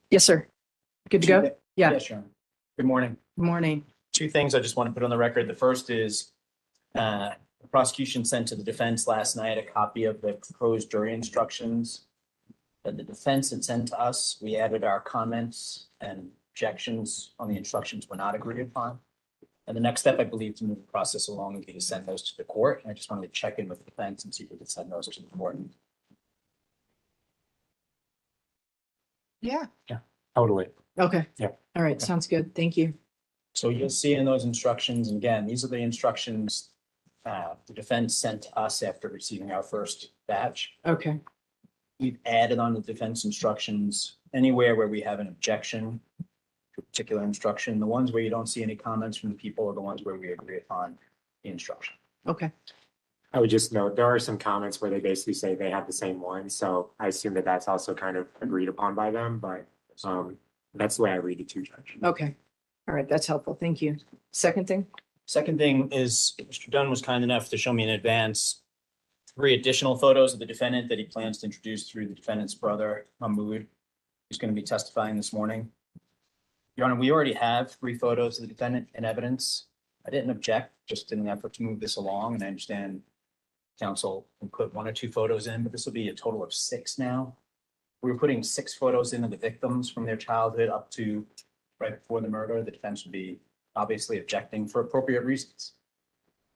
Yes, sir. Good to go? Yeah. Yes, Your Honor. Good morning. Good morning. Two things I just want to put on the record. The first is the prosecution sent to the defense last night a copy of the proposed jury instructions that the defense had sent to us. We added our comments and objections on the instructions were not agreed upon. And the next step, I believe, to move the process along would be to send those to the court. And I just wanted to check in with the defense and see if we could send those to the court. Yeah. Totally. Okay. Yeah. All right. Sounds good. Thank you. So you'll see in those instructions, and again, these are the instructions the defense sent to us after receiving our first batch. Okay. We've added on the defense instructions anywhere where we have an objection to a particular instruction. The ones where you don't see any comments from the people are the ones where we agree upon the instruction. Okay. I would just note, there are some comments where they basically say they have the same one. So I assume that that's also kind of agreed upon by them, but that's the way I read it too, Judge. Okay. All right. That's helpful. Thank you. Second thing? Second thing is Mr. Dunn was kind enough to show me in advance 3 additional photos of the defendant that he plans to introduce through the defendant's brother, Mahmud, who's going to be testifying this morning. Your Honor, we already have 3 photos of the defendant in evidence. I didn't object, just in an effort to move this along. And I understand counsel can put 1 or 2 photos in, but this will be a total of 6 now. We were putting 6 photos in of the victims from their childhood up to right before the murder. The defense would be obviously objecting for appropriate reasons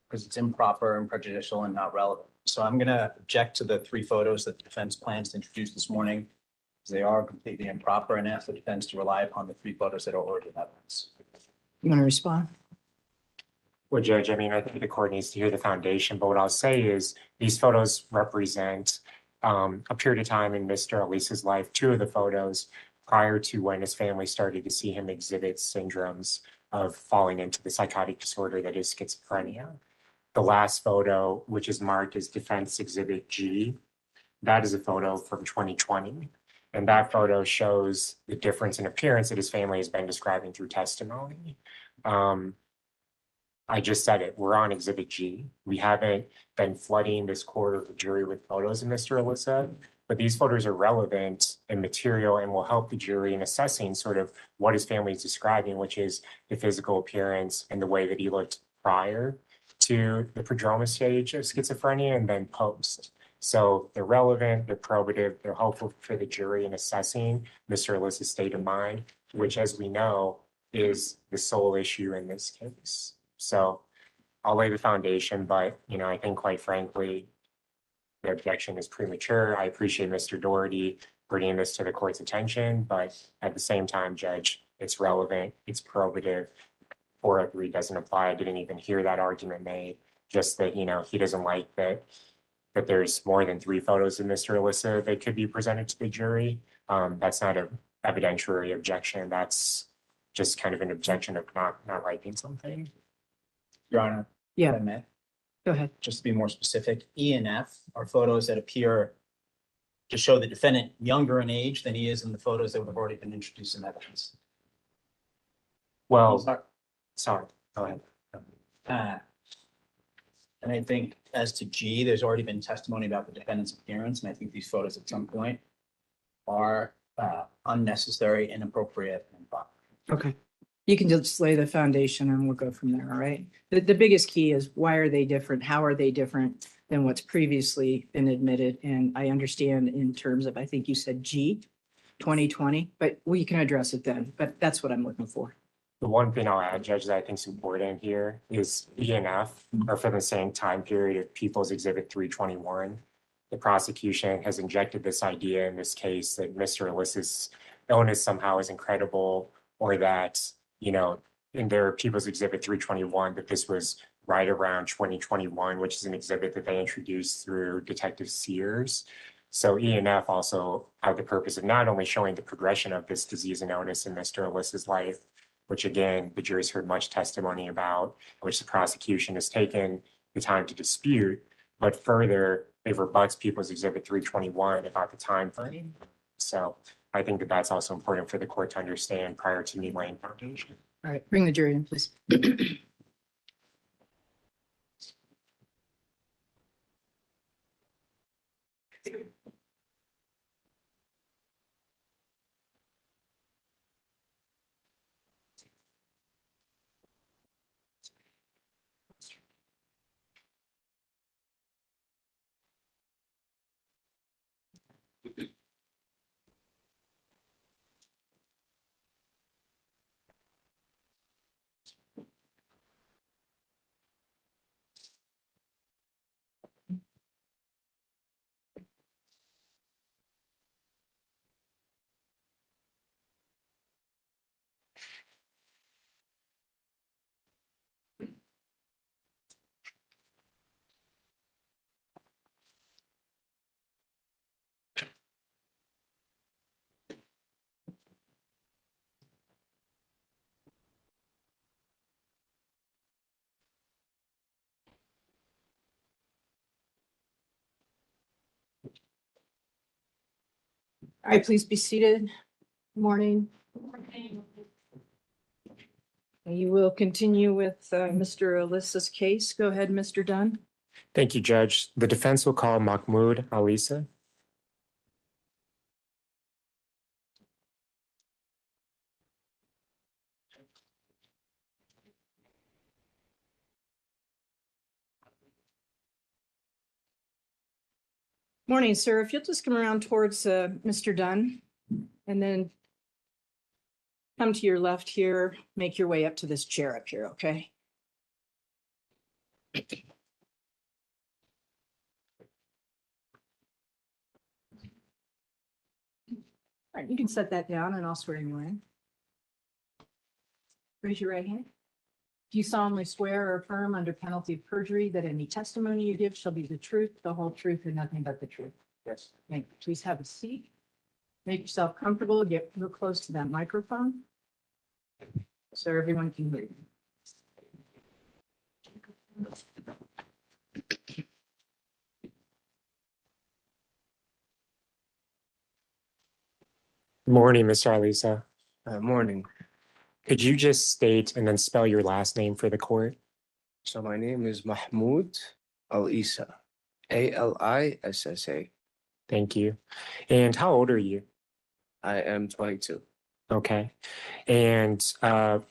because it's improper and prejudicial and not relevant. So I'm going to object to the 3 photos that the defense plans to introduce this morning because they are completely improper, and ask the defense to rely upon the 3 photos that are already in evidence. You want to respond? Well, Judge, I mean, I think the court needs to hear the foundation, but what I'll say is these photos represent a period of time in Mr. Alissa's life. 2 of the photos prior to when his family started to see him exhibit syndromes of falling into the psychotic disorder that is schizophrenia. The last photo, which is marked as Defense Exhibit G, that is a photo from 2020. And that photo shows the difference in appearance that his family has been describing through testimony. I just said it, we're on Exhibit G. We haven't been flooding this court of the jury with photos of Mr. Alissa, but these photos are relevant and material and will help the jury in assessing sort of what his family is describing, which is the physical appearance and the way that he looked prior to the prodromal stage of schizophrenia and then post. So they're relevant, they're probative, they're helpful for the jury in assessing Mr. Alissa's state of mind, which, as we know, is the sole issue in this case. So I'll lay the foundation, but, you know, I think quite frankly, the objection is premature. I appreciate Mr. Doherty bringing this to the court's attention, but at the same time, Judge, it's relevant, it's probative. 403 doesn't apply. I didn't even hear that argument made. Just that, you know, he doesn't like that there's more than 3 photos of Mr. Alissa that could be presented to the jury. That's not an evidentiary objection. That's just kind of an objection of not liking something. Your Honor, Yeah. if I may, Go ahead. just to be more specific, E and F are photos that appear to show the defendant younger in age than he is in the photos that have already been introduced in evidence. Well, Sorry. sorry, go ahead. And I think as to G, there's already been testimony about the defendant's appearance, and I think these photos at some point are unnecessary, inappropriate, and improper. Okay. You can just lay the foundation and we'll go from there. All right. The biggest key is why are they different? How are they different than what's previously been admitted? And I understand in terms of, I think you said G 2020, but we can address it then. But that's what I'm looking for. The one thing I'll add, Judge, that I think is important here is E and F are for the same time period of People's Exhibit 321. The prosecution has injected this idea in this case that Mr. Alissa's illness somehow is incredible, or that, you know, in their People's Exhibit 321, that this was right around 2021, which is an exhibit that they introduced through Detective Sears. So E and F also have the purpose of not only showing the progression of this disease and illness in Mr. Alissa's life, which again, the jury's heard much testimony about, which the prosecution has taken the time to dispute, but further, it rebuts People's Exhibit 321 about the time frame. So I think that that's also important for the court to understand prior to me laying foundation. All right. Bring the jury in, please. All right, please be seated. Morning. You will continue with Mr. Alissa's case. Go ahead, Mr. Dunn. Thank you, Judge. The defense will call Mahmud Alissa. Morning, sir. If you'll just come around towards Mr. Dunn and then come to your left here, make your way up to this chair up here, okay? All right, you can set that down and I'll swear you in. Raise your right hand. Do you solemnly swear or affirm under penalty of perjury that any testimony you give shall be the truth, the whole truth, and nothing but the truth? Yes. Thank you. Please have a seat. Make yourself comfortable. Get real close to that microphone so everyone can hear you. Good morning, Mr. Alissa. Morning. Could you just state and then spell your last name for the court? So my name is Mahmud Al Alissa, Alissa. Thank you. And how old are you? I am 22. Okay. And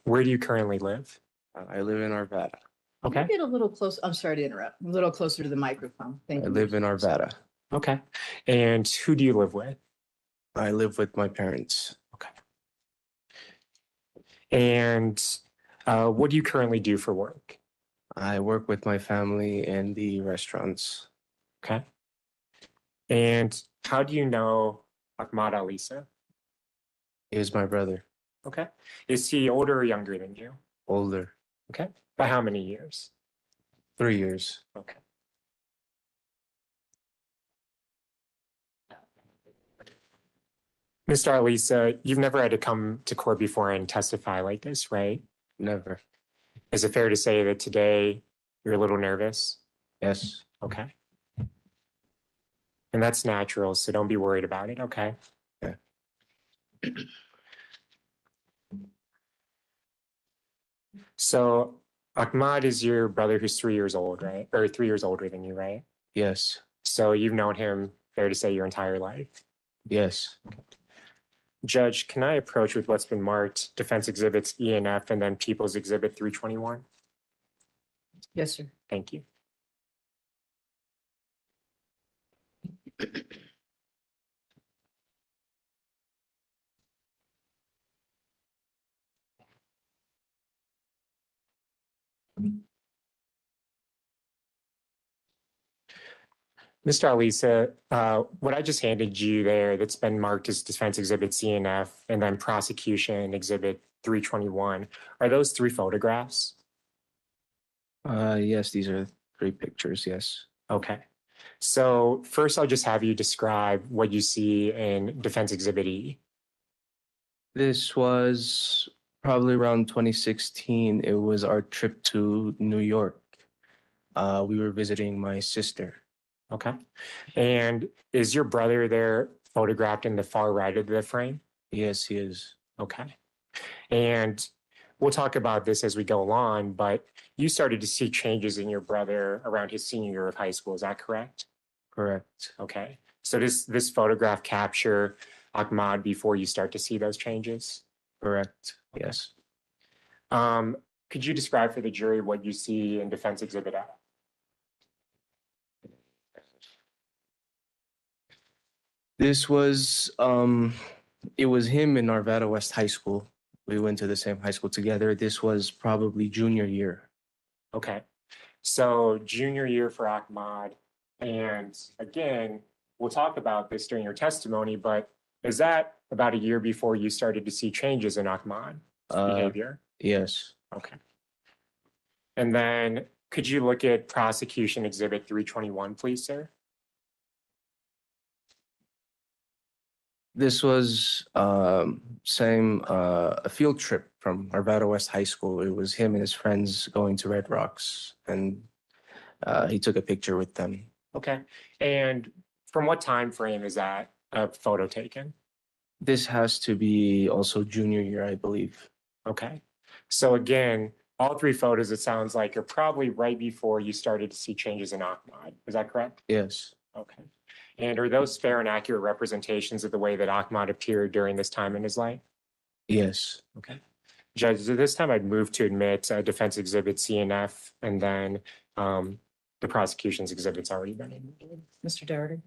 where do you currently live? I live in Arvada. Okay. Get a little close. I'm sorry to interrupt. A little closer to the microphone. Thank I you. live in Arvada. Okay. And who do you live with? I live with my parents. Okay. And what do you currently do for work? I work with my family in the restaurants. Okay. And how do you know Ahmad Alissa? He is my brother, Okay. Is he older or younger than you? older, Okay. By how many years? 3 years. Okay. Mr. Alissa, you've never had to come to court before and testify like this, right? Never. Is it fair to say that today you're a little nervous? Yes. Okay. And that's natural, so don't be worried about it, okay? Yeah. So Ahmad is your brother who's 3 years old, right? Or 3 years older than you, right? Yes. So you've known him, fair to say, your entire life. Yes. Judge, can I approach with what's been marked Defense Exhibits E and F and then People's Exhibit 321? Yes, sir. Thank you. Mr. Alissa, what I just handed you there that's been marked as Defense Exhibit C and F and then Prosecution Exhibit 321, are those 3 photographs? Yes, these are 3 pictures, yes. Okay. So first I'll just have you describe what you see in Defense Exhibit E. This was probably around 2016. It was our trip to New York. We were visiting my sister. Okay. And is your brother there photographed in the far right of the frame? Yes, he is. Okay. And we'll talk about this as we go along, but you started to see changes in your brother around his senior year of high school. Is that correct? Correct. Okay. So this photograph capture Ahmad before you start to see those changes? Correct. Yes. Could you describe for the jury what you see in Defense Exhibit F? This was it was him in Arvada West High School. We went to the same high school together. This was probably junior year. Okay. So junior year for Ahmad. And again, we'll talk about this during your testimony, but is that about a year before you started to see changes in Ahmad's behavior? Yes. Okay. And then could you look at Prosecution Exhibit 321, please, sir? This was same a field trip from Arvada West High School. It was him and his friends going to Red Rocks, and he took a picture with them. Okay. And from what time frame is that? a photo taken? This has to be also junior year, I believe. Okay. So again, all three photos, it sounds like, are probably right before you started to see changes in Ahmad. Is that correct? Yes. Okay. And are those fair and accurate representations of the way that Ahmad appeared during this time in his life? Yes. Okay. Judge, at this time, I'd move to admit defense exhibit C and F, and then the prosecution's exhibit's already been admitted. Mr. Dougherty?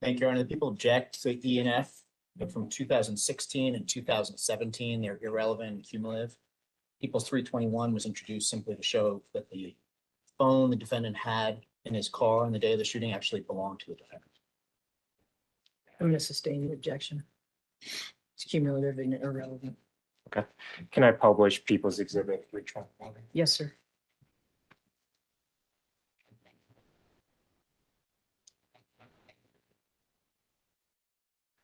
Thank you, Your Honor. The people object to E and F. They're from 2016 and 2017. They're irrelevant and cumulative. People's 321 was introduced simply to show that the phone the defendant had in his car on the day of the shooting actually belonged to the defendant. I'm going to sustain the objection. It's cumulative and irrelevant. Okay. Can I publish people's exhibit 321? Yes, sir.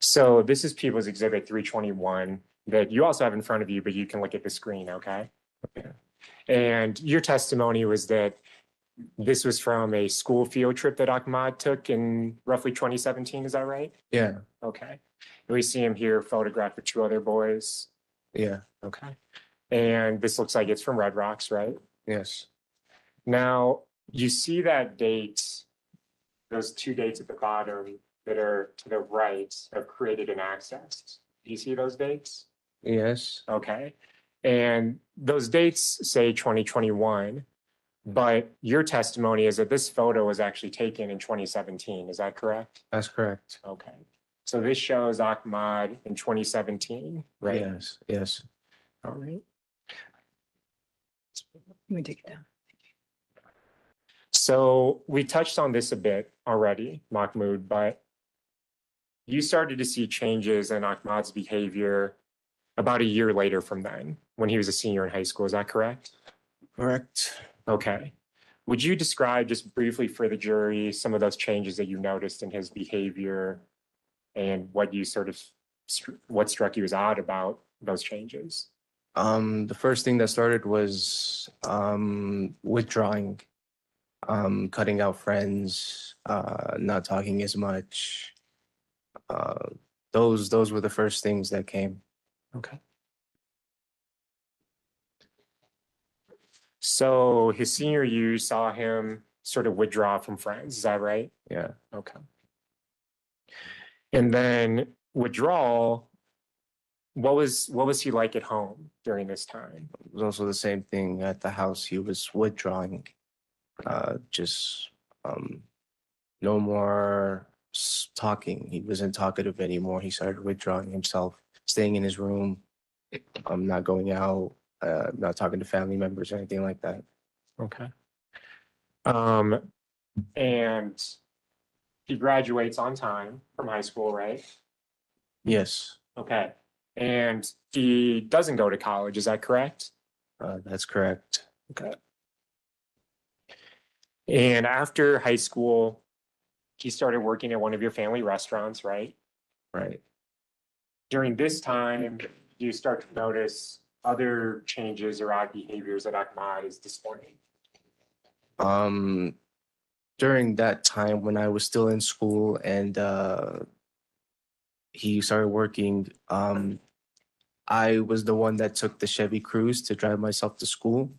So this is People's Exhibit 321 that you also have in front of you, but you can look at the screen, okay? Okay. And your testimony was that this was from a school field trip that Ahmad took in roughly 2017, is that right? Yeah. Okay. We see him here photographed with two other boys. Yeah. Okay. And this looks like it's from Red Rocks, right? Yes. Now, you see that date, those two dates at the bottom that are to the right of created and accessed. Do you see those dates? Yes. Okay. And those dates say 2021, but your testimony is that this photo was actually taken in 2017. Is that correct? That's correct. Okay. So this shows Ahmad in 2017, right? Yes. Yes. All right. Let me take it down. So we touched on this a bit already, Mahmud, but you started to see changes in Ahmad's behavior about a year later from then, when he was a senior in high school. Is that correct? Correct. Okay. Would you describe just briefly for the jury some of those changes that you noticed in his behavior and what you sort of, what struck you as odd about those changes? The first thing that started was withdrawing, cutting out friends, not talking as much. Those were the first things that came. Okay. So his senior year, you saw him sort of withdraw from friends. Is that right? Yeah. Okay. And then withdrawal, what was he like at home during this time? It was also the same thing at the house. He was withdrawing, just no more talking. He wasn't talkative anymore. He started withdrawing himself, staying in his room, not going out, not talking to family members or anything like that. Okay. And he graduates on time from high school, right? Yes, Okay. And he doesn't go to college, is that correct? that's correct. Okay. And after high school, he started working at one of your family restaurants, right? Right. During this time, you start to notice other changes or odd behaviors that Ahmad is displaying. During that time when I was still in school and he started working, I was the one that took the Chevy Cruze to drive myself to school.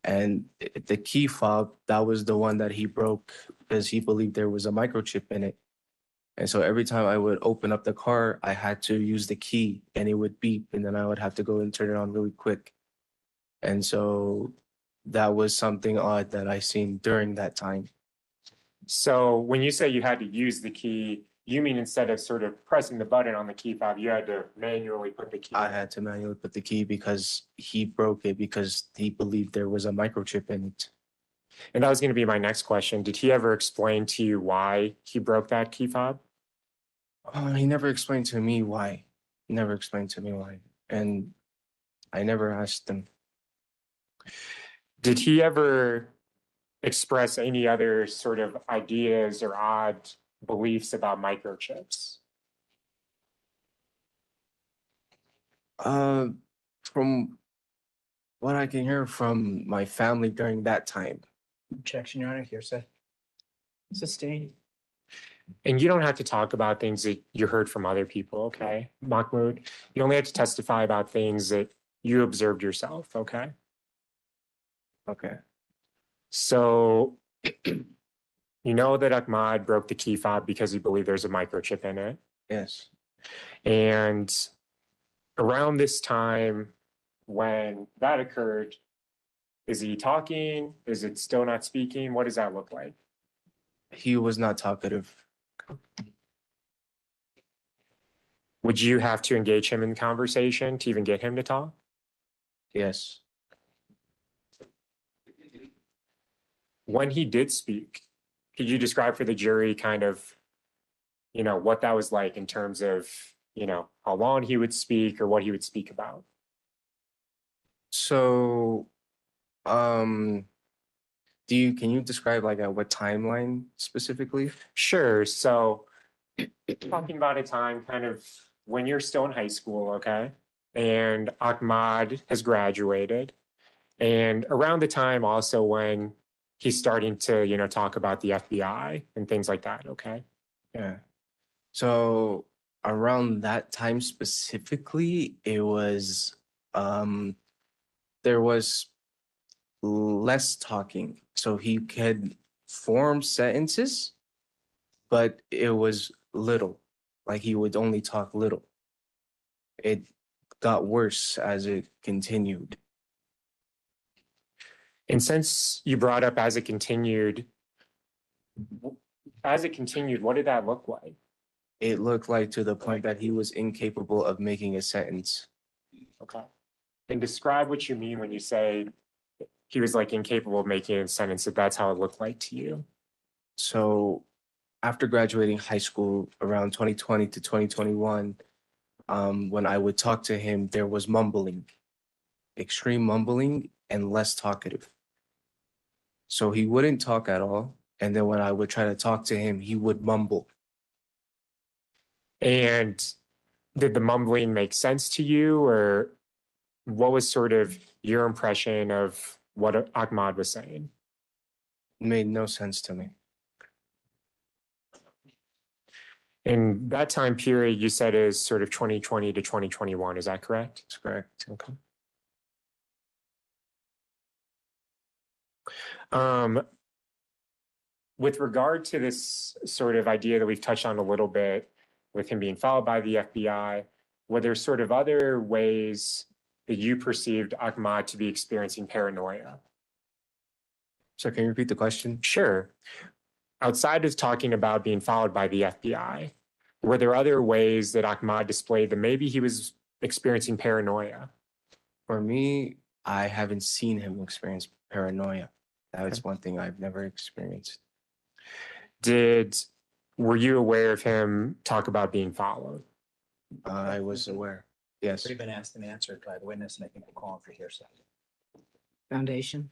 And the key fob, that was the one that he broke because he believed there was a microchip in it. And so every time I would open up the car, I had to use the key and it would beep and then I would have to go and turn it on really quick. And so that was something odd that I seen during that time. So when you say you had to use the key, you mean instead of sort of pressing the button on the key fob, you had to manually put the key I in? had to manually put the key because he broke it because he believed there was a microchip in it. And that was going to be my next question. Did he ever explain to you why he broke that key fob? He never explained to me why. He never explained to me why. And I never asked him. Did he ever express any other sort of ideas or odd beliefs about microchips? From what I can hear from my family during that time. Objection, Your Honor. Hearsay. Sustained. And you don't have to talk about things that you heard from other people, okay? Mahmud, you only have to testify about things that you observed yourself, okay? Okay. So you know that Ahmad broke the key fob because he believed there's a microchip in it. Yes. And around this time when that occurred, is he talking? Is it still not speaking? What does that look like? He was not talkative. Would you have to engage him in conversation to even get him to talk? Yes. When he did speak, could you describe for the jury kind of, what that was like in terms of, how long he would speak or what he would speak about? So, can you describe like at what timeline specifically? Sure. So talking about a time kind of when you're still in high school, okay? And Ahmad has graduated. And around the time also when he's starting to, talk about the FBI and things like that, okay? Yeah. So around that time specifically, it was there was less talking. So he could form sentences, but it was little. Like he would only talk little. It got worse as it continued. And since you brought up as it continued, what did that look like? It looked like to the point that he was incapable of making a sentence. Okay. And describe what you mean when you say he was like incapable of making a sentence, that that's how it looked like to you. So after graduating high school around 2020 to 2021, when I would talk to him, there was mumbling, extreme mumbling and less talkative. So he wouldn't talk at all. And then when I would try to talk to him, he would mumble. And did the mumbling make sense to you, or what was sort of your impression of what Ahmad was saying? It made no sense to me. In that time period, you said is sort of 2020 to 2021. Is that correct? That's correct. Okay. With regard to this sort of idea that we've touched on a little bit with him being followed by the FBI, were there sort of other ways that you perceived Ahmad to be experiencing paranoia? So can you repeat the question? Sure. Outside of talking about being followed by the FBI, were there other ways that Ahmad displayed that maybe he was experiencing paranoia? For me, I haven't seen him experience paranoia. That's one thing I've never experienced. Were you aware of him talk about being followed? I was aware. Yes. Already been asked and answered by the witness, and I think we'll call him for hearsay. Foundation.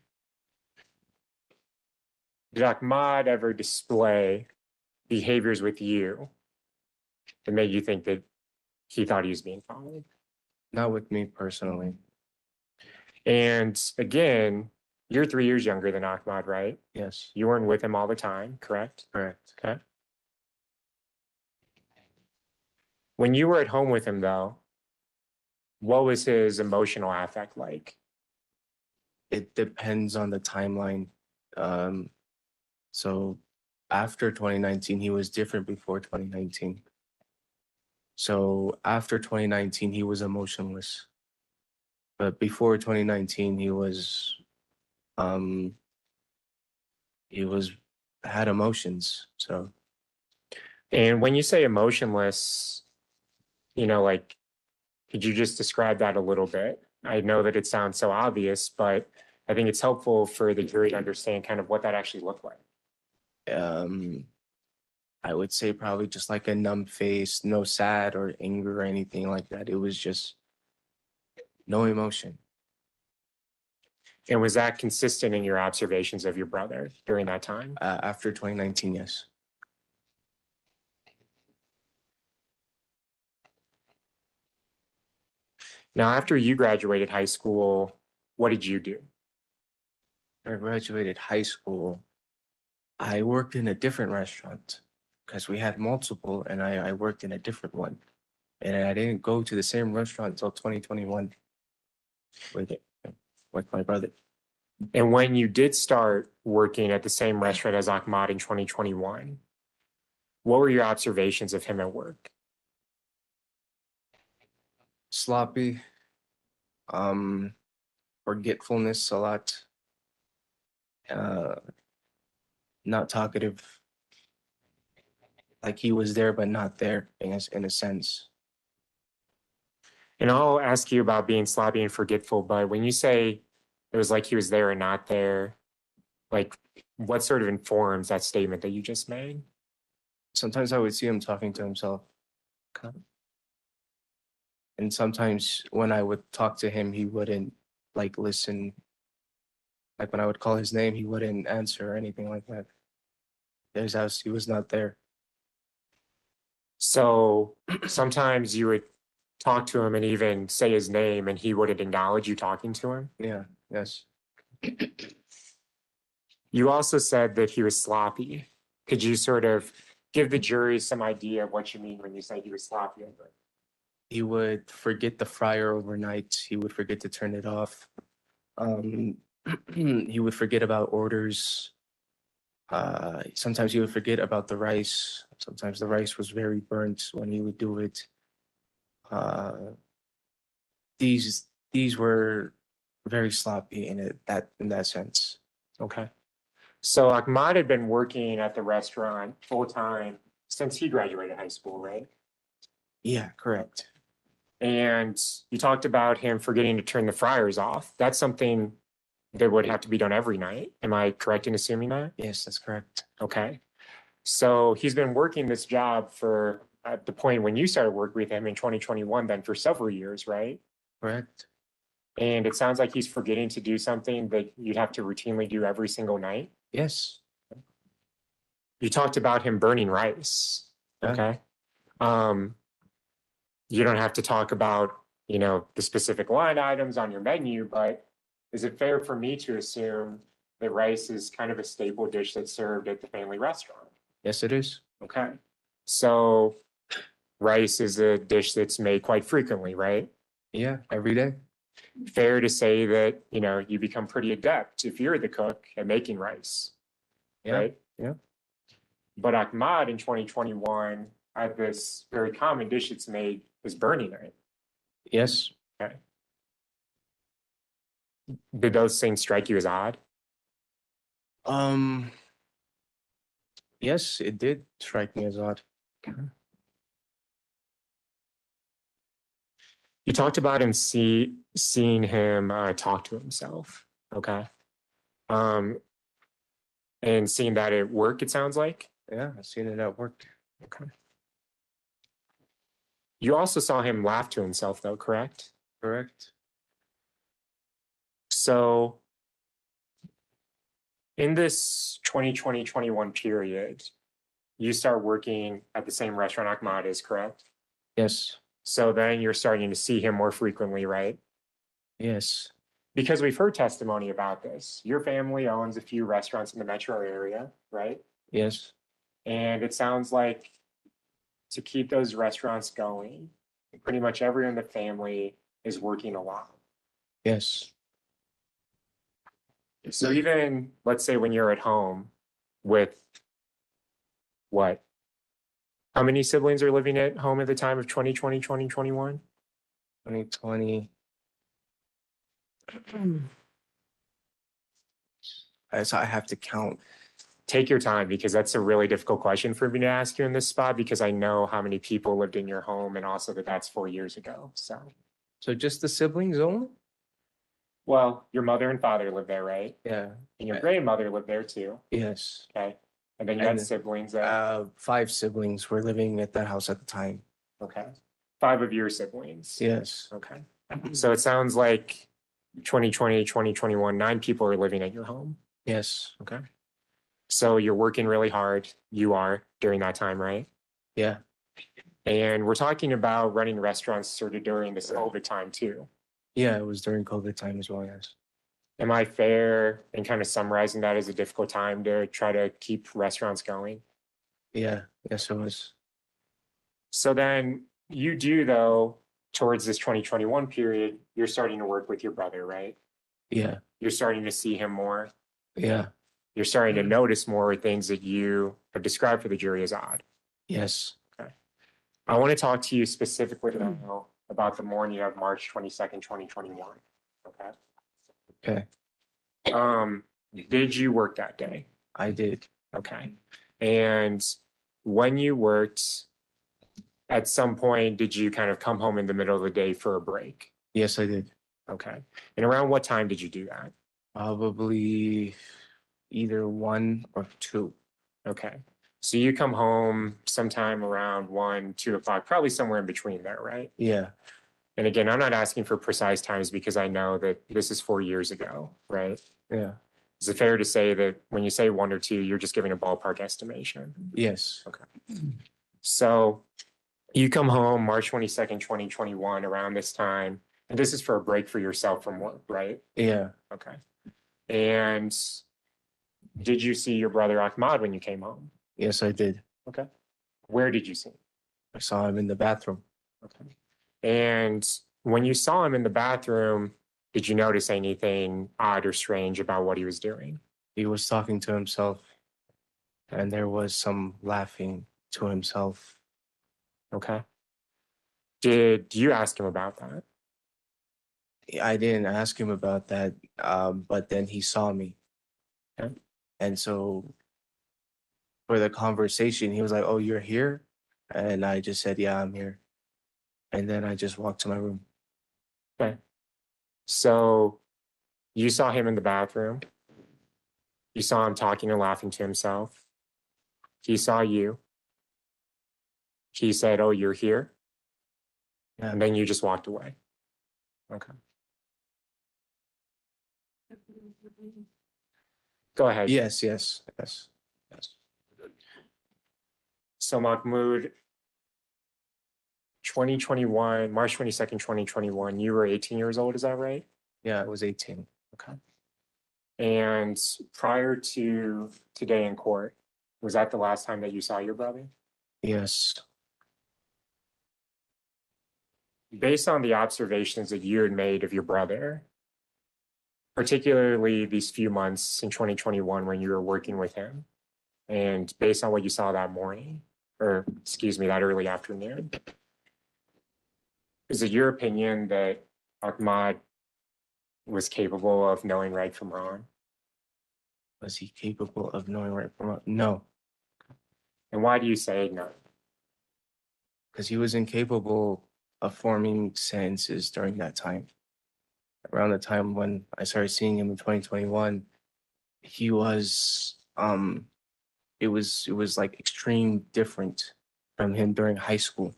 Did Ahmad ever display behaviors with you that made you think that he thought he was being followed? Not with me personally. And again, you're 3 years younger than Ahmad, right? Yes. You weren't with him all the time, correct? Correct. Okay. When you were at home with him, though, what was his emotional affect like? It depends on the timeline. So after 2019, he was different before 2019. So after 2019, he was emotionless. But before 2019, he had emotions. So And when you say emotionless, like, could you just describe that a little bit? I know that it sounds so obvious, but I think it's helpful for the jury to understand kind of what that actually looked like. I would say probably just like a numb face, no sad or anger or anything like that. It was just no emotion. And was that consistent in your observations of your brother during that time? After 2019, yes. Now, after you graduated high school, what did you do? When I graduated high school, I worked in a different restaurant. because we had multiple and I worked in a different one. And I didn't go to the same restaurant until 2021 with my brother. And when you did start working at the same restaurant as Ahmad in 2021, what were your observations of him at work? Sloppy, forgetfulness a lot, not talkative, like he was there but not there in a sense. And I'll ask you about being sloppy and forgetful, but when you say it was like he was there and not there, like what sort of informs that statement that you just made? Sometimes I would see him talking to himself. And sometimes when I would talk to him, he wouldn't like listen. Like when I would call his name, he wouldn't answer or anything like that. There's house, he was not there. So sometimes you would talk to him and even say his name and he wouldn't acknowledge you talking to him. Yeah, yes. You also said that he was sloppy. Could you sort of give the jury some idea of what you mean when you say he was sloppy? He would forget the fryer overnight. He would forget to turn it off. He would forget about orders. Sometimes he would forget about the rice. Sometimes the rice was very burnt when he would do it. These were very sloppy in that sense. Okay. So Ahmad had been working at the restaurant full time since he graduated high school, right? Yeah, correct. And you talked about him forgetting to turn the fryers off. That's something that would have to be done every night. Am I correct in assuming that? Yes, that's correct. Okay. So he's been working this job for, at the point when you started working with him in 2021, then for several years, right? Correct. And it sounds like he's forgetting to do something that you'd have to routinely do every single night. Yes. You talked about him burning rice. Yeah. Okay. You don't have to talk about, the specific line items on your menu, but is it fair for me to assume that rice is kind of a staple dish that's served at the family restaurant? Yes, it is. Okay. So rice is a dish that's made quite frequently, right? Yeah, every day. Fair to say that, you become pretty adept if you're the cook at making rice, Yeah. right? Yeah. But Ahmad in 2021 had this very common dish that's made is burning it. Yes. Okay. Did those things strike you as odd? Yes, it did strike me as odd. You talked about him seeing him talk to himself. Okay. And seeing that at work, it sounds like. Yeah, I've seen it at work. Okay. You also saw him laugh to himself, though, correct? Correct. So in this 2020-21 period, you start working at the same restaurant Ahmad is, correct? Yes. So then you're starting to see him more frequently, right? Yes. Because we've heard testimony about this. Your family owns a few restaurants in the metro area, right? Yes. And it sounds like to keep those restaurants going, pretty much everyone in the family is working a lot. Yes. So even, let's say when you're at home with what? How many siblings are living at home at the time of 2020, 2021? 2020. I have to count. Take your time, because that's a really difficult question for me to ask you in this spot, because I know how many people lived in your home and also that that's 4 years ago. So just the siblings only? Well, your mother and father lived there, right? Yeah. And your grandmother lived there too. Yes. Okay. And then you had And, siblings there. 5 siblings were living at that house at the time. Okay. 5 of your siblings. Yes. Okay. So it sounds like 2020, 2021, 9 people are living at your home. Yes. Okay. So you're working really hard. You are during that time, right? Yeah. And we're talking about running restaurants sort of during this COVID time too. Yeah, it was during COVID time as well, yes. Am I fair in kind of summarizing that as a difficult time to try to keep restaurants going? Yeah, yes, it was. So then you do though, towards this 2021 period, you're starting to work with your brother, right? Yeah, You're starting to see him more. yeah, You're starting to notice more things that you have described for the jury as odd. yes. I want to talk to you specifically now about the morning of March 22nd, 2021. Okay. Okay, Did you work that day? I did. Okay. And when you worked, at some point, did you kind of come home in the middle of the day for a break? Yes, I did. Okay. And around what time did you do that? Probably either 1 or 2. Okay. So you come home sometime around 1, 2 o'clock, probably somewhere in between there, right? Yeah, And again, I'm not asking for precise times because I know that this is 4 years ago, right? yeah, Is it fair to say that when you say 1 or 2, you're just giving a ballpark estimation? yes, So you come home March 22nd, 2021, around this time, and this is for a break for yourself from work, right? yeah. Okay. And did you see your brother Ahmad when you came home? Yes, I did. Okay. Where did you see him? I saw him in the bathroom. Okay. And when you saw him in the bathroom, did you notice anything odd or strange about what he was doing? He was talking to himself, and there was some laughing to himself. Okay. Did you ask him about that? I didn't ask him about that, but then he saw me. Okay. And so for the conversation, he was like, "Oh, you're here?" And I just said, "Yeah, I'm here." And then I just walked to my room. Okay. So you saw him in the bathroom. You saw him talking and laughing to himself. He saw you. He said, "Oh, you're here." Yeah. And then you just walked away. Okay. Go ahead. Yes, yes, yes, yes. So Mahmud, 2021, March 22nd, 2021, you were 18 years old, is that right? Yeah, I was 18. Okay. And prior to today in court, was that the last time that you saw your brother? Yes, Based on the observations that you had made of your brother, particularly these few months in 2021 when you were working with him, and based on what you saw that morning, or excuse me, that early afternoon, is it your opinion that Ahmad was capable of knowing right from wrong? was he capable of knowing right from wrong? No, And why do you say no? because he was incapable of forming sentences during that time. Around the time when I started seeing him in 2021, he was it was like extreme different from him during high school.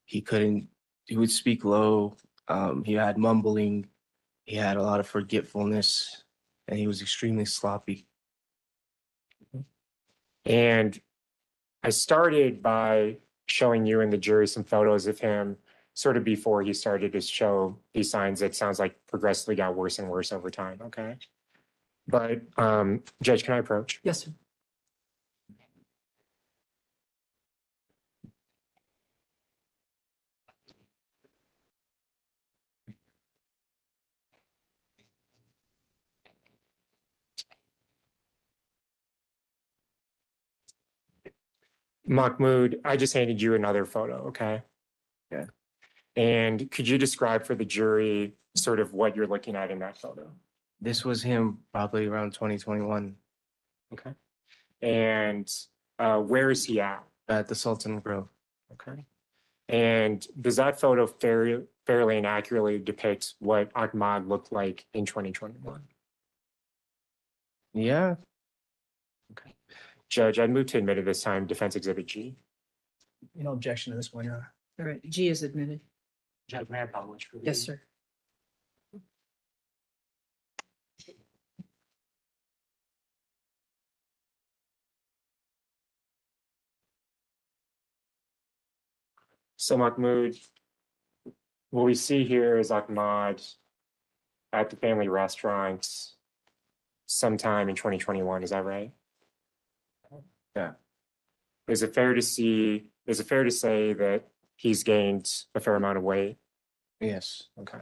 He would speak low, he had mumbling, he had a lot of forgetfulness, and he was extremely sloppy. And I started by showing you and the jury some photos of him sort of before he started to show these signs that sounds like progressively got worse and worse over time, okay? But Judge, can I approach? Yes, sir. Mahmoud, I just handed you another photo, okay? Yeah. And could you describe for the jury sort of what you're looking at in that photo? This was him probably around 2021 Okay. And where is he at? at the Sultan Grove. Okay. And does that photo fairly and accurately depict what Ahmad looked like in 2021? Yeah, Okay. Judge, I'd move to admit at this time Defense Exhibit G. No objection to this one, Your Honor. All right, G is admitted. Judge, may I acknowledge for Yes, sir. So Mahmoud, what we see here is Ahmad at the family restaurant sometime in 2021, is that right? Yeah. is it fair to say that he's gained a fair amount of weight? Yes. Okay.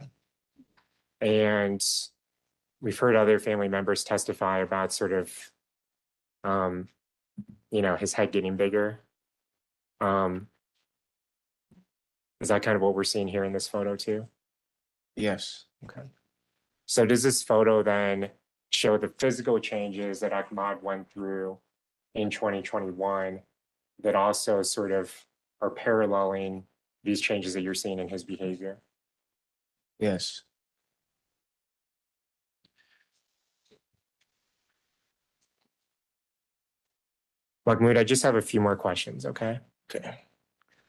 And we've heard other family members testify about sort of, his head getting bigger. Is that kind of what we're seeing here in this photo too? Yes. Okay. So does this photo then show the physical changes that Ahmad went through in 2021 that also sort of are paralleling these changes that you're seeing in his behavior? Yes. Mahmud, I just have a few more questions, okay? Okay.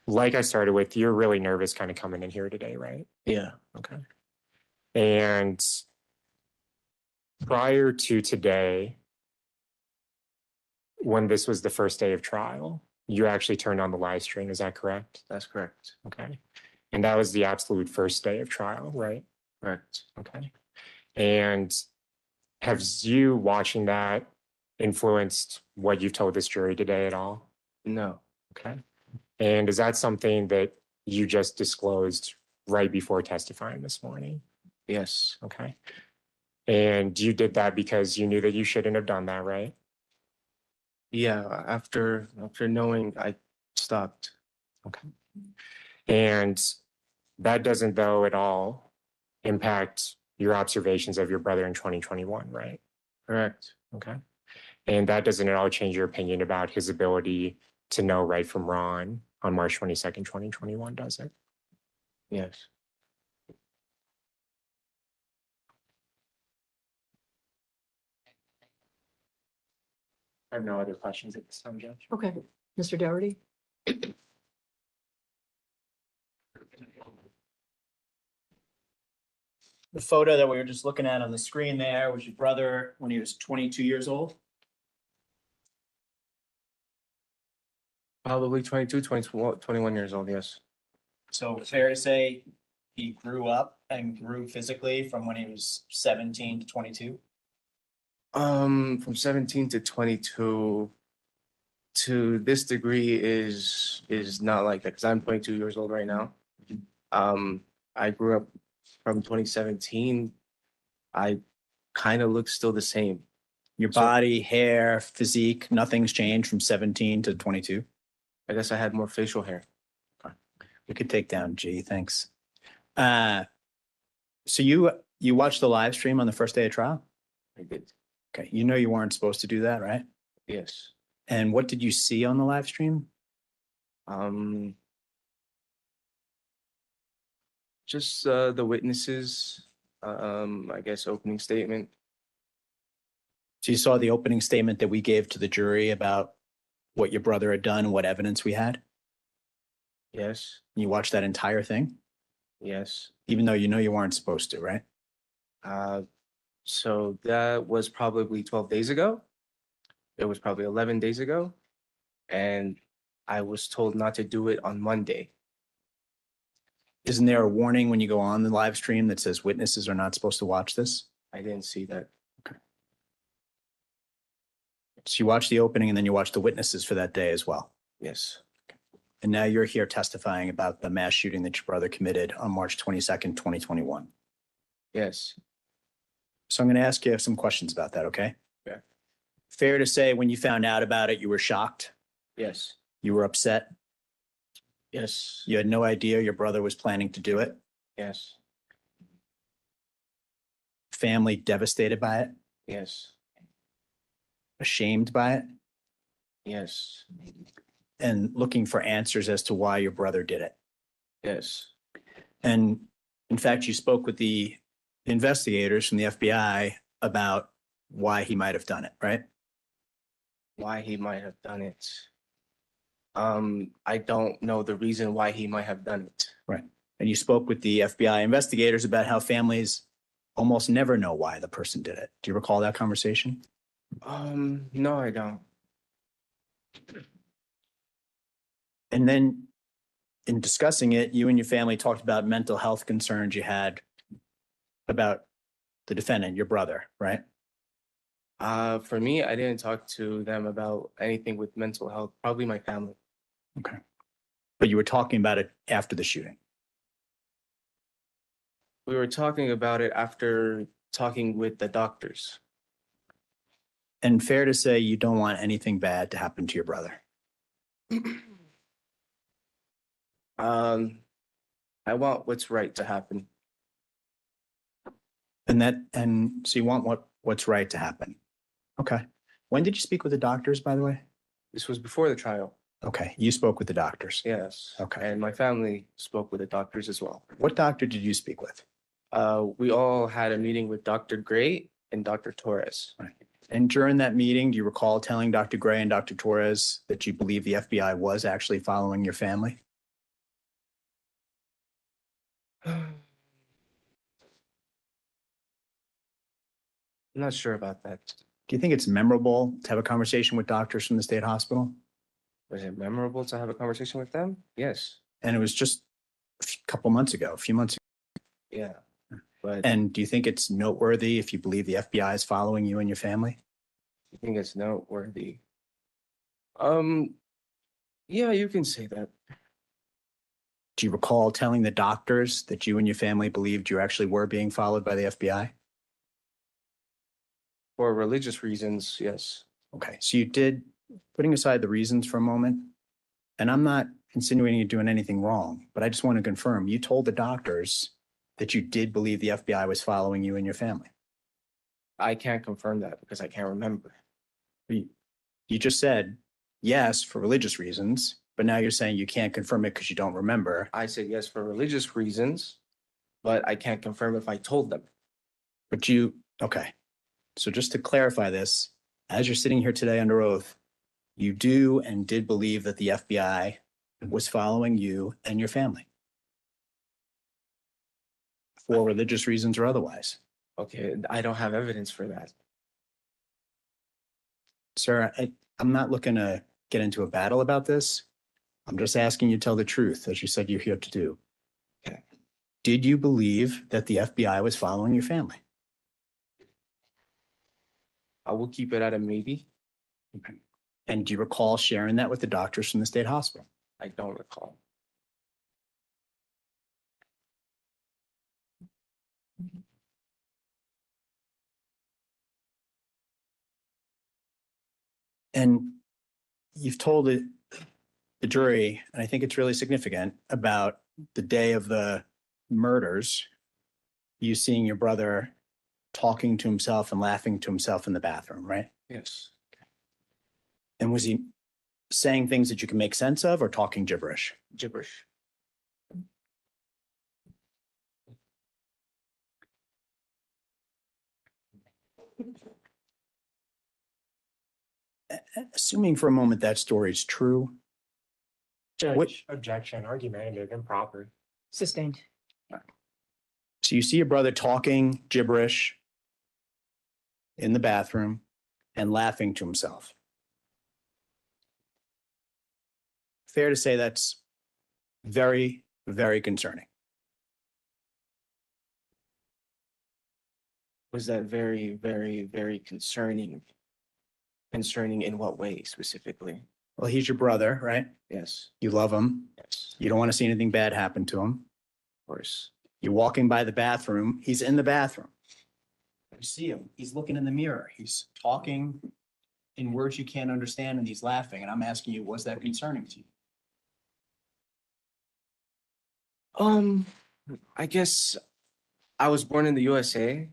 Like I started with, you're really nervous kind of coming in here today, right? Yeah. Okay. And prior to today, when this was the first day of trial, you actually turned on the live stream, is that correct? That's correct. Okay. And that was the absolute first day of trial, right? Correct. Okay. And has you watching that influenced what you've told this jury today at all? No. Okay. And is that something that you just disclosed right before testifying this morning? Yes. Okay. And you did that because you knew that you shouldn't have done that, right? Yeah. After knowing, I stopped. Okay. And that doesn't, though, at all impact your observations of your brother in 2021, right? Correct. Okay. And that doesn't at all change your opinion about his ability to know right from wrong on March 22nd, 2021, does it? Yes. I have no other questions at this time, Judge. Okay, Mr. Dougherty? The photo that we were just looking at on the screen there was your brother when he was 22 years old. Probably 22, 21 years old. Yes. So fair to say he grew up and grew physically from when he was 17 to 22. From 17 to 22 to this degree is not like that because I'm 22 years old right now. I grew up from 2017. I kind of look still the same. Your body, hair, physique, nothing's changed from 17 to 22. I guess I had more facial hair. We could take down G, thanks. So you watched the live stream on the first day of trial? I did. Okay, you know you weren't supposed to do that, right? Yes. And what did you see on the live stream? Just the witnesses. I guess opening statement. So you saw the opening statement that we gave to the jury about what your brother had done and what evidence we had? Yes. You watched that entire thing, Yes. even though you know you weren't supposed to, right? So that was probably 12 days ago. It was probably 11 days ago. And I was told not to do it on Monday. Isn't there a warning when you go on the live stream that says witnesses are not supposed to watch this? I didn't see that. So you watch the opening and then you watch the witnesses for that day as well. Yes. And now you're here testifying about the mass shooting that your brother committed on March 22nd, 2021. Yes. So I'm going to ask you some questions about that, okay? Yeah. Fair to say when you found out about it, you were shocked? Yes. You were upset? Yes. You had no idea your brother was planning to do it? Yes. Family devastated by it? Yes. Ashamed by it? Yes. And looking for answers as to why your brother did it? Yes. And in fact, you spoke with the investigators from the FBI about why he might have done it, right? Why he might have done it. I don't know the reason why he might have done it. Right. And you spoke with the FBI investigators about how families almost never know why the person did it. Do you recall that conversation? No, I don't. And then in discussing it, you and your family talked about mental health concerns you had about the defendant, your brother, right? For me, I didn't talk to them about anything with mental health, probably my family. Okay. But you were talking about it after the shooting. We were talking about it after talking with the doctors. And fair to say you don't want anything bad to happen to your brother. I want what's right to happen. And so you want what's right to happen. Okay. When did you speak with the doctors, by the way? This was before the trial. Okay. You spoke with the doctors. Yes. Okay. And my family spoke with the doctors as well. What doctor did you speak with? We all had a meeting with Dr. Gray and Dr. Torres. Right. And during that meeting, do you recall telling Dr. Gray and Dr. Torres that you believe the FBI was actually following your family? I'm not sure about that. Do you think it's memorable to have a conversation with doctors from the state hospital? Was it memorable to have a conversation with them? Yes. And it was just a couple months ago, a few months ago. Yeah. But And do you think it's noteworthy if you believe the FBI is following you and your family? I think it's noteworthy. Yeah, you can say that. Do you recall telling the doctors that you and your family believed you actually were being followed by the FBI? For religious reasons, yes. Okay, so you did, putting aside the reasons for a moment, and I'm not insinuating you're doing anything wrong, but I just want to confirm, you told the doctors that you did believe the FBI was following you and your family. I can't confirm that because I can't remember. You just said yes for religious reasons, but now you're saying you can't confirm it because you don't remember. I said yes for religious reasons, but I can't confirm if I told them. But okay. So just to clarify this, as you're sitting here today under oath, you do and did believe that the FBI was following you and your family for religious reasons or otherwise. Okay, I don't have evidence for that. Sir, I'm not looking to get into a battle about this. I'm just asking you to tell the truth, as you said you're here to do. Okay. Did you believe that the FBI was following your family? I will keep it at a maybe. Okay. And do you recall sharing that with the doctors from the state hospital? I don't recall. And you've told the jury, and I think it's really significant, about the day of the murders, you seeing your brother talking to himself and laughing to himself in the bathroom, right? Yes. And was he saying things that you can make sense of or talking gibberish? Gibberish. Assuming for a moment that story is true, Judge, objection, argumentative, improper. Sustained. so you see your brother talking gibberish in the bathroom and laughing to himself. Fair to say that's very, very concerning. Was that very, very, very concerning? Concerning in what way specifically? Well, he's your brother, right? Yes. You love him. Yes. You don't want to see anything bad happen to him. Of course. You're walking by the bathroom. He's in the bathroom. You see him. He's looking in the mirror. He's talking in words you can't understand, and he's laughing. And I'm asking you, was that concerning to you? I guess I was born in the USA,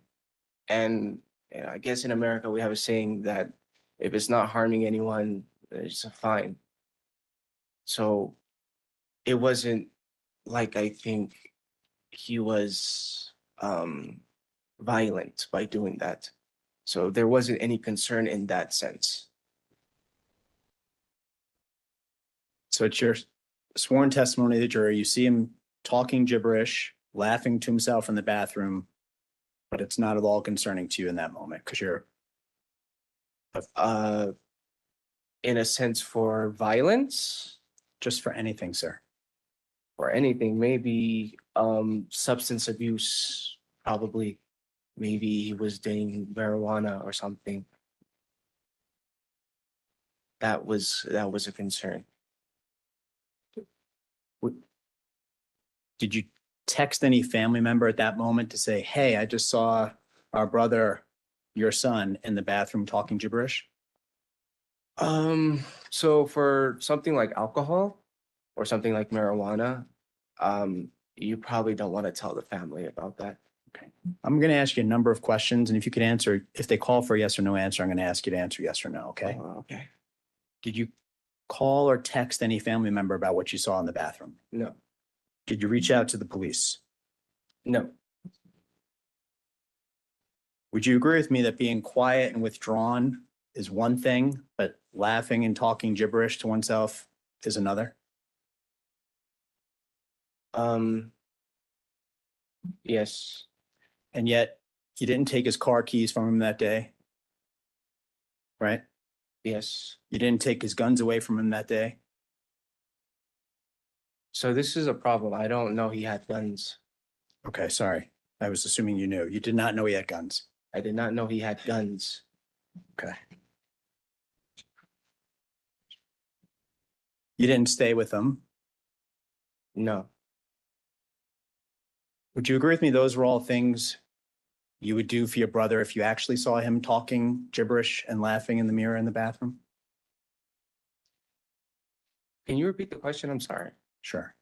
and I guess in America we have a saying that if it's not harming anyone, it's fine. So it wasn't like I think he was violent by doing that. So there wasn't any concern in that sense. So it's your sworn testimony to the jury. You see him talking gibberish, laughing to himself in the bathroom, but it's not at all concerning to you in that moment because you're In a sense for violence just for anything, sir. or anything, maybe substance abuse, probably. Maybe he was doing marijuana or something. that was a concern. Did you text any family member at that moment to say, hey, I just saw our brother, your son, in the bathroom talking gibberish? So for something like alcohol or something like marijuana, you probably don't want to tell the family about that. I'm going to ask you a number of questions, and if you could answer, if they call for a yes or no answer, I'm going to ask you to answer yes or no, okay? Okay. Did you call or text any family member about what you saw in the bathroom? No. Did you reach out to the police? No. Would you agree with me that being quiet and withdrawn is one thing, but laughing and talking gibberish to oneself is another? Yes. And yet you didn't take his car keys from him that day, right? Yes. You didn't take his guns away from him that day. So this is a problem. I don't know he had guns. Okay, sorry. I was assuming you knew. You did not know he had guns. I did not know he had guns. Okay. You didn't stay with him. No. Would you agree with me? Those were all things you would do for your brother if you actually saw him talking gibberish and laughing in the mirror in the bathroom? Can you repeat the question? I'm sorry. Sure.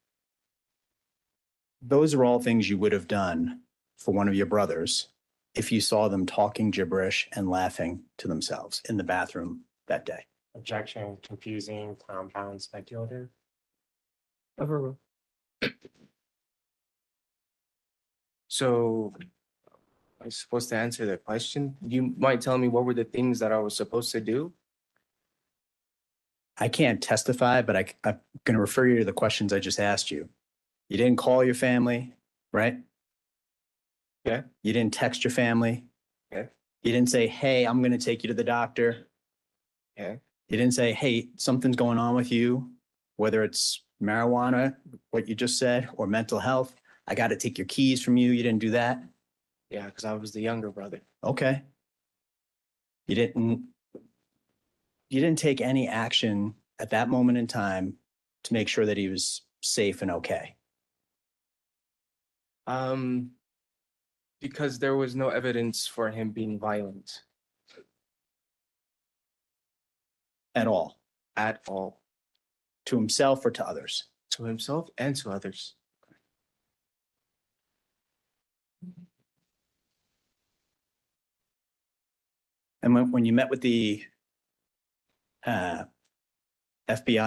Those are all things you would have done for one of your brothers if you saw them talking gibberish and laughing to themselves in the bathroom that day. Objection, confusing, compound, speculative. Overruled. So I'm supposed to answer the question. You might tell me what were the things that I was supposed to do? I can't testify, but I'm going to refer you to the questions I just asked you. You didn't call your family, right? Yeah. You didn't text your family. Yeah. You didn't say, hey, I'm going to take you to the doctor. Yeah. You didn't say, hey, something's going on with you, whether it's marijuana, what you just said, or mental health. I got to take your keys from you. You didn't do that. Yeah, because I was the younger brother. Okay. You didn't take any action at that moment in time to make sure that he was safe and okay. Because there was no evidence for him being violent At all, at all, to himself or to others. to himself and to others. And when you met with the FBI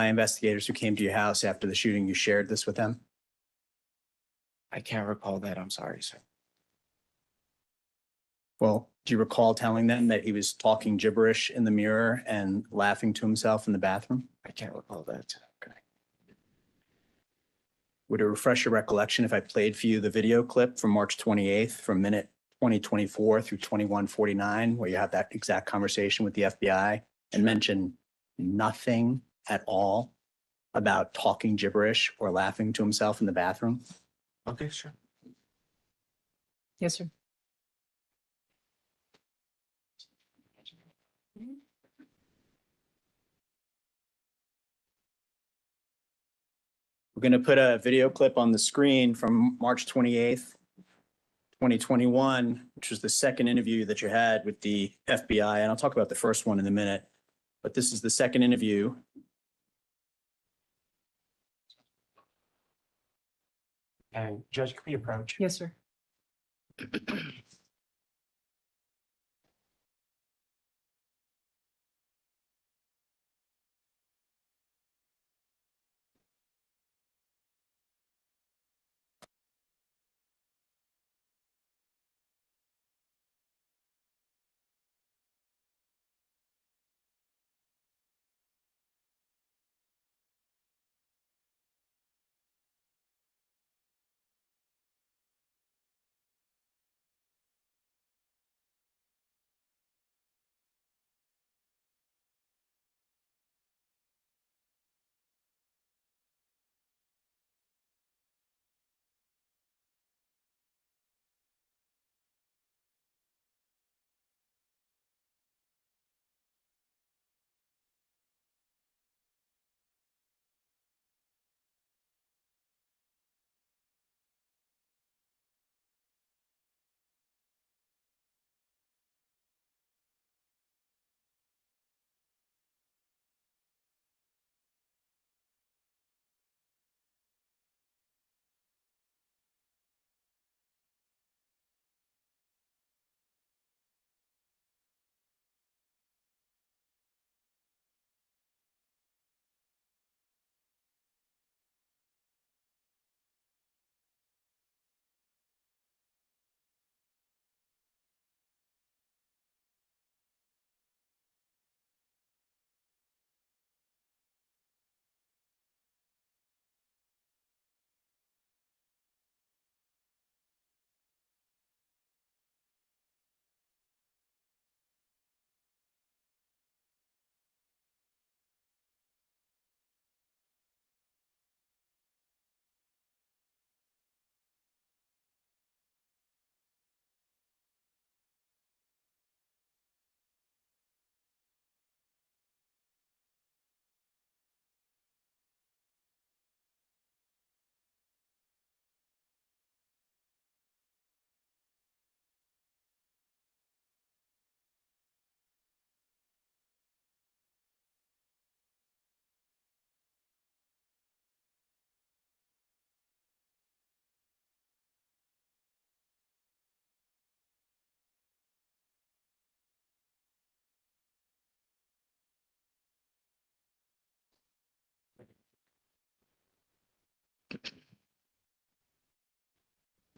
investigators who came to your house after the shooting, you shared this with them? I can't recall that. I'm sorry, sir. Well, do you recall telling them that he was talking gibberish in the mirror and laughing to himself in the bathroom? I can't recall that. Okay. Would it refresh your recollection if I played for you the video clip from March 28th from minute 2024 through 2149, where you have that exact conversation with the FBI and mention nothing at all about talking gibberish or laughing to himself in the bathroom? Okay, sure. Yes, sir. We're going to put a video clip on the screen from March 28th, 2021, which was the second interview that you had with the FBI. And I'll talk about the first one in a minute, but this is the second interview. And Judge, can we approach? Yes, sir.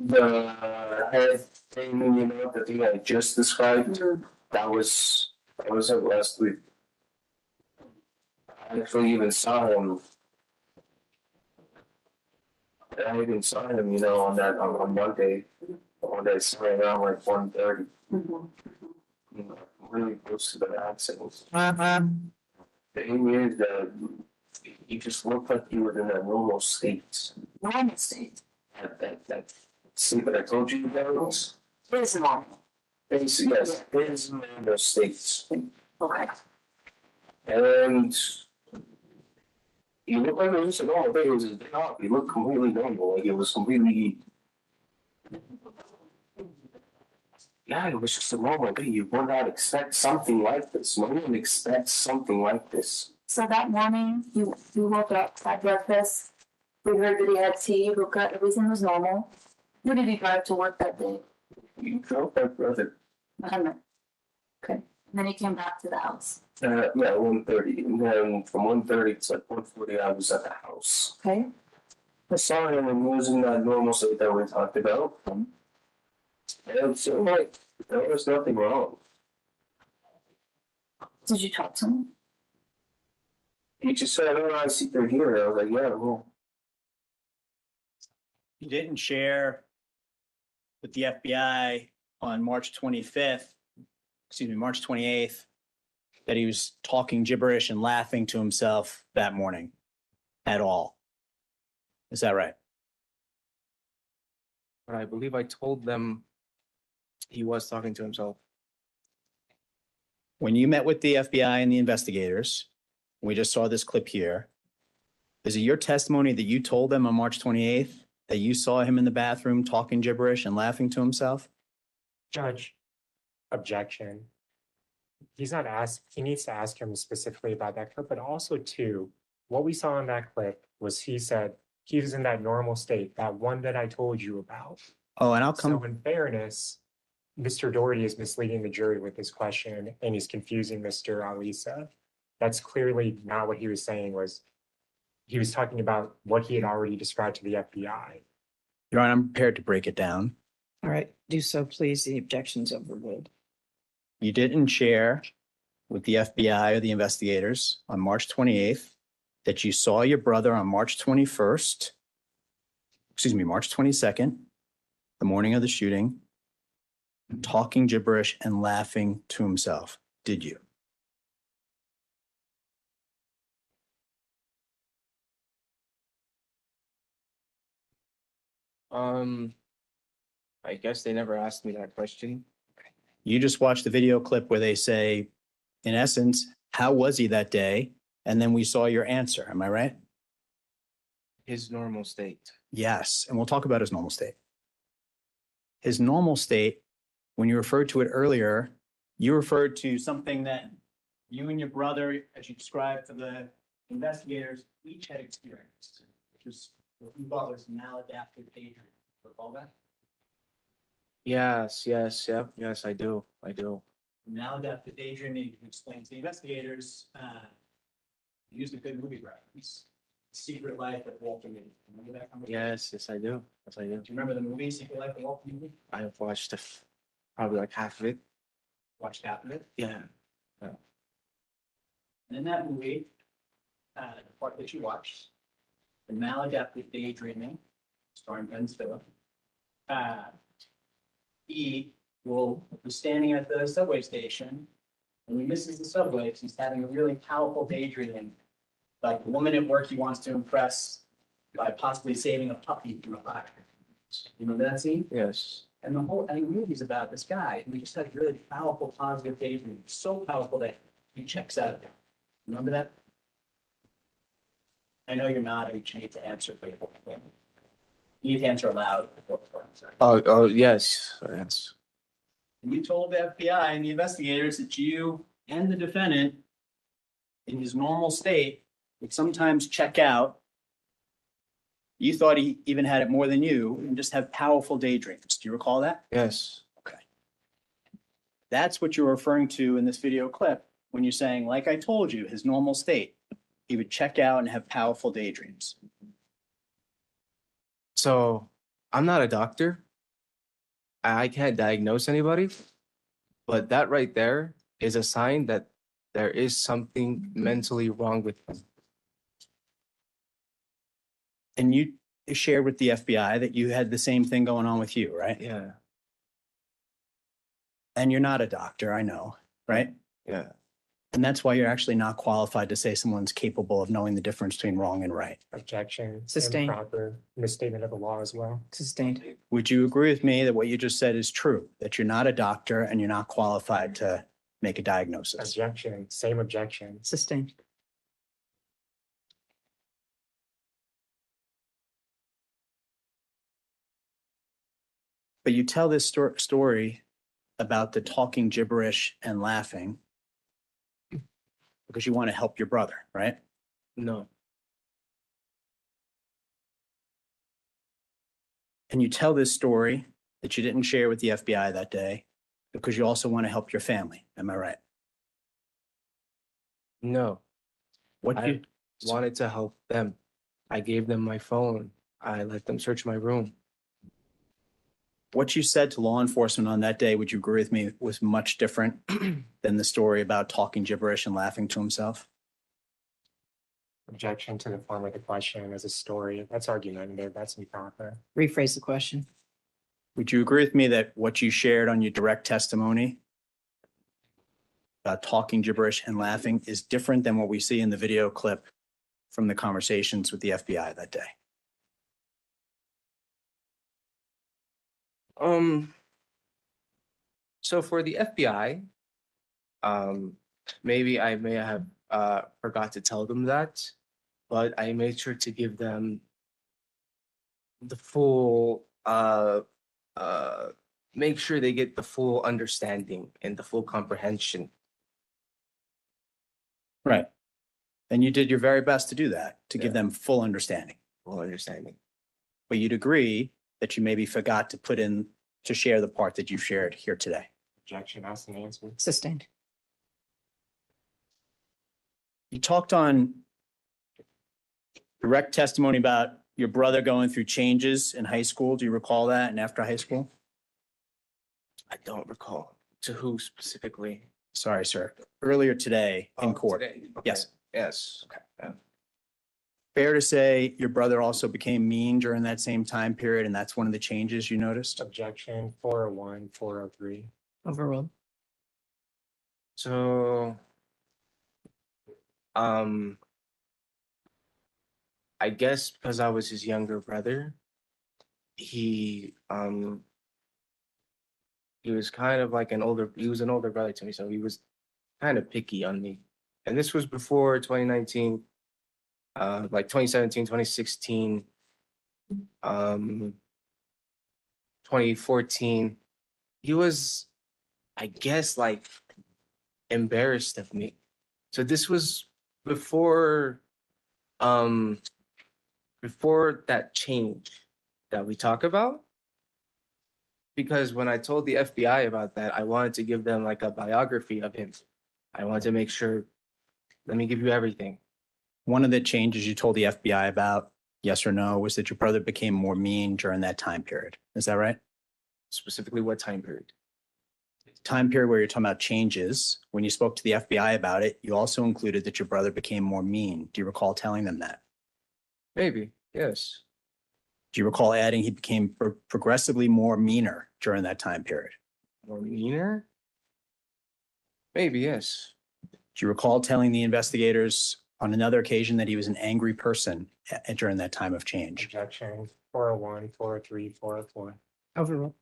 The head thing, you know, the thing I just described, that was it last week. I actually even saw him. I even saw him, you know, on Monday. One day, somewhere around like 1:30. You know, really close to the accident. The thing is that he just looked like he was in a normal state. Normal state. That sleep that I told you about. It is normal. Basically, yes, it's normal states. Okay. And he looked like it was just a normal day. It was his day off. He looked completely normal. Like it was completely. Yeah, it was just a normal day. You would not expect something like this. No one expects something like this. So that morning, you woke up, had breakfast. We heard that he had tea, woke up, everything was normal. Who did he drive to work that day? You drove that brother. Mahmud. Okay. And then he came back to the house. Yeah, 1:30. And then from 1:30 to like 1:40, I was at the house. Okay. I saw him and he was in that normal state that we talked about. And so, like, there was nothing wrong. Did you talk to him? He just said, I don't want to see through here. I was like, yeah, well, You didn't share with the FBI on March 25th, March 28th, that he was talking gibberish and laughing to himself that morning at all. Is that right? but I believe I told them he was talking to himself. When you met with the FBI and the investigators, we just saw this clip here. Is it your testimony that you told them on March 28th that you saw him in the bathroom talking gibberish and laughing to himself? Judge, objection. He's not asked, he needs to ask him specifically about that clip, but also too, what we saw in that clip was he said he was in that normal state, that one that I told you about. Oh, and I'll So come. in fairness, Mr. Doherty is misleading the jury with this question and he's confusing Mr. Alissa. That's clearly not what he was saying. He was talking about what he had already described to the FBI. Your Honor, I'm prepared to break it down. All right, do so, please. The objection's overruled. You didn't share with the FBI or the investigators on March 28th that you saw your brother on March 22nd, the morning of the shooting, talking gibberish and laughing to himself. Did you? I guess they never asked me that question. You just watched the video clip where they say, in essence, how was he that day? And then we saw your answer. Am I right? His normal state. Yes. And we'll talk about his normal state. His normal state, when you referred to it earlier, you referred to something that you and your brother, as you described to the investigators, each had experienced, which is what you thought was maladaptive daydreaming. Recall that? Yes, I do. Maladaptive daydreaming, you can explain to the investigators, used a good movie reference, Secret Life of Walter Mitty. Remember that conversation? Yes, I do. Do you remember the movie Secret Life of Walter Mitty? I have watched probably like half of it. Watched half of it. Yeah. And in that movie, the part that you watched, the maladaptive daydreaming, starring Ben Stiller, he will be standing at the subway station and he misses the subway because he's having a really powerful daydream, like the woman at work he wants to impress by possibly saving a puppy from a fire. You remember that scene? Yes. And the whole movie's about this guy who just had really powerful, positive daydream, so powerful that he checks out. Remember that? I know you're not. You need to answer. You need to answer aloud. Oh, yes. Yes. And you told the FBI and the investigators that you and the defendant, in his normal state, would sometimes check out. You thought he even had it more than you and just have powerful daydreams. Do you recall that? Yes. Okay. That's what you're referring to in this video clip when you're saying, like I told you, his normal state. He would check out and have powerful daydreams. So I'm not a doctor, I can't diagnose anybody, but that right there is a sign that there is something mentally wrong with them. And you shared with the FBI that you had the same thing going on with you, right? Yeah, And you're not a doctor, I know, right? yeah. And that's why you're actually not qualified to say someone's capable of knowing the difference between wrong and right. Objection. Sustained. Improper misstatement of the law as well. Sustained. Would you agree with me that what you just said is true, that you're not a doctor and you're not qualified to make a diagnosis? Objection. Same objection. Sustained. But you tell this story about the talking gibberish and laughing because you want to help your brother, right? No, And you tell this story that you didn't share with the FBI that day because you also want to help your family. Am I right? no. What I you wanted to help them. I gave them my phone. I let them search my room. what you said to law enforcement on that day, would you agree with me, was much different than the story about talking gibberish and laughing to himself? Objection to the form of the question as a story. That's argumentative. That's improper. Rephrase the question. Would you agree with me that what you shared on your direct testimony about talking gibberish and laughing is different than what we see in the video clip from the conversations with the FBI that day? So for the FBI, maybe I may have forgot to tell them that, but I made sure to give them the full make sure they get the full understanding and the full comprehension. Right. And you did your very best to do that, to give them full understanding. Full understanding. But you'd agree that you maybe forgot to put in, to share the part that you shared here today. Objection. Asked and answered. Sustained. You talked on direct testimony about your brother going through changes in high school. Do you recall that? And after high school? I don't recall to who specifically. Sorry, sir. Earlier today in court. Today. Okay. Yes. Yes. Okay. Yeah. Fair to say your brother also became mean during that same time period, and that's one of the changes you noticed? Objection. 401, 403. Overruled. So, I guess because I was his younger brother, he was kind of like he was an older brother to me, so he was kind of picky on me. And this was before 2019, like 2017, 2016, 2014. He was, I guess, like embarrassed of me. So this was before that change that we talk about. Because when I told the FBI about that, I wanted to give them like a biography of him. I wanted to make sure, let me give you everything. One of the changes you told the FBI about, yes or no, was that your brother became more mean during that time period. Is that right? Specifically, what time period? Time period where you're talking about changes. When you spoke to the FBI about it, you also included that your brother became more mean. Do you recall telling them that? Maybe, yes. Do you recall adding he became progressively more meaner during that time period? More meaner? Maybe, yes. Do you recall telling the investigators on another occasion that he was an angry person during that time of change? Objection. 401, 403, 404. Overruled.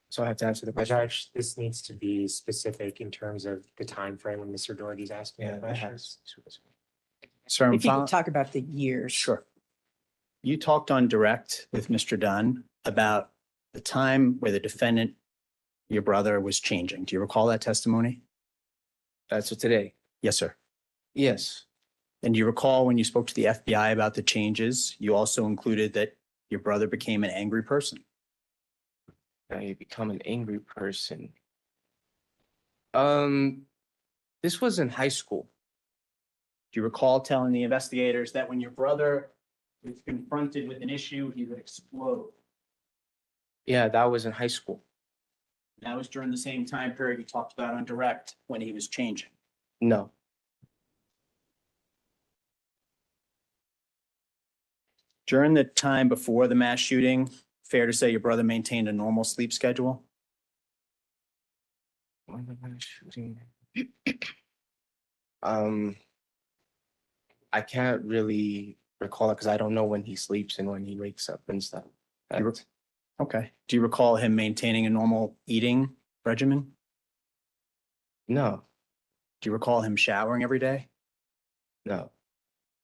So I have to answer the question. Judge, this needs to be specific in terms of the time frame when Mr. Doherty's asking the that questions. Sir, I'm If you following. could talk about the years. Sure. You talked on direct with Mr. Dunn about the time where the defendant, your brother, was changing. Do you recall that testimony? That's for today. Yes, sir. Yes. And do you recall when you spoke to the FBI about the changes, you also included that your brother became an angry person? I become an angry person. This was in high school. Do you recall telling the investigators that when your brother was confronted with an issue, he would explode? Yeah, that was in high school. That was during the same time period you talked about on direct when he was changing. No, During the time before the mass shooting, fair to say your brother maintained a normal sleep schedule? when the mass shooting. Um, I can't really recall it because I don't know when he sleeps and when he wakes up and stuff. You That's- Okay. Do you recall him maintaining a normal eating regimen? No, Do you recall him showering every day? no,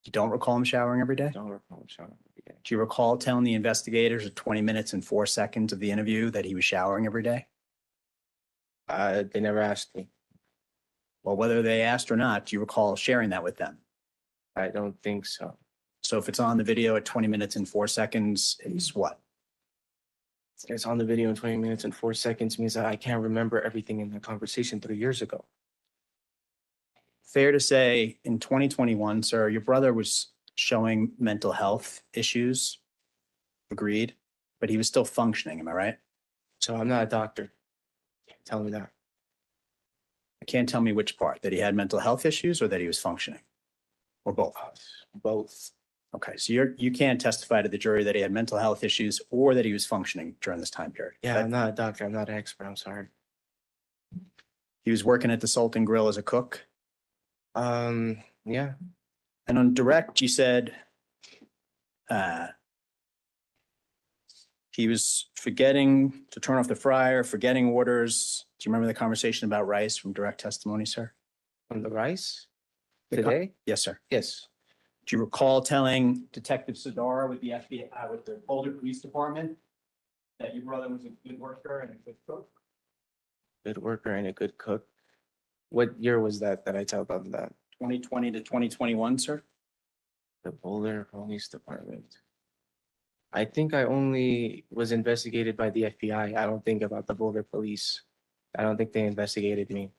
You don't recall him showering every day? don't recall showing every day. Do you recall telling the investigators at 20 minutes and 4 seconds of the interview that he was showering every day? They never asked me. Well, whether they asked or not, do you recall sharing that with them? I don't think so. So if it's on the video at 20 minutes and 4 seconds, it's what? It's on the video in 20 minutes and 4 seconds means that I can't remember everything in the conversation 3 years ago. Fair to say in 2021, sir, your brother was showing mental health issues. Agreed. But he was still functioning. Am I right? So I'm not a doctor. Can't tell me that. Can't tell me which part, that he had mental health issues or that he was functioning? Or both? Both. Okay, so you can't testify to the jury that he had mental health issues or that he was functioning during this time period. Yeah, But I'm not a doctor. I'm not an expert. I'm sorry. he was working at the Salt and Grill as a cook. Yeah. And on direct, you said he was forgetting to turn off the fryer, forgetting orders. Do you remember the conversation about rice from direct testimony, sir? On the rice The co- today? Yes, sir. Yes. Do you recall telling Detective Sadara with the FBI, with the Boulder Police Department, that your brother was a good worker and a good cook? Good worker and a good cook. What year was that I told them that? 2020 to 2021, sir? The Boulder Police Department. I think I only was investigated by the FBI. I don't think about the Boulder Police. I don't think they investigated me.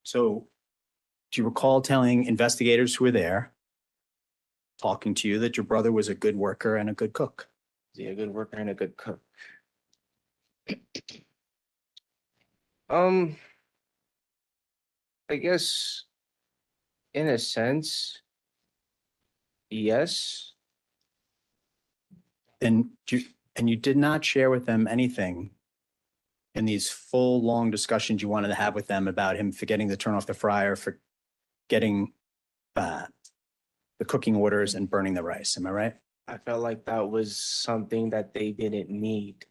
So do you recall telling investigators who were there, talking to you, that your brother was a good worker and a good cook? Is he a good worker and a good cook? I guess in a sense, yes. And you did not share with them anything in these full, long discussions you wanted to have with them about him forgetting to turn off the fryer, for getting the cooking orders and burning the rice. Am I right? I felt like that was something that they didn't need.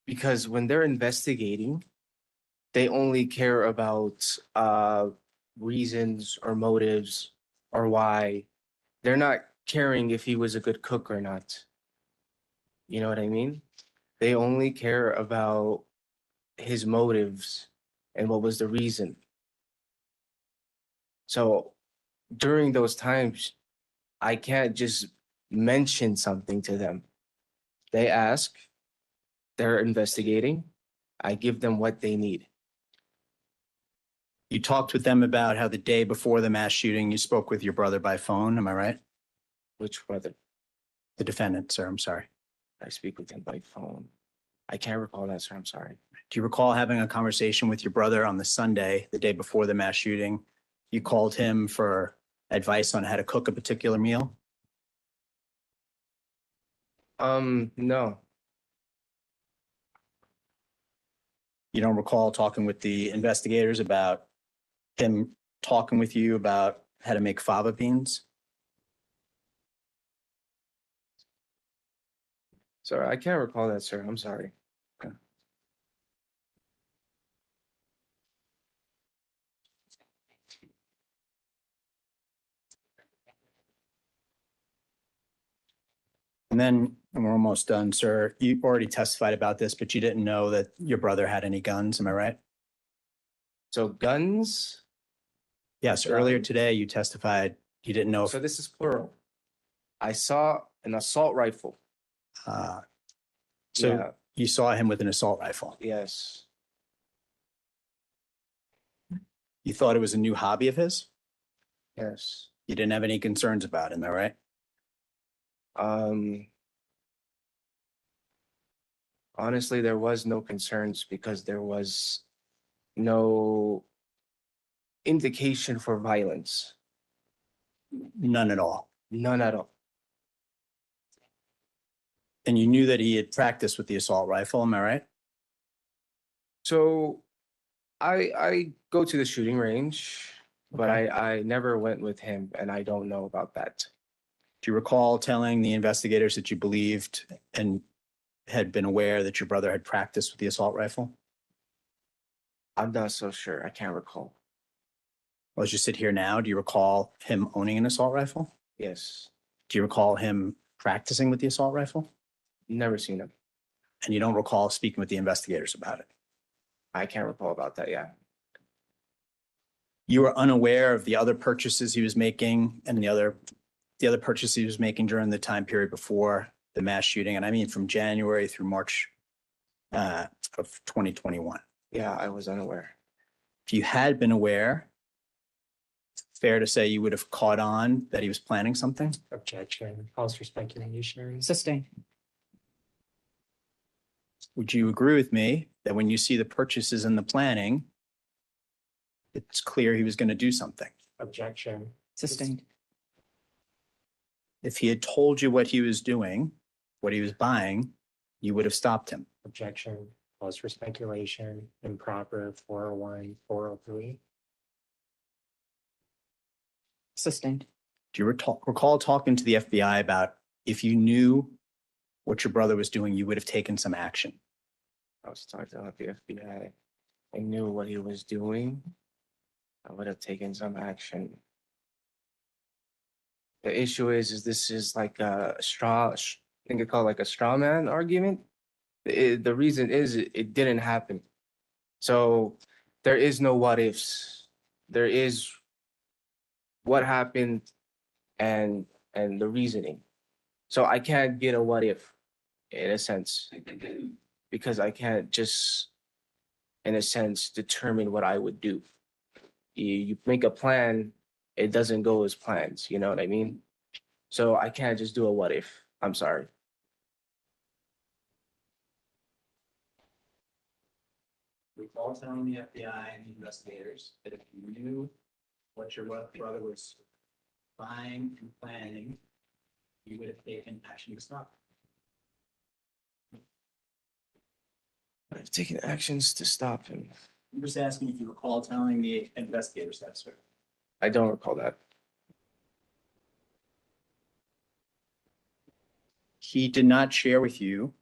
Because when they're investigating, they only care about reasons or motives or why. They're not caring if he was a good cook or not. You know what I mean? They only care about his motives and what was the reason. So during those times, I can't just mention something to them. They ask, they're investigating, I give them what they need. You talked with them about how the day before the mass shooting, you spoke with your brother by phone. Am I right? Which brother? The defendant, sir. I'm sorry. I speak with him by phone. I can't recall that, sir. I'm sorry. Do you recall having a conversation with your brother on the Sunday, the day before the mass shooting? You called him for advice on how to cook a particular meal? No. You don't recall talking with the investigators about him talking with you about how to make fava beans? Sorry, I can't recall that, sir. I'm sorry. And then, and we're almost done, sir. You already testified about this, but you didn't know that your brother had any guns. Am I right? So guns. Yes, earlier today you testified you didn't know if, So this is plural. I saw an assault rifle. so Yeah. you saw him with an assault rifle. Yes. You thought it was a new hobby of his? Yes. You didn't have any concerns about it, am I right? Honestly, there was no concerns because there was no indication for violence. None at all. None at all. And you knew that he had practiced with the assault rifle, am I right? So I go to the shooting range, but Okay. I never went with him, and I don't know about that. Do you recall telling the investigators that you believed and had been aware that your brother had practiced with the assault rifle? I'm not so sure. I can't recall. Well, as you sit here now, do you recall him owning an assault rifle? Yes, Do you recall him practicing with the assault rifle? never seen him. And you don't recall speaking with the investigators about it? I can't recall about that. Yeah. You were unaware of the other purchases he was making and the other purchases he was making during the time period before the mass shooting, and I mean from January through March of 2021. Yeah, I was unaware. If you had been aware, fair to say you would have caught on that he was planning something? Objection. Calls for speculation. Sustained. Would you agree with me that when you see the purchases and the planning, it's clear he was going to do something? Objection. Sustained. If he had told you what he was doing, what he was buying, you would have stopped him. Objection. Calls for speculation. Improper 401, 403. Sustained. Do you recall talking to the FBI about if you knew what your brother was doing, you would have taken some action? I was talking about the FBI. I knew what he was doing. I would have taken some action. The issue is this is like a I think it's called like a straw man argument. The reason is it didn't happen. So there is no what ifs. There is what happened and the reasoning. So I can't get a what if in a sense because I can't just in a sense determine what I would do. You make a plan, it doesn't go as planned, you know what I mean? So I can't just do a what if. I'm sorry. Recall telling the FBI and the investigators that if you knew what your brother was buying and planning, you would have taken action to stop. I've taken actions to stop him. I'm just asking if you recall telling the investigators that, sir. I don't recall that. He did not share with you.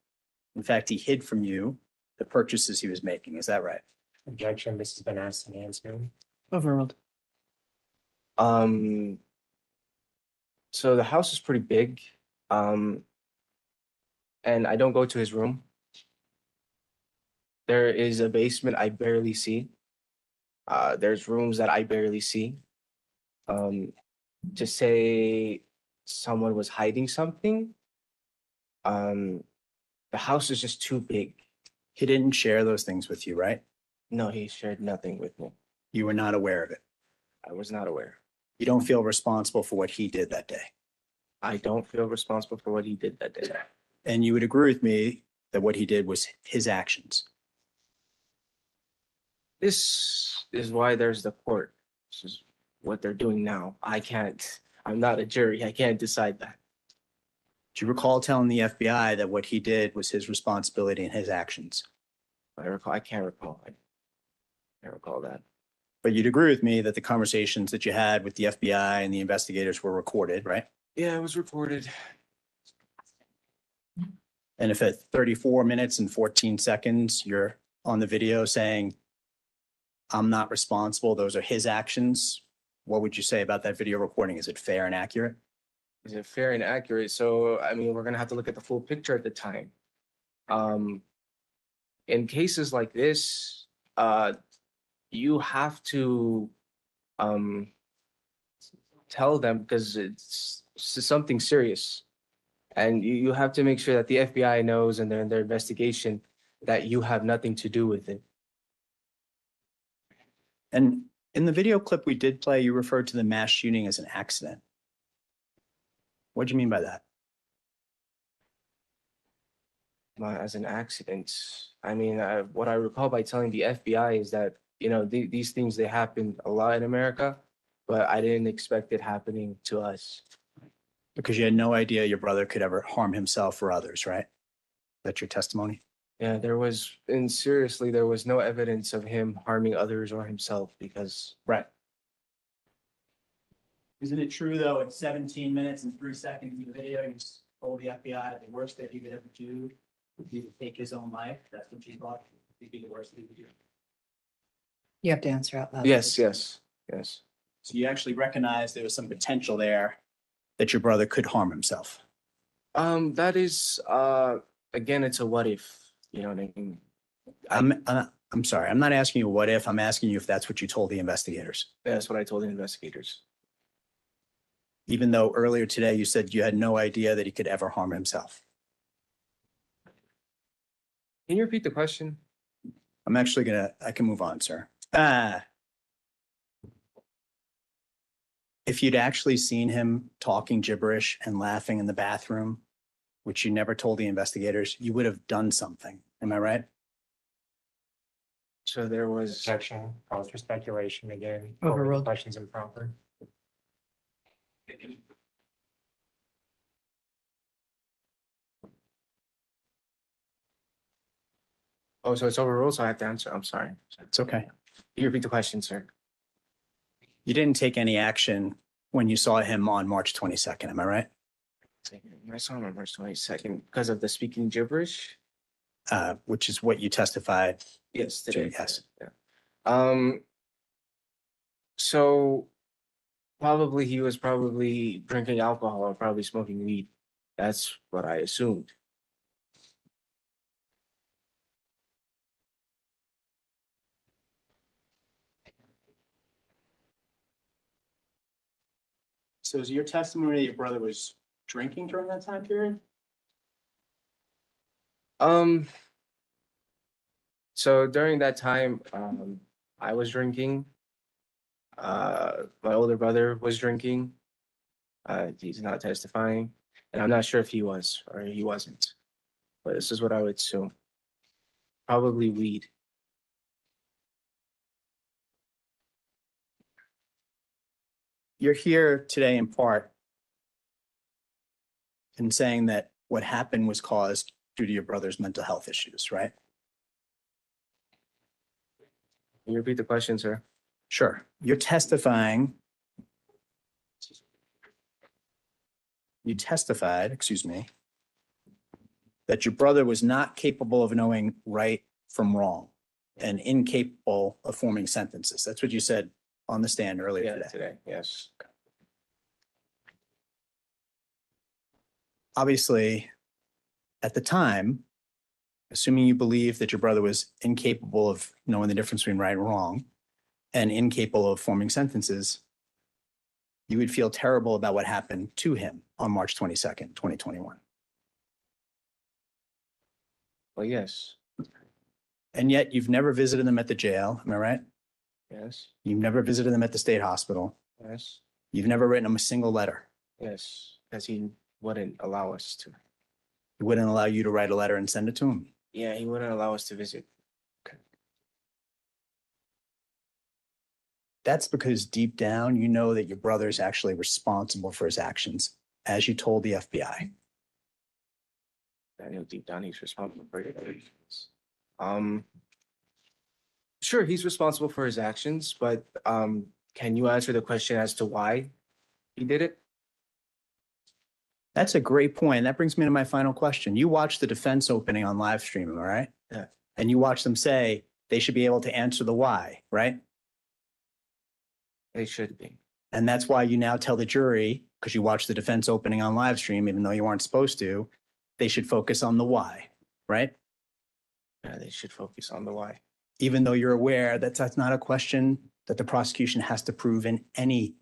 In fact, he hid from you the purchases he was making. Is that right? Objection. This has been asked and answered. Overruled. So the house is pretty big. And I don't go to his room. There is a basement I barely see. There's rooms that I barely see. To say someone was hiding something, the house is just too big. He didn't share those things with you, right? No, he shared nothing with me. You were not aware of it. I was not aware. You don't feel responsible for what he did that day. I don't feel responsible for what he did that day. And you would agree with me that what he did was his actions. This is why there's the court. This is what they're doing now. I'm not a jury. I can't decide that. Do you recall telling the FBI that what he did was his responsibility and his actions? I can't recall. I can't recall that. But you'd agree with me that the conversations that you had with the FBI and the investigators were recorded, right? Yeah, it was recorded. And if at 34 minutes and 14 seconds, you're on the video saying, I'm not responsible, those are his actions, what would you say about that video recording? Is it fair and accurate? Is it fair and accurate? So, I mean, we're going to have to look at the full picture at the time. In cases like this, you have to tell them because it's something serious. And you have to make sure that the FBI knows and their investigation that you have nothing to do with it. And in the video clip we did play, you referred to the mass shooting as an accident. What do you mean by that? as an accident. I mean, what I recall by telling the FBI is that, you know, these things, they happen a lot in America, but I didn't expect it happening to us. Because you had no idea your brother could ever harm himself or others, right? That's your testimony? Yeah, and seriously, there was no evidence of him harming others or himself because, Right. Isn't it true, though, in 17 minutes and 3 seconds in the video, you told the FBI the worst that he could ever do would be to take his own life? That's what you thought would be the worst that he could do. You have to answer out loud. yes. So you actually recognized there was some potential there that your brother could harm himself. That is, again, it's a what if, you know what I mean? I'm sorry. I'm not asking you what if. I'm asking you if that's what you told the investigators. That's what I told the investigators. Even though earlier today you said you had no idea that he could ever harm himself. Can you repeat the question? I'm actually I can move on, sir. If you'd actually seen him talking gibberish and laughing in the bathroom, which you never told the investigators, you would have done something. Am I right? So there was, Objection, calls for speculation again. Overruled. Questions improper. oh, so it's overruled, so I have to answer. I'm sorry. It's okay. Can you repeat the question, sir? You didn't take any action when you saw him on March 22nd. Am I right? I saw him on March 22nd because of the speaking gibberish. Which is what you testified. Yes, today. Yes. Yeah. So he was probably drinking alcohol or probably smoking weed. That's what I assumed. So is your testimony that your brother was drinking during that time period? So during that time, I was drinking. My older brother was drinking. He's not testifying, and I'm not sure if he was or he wasn't. But this is what I would assume. Probably weed. You're here today in part in saying that what happened was caused due to your brother's mental health issues, right? Can you repeat the question, sir? Sure. You're testifying. You testified, excuse me, that your brother was not capable of knowing right from wrong and incapable of forming sentences. That's what you said on the stand earlier Yeah, today. today. Yes. Obviously, at the time, assuming you believe that your brother was incapable of knowing the difference between right and wrong and incapable of forming sentences, you would feel terrible about what happened to him on March 22nd, 2021. Well, yes. And yet you've never visited them at the jail. Am I right? Yes. You've never visited them at the state hospital. Yes. You've never written them a single letter. Yes. Because he wouldn't allow us to. He wouldn't allow you to write a letter and send it to him. Yeah, he wouldn't allow us to visit. That's because deep down, you know that your brother is actually responsible for his actions, as you told the FBI. I know deep down he's responsible for his actions. Sure, he's responsible for his actions, but can you answer the question as to why he did it? That's a great point. That brings me to my final question. You watched the defense opening on live stream, all right? Yeah. And you watched them say they should be able to answer the why, right? They should be. And that's why you now tell the jury, because you watched the defense opening on live stream, even though you weren't supposed to, they should focus on the why, right? Yeah, they should focus on the why. Even though you're aware that that's not a question that the prosecution has to prove in any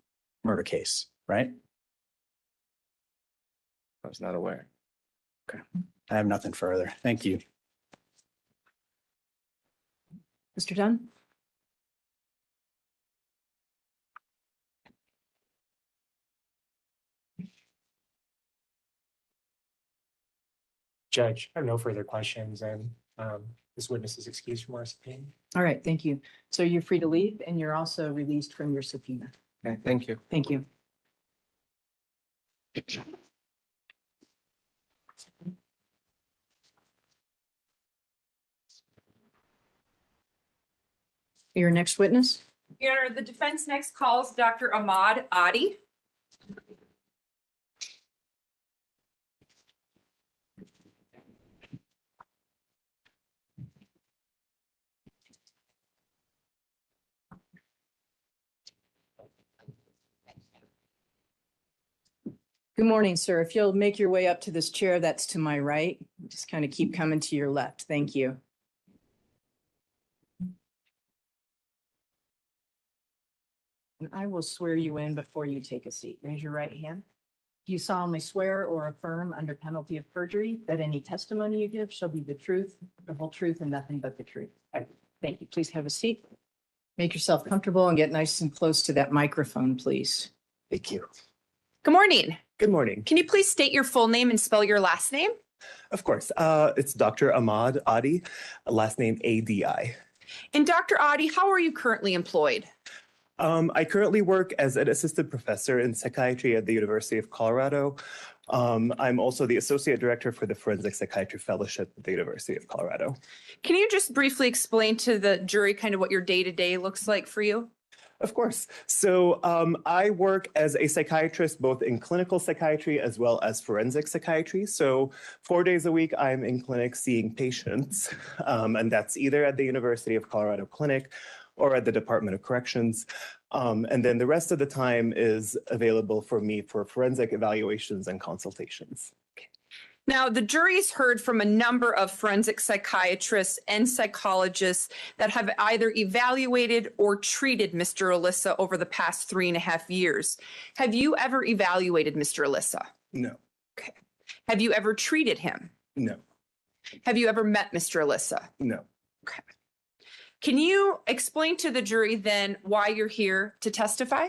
murder case, right? I was not aware. Okay. I have nothing further. Thank you. Mr. Dunn? Judge, I have no further questions, and this witness is excused from our subpoena. All right, thank you. So you're free to leave and you're also released from your subpoena. Okay, thank you. Thank you. Your next witness? Your Honor, the defense next calls Dr. Ahmad Adi. Good morning, sir. If you'll make your way up to this chair that's to my right, just kind of keep coming to your left. Thank you. And I will swear you in before you take a seat. Raise your right hand. Do you solemnly swear or affirm under penalty of perjury that any testimony you give shall be the truth, the whole truth, and nothing but the truth? Thank you. Please have a seat. Make yourself comfortable and get nice and close to that microphone, please. Thank you. Good morning. Good morning. Can you please state your full name and spell your last name? Of course. It's Dr. Ahmad Adi, last name Adi. And Dr. Adi, how are you currently employed? I currently work as an assistant professor in psychiatry at the University of Colorado. I'm also the associate director for the Forensic Psychiatry Fellowship at the University of Colorado. Can you just briefly explain to the jury kind of what your day-to-day looks like for you? Of course. So I work as a psychiatrist, both in clinical psychiatry as well as forensic psychiatry. So 4 days a week, I'm in clinic seeing patients, and that's either at the University of Colorado Clinic or at the Department of Corrections. And then the rest of the time is available for me for forensic evaluations and consultations. Now, the jury's heard from a number of forensic psychiatrists and psychologists that have either evaluated or treated Mr. Alissa over the past 3.5 years. Have you ever evaluated Mr. Alissa? No. Okay. Have you ever treated him? No. Have you ever met Mr. Alissa? No. Okay. Can you explain to the jury then why you're here to testify?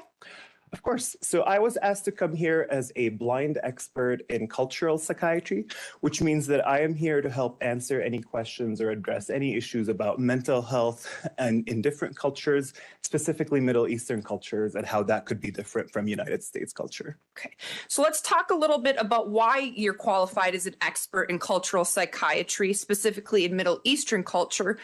Of course. So I was asked to come here as a blind expert in cultural psychiatry, which means that I am here to help answer any questions or address any issues about mental health and in different cultures, specifically Middle Eastern cultures, and how that could be different from United States culture. Okay. So let's talk a little bit about why you're qualified as an expert in cultural psychiatry, specifically in Middle Eastern culture.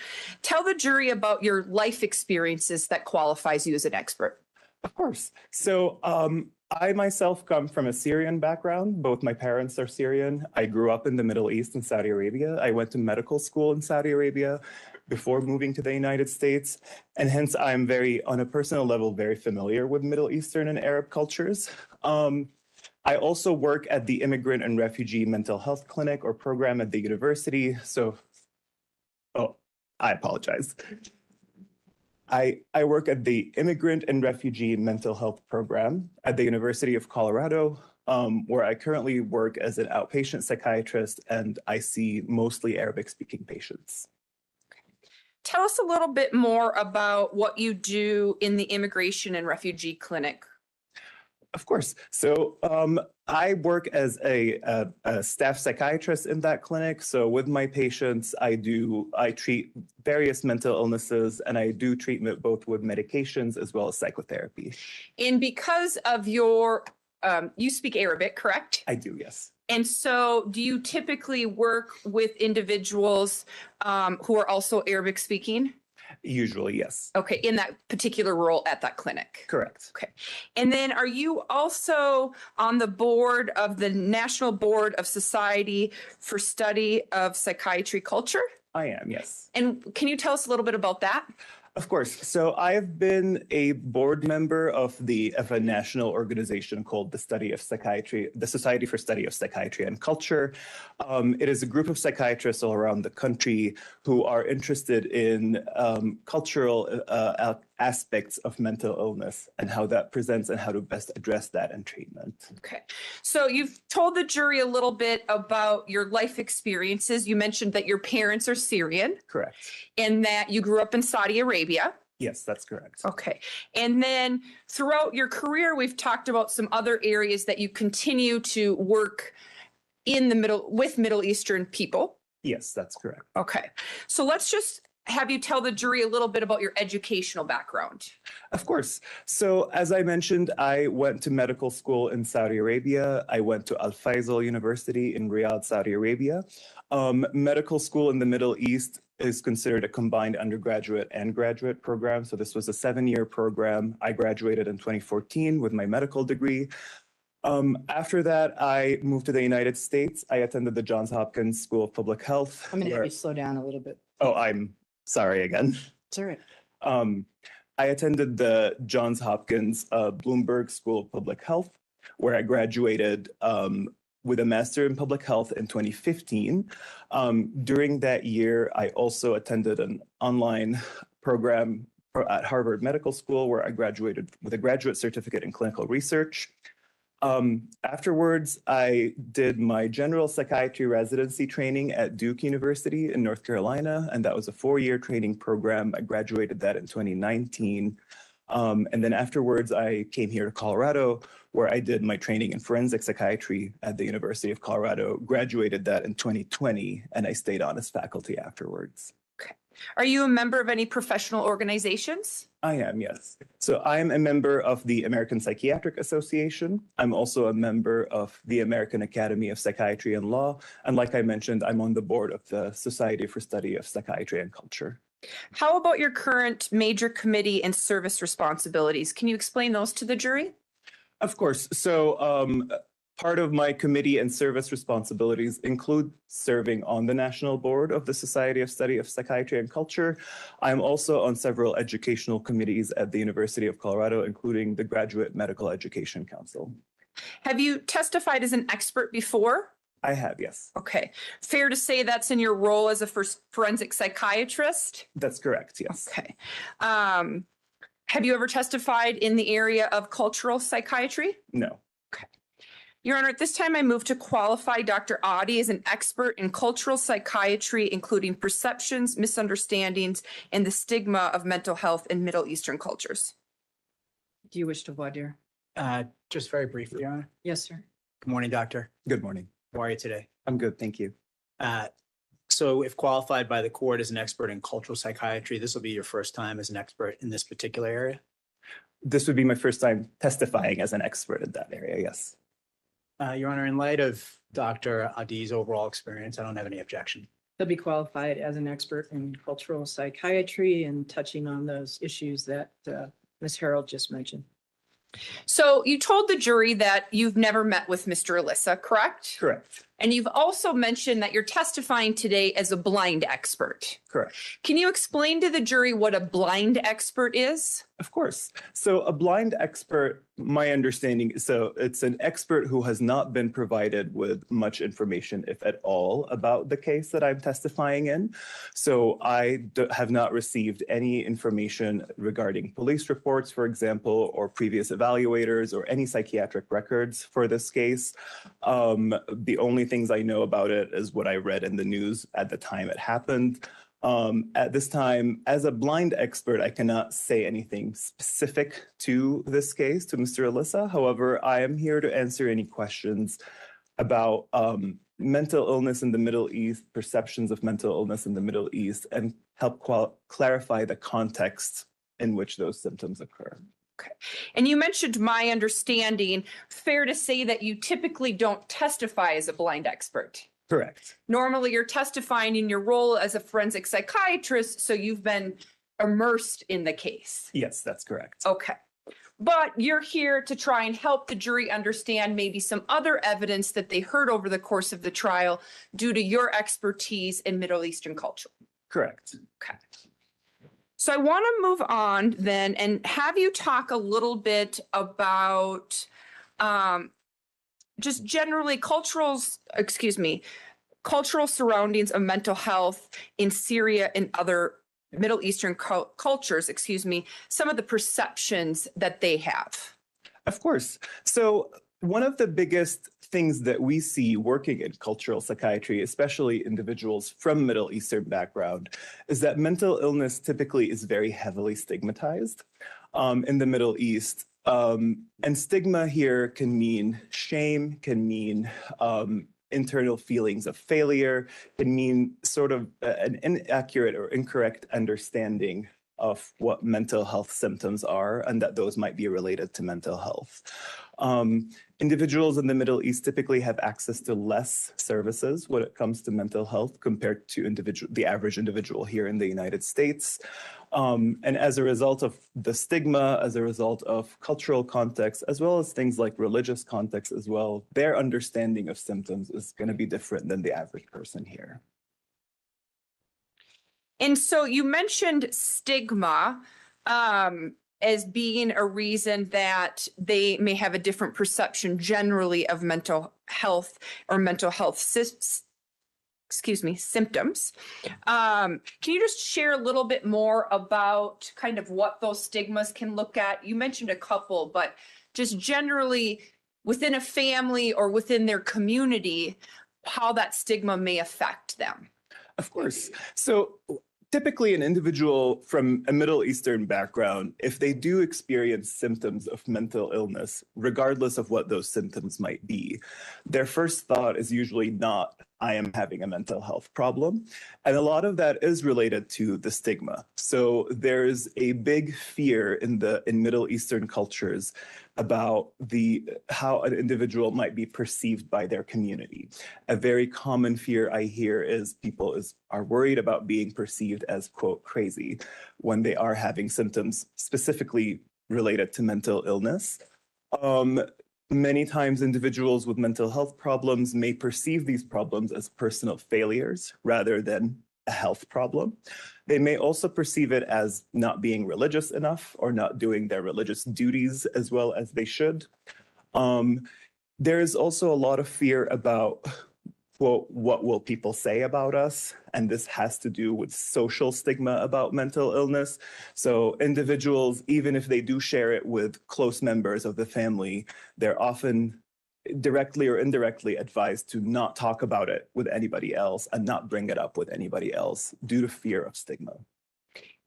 Tell the jury about your life experiences that qualifies you as an expert. Of course. So I myself come from a Syrian background. Both my parents are Syrian. I grew up in the Middle East in Saudi Arabia. I went to medical school in Saudi Arabia before moving to the United States. And hence, I'm on a personal level, very familiar with Middle Eastern and Arab cultures. I also work at the Immigrant and Refugee Mental Health Clinic or program at the university. I apologize. I work at the Immigrant and Refugee Mental Health Program at the University of Colorado, where I currently work as an outpatient psychiatrist, and I see mostly Arabic-speaking patients. Tell us a little bit more about what you do in the Immigration and Refugee Clinic. Of course. So I work as a staff psychiatrist in that clinic. So with my patients, I treat various mental illnesses, and I do treatment both with medications as well as psychotherapy. And because of your, you speak Arabic, correct? I do, yes. And so do you typically work with individuals who are also Arabic speaking? Usually, yes. Okay, in that particular role at that clinic. Correct. Okay. And then are you also on the board of the National Board of Society for Study of Psychiatry Culture? I am, yes. And can you tell us a little bit about that? Of course. So I have been a board member of a national organization called the Society for Study of Psychiatry and Culture. It is a group of psychiatrists all around the country who are interested in cultural aspects of mental illness and how that presents and how to best address that in treatment. Okay. So you've told the jury a little bit about your life experiences. You mentioned that your parents are Syrian. Correct. And that you grew up in Saudi Arabia. Yes, that's correct. Okay. And then throughout your career, we've talked about some other areas that you continue to work with Middle Eastern people. Yes, that's correct. Okay. So let's just have you tell the jury a little bit about your educational background. Of course. So as I mentioned, I went to medical school in Saudi Arabia. I went to Al Faisal University in Riyadh, Saudi Arabia. Medical school in the Middle East is considered a combined undergraduate and graduate program. So this was a 7-year program. I graduated in 2014 with my medical degree. After that, I moved to the United States. I attended the Johns Hopkins School of Public Health. I'm gonna have you slow down a little bit. Oh, I'm sorry again. It's all right. I attended the Johns Hopkins Bloomberg School of Public Health, where I graduated with a master in public health in 2015. During that year, I also attended an online program at Harvard Medical School, where I graduated with a graduate certificate in clinical research. Afterwards, I did my general psychiatry residency training at Duke University in North Carolina, and that was a 4-year training program. I graduated that in 2019. And then afterwards, I came here to Colorado, where I did my training in forensic psychiatry at the University of Colorado, graduated that in 2020, and I stayed on as faculty afterwards. Okay. Are you a member of any professional organizations? I am, yes. So I'm a member of the American Psychiatric Association. I'm also a member of the American Academy of Psychiatry and Law. And like I mentioned, I'm on the board of the Society for Study of Psychiatry and Culture. How about your current major committee and service responsibilities? Can you explain those to the jury? Of course. So part of my committee and service responsibilities include serving on the national board of the Society of Study of Psychiatry and Culture. I'm also on several educational committees at the University of Colorado, including the Graduate Medical Education Council. Have you testified as an expert before? I have, yes. Okay. Fair to say that's in your role as a forensic psychiatrist? That's correct, yes. Okay. Have you ever testified in the area of cultural psychiatry? No. Okay. Your Honor, at this time I move to qualify Dr. Adi as an expert in cultural psychiatry, including perceptions, misunderstandings, and the stigma of mental health in Middle Eastern cultures. Do you wish to voir dire? Just very briefly, Your Honor. Yes, sir. Good morning, Doctor. Good morning. How are you today? I'm good, thank you. So if qualified by the court as an expert in cultural psychiatry, this will be your first time as an expert in this particular area? This would be my first time testifying as an expert in that area, yes. Your Honor, in light of Dr. Adi's overall experience, I don't have any objection. He'll be qualified as an expert in cultural psychiatry and touching on those issues that Ms. Harold just mentioned. So you told the jury that you've never met with Mr. Alissa, correct? Correct. And you've also mentioned that you're testifying today as a blind expert. Correct. Can you explain to the jury what a blind expert is? Of course. So a blind expert, my understanding, so it's an expert who has not been provided with much information, if at all, about the case that I'm testifying in. So I have not received any information regarding police reports, for example, or previous evaluators or any psychiatric records for this case. The only things I know about it is what I read in the news at the time it happened. At this time, as a blind expert, I cannot say anything specific to this case, to Mr. Alissa. However, I am here to answer any questions about mental illness in the Middle East, perceptions of mental illness in the Middle East, and help clarify the context in which those symptoms occur. Okay. And you mentioned my understanding. Fair to say that you typically don't testify as a blind expert? Correct. Normally, you're testifying in your role as a forensic psychiatrist, so you've been immersed in the case. Yes, that's correct. Okay. But you're here to try and help the jury understand maybe some other evidence that they heard over the course of the trial due to your expertise in Middle Eastern culture. Correct. Okay. So I want to move on then and have you talk a little bit about just generally cultural surroundings of mental health in Syria and other Middle Eastern cultures, some of the perceptions that they have. Of course. So one of the biggest things that we see working in cultural psychiatry, especially individuals from Middle Eastern background, is that mental illness typically is very heavily stigmatized in the Middle East. And stigma here can mean shame, can mean internal feelings of failure, can mean sort of an inaccurate or incorrect understanding of what mental health symptoms are and that those might be related to mental health. Individuals in the Middle East typically have access to less services when it comes to mental health compared to the average individual here in the United States. And as a result of the stigma, as a result of cultural context, as well as things like religious context as well, their understanding of symptoms is going to be different than the average person here. And so you mentioned stigma as being a reason that they may have a different perception generally of mental health or mental health symptoms. Can you just share a little bit more about kind of what those stigmas can look at? You mentioned a couple, but just generally within a family or within their community, how that stigma may affect them. Of course. So typically an individual from a Middle Eastern background, if they do experience symptoms of mental illness, regardless of what those symptoms might be, their first thought is usually not, I am having a mental health problem. And a lot of that is related to the stigma. So there's a big fear in Middle Eastern cultures about how an individual might be perceived by their community. A very common fear I hear is people are worried about being perceived as, quote, crazy when they are having symptoms specifically related to mental illness. Many times individuals with mental health problems may perceive these problems as personal failures rather than a health problem. They may also perceive it as not being religious enough or not doing their religious duties as well as they should. There is also a lot of fear about, well, what will people say about us? And this has to do with social stigma about mental illness. So individuals, even if they do share it with close members of the family, they're often directly or indirectly advised to not talk about it with anybody else and not bring it up with anybody else due to fear of stigma.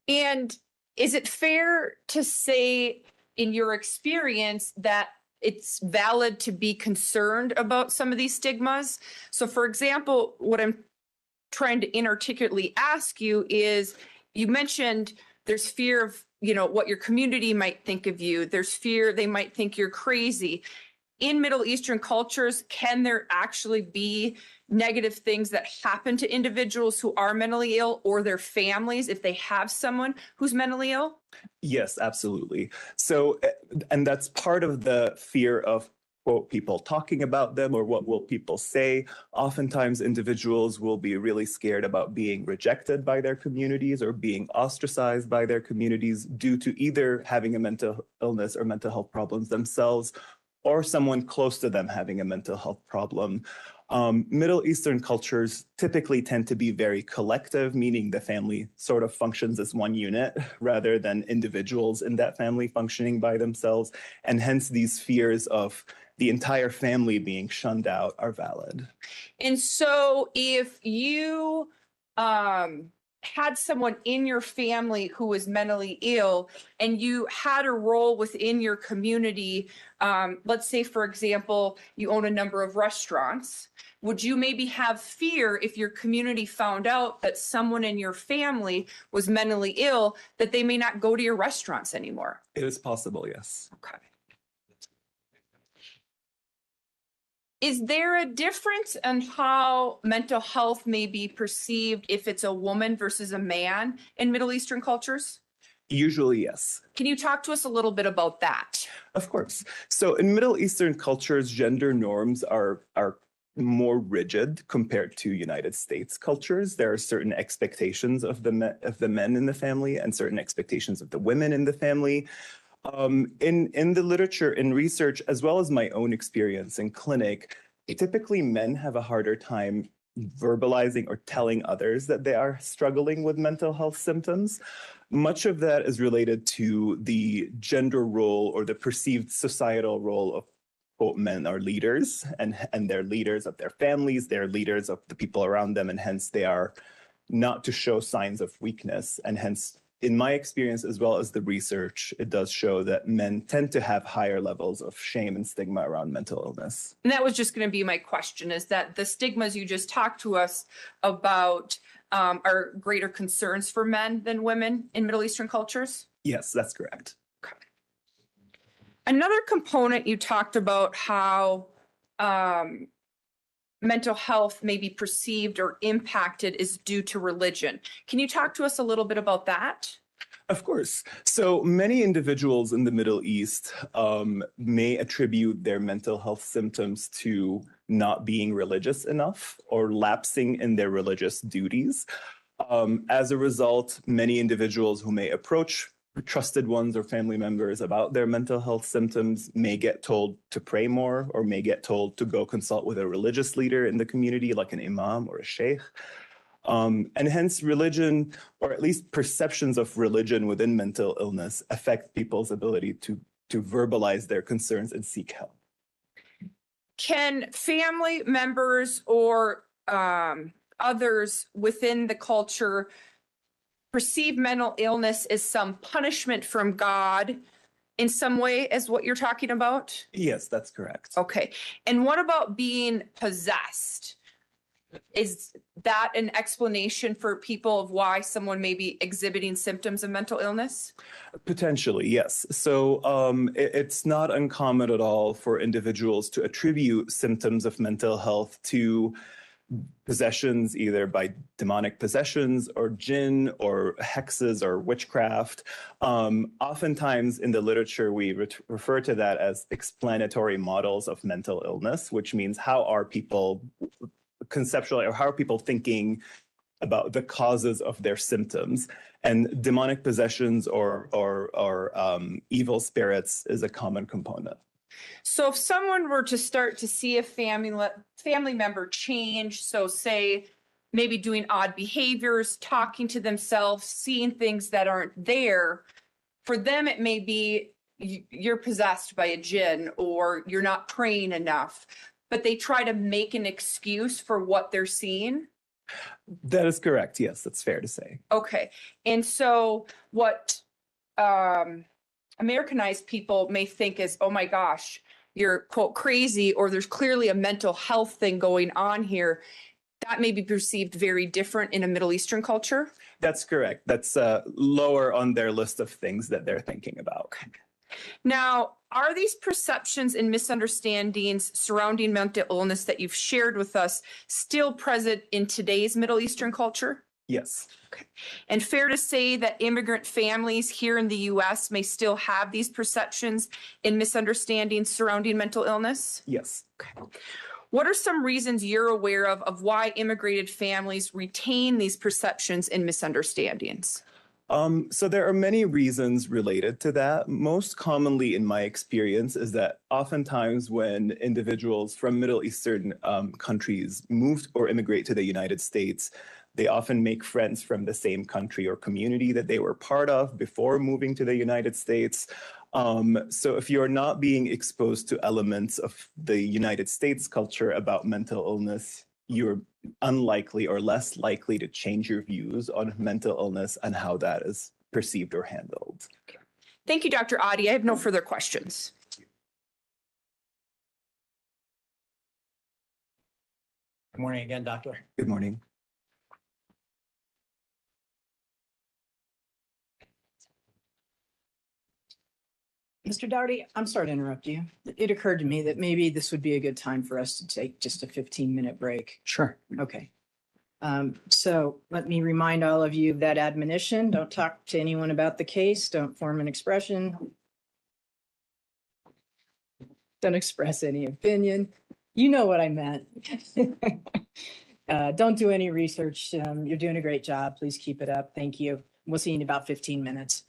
And is it fair to say, in your experience, that it's valid to be concerned about some of these stigmas? So, for example, what I'm trying to inarticulately ask you is, you mentioned there's fear of, what your community might think of you. There's fear they might think you're crazy. In Middle Eastern cultures, can there actually be negative things that happen to individuals who are mentally ill or their families if they have someone who's mentally ill? Yes, absolutely. So, and that's part of the fear of, quote, people talking about them or what will people say. Oftentimes individuals will be really scared about being rejected by their communities or being ostracized by their communities due to either having a mental illness or mental health problems themselves or someone close to them having a mental health problem. Middle Eastern cultures typically tend to be very collective, meaning the family sort of functions as one unit rather than individuals in that family functioning by themselves. And hence these fears of the entire family being shunned out are valid. And so if you had someone in your family who was mentally ill and you had a role within your community, let's say, for example, you own a number of restaurants, would you maybe have fear if your community found out that someone in your family was mentally ill, that they may not go to your restaurants anymore? It is possible, yes. Okay. Is there a difference in how mental health may be perceived if it's a woman versus a man in Middle Eastern cultures? Usually, yes. Can you talk to us a little bit about that? Of course. So in Middle Eastern cultures, gender norms are more rigid compared to United States cultures. There are certain expectations of the men in the family and certain expectations of the women in the family. In the literature, in research, as well as my own experience in clinic, typically men have a harder time verbalizing or telling others that they are struggling with mental health symptoms. Much of that is related to the gender role or the perceived societal role of, quote, men are leaders and they're leaders of their families, they're leaders of the people around them, and hence they are not to show signs of weakness, and hence in my experience, as well as the research, it does show that men tend to have higher levels of shame and stigma around mental illness. And that was just going to be my question, is that the stigmas you just talked to us about are greater concerns for men than women in Middle Eastern cultures? Yes, that's correct. Another component you talked about how mental health may be perceived or impacted is due to religion. Can you talk to us a little bit about that? Of course. So many individuals in the Middle East may attribute their mental health symptoms to not being religious enough or lapsing in their religious duties. As a result, many individuals who may approach trusted ones or family members about their mental health symptoms may get told to pray more or may get told to go consult with a religious leader in the community, like an imam or a sheikh. And hence religion, or at least perceptions of religion within mental illness, affect people's ability to verbalize their concerns and seek help. Can family members or others within the culture perceive mental illness as some punishment from God in some way, as what you're talking about? Yes, that's correct. Okay. And what about being possessed? Is that an explanation for people of why someone may be exhibiting symptoms of mental illness? Potentially, yes. So it's not uncommon at all for individuals to attribute symptoms of mental health to possessions, either by demonic possessions or jinn or hexes or witchcraft. Oftentimes in the literature, we refer to that as explanatory models of mental illness, which means how are people conceptually, or how are people thinking about the causes of their symptoms? And demonic possessions or evil spirits is a common component. So if someone were to start to see a family member change, so say maybe doing odd behaviors, talking to themselves, seeing things that aren't there, for them it may be you're possessed by a jinn or you're not praying enough, but they try to make an excuse for what they're seeing. That is correct. Yes, that's fair to say. Okay. And so what Americanized people may think is, oh my gosh, you're quote crazy, or there's clearly a mental health thing going on here. That may be perceived very different in a Middle Eastern culture. That's correct. That's lower on their list of things that they're thinking about. Now, are these perceptions and misunderstandings surrounding mental illness that you've shared with us still present in today's Middle Eastern culture? Yes. Okay. And fair to say that immigrant families here in the U.S. may still have these perceptions and misunderstandings surrounding mental illness? Yes. Okay. What are some reasons you're aware of why immigrated families retain these perceptions and misunderstandings? So there are many reasons related to that. Most commonly in my experience is that oftentimes when individuals from Middle Eastern countries move or immigrate to the United States, they often make friends from the same country or community that they were part of before moving to the United States. So if you're not being exposed to elements of the United States culture about mental illness, you're unlikely or less likely to change your views on mental illness and how that is perceived or handled. Okay. Thank you, Dr. Adi. I have no further questions. Good morning again, Doctor. Good morning. Mr. Dougherty, I'm sorry to interrupt you. It occurred to me that maybe this would be a good time for us to take just a 15-minute break. Sure. Okay. So let me remind all of you of that admonition. Don't talk to anyone about the case. Don't form an expression. Don't express any opinion. You know what I meant. Don't do any research. You're doing a great job. Please keep it up. Thank you. We'll see you in about 15 minutes.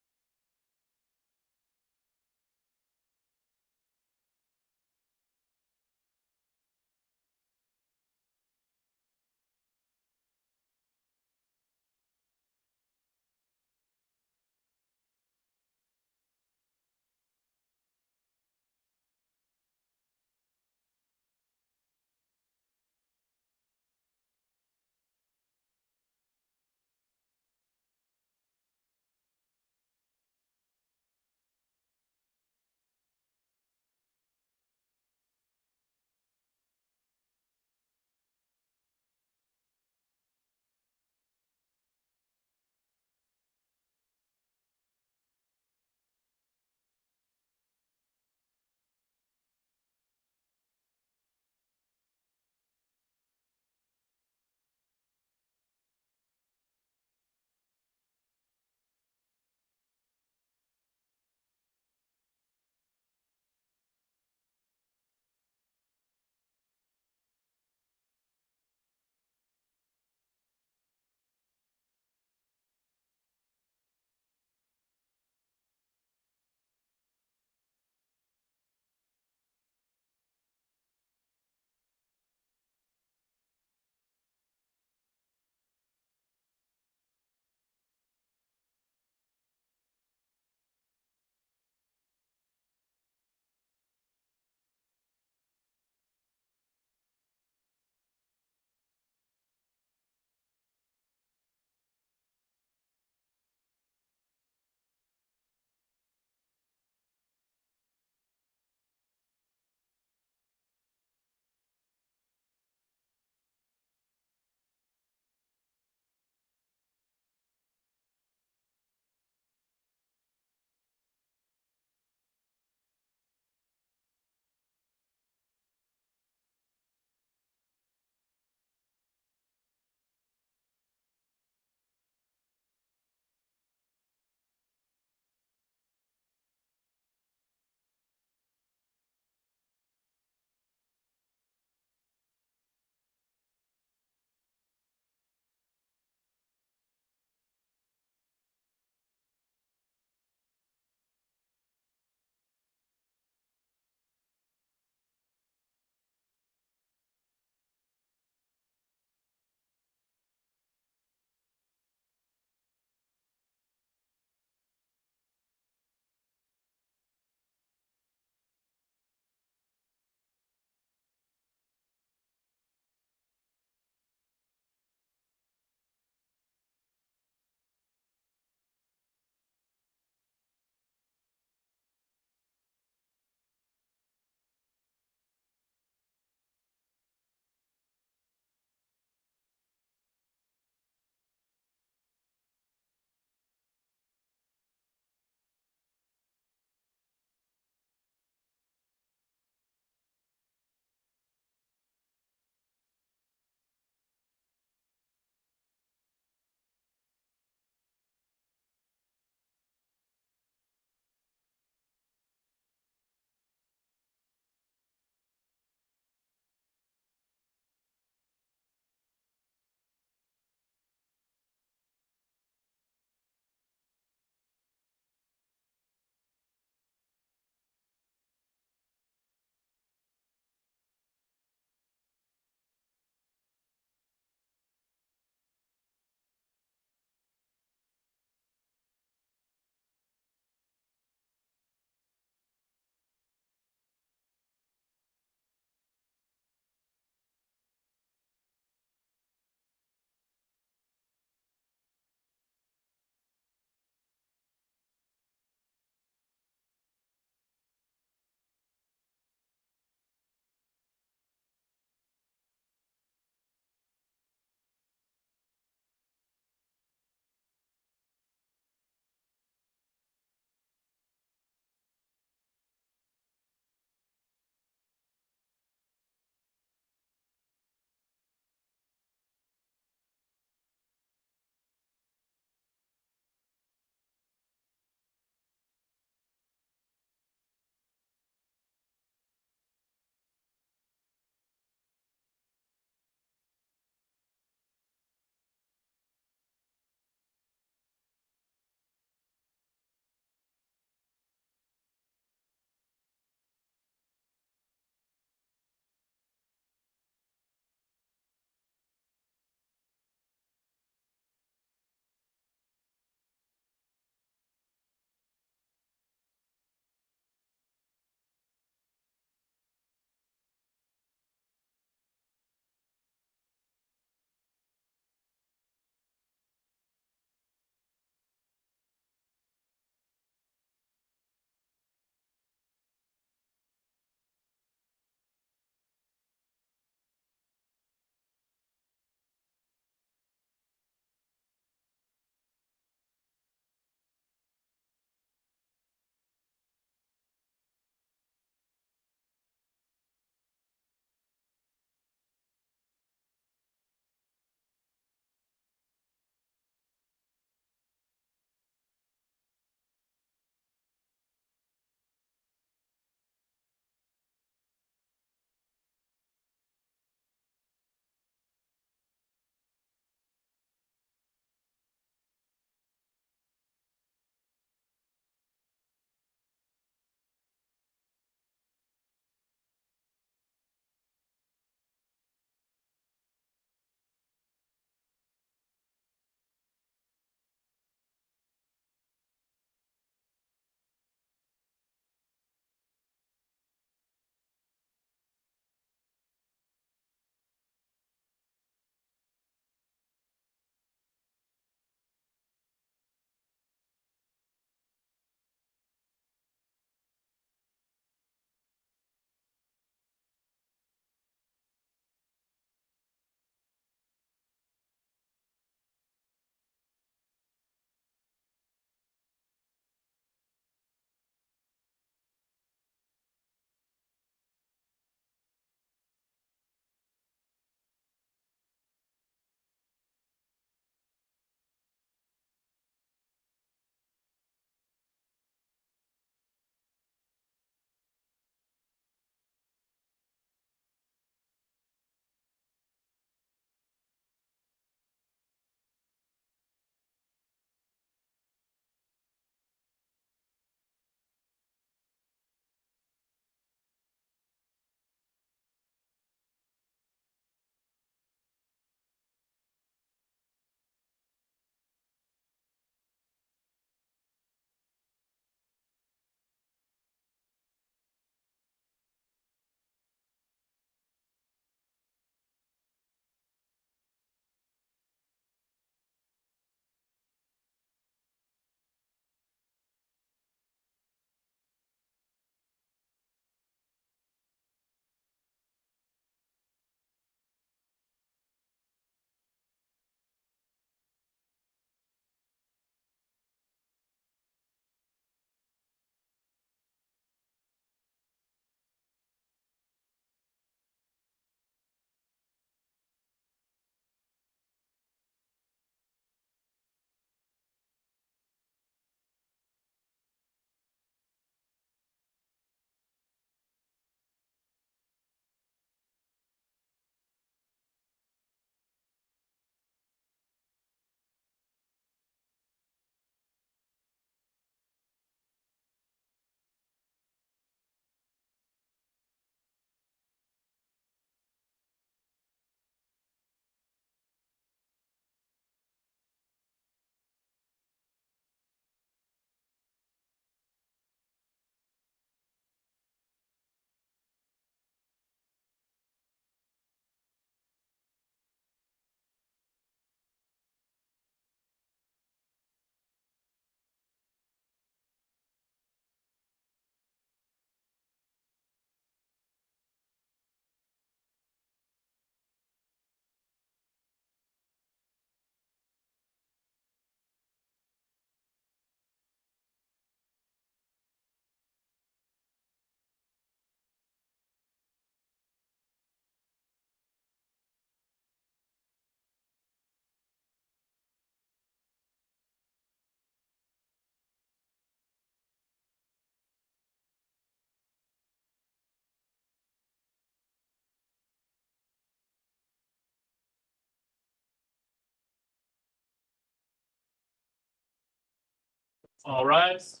All rise.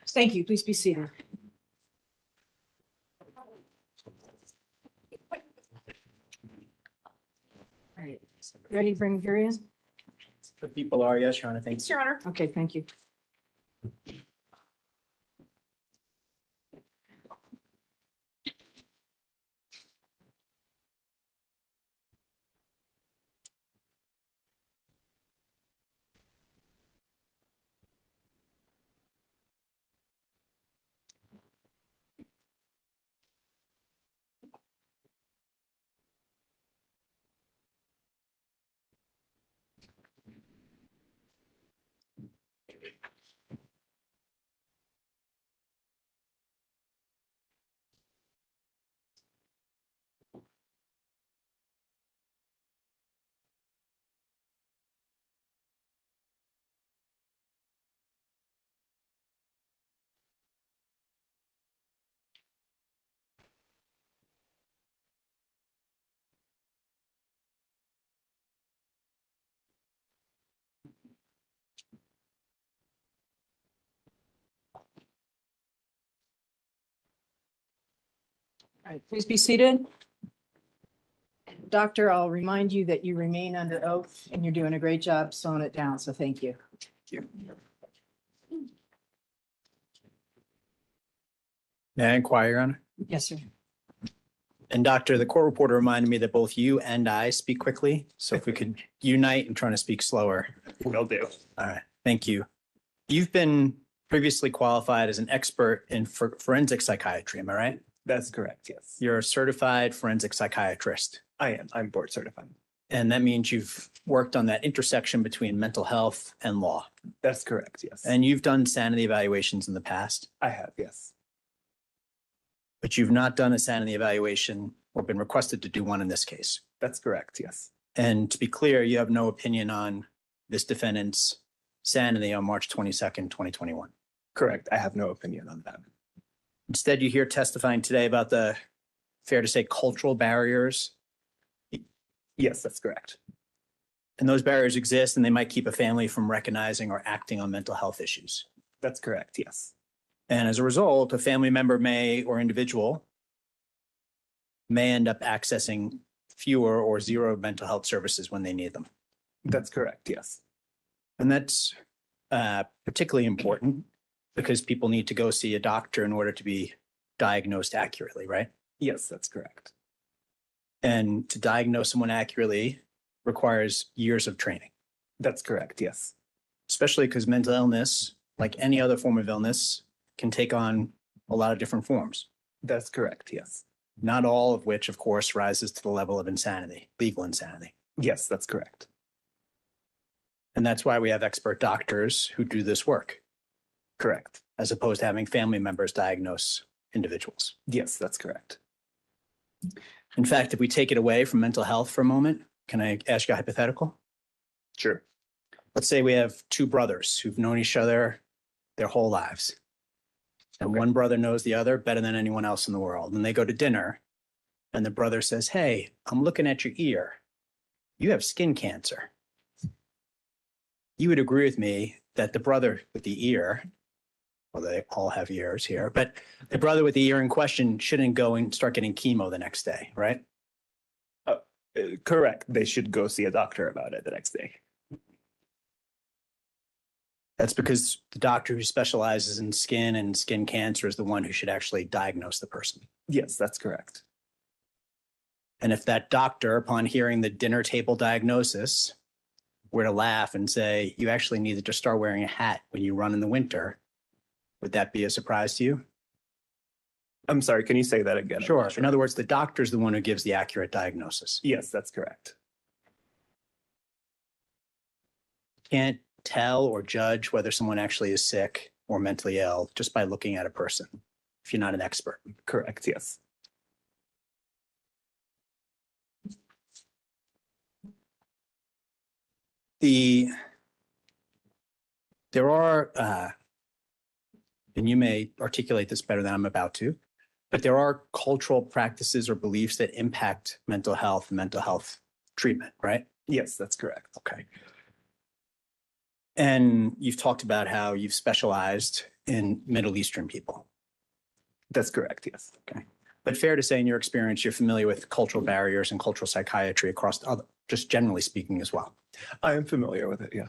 Thank you. Please be seated. All right. Ready to bring jury in? The people are, yes, Your Honor, thank Thanks, you. Your Honor. Okay, thank you. All right, please be seated. Doctor, I'll remind you that you remain under oath and you're doing a great job slowing it down, so thank you. May I inquire, Your Honor? Yes, sir. And Doctor, the court reporter reminded me that both you and I speak quickly. So if we could unite and try to speak slower. Will do. All right, thank you. You've been previously qualified as an expert in forensic psychiatry, am I right? That's correct, yes. You're a certified forensic psychiatrist. I am. I'm board certified. And that means you've worked on that intersection between mental health and law. That's correct, yes. And you've done sanity evaluations in the past, I have, yes. but you've not done a sanity evaluation or been requested to do one in this case. That's correct, yes. And to be clear, you have no opinion on this defendant's sanity on March 22nd, 2021. Correct. I have no opinion on that. Instead, you hear testifying today about the, fair to say, cultural barriers. Yes, that's correct. And those barriers exist and they might keep a family from recognizing or acting on mental health issues. That's correct, yes. And as a result, a family member may or individual may end up accessing fewer or zero mental health services when they need them. That's correct, yes. And that's particularly important because people need to go see a doctor in order to be diagnosed accurately, right? Yes, that's correct. And to diagnose someone accurately requires years of training, That's correct, yes. especially because mental illness, like any other form of illness, can take on a lot of different forms, That's correct, yes. not all of which, of course, rises to the level of insanity, legal insanity. Yes, that's correct. And that's why we have expert doctors who do this work, Correct. as opposed to having family members diagnose individuals. Yes, that's correct. In fact, if we take it away from mental health for a moment, can I ask you a hypothetical? Sure. Let's say we have two brothers who've known each other their whole lives. And Okay. one brother knows the other better than anyone else in the world. And they go to dinner and the brother says, "Hey, I'm looking at your ear. You have skin cancer." You would agree with me that the brother with the ear, well, they all have ears here, but the brother with the ear in question shouldn't go and start getting chemo the next day, right? Correct. They should go see a doctor about it the next day. That's because the doctor who specializes in skin and skin cancer is the one who should actually diagnose the person. Yes, that's correct. And if that doctor, upon hearing the dinner table diagnosis, were to laugh and say, "You actually need to just start wearing a hat when you run in the winter," would that be a surprise to you? I'm sorry, can you say that again? I'm Sure. not In other words, the doctor's the one who gives the accurate diagnosis. Yes, that's correct. Can't tell or judge whether someone actually is sick or mentally ill just by looking at a person if you're not an expert. Correct, yes. There are, and you may articulate this better than I'm about to, but there are cultural practices or beliefs that impact mental health and mental health treatment, right? Yes, that's correct. Okay. And you've talked about how you've specialized in Middle Eastern people. That's correct, yes. But fair to say, in your experience, you're familiar with cultural barriers and cultural psychiatry across other, just generally speaking as well. I am familiar with it, yeah.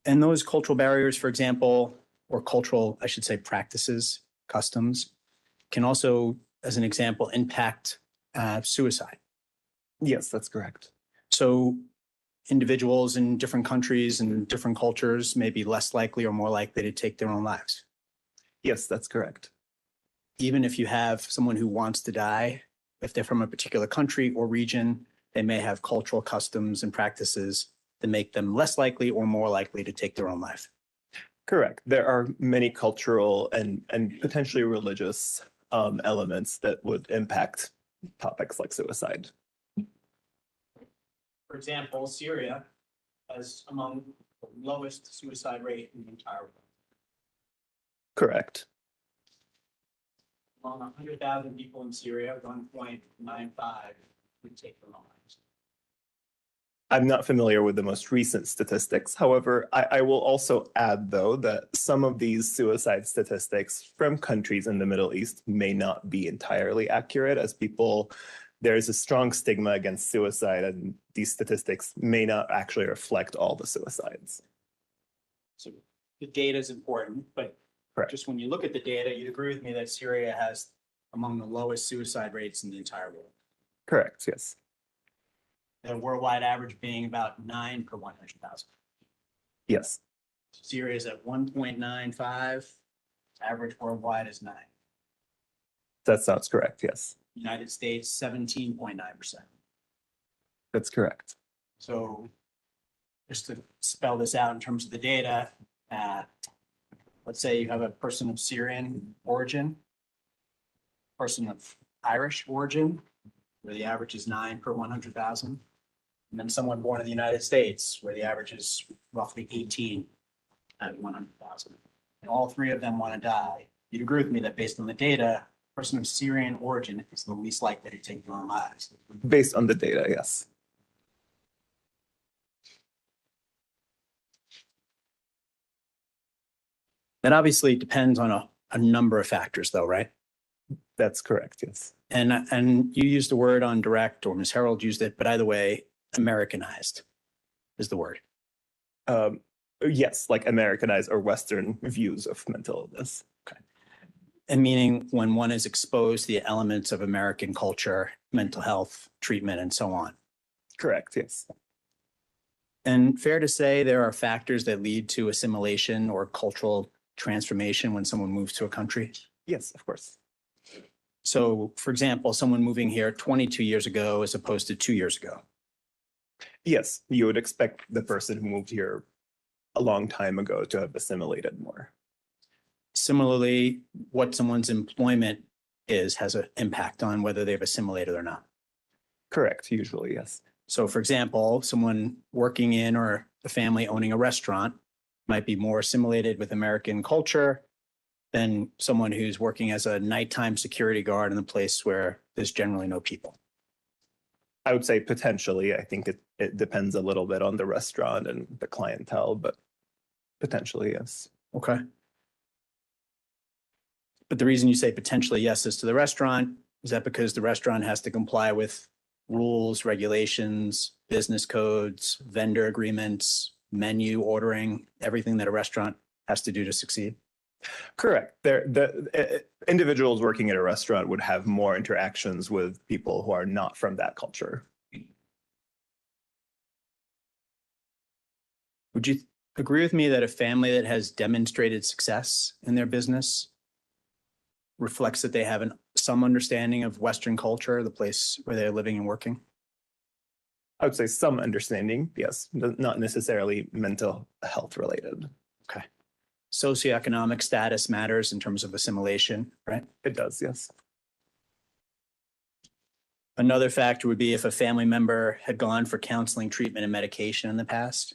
And those cultural barriers, for example, or cultural, I should say, practices, customs, can also, as an example, impact suicide. Yes, that's correct. So individuals in different countries and different cultures may be less likely or more likely to take their own lives. Yes, that's correct. Even if you have someone who wants to die, if they're from a particular country or region, they may have cultural customs and practices that make them less likely or more likely to take their own life. Correct. There are many cultural and potentially religious elements that would impact topics like suicide. For example, Syria has among the lowest suicide rate in the entire world. Correct. Among 100,000 people in Syria, 1.95 would take their own lives. I'm not familiar with the most recent statistics. However, I will also add, though, that some of these suicide statistics from countries in the Middle East may not be entirely accurate, as there is a strong stigma against suicide, and these statistics may not actually reflect all the suicides. So the data is important, but Correct. just when you look at the data, you'd agree with me that Syria has among the lowest suicide rates in the entire world. Correct, yes. The worldwide average being about 9 per 100,000. Yes, Syria is at 1.95. Average worldwide is 9. that sounds correct, yes. United States, 17.9%. That's correct. So just to spell this out in terms of the data, let's say you have a person of Syrian origin, person of Irish origin, where the average is 9 per 100,000. And then someone born in the United States, where the average is roughly 18 at 100,000. And all three of them want to die. You'd agree with me that based on the data, a person of Syrian origin is the least likely to take their own lives. Based on the data, yes. That obviously depends on a number of factors, though, right? That's correct, yes. And you used the word on direct, or Ms. Harold used it, but either way, Americanized is the word. Yes, like Americanized or Western views of mental illness. And meaning when one is exposed to the elements of American culture, mental health, treatment, and so on. Correct, yes. And fair to say there are factors that lead to assimilation or cultural transformation when someone moves to a country. Yes, of course. So, for example, someone moving here 22 years ago as opposed to 2 years ago. Yes, you would expect the person who moved here a long time ago to have assimilated more. Similarly, what someone's employment is has an impact on whether they've assimilated or not. Correct, usually, yes. So, for example, someone working in or a family owning a restaurant might be more assimilated with American culture than someone who's working as a nighttime security guard in a place where there's generally no people. I would say potentially. I think it depends a little bit on the restaurant and the clientele, but potentially, yes. Okay. But the reason you say potentially yes is to the restaurant, is that because the restaurant has to comply with rules, regulations, business codes, vendor agreements, menu ordering, everything that a restaurant has to do to succeed? Correct. Individuals working at a restaurant would have more interactions with people who are not from that culture. Would you agree with me that a family that has demonstrated success in their business reflects that they have some understanding of Western culture, the place where they're living and working? I would say some understanding, yes, not necessarily mental health related. Okay. Socioeconomic status matters in terms of assimilation, right? It does, yes. Another factor would be if a family member had gone for counseling, treatment, and medication in the past,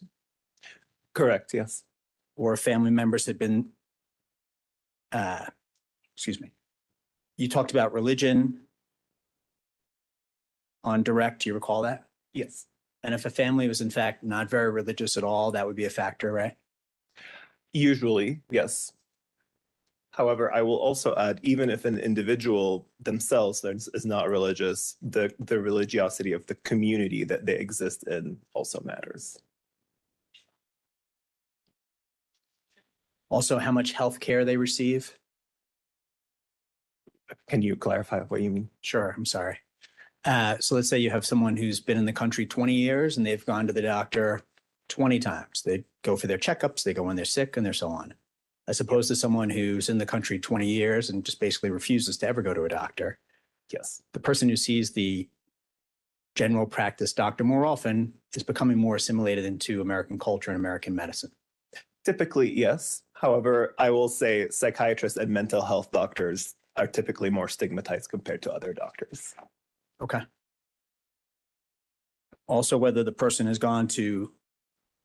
Correct, yes. or family members had been, you talked about religion on direct, do you recall that? Yes. And if a family was in fact not very religious at all, that would be a factor, right? Usually, yes. However, I will also add, even if an individual themselves is not religious, the religiosity of the community that they exist in also matters. Also, how much health care they receive. Can you clarify what you mean? Sure, I'm sorry. So let's say you have someone who's been in the country 20 years and they've gone to the doctor 20 times. They go for their checkups, they go when they're sick, and they're so on. As opposed to someone who's in the country 20 years and just basically refuses to ever go to a doctor. Yes. The person who sees the general practice doctor more often is becoming more assimilated into American culture and American medicine. Typically, yes. However, I will say psychiatrists and mental health doctors are typically more stigmatized compared to other doctors. Okay. Also, whether the person has gone to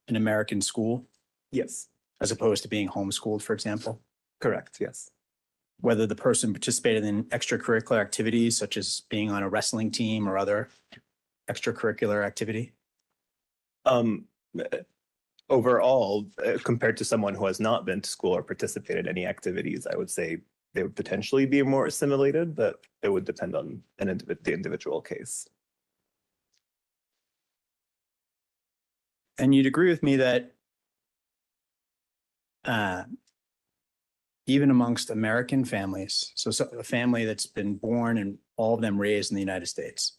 an American school Yes, as opposed to being homeschooled, for example. correct. Yes. Whether the person participated in extracurricular activities such as being on a wrestling team or other extracurricular activity. Overall, compared to someone who has not been to school or participated in any activities, I would say they would potentially be more assimilated, but it would depend on the individual case. And you'd agree with me that even amongst American families, so a family that's been born and all of them raised in the United States,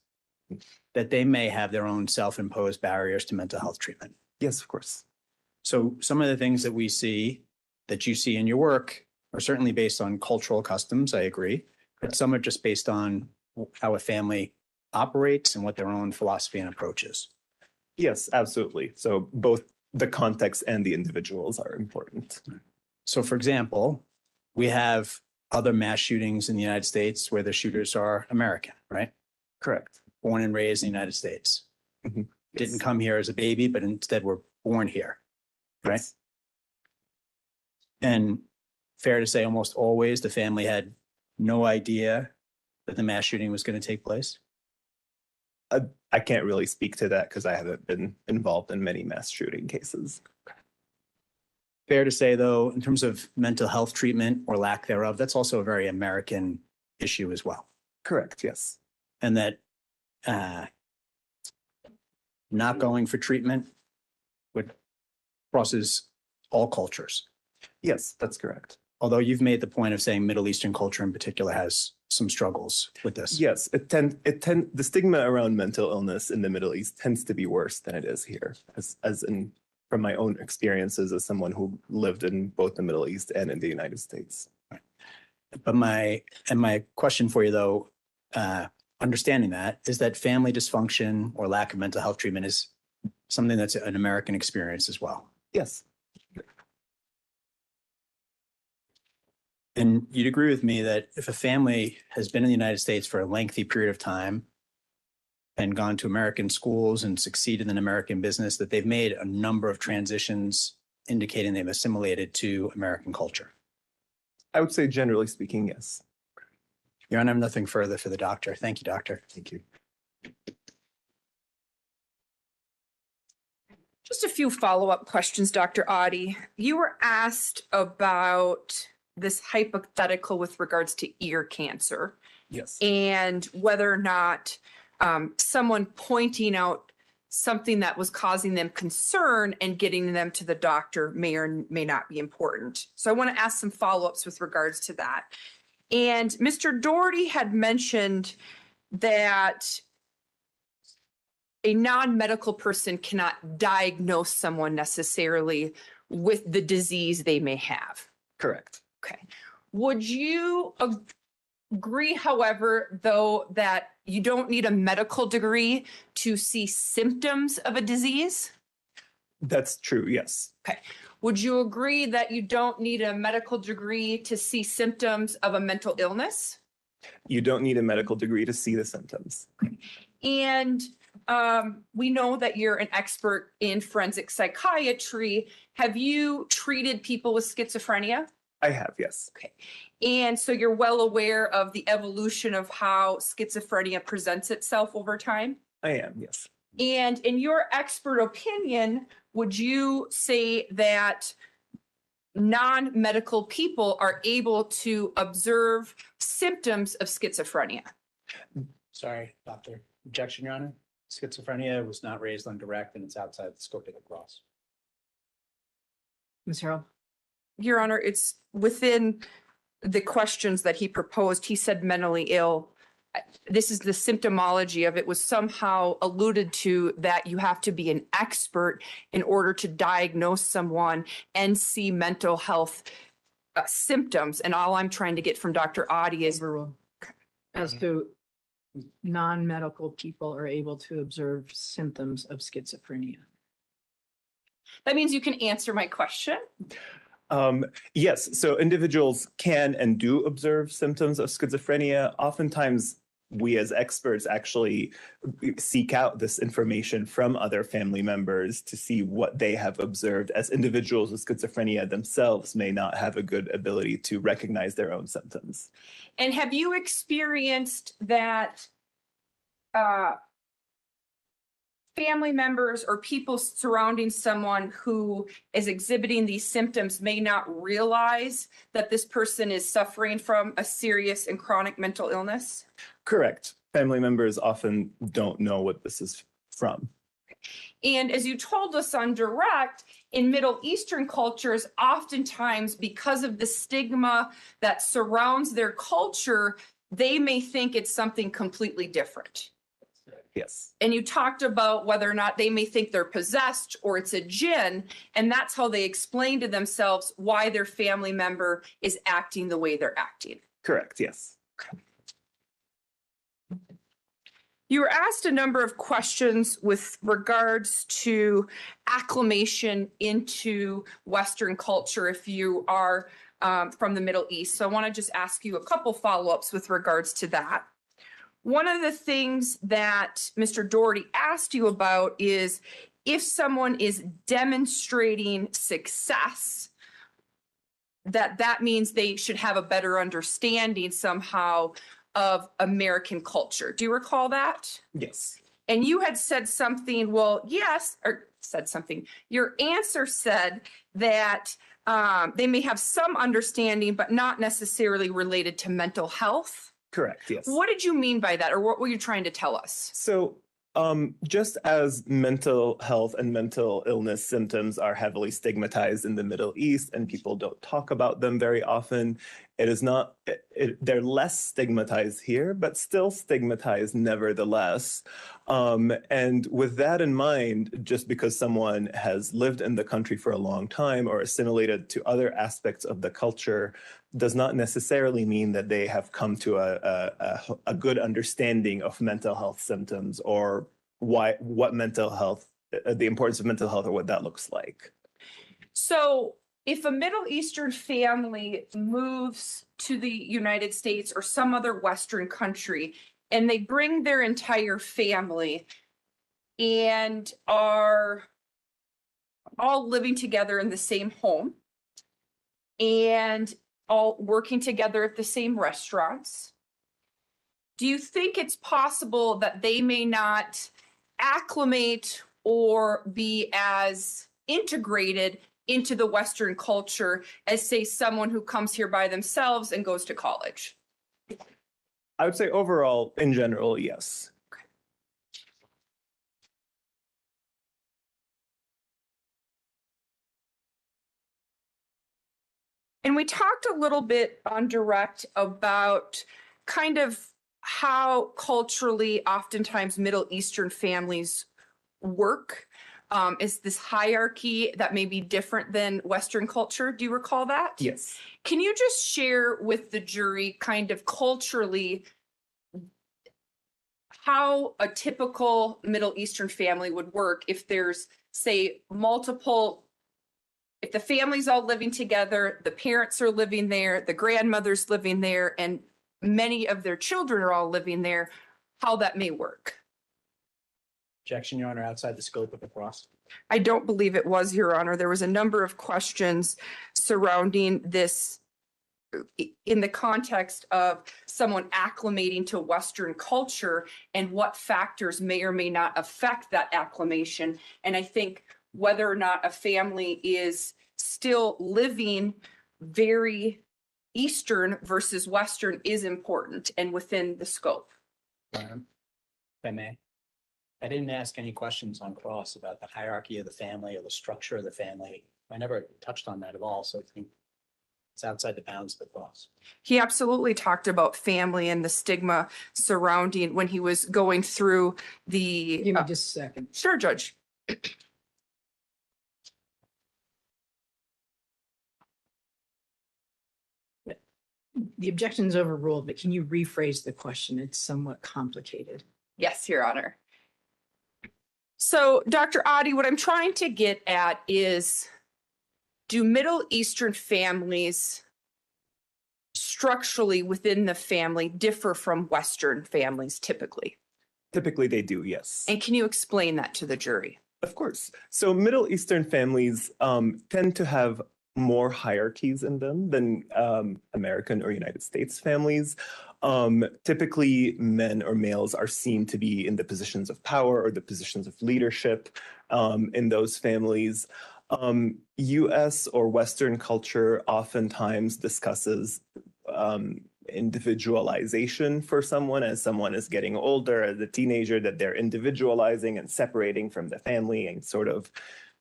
that they may have their own self-imposed barriers to mental health treatment. Yes, of course. So some of the things that we see, that you see in your work, are certainly based on cultural customs, I agree, but some are just based on how a family operates and what their own philosophy and approach is. Yes, absolutely. So both the context and the individuals are important. So for example, we have other mass shootings in the United States where the shooters are American, right? Correct. Born and raised in the United States. Mhm. Didn't Yes. come here as a baby, but instead were born here, right? Yes. And fair to say almost always the family had no idea that the mass shooting was going to take place. I can't really speak to that because I haven't been involved in many mass shooting cases. Fair to say, though, in terms of mental health treatment or lack thereof, that's also a very American issue as well. Correct. Yes. And that not going for treatment would crosses all cultures. Yes, that's correct. Although you've made the point of saying Middle Eastern culture in particular has some struggles with this. Yes, the stigma around mental illness in the Middle East tends to be worse than it is here, as in from my own experiences as someone who lived in both the Middle East and in the United States. But my question for you, though, understanding that, is that family dysfunction or lack of mental health treatment is something that's an American experience as well. Yes. And you'd agree with me that if a family has been in the United States for a lengthy period of time and gone to American schools and succeeded in American business, that they've made a number of transitions indicating they've assimilated to American culture. I would say generally speaking, yes. Your Honor, I have nothing further for the doctor. Thank you, doctor. Thank you. Just a few follow-up questions, Dr. Audi. You were asked about this hypothetical with regards to ear cancer Yes. and whether or not someone pointing out something that was causing them concern and getting them to the doctor may or may not be important. So I want to ask some follow-ups with regards to that. And Mr. Doherty had mentioned that a non-medical person cannot diagnose someone necessarily with the disease they may have. Correct. Okay. Would you agree, however, though, that you don't need a medical degree to see symptoms of a disease? That's true. Yes. Okay. Would you agree that you don't need a medical degree to see symptoms of a mental illness? You don't need a medical degree to see the symptoms. And we know that you're an expert in forensic psychiatry. Have you treated people with schizophrenia? I have, yes. Okay. And so you're well aware of the evolution of how schizophrenia presents itself over time? I am, yes. And in your expert opinion, would you say that non-medical people are able to observe symptoms of schizophrenia? Sorry, doctor. Objection, Your Honor. Schizophrenia was not raised on direct and it's outside the scope of the cross. Ms. Harrell? Your Honor, it's within the questions that he proposed. He said mentally ill. This is the symptomology of it was somehow alluded to that you have to be an expert in order to diagnose someone and see mental health symptoms. And all I'm trying to get from Dr. Adi is Overruled. As to non-medical people are able to observe symptoms of schizophrenia. that means you can answer my question. Yes, so individuals can and do observe symptoms of schizophrenia. Oftentimes, we as experts actually seek out this information from other family members to see what they have observed, as individuals with schizophrenia themselves may not have a good ability to recognize their own symptoms. And have you experienced that family members or people surrounding someone who is exhibiting these symptoms may not realize that this person is suffering from a serious and chronic mental illness? Correct. Family members often don't know what this is from. And as you told us on direct, in Middle Eastern cultures, oftentimes because of the stigma that surrounds their culture, they may think it's something completely different. Yes. And you talked about whether or not they may think they're possessed or it's a jinn, and that's how they explain to themselves why their family member is acting the way they're acting. Correct, yes. You were asked a number of questions with regards to acclimation into Western culture if you are from the Middle East. So I want to just ask you a couple follow-ups with regards to that. One of the things that Mr. Doherty asked you about is if someone is demonstrating success, that means they should have a better understanding somehow of American culture. Do you recall that? Yes. And you had said something, well, yes, or said something. Your answer said that they may have some understanding, but not necessarily related to mental health. Correct, yes. What did you mean by that, or what were you trying to tell us? So just as mental health and mental illness symptoms are heavily stigmatized in the Middle East and people don't talk about them very often, they're less stigmatized here, but still stigmatized nevertheless. And with that in mind, just because someone has lived in the country for a long time or assimilated to other aspects of the culture does not necessarily mean that they have come to a good understanding of mental health symptoms or what mental health, the importance of mental health or what that looks like. So if a Middle Eastern family moves to the United States or some other Western country and they bring their entire family and are all living together in the same home and all working together at the same restaurants, do you think it's possible that they may not acclimate or be as integrated into the Western culture as, say, someone who comes here by themselves and goes to college? I would say overall, in general, yes. And we talked a little bit on direct about kind of how culturally oftentimes Middle Eastern families work. Is this hierarchy that may be different than Western culture? Do you recall that? Yes. Can you just share with the jury kind of culturally how a typical Middle Eastern family would work if there's, say, if the family's all living together, the parents are living there, the grandmother's living there, and many of their children are all living there, how that may work? Objection, Your Honor, outside the scope of the cross. I don't believe it was, Your Honor. There was a number of questions surrounding this in the context of someone acclimating to Western culture and what factors may or may not affect that acclimation. And I think whether or not a family is still living very Eastern versus Western is important and within the scope. If I may. I didn't ask any questions on cross about the hierarchy of the family or the structure of the family. I never touched on that at all, so I think it's outside the bounds of the cross. He absolutely talked about family and the stigma surrounding when he was going through the. Give me just a second. Sure, Judge. The objection is overruled, but can you rephrase the question? It's somewhat complicated. Yes, Your Honor. So, Dr. Adi, what I'm trying to get at is, do Middle Eastern families structurally within the family differ from Western families typically? Typically, they do, yes. And can you explain that to the jury? Of course. So Middle Eastern families tend to have more hierarchies in them than American or United States families. Typically, men or males are seen to be in the positions of power or the positions of leadership in those families. US or Western culture oftentimes discusses individualization for someone as someone is getting older, as a teenager, that they're individualizing and separating from the family and sort of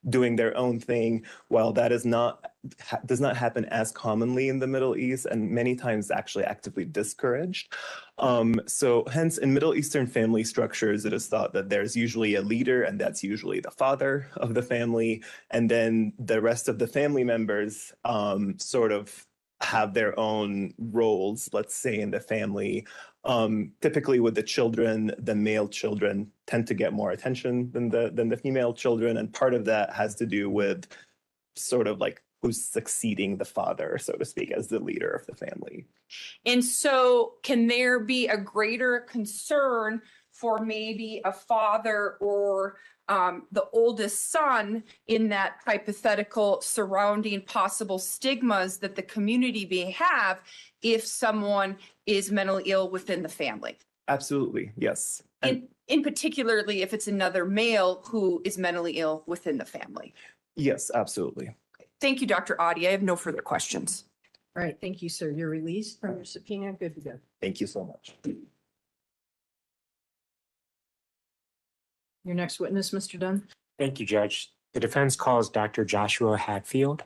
doing their own thing. While that does not happen as commonly in the Middle East, and many times actually actively discouraged. So hence in Middle Eastern family structures, it is thought that there's usually a leader, and that's usually the father of the family. And then the rest of the family members sort of have their own roles, let's say, in the family. Typically with the children, the male children tend to get more attention than the female children. And part of that has to do with sort of like who's succeeding the father, so to speak, as the leader of the family. And so can there be a greater concern for maybe a father or the oldest son in that hypothetical surrounding possible stigmas that the community may have if someone is mentally ill within the family? Absolutely, yes. And In particularly if it's another male who is mentally ill within the family. yes, absolutely. Thank you, Dr. Adi. I have no further questions. All right, thank you, sir. You're released from your subpoena. Good to go. Thank you so much. Your next witness, Mr. Dunn. Thank you, Judge. The defense calls Dr. Joshua Hatfield.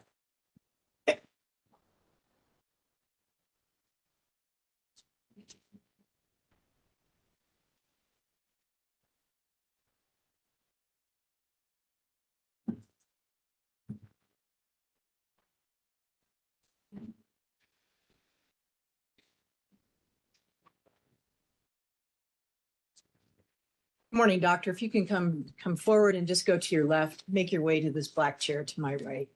Morning, doctor. If you can come forward and just go to your left, make your way to this black chair to my right.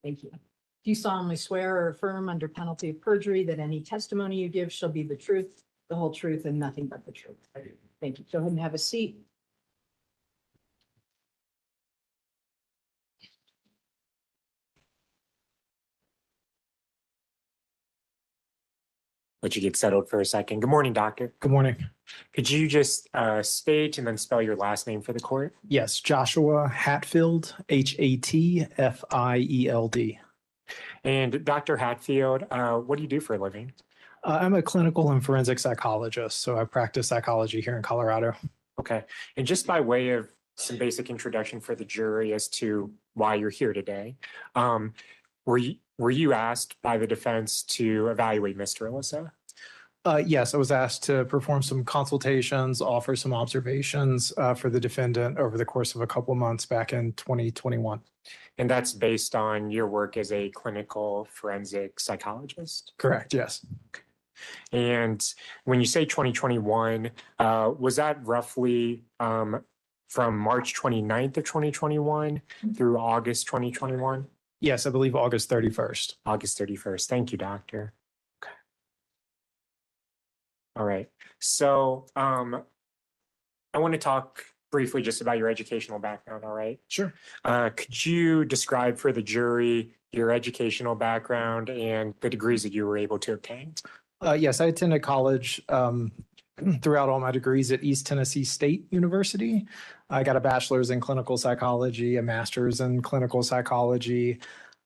Thank you. Do you solemnly swear or affirm under penalty of perjury that any testimony you give shall be the truth, the whole truth, and nothing but the truth? Thank you. Go ahead and have a seat. Let you get settled for a second. Good morning, doctor. Good morning. Could you just state and then spell your last name for the court? Yes, Joshua Hatfield, Hatfield. And Dr. Hatfield, what do you do for a living? I'm a clinical and forensic psychologist, so I practice psychology here in Colorado. Okay. And just by way of some basic introduction for the jury as to why you're here today, were you asked by the defense to evaluate Mr. Alissa? Yes, I was asked to perform some consultations, offer some observations for the defendant over the course of a couple of months back in 2021. And that's based on your work as a clinical forensic psychologist? Correct, yes. And when you say 2021, was that roughly from March 29th of 2021 through August 2021? Yes, I believe August 31st. August 31st. Thank you, doctor. Okay. All right. So I want to talk briefly just about your educational background, all right? Sure. Could you describe for the jury your educational background and the degrees that you were able to obtain? Yes, I attended college throughout all my degrees at East Tennessee State University. I got a bachelor's in clinical psychology, a master's in clinical psychology,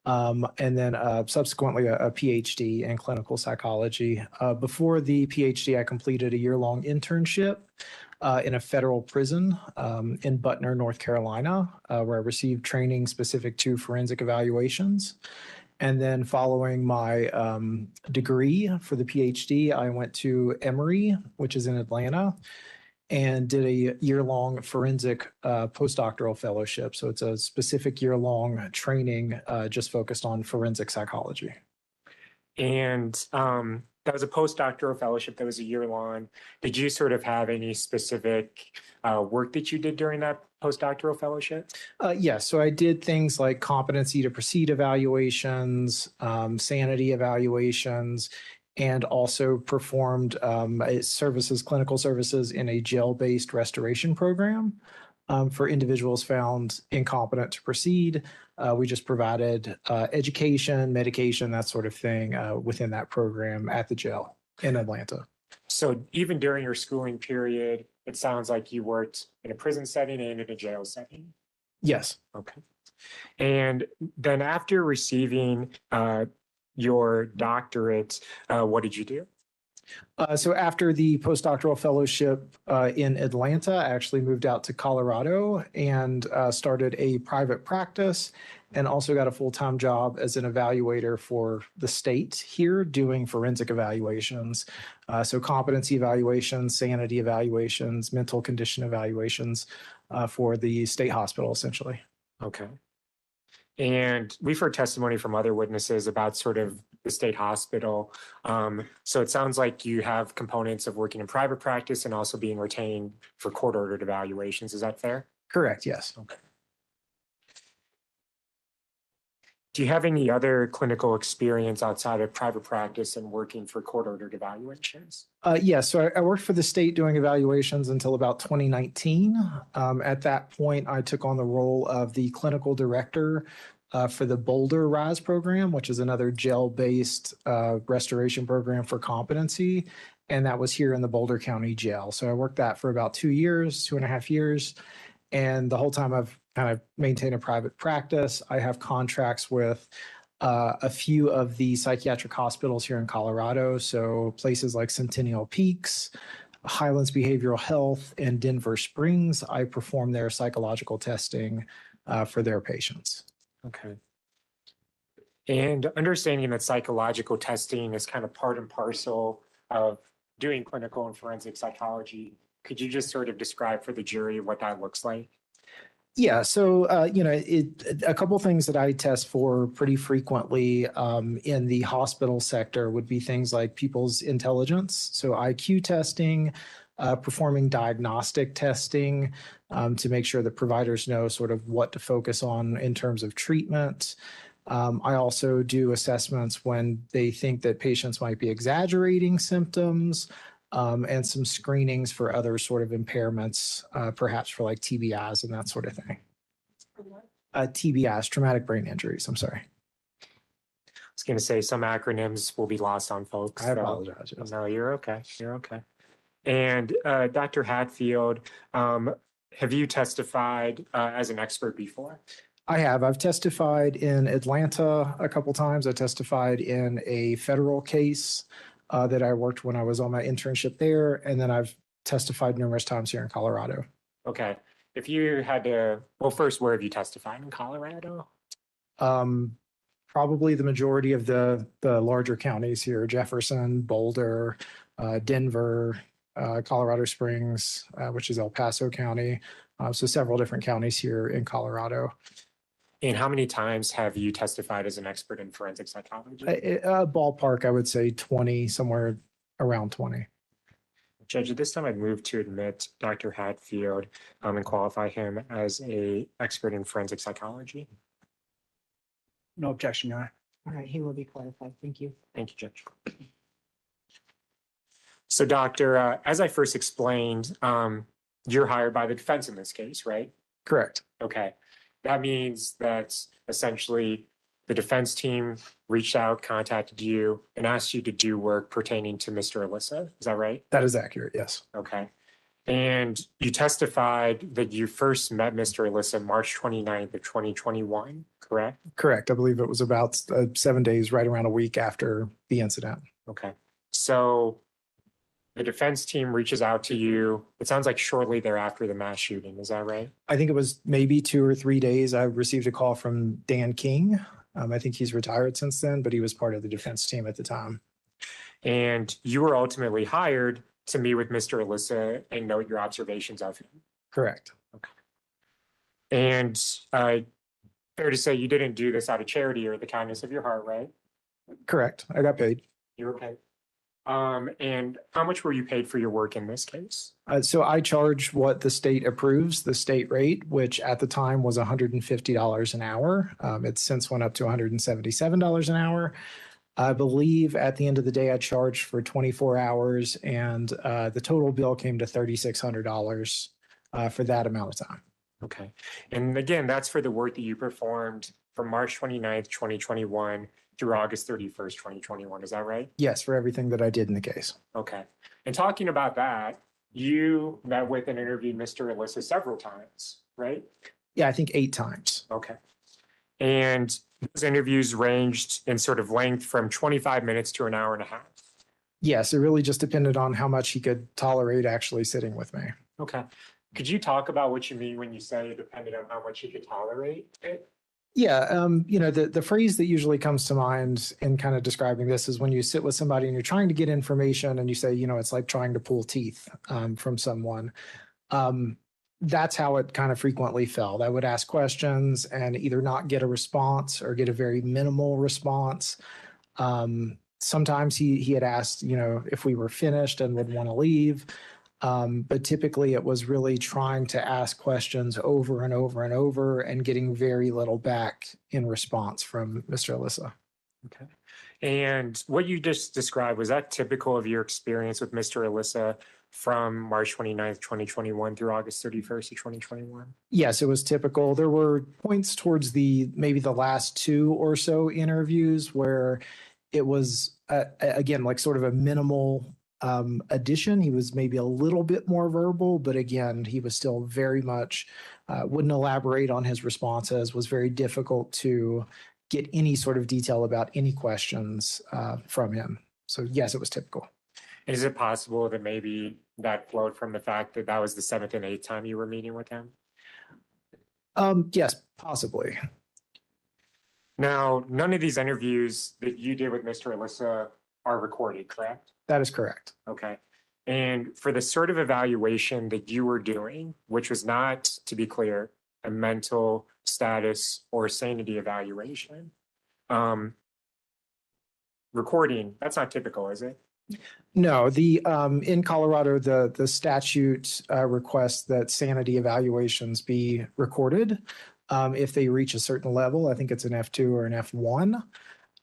and then subsequently a PhD in clinical psychology. Before the PhD, I completed a year-long internship in a federal prison in Butner, North Carolina, where I received training specific to forensic evaluations. And then following my degree for the PhD, I went to Emory, which is in Atlanta, and did a year-long forensic postdoctoral fellowship. So it's a specific year-long training just focused on forensic psychology. And that was a postdoctoral fellowship that was a year long. Did you sort of have any specific work that you did during that postdoctoral fellowship? Yes, so I did things like competency to proceed evaluations, sanity evaluations, and also performed clinical services in a jail-based restoration program for individuals found incompetent to proceed. We just provided education, medication, that sort of thing within that program at the jail in Atlanta. So even during your schooling period, it sounds like you worked in a prison setting and in a jail setting. Yes. Okay. And then after receiving your doctorate, what did you do? So after the postdoctoral fellowship in Atlanta, I actually moved out to Colorado and started a private practice and also got a full-time job as an evaluator for the state here doing forensic evaluations. So competency evaluations, sanity evaluations, mental condition evaluations for the state hospital, essentially. Okay. And we've heard testimony from other witnesses about sort of the state hospital. So it sounds like you have components of working in private practice and also being retained for court-ordered evaluations. Is that fair? Correct, yes. Okay. Do you have any other clinical experience outside of private practice and working for court-ordered evaluations? Yes, so I worked for the state doing evaluations until about 2019. At that point, I took on the role of the clinical director for the Boulder RISE program, which is another jail-based restoration program for competency. And that was here in the Boulder County Jail. So I worked that for about 2 years, 2.5 years. And the whole time I've kind of maintained a private practice. I have contracts with a few of the psychiatric hospitals here in Colorado. So places like Centennial Peaks, Highlands Behavioral Health, and Denver Springs. I perform their psychological testing for their patients. Okay. And understanding that psychological testing is kind of part and parcel of doing clinical and forensic psychology, could you just sort of describe for the jury what that looks like? Yeah, so a couple things that I test for pretty frequently in the hospital sector would be things like people's intelligence, so IQ testing, performing diagnostic testing to make sure that providers know sort of what to focus on in terms of treatment. I also do assessments when they think that patients might be exaggerating symptoms. And some screenings for other sort of impairments, perhaps for like TBIs and that sort of thing. TBIs, traumatic brain injuries, I'm sorry. I was going to say some acronyms will be lost on folks. I apologize. So, no, you're okay. You're okay. And Dr. Hatfield, have you testified as an expert before? I have. I've testified in Atlanta a couple times. I testified in a federal case that I worked when I was on my internship there. And then I've testified numerous times here in Colorado. Okay. If you had to, well, first, where have you testified in Colorado? Probably the majority of the larger counties here, Jefferson, Boulder, Denver, Colorado Springs, which is El Paso County. So several different counties here in Colorado. And how many times have you testified as an expert in forensic psychology? Ballpark, I would say 20, somewhere around 20. Judge, at this time, I'd move to admit Dr. Hatfield and qualify him as an expert in forensic psychology. No objection, Your Honor. All right, he will be qualified. Thank you. Thank you, Judge. So, Doctor, as I first explained, you're hired by the defense in this case, right? Correct. Okay. That means that essentially the defense team reached out, contacted you, and asked you to do work pertaining to Mr. Alissa. Is that right? That is accurate, yes. Okay. And you testified that you first met Mr. Alissa March 29th of 2021, correct? Correct. I believe it was about 7 days, right around a week after the incident. Okay. So the defense team reaches out to you. It sounds like shortly thereafter the mass shooting. Is that right? I think it was maybe 2 or 3 days. I received a call from Dan King. I think he's retired since then, but he was part of the defense team at the time. And you were ultimately hired to meet with Mr. Alissa and note your observations of him. Correct. And fair to say you didn't do this out of charity or the kindness of your heart, right? Correct. I got paid. You were paid. And how much were you paid for your work in this case? So I charge what the state approves, the state rate, which at the time was $150 an hour. It's since went up to $177 an hour. I believe at the end of the day, I charged for 24 hours and the total bill came to $3,600 for that amount of time. Okay. And again, that's for the work that you performed from March 29th, 2021 through August 31st, 2021. Is that right? Yes, for everything that I did in the case. Okay. And talking about that, you met with and interviewed Mr. Alissa several times, right? Yeah, I think 8 times. Okay. And those interviews ranged in sort of length from 25 minutes to an hour and a half. Yes, it really just depended on how much he could tolerate actually sitting with me. Okay. Could you talk about what you mean when you say it depended on how much he could tolerate it? Yeah, the phrase that usually comes to mind in kind of describing this is when you sit with somebody and you're trying to get information and you say, it's like trying to pull teeth from someone. That's how it kind of frequently felt. I would ask questions and either not get a response or get a very minimal response. Sometimes he had asked, if we were finished and would want to leave. But typically it was really trying to ask questions over and over and over and getting very little back in response from Mr. Alissa. Okay. And what you just described, was that typical of your experience with Mr. Alissa from March 29th, 2021 through August 31st of 2021? Yes, it was typical. There were points towards maybe the last 2 or so interviews where it was, again, like sort of a minimal addition. He was maybe a little bit more verbal, but again, he was still very much wouldn't elaborate on his responses, was very difficult to get any sort of detail about any questions from him. So yes, it was typical. Is it possible that maybe that flowed from the fact that that was the 7th and 8th time you were meeting with him? Yes, possibly. Now, none of these interviews that you did with Mr. Alissa are recorded, correct? That is correct. Okay. And for the sort of evaluation that you were doing, which was not, to be clear, a mental status or sanity evaluation, recording, that's not typical, is it? No, in Colorado, the statute requests that sanity evaluations be recorded if they reach a certain level. I think it's an F2 or an F1.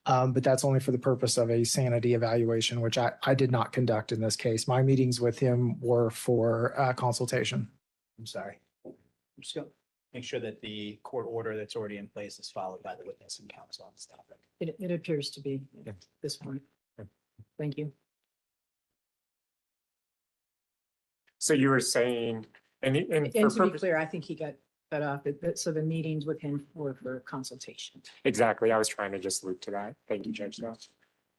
But that's only for the purpose of a sanity evaluation, which I did not conduct in this case. My meetings with him were for consultation. I'm sorry. I'm just going to make sure that the court order that's already in place is followed by the witness and counsel on this topic. It appears to be at this point. Thank you. So you were saying, and And to be clear, I think he got cut off. So the meetings with him were for consultation. Exactly. I was trying to just loop to that. Thank you, Judge Doss.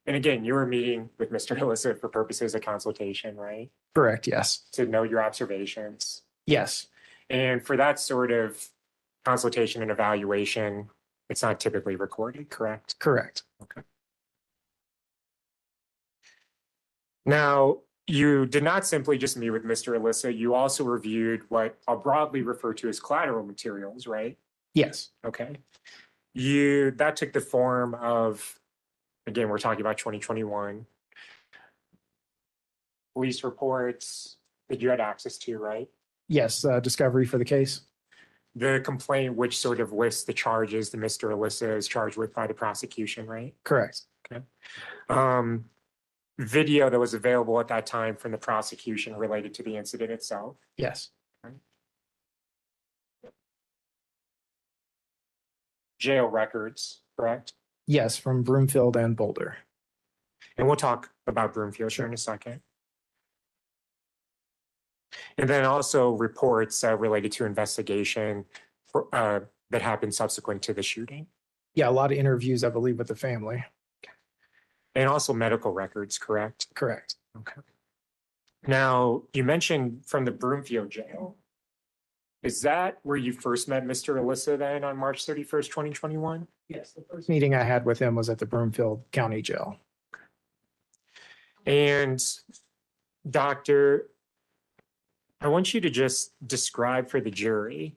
And again, you were meeting with Mr. Alissa for purposes of consultation, right? Correct, yes. To know your observations. Yes. And for that sort of consultation and evaluation, it's not typically recorded, correct? Correct. Okay. Now, you did not simply just meet with Mr. Alissa, you also reviewed what I'll broadly refer to as collateral materials, right? Yes. Okay. That took the form of, again, we're talking about 2021, police reports that you had access to, right? Yes, discovery for the case. The complaint, which sort of lists the charges that Mr. Alissa is charged with by the prosecution, right? Correct. Okay. Video that was available at that time from the prosecution related to the incident itself. Yes. jail records, correct? Yes, from Broomfield and Boulder. And we'll talk about Broomfield here in a second. And then also reports related to investigation that happened subsequent to the shooting. Yeah, a lot of interviews, I believe, with the family. And also medical records, correct? Correct. Okay. Now, you mentioned from the Broomfield jail. Is that where you first met Mr. Alissa then on March 31st, 2021? Yes, the first meeting I had with him was at the Broomfield County Jail. And Doctor, I want you to just describe for the jury,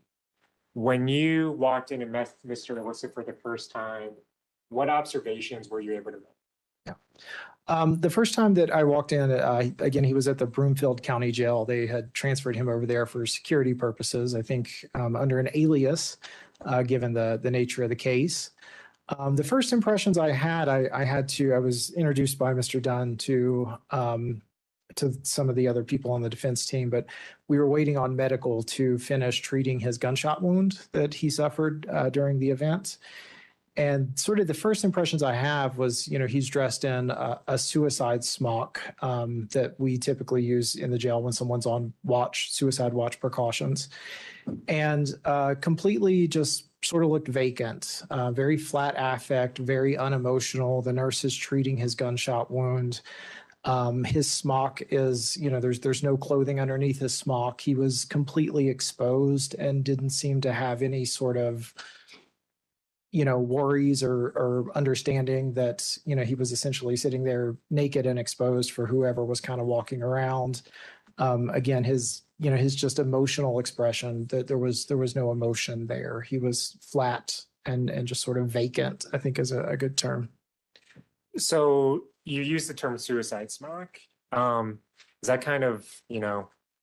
when you walked in and met Mr. Alissa for the first time, what observations were you able to make? The first time that I walked in, again, he was at the Broomfield County Jail. They had transferred him over there for security purposes, I think under an alias, given the nature of the case. The first impressions I had, I was introduced by Mr. Dunn to some of the other people on the defense team, but we were waiting on medical to finish treating his gunshot wound that he suffered during the event. And sort of the first impressions I have was, he's dressed in a suicide smock that we typically use in the jail when someone's on watch, suicide watch precautions, and completely just sort of looked vacant, very flat affect, very unemotional. The nurse is treating his gunshot wound. His smock is, there's no clothing underneath his smock. He was completely exposed and didn't seem to have any sort of worries or understanding that, he was essentially sitting there naked and exposed for whoever was kind of walking around. Again, his just emotional expression, that there was no emotion there. He was flat and just sort of vacant, I think is a good term. So you use the term suicide smock. Is that kind of,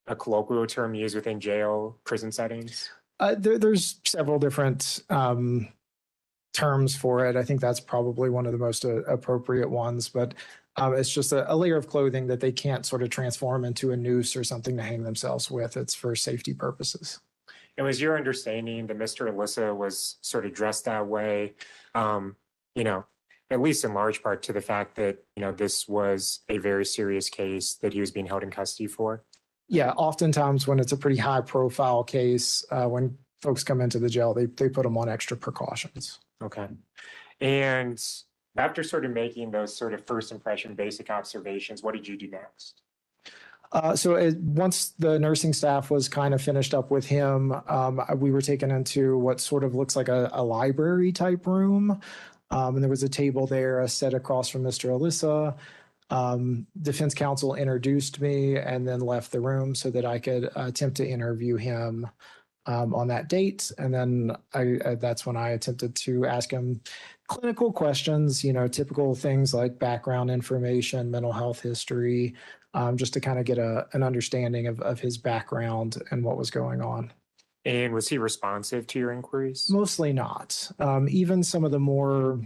a colloquial term used within jail, prison settings? There's several different terms for it. I think that's probably one of the most appropriate ones, but it's just a layer of clothing that they can't sort of transform into a noose or something to hang themselves with. It's for safety purposes. And was your understanding that Mr. Alissa was sort of dressed that way, at least in large part to the fact that, this was a very serious case that he was being held in custody for? Yeah, oftentimes when it's a pretty high profile case, when folks come into the jail, they put them on extra precautions. Okay. And after sort of making those sort of first impression basic observations, what did you do next? Once the nursing staff was kind of finished up with him, we were taken into what sort of looks like a library type room. And there was a table there set across from Mr. Alissa. Defense counsel introduced me and then left the room so that I could attempt to interview him on that date. And then that's when I attempted to ask him clinical questions, typical things like background information, mental health history, just to kind of get an understanding of his background and what was going on. And was he responsive to your inquiries? Mostly not. Even some of the more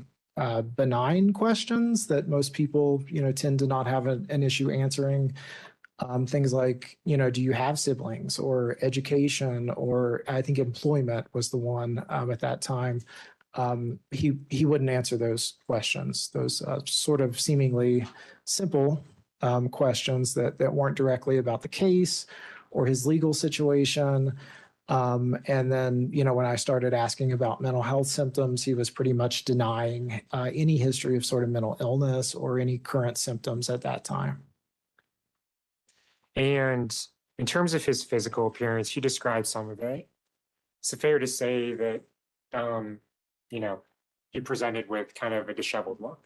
benign questions that most people, tend to not have an issue answering. Things like, do you have siblings, or education, or I think employment was the one at that time. He wouldn't answer those questions, those sort of seemingly simple questions that weren't directly about the case or his legal situation. And then, when I started asking about mental health symptoms, he was pretty much denying any history of sort of mental illness or any current symptoms at that time. And in terms of his physical appearance, you described some of it. Is it fair to say that, he presented with kind of a disheveled look?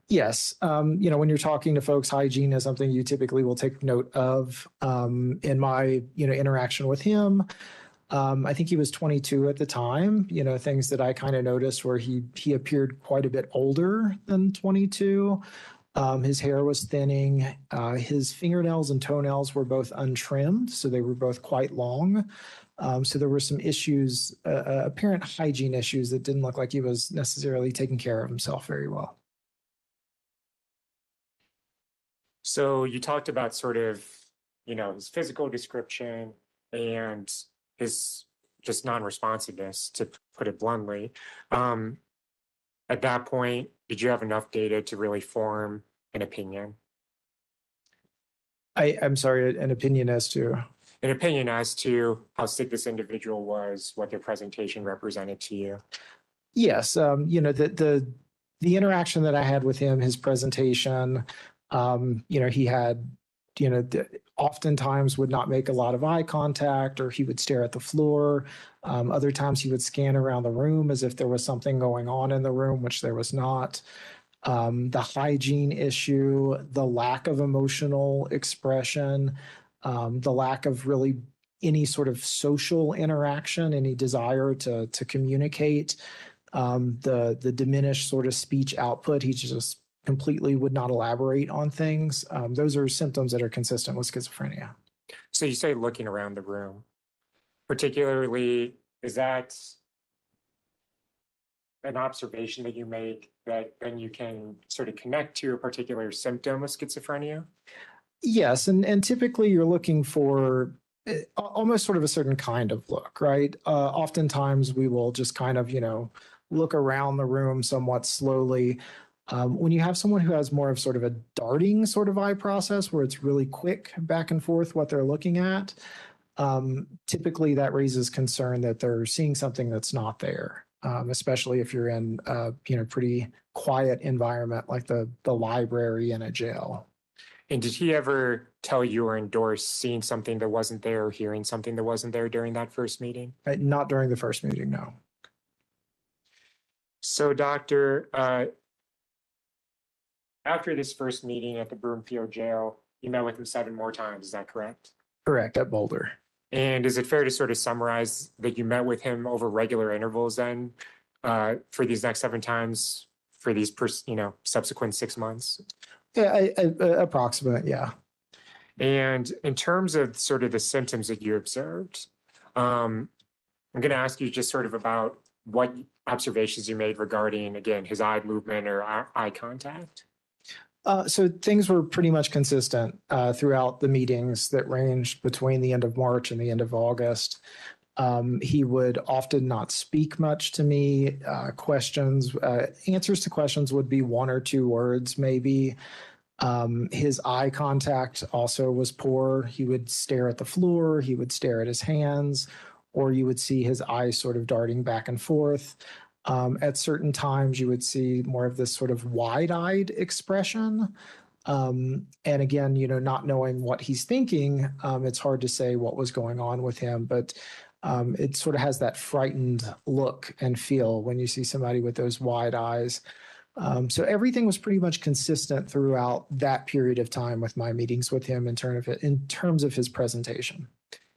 Yes. When you're talking to folks, hygiene is something you typically will take note of. In my, interaction with him, I think he was 22 at the time. Things that I kind of noticed where he appeared quite a bit older than 22. His hair was thinning. His fingernails and toenails were both untrimmed, so they were both quite long. So there were some issues, apparent hygiene issues that didn't look like he was necessarily taking care of himself very well. So you talked about sort of, his physical description and his just non-responsiveness, to put it bluntly. At that point, did you have enough data to really form an opinion? I'm sorry, an opinion as to. An opinion as to how sick this individual was, what their presentation represented to you. Yes, the interaction that I had with him, his presentation, he had, oftentimes would not make a lot of eye contact, or he would stare at the floor. Other times he would scan around the room as if there was something going on in the room, which there was not. The hygiene issue, the lack of emotional expression, the lack of really any sort of social interaction, any desire to communicate, the diminished sort of speech output. He just completely would not elaborate on things. Those are symptoms that are consistent with schizophrenia. So you say looking around the room, particularly, is that an observation that you make that then you can sort of connect to a particular symptom of schizophrenia? Yes, and typically you're looking for almost sort of a certain kind of look, right? Oftentimes we will just kind of, look around the room somewhat slowly. When you have someone who has more of sort of a darting sort of eye process where it's really quick back and forth what they're looking at, typically that raises concern that they're seeing something that's not there. Especially if you're in a pretty quiet environment like the library in a jail. And did he ever tell you or endorse seeing something that wasn't there or hearing something that wasn't there during that first meeting? Not during the first meeting, no. So, Doctor, after this first meeting at the Broomfield Jail, you met with him 7 more times, is that correct? Correct, at Boulder. And is it fair to sort of summarize that you met with him over regular intervals then for these next 7 times for these subsequent 6 months? Yeah, approximate, yeah. And in terms of sort of the symptoms that you observed, I'm going to ask you just sort of about what observations you made regarding, again, his eye movement or eye contact. So things were pretty much consistent throughout the meetings that ranged between the end of March and the end of August. He would often not speak much to me. Answers to questions would be 1 or 2 words, maybe. His eye contact also was poor. He would stare at the floor. He would stare at his hands, or you would see his eyes sort of darting back and forth. At certain times, you would see more of this sort of wide-eyed expression. And again, not knowing what he's thinking, it's hard to say what was going on with him, but it sort of has that frightened look and feel when you see somebody with those wide eyes. So everything was pretty much consistent throughout that period of time with my meetings with him in terms of his presentation.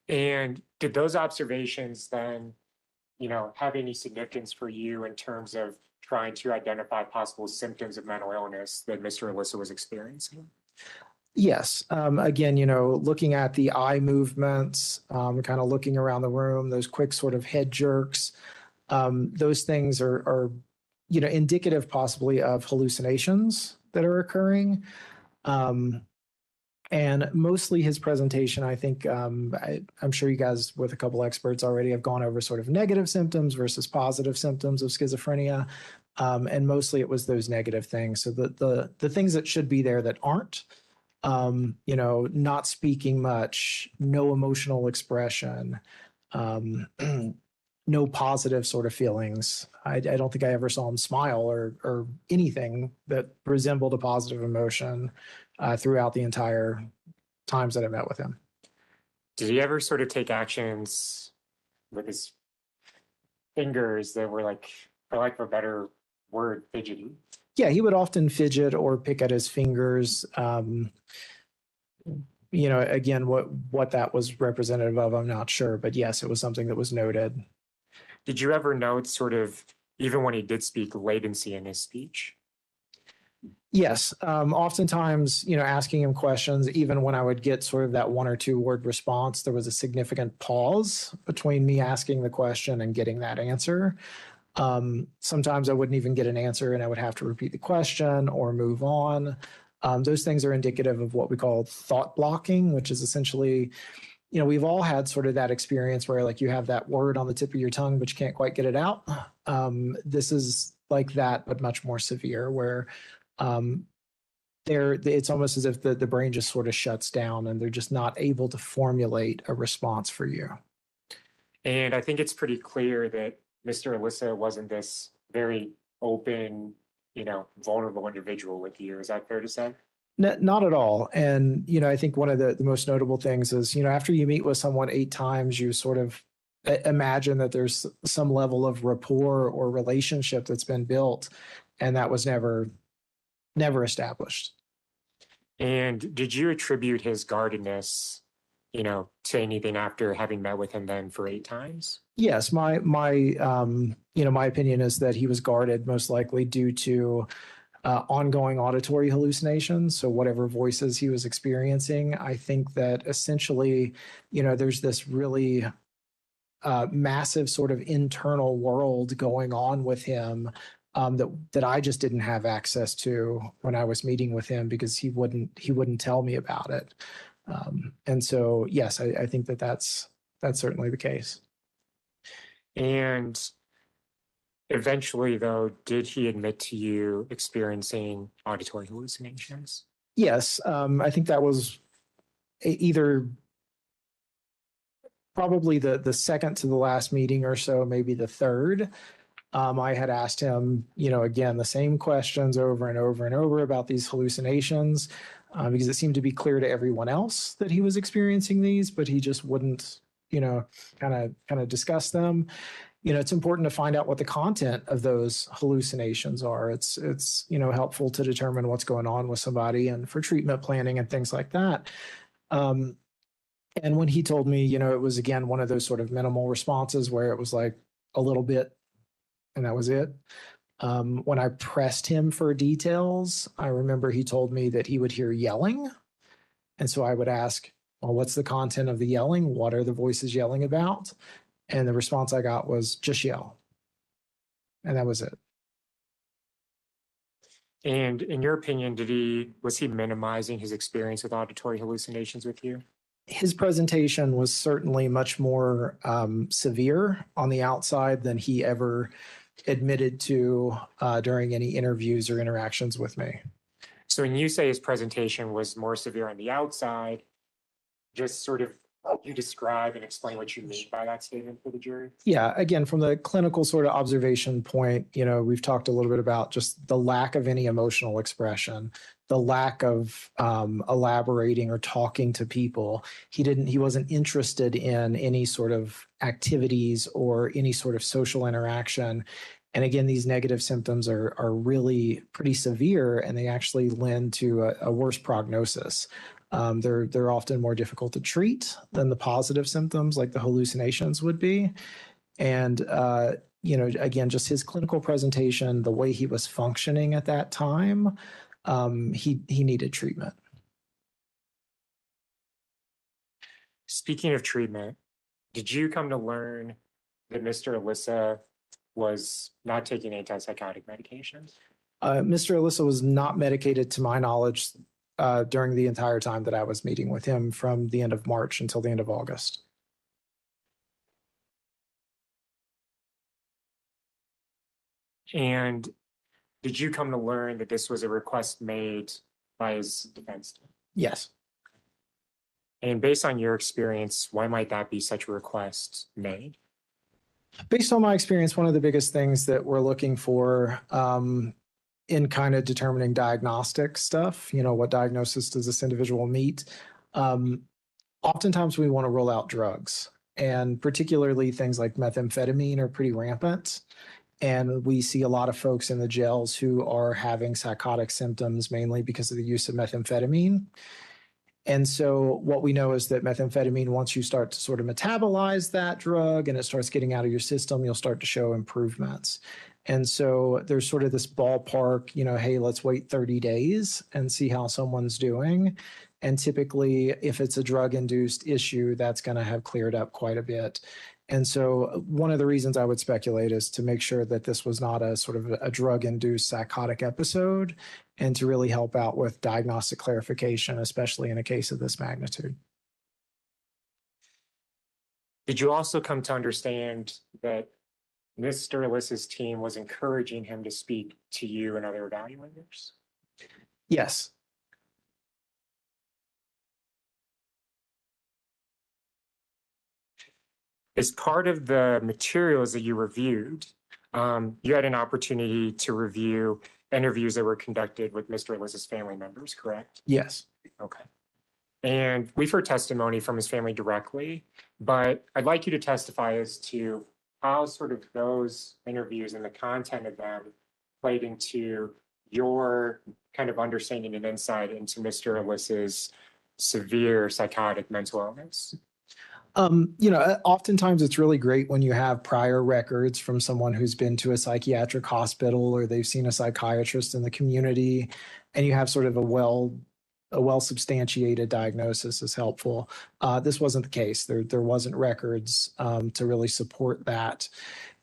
And did those observations then have any significance for you in terms of trying to identify possible symptoms of mental illness that Mr. Alissa was experiencing? Yes. Again, looking at the eye movements, kind of looking around the room, those quick sort of head jerks, those things are indicative possibly of hallucinations that are occurring. And mostly his presentation, I think, I'm sure you guys with a couple experts already have gone over sort of negative symptoms versus positive symptoms of schizophrenia. And mostly it was those negative things. So the things that should be there that aren't, not speaking much, no emotional expression, no positive sort of feelings. I don't think I ever saw him smile or anything that resembled a positive emotion throughout the entire times that I met with him. Did he ever sort of take actions with his fingers that were like, for lack of a better word, fidgety? Yeah, he would often fidget or pick at his fingers. Again, what that was representative of, I'm not sure, but yes, it was something that was noted. Did you ever note sort of, even when he did speak, latency in his speech? Yes. Oftentimes, asking him questions, even when I would get sort of that 1 or 2 word response, there was a significant pause between me asking the question and getting that answer. Sometimes I wouldn't even get an answer and I would have to repeat the question or move on. Those things are indicative of what we call thought blocking, which is essentially we've all had sort of that experience where like you have that word on the tip of your tongue, but you can't quite get it out. This is like that, but much more severe, where it's almost as if the brain just sort of shuts down and they're just not able to formulate a response for you. And I think it's pretty clear that Mr. Alissa wasn't this very open, vulnerable individual with you. Is that fair to say? Not at all. And, I think one of the most notable things is, after you meet with someone 8 times, you sort of imagine that there's some level of rapport or relationship that's been built, and that was never established. And did you attribute his guardedness, to anything after having met with him then for 8 times? Yes, my opinion is that he was guarded most likely due to ongoing auditory hallucinations. So whatever voices he was experiencing, I think that essentially, there's this really massive sort of internal world going on with him that I just didn't have access to when I was meeting with him, because he wouldn't tell me about it. And so, yes, I think that's certainly the case. And eventually, though, did he admit to you experiencing auditory hallucinations? Yes, I think that was either probably the second to the last meeting or so, maybe the third. I had asked him, again, the same questions over and over and over about these hallucinations, because it seemed to be clear to everyone else that he was experiencing these, but he just wouldn't, kind of discuss them. It's important to find out what the content of those hallucinations are. It's helpful to determine what's going on with somebody and for treatment planning and things like that. And when he told me, it was, again, one of those sort of minimal responses where it was like a little bit, and that was it. When I pressed him for details, I remember he told me that he would hear yelling. And so I would ask, well, what's the content of the yelling? What are the voices yelling about? And the response I got was, just yell. And that was it. And in your opinion, was he minimizing his experience with auditory hallucinations with you? His presentation was certainly much more severe on the outside than he ever admitted to during any interviews or interactions with me. So when you say his presentation was more severe on the outside, just sort of you describe and explain what you mean by that statement for the jury? Yeah, again, from the clinical sort of observation point, we've talked a little bit about just the lack of any emotional expression, the lack of elaborating or talking to people. He wasn't interested in any sort of activities or any sort of social interaction. And again, these negative symptoms are really pretty severe, and they actually lend to a worse prognosis. They're often more difficult to treat than the positive symptoms like the hallucinations would be. And, again, just his clinical presentation, the way he was functioning at that time, he needed treatment. Speaking of treatment, did you come to learn that Mr. Alissa was not taking antipsychotic medications? Mr. Alissa was not medicated, to my knowledge, during the entire time that I was meeting with him, from the end of March until the end of August. And did you come to learn that this was a request made by his defense team? Yes. And based on your experience, why might that be such a request made? Based on my experience, one of the biggest things that we're looking for in kind of determining diagnostic stuff, what diagnosis does this individual meet? Oftentimes we want to rule out drugs, and particularly things like methamphetamine are pretty rampant. And we see a lot of folks in the jails who are having psychotic symptoms, mainly because of the use of methamphetamine. And so what we know is that methamphetamine, once you start to sort of metabolize that drug and it starts getting out of your system, you'll start to show improvements. And so there's sort of this ballpark, hey, let's wait 30 days and see how someone's doing. And typically, if it's a drug-induced issue, that's going to have cleared up quite a bit. And so one of the reasons I would speculate is to make sure that this was not a sort of a drug-induced psychotic episode, and to really help out with diagnostic clarification, especially in a case of this magnitude. Did you also come to understand that Mr. Alissa's team was encouraging him to speak to you and other evaluators? Yes. As part of the materials that you reviewed, you had an opportunity to review interviews that were conducted with Mr. Alissa's family members, correct? Yes. Okay. And we've heard testimony from his family directly, but I'd like you to testify as to how sort of those interviews and the content of them played into your kind of understanding and insight into Mr. Alissa's severe psychotic mental illness. Oftentimes it's really great when you have prior records from someone who's been to a psychiatric hospital or they've seen a psychiatrist in the community, and you have sort of a well substantiated diagnosis is helpful. This wasn't the case. There wasn't records to really support that.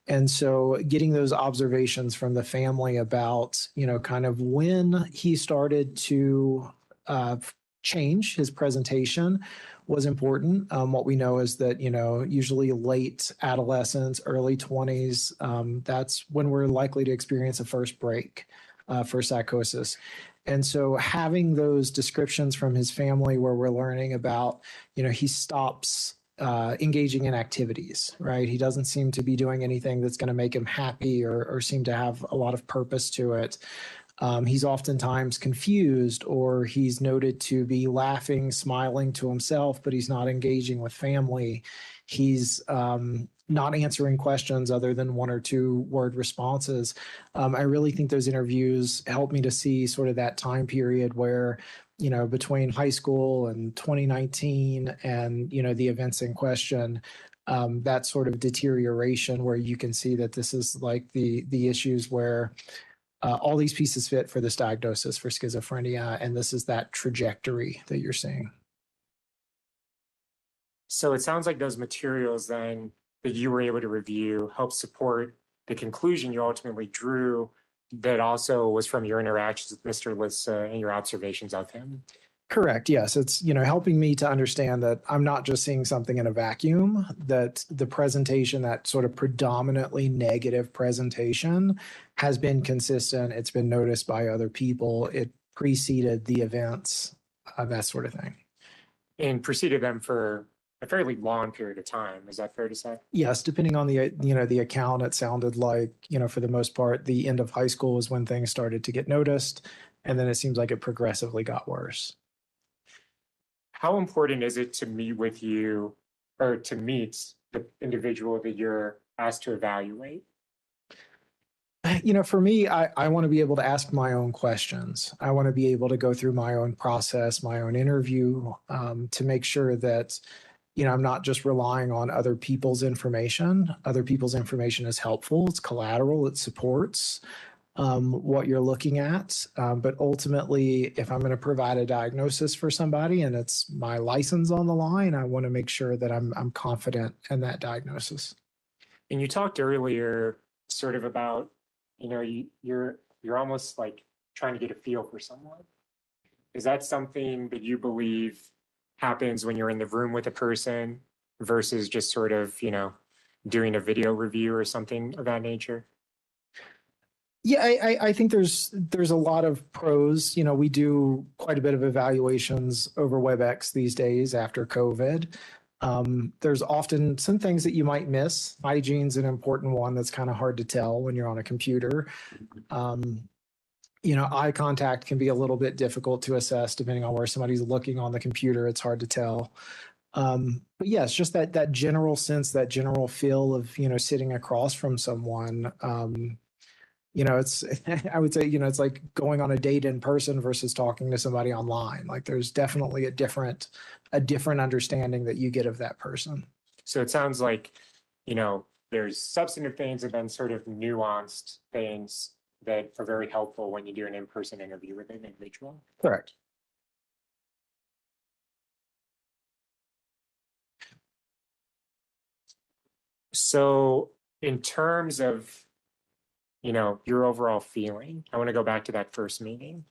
And so getting those observations from the family about, kind of when he started to change his presentation was important. What we know is that, usually late adolescence, early 20s, that's when we're likely to experience a first break for psychosis. And so having those descriptions from his family where we're learning about, he stops engaging in activities, right? He doesn't seem to be doing anything that's going to make him happy or seem to have a lot of purpose to it. He's oftentimes confused, or he's noted to be laughing, smiling to himself, but he's not engaging with family. He's not answering questions other than 1 or 2 word responses. I really think those interviews helped me to see sort of that time period where, between high school and 2019 and, the events in question, that sort of deterioration where you can see that this is like the issues where all these pieces fit for this diagnosis for schizophrenia, and this is that trajectory that you're seeing. So it sounds like those materials then that you were able to review help support the conclusion you ultimately drew that also was from your interactions with Mr. Alissa and your observations of him. Correct. Yes. It's, helping me to understand that I'm not just seeing something in a vacuum, that the presentation, that sort of predominantly negative presentation has been consistent. It's been noticed by other people. It preceded the events, that sort of thing. And preceded them for a fairly long period of time. Is that fair to say? Yes. Depending on the account, it sounded like, for the most part, the end of high school was when things started to get noticed. And then it seems like it progressively got worse. How important is it to meet with you or to meet the individual that you're asked to evaluate? For me, I want to be able to ask my own questions. I want to be able to go through my own process, my own interview, to make sure that, I'm not just relying on other people's information. Other people's information is helpful. It's collateral. It supports what you're looking at. But ultimately, if I'm going to provide a diagnosis for somebody and it's my license on the line, I want to make sure that I'm confident in that diagnosis. And you talked earlier sort of about, you're almost like trying to get a feel for someone. Is that something that you believe happens when you're in the room with a person versus just sort of, doing a video review or something of that nature? Yeah, I think there's a lot of pros. We do quite a bit of evaluations over WebEx these days after COVID. There's often some things that you might miss. Hygiene's an important one that's kind of hard to tell when you're on a computer. Eye contact can be a little bit difficult to assess depending on where somebody's looking on the computer. It's hard to tell. But yeah, it's just that general sense, that general feel of, sitting across from someone. It's, I would say, it's like going on a date in person versus talking to somebody online. Like there's definitely a different understanding that you get of that person. So it sounds like, there's substantive things and then sort of nuanced things that are very helpful when you do an in-person interview with an individual. Correct. So in terms of, your overall feeling, I want to go back to that first meeting.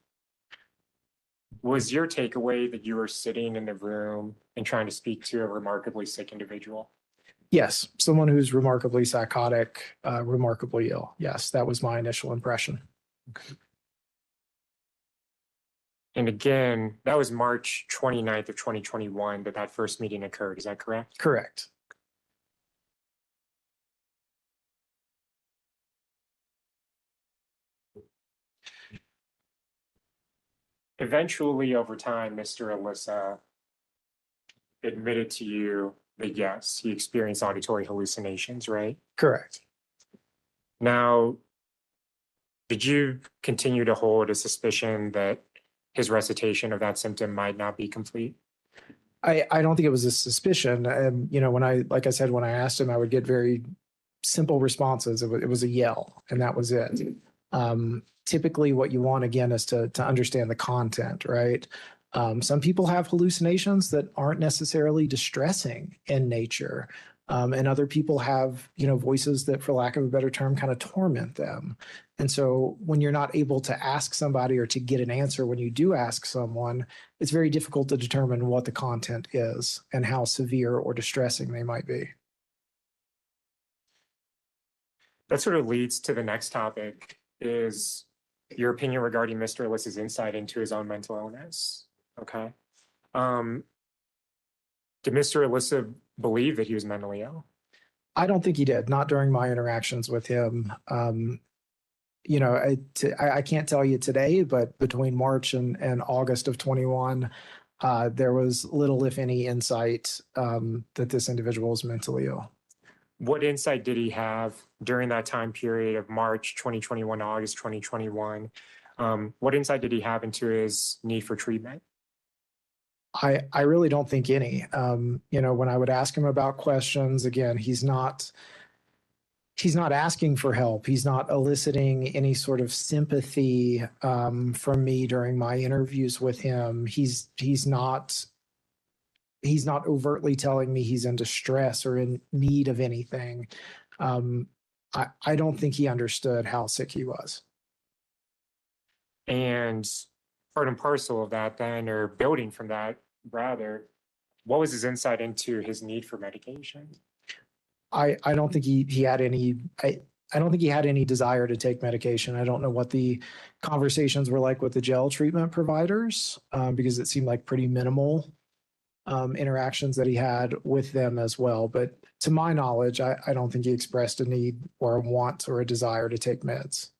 Was your takeaway that you were sitting in the room and trying to speak to a remarkably sick individual? Yes, someone who's remarkably psychotic, remarkably ill. Yes, that was my initial impression. And again, that was March 29th of 2021 that first meeting occurred. Is that correct? Correct. Eventually, over time, Mr. Alissa admitted to you that yes, he experienced auditory hallucinations, right? Correct. Now, did you continue to hold a suspicion that his recitation of that symptom might not be complete? I don't think it was a suspicion. You know, like I said, when I asked him, I would get very simple responses. It was a yell, and that was it. Typically what you want, again, is to understand the content, right? Some people have hallucinations that aren't necessarily distressing in nature. And other people have, you know, voices that, for lack of a better term, kind of torment them. And so when you're not able to ask somebody or to get an answer when you do ask someone, it's very difficult to determine what the content is and how severe or distressing they might be. That sort of leads to the next topic, is your opinion regarding Mr. Alissa's insight into his own mental illness. Okay. Did Mr. Alissa believe that he was mentally ill? I don't think he did, not during my interactions with him. You know, I can't tell you today, but between March and August of 21, there was little, if any, insight that this individual was mentally ill. What insight did he have during that time period of March 2021, August 2021? What insight did he have into his need for treatment? I really don't think any. You know, when I would ask him about questions, again, he's not asking for help. He's not eliciting any sort of sympathy from me during my interviews with him. He's not overtly telling me he's in distress or in need of anything. I don't think he understood how sick he was. And part and parcel of that then, or building from that rather, what was his insight into his need for medication? I don't think he had any. I don't think he had any desire to take medication. I don't know what the conversations were like with the gel treatment providers, because it seemed like pretty minimal interactions that he had with them as well. But to my knowledge, I don't think he expressed a need or a want or a desire to take meds.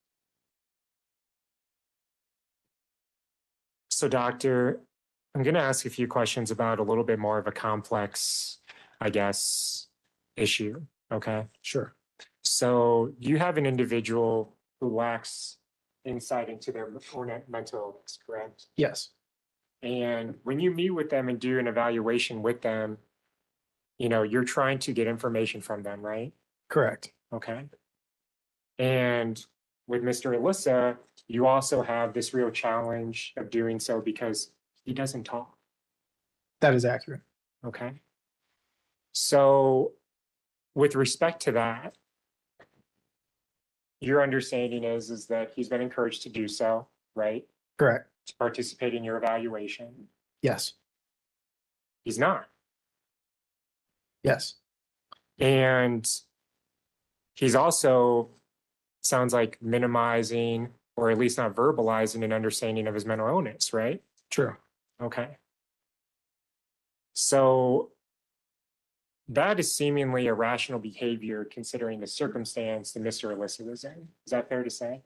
So, doctor, I'm going to ask a few questions about a little bit more of a complex, I guess, issue. Okay. Sure. So you have an individual who lacks insight into their mental illness, correct? Yes. And when you meet with them and do an evaluation with them, you know, you're trying to get information from them, right? Correct. Okay. And with Mr. Alissa, you also have this real challenge of doing so because he doesn't talk. That is accurate. Okay. So with respect to that, your understanding is that he's been encouraged to do so, right? Correct. To participate in your evaluation. Yes. He's not. Yes. And he's also, sounds like, minimizing or at least not verbalizing an understanding of his mental illness, right? True. Okay. So that is seemingly irrational behavior considering the circumstance that Mr. Alissa was in. Is that fair to say?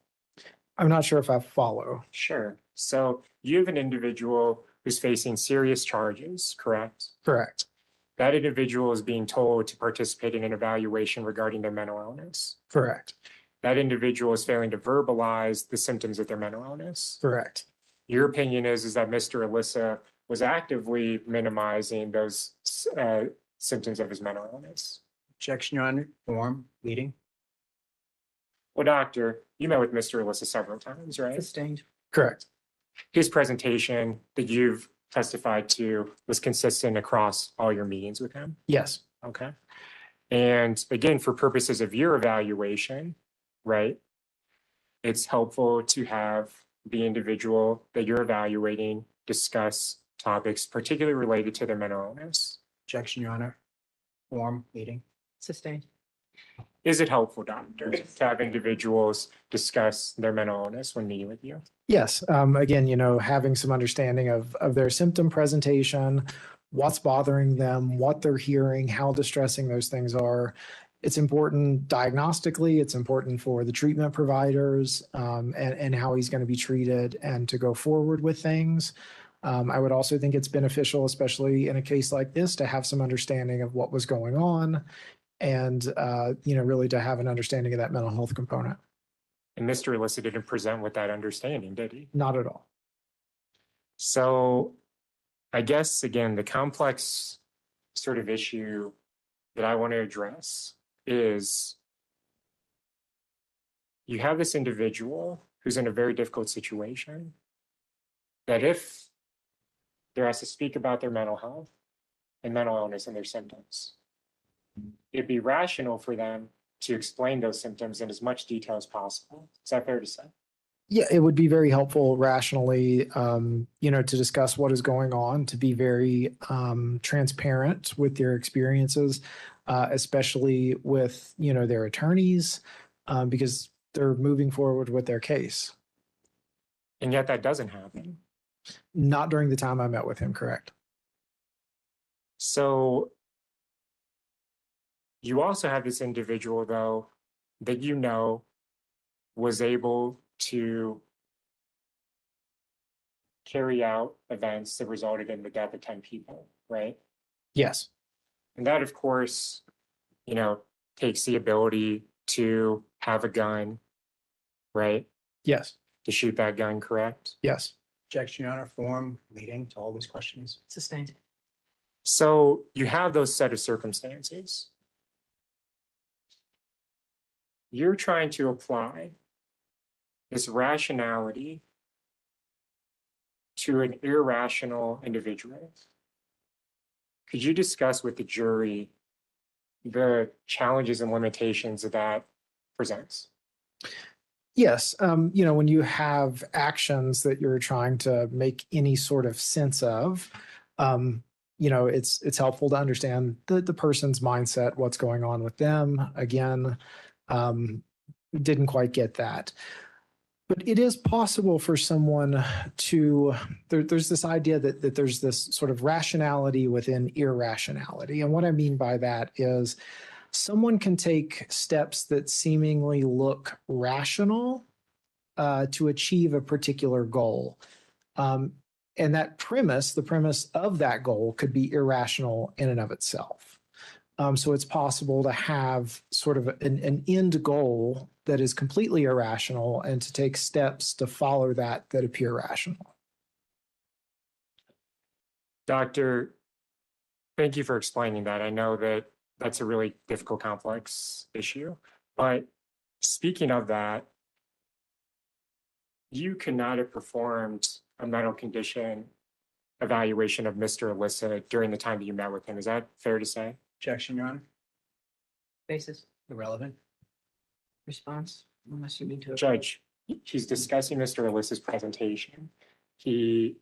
I'm not sure if I follow. Sure. So you have an individual who's facing serious charges, correct? Correct. That individual is being told to participate in an evaluation regarding their mental illness. Correct. That individual is failing to verbalize the symptoms of their mental illness. Correct. Your opinion is that Mr. Alissa was actively minimizing those symptoms of his mental illness. Objection, Your Honor. Form, leading. Well, doctor, you met with Mr. Alissa several times, right? Sustained. Correct. His presentation that you've testified to was consistent across all your meetings with him? Yes. Okay. And again, for purposes of your evaluation, right, it's helpful to have the individual that you're evaluating discuss topics particularly related to their mental illness. Objection, Your Honor. Form, leading. Sustained. Is it helpful, doctor, to have individuals discuss their mental illness when meeting with you? Yes, again, having some understanding of their symptom presentation, what's bothering them, what they're hearing, how distressing those things are. It's important diagnostically, it's important for the treatment providers, and how he's going to be treated and to go forward with things. I would also think it's beneficial, especially in a case like this, to have some understanding of what was going on and, really to have an understanding of that mental health component. And Mr. Alissa didn't present with that understanding, did he? Not at all. So I guess, again, the complex sort of issue that I want to address is you have this individual who's in a very difficult situation that if they're asked to speak about their mental health and mental illness and their symptoms, it'd be rational for them to explain those symptoms in as much detail as possible. Is that fair to say? Yeah, it would be very helpful rationally, to discuss what is going on, to be very transparent with their experiences, especially with, their attorneys, because they're moving forward with their case. And yet that doesn't happen. Not during the time I met with him, correct? So you also have this individual, though, that was able to carry out events that resulted in the death of 10 people, right? Yes. And that, of course, takes the ability to have a gun, right? Yes. To shoot that gun, correct? Yes. Objection, Your Honor, form leading to all these questions. Sustained. So you have those set of circumstances. You're trying to apply this rationality to an irrational individual. Could you discuss with the jury the challenges and limitations that presents? Yes. When you have actions that you're trying to make any sort of sense of, it's helpful to understand the person's mindset, what's going on with them. Again, didn't quite get that. But it is possible for someone to, there's this idea that there's this sort of rationality within irrationality. And what I mean by that is someone can take steps that seemingly look rational to achieve a particular goal. And that premise, the premise of that goal could be irrational in and of itself. So it's possible to have sort of an end goal that is completely irrational and to take steps to follow that appear rational. Doctor, thank you for explaining that. I know that that's a really difficult, complex issue. But speaking of that, you could not have performed a mental condition evaluation of Mr. Alissa during the time that you met with him. Is that fair to say? Objection, Your Honor. Basis. Irrelevant. Response. Unless you need to. Judge, he's discussing Mr. Alissa's presentation. He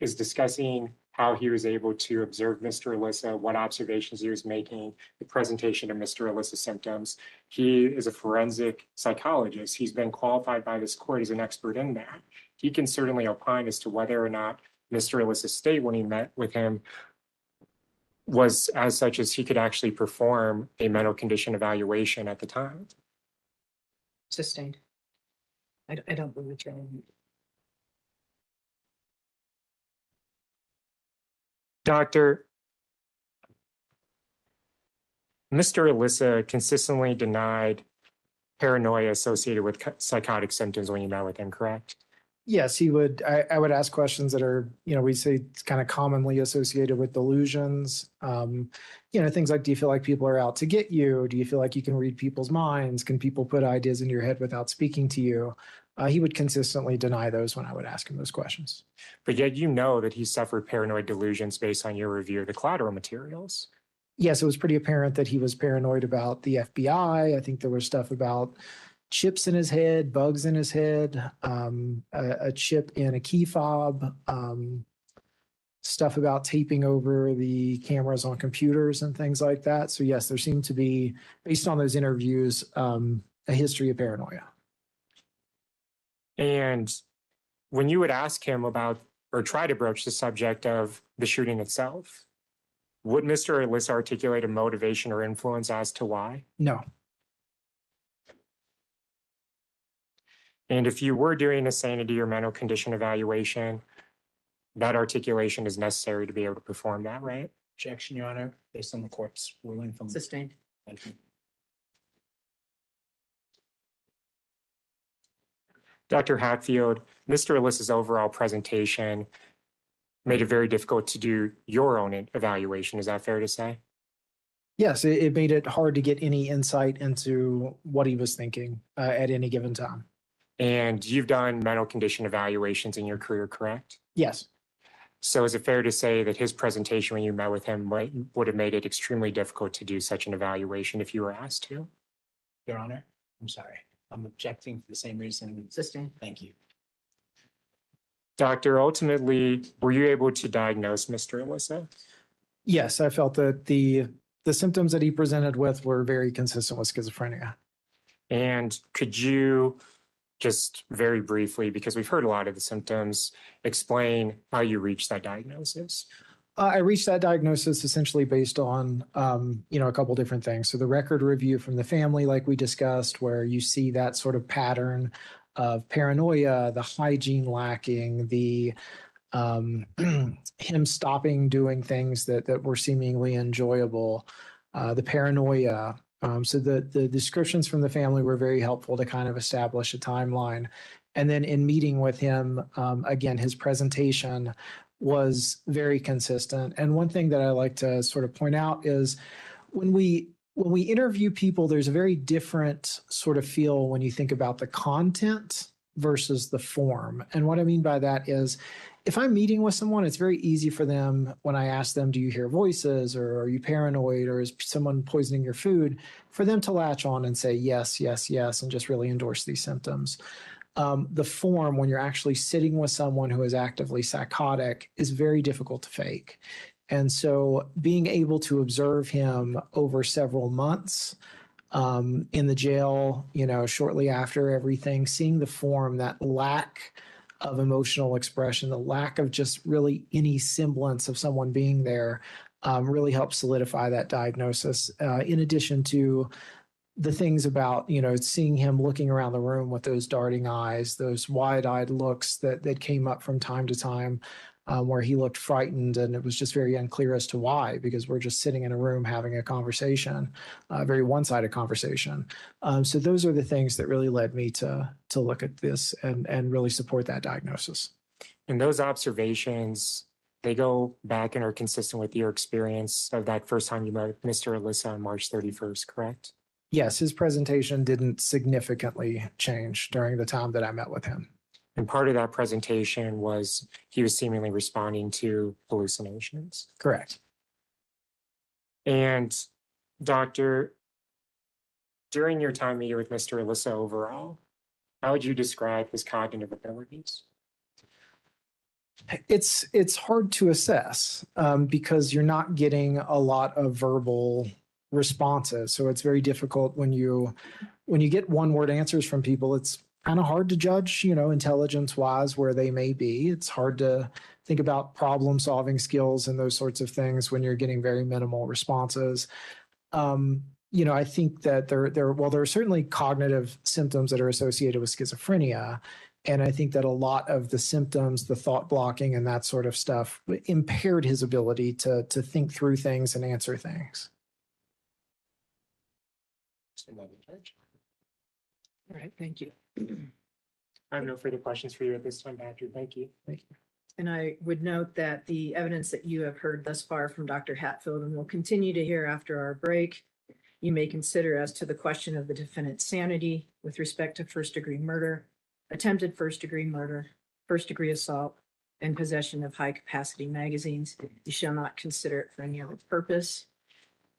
is discussing how he was able to observe Mr. Alissa, what observations he was making, the presentation of Mr. Alissa's symptoms. He is a forensic psychologist. He's been qualified by this court as an expert in that. He can certainly opine as to whether or not Mr. Alissa's state when he met with him was as such as he could actually perform a mental condition evaluation at the time. Sustained. I don't believe it's wrong. Doctor, Mr. Alissa consistently denied paranoia associated with psychotic symptoms when you met with him, correct? Yes, he would. I would ask questions that are, we say it's kind of commonly associated with delusions. Things like, do you feel like people are out to get you? Do you feel like you can read people's minds? Can people put ideas into your head without speaking to you? He would consistently deny those when I would ask him those questions. But yet you know that he suffered paranoid delusions based on your review of the collateral materials. Yes, it was pretty apparent that he was paranoid about the FBI. I think there was stuff about chips in his head, bugs in his head, a chip in a key fob. stuff about taping over the cameras on computers and things like that. So yes, there seemed to be, based on those interviews, a history of paranoia. And when you would ask him about or try to broach the subject of the shooting itself, would Mr. Alissa articulate a motivation or influence as to why? No. And if you were doing a sanity or mental condition evaluation, that articulation is necessary to be able to perform that, right? Objection, Your Honor, based on the court's ruling from. Sustained. Thank you. Dr. Hatfield, Mr. Alissa's overall presentation made it very difficult to do your own evaluation. Is that fair to say? Yes, it made it hard to get any insight into what he was thinking at any given time. And you've done mental condition evaluations in your career, correct? Yes. So is it fair to say that his presentation when you met with him would have made it extremely difficult to do such an evaluation if you were asked to? Your Honor, I'm sorry. I'm objecting for the same reason. Sustained. Thank you. Doctor, ultimately, were you able to diagnose Mr. Alissa? Yes, I felt that the symptoms that he presented with were very consistent with schizophrenia. And could you just very briefly, because we've heard a lot of the symptoms, explain how you reached that diagnosis? I reached that diagnosis essentially based on, a couple different things. So the record review from the family, like we discussed, where you see that sort of pattern of paranoia, the hygiene lacking, the him stopping doing things that were seemingly enjoyable, the paranoia. So the descriptions from the family were very helpful to kind of establish a timeline. And then in meeting with him, again, his presentation was very consistent. And one thing that I like to sort of point out is when we interview people, there's a very different sort of feel when you think about the content versus the form. And what I mean by that is if I'm meeting with someone, it's very easy for them when I ask them, do you hear voices, or are you paranoid, or is someone poisoning your food, for them to latch on and say yes, yes, yes, and just really endorse these symptoms. The form, when you're actually sitting with someone who is actively psychotic, is very difficult to fake. And so being able to observe him over several months in the jail, shortly after everything, seeing the form, that lack of emotional expression, the lack of just really any semblance of someone being there, really helped solidify that diagnosis. In addition to the things about, seeing him looking around the room with those darting eyes, those wide-eyed looks that came up from time to time, where he looked frightened, and it was just very unclear as to why, because we're just sitting in a room having a conversation, a very one-sided conversation. So those are the things that really led me to look at this and really support that diagnosis. And those observations, they go back and are consistent with your experience of that first time you met Mr. Alissa on March 31st, correct? Yes, his presentation didn't significantly change during the time that I met with him. And part of that presentation was he was seemingly responding to hallucinations. Correct. And Doctor, during your time meeting with Mr. Alissa overall, how would you describe his cognitive abilities? It's hard to assess because you're not getting a lot of verbal responses. So it's very difficult when you get one-word answers from people. It's kind of hard to judge, intelligence-wise where they may be. It's hard to think about problem-solving skills and those sorts of things when you're getting very minimal responses. I think that there are certainly cognitive symptoms that are associated with schizophrenia. And I think that a lot of the symptoms, the thought blocking and that sort of stuff impaired his ability to think through things and answer things. All right, thank you. I have no further questions for you at this time, Doctor. Thank you. Thank you. And I would note that the evidence that you have heard thus far from Dr. Hatfield and will continue to hear after our break, you may consider as to the question of the defendant's sanity with respect to first-degree murder, attempted first-degree murder, first-degree assault, and possession of high-capacity magazines. You shall not consider it for any other purpose.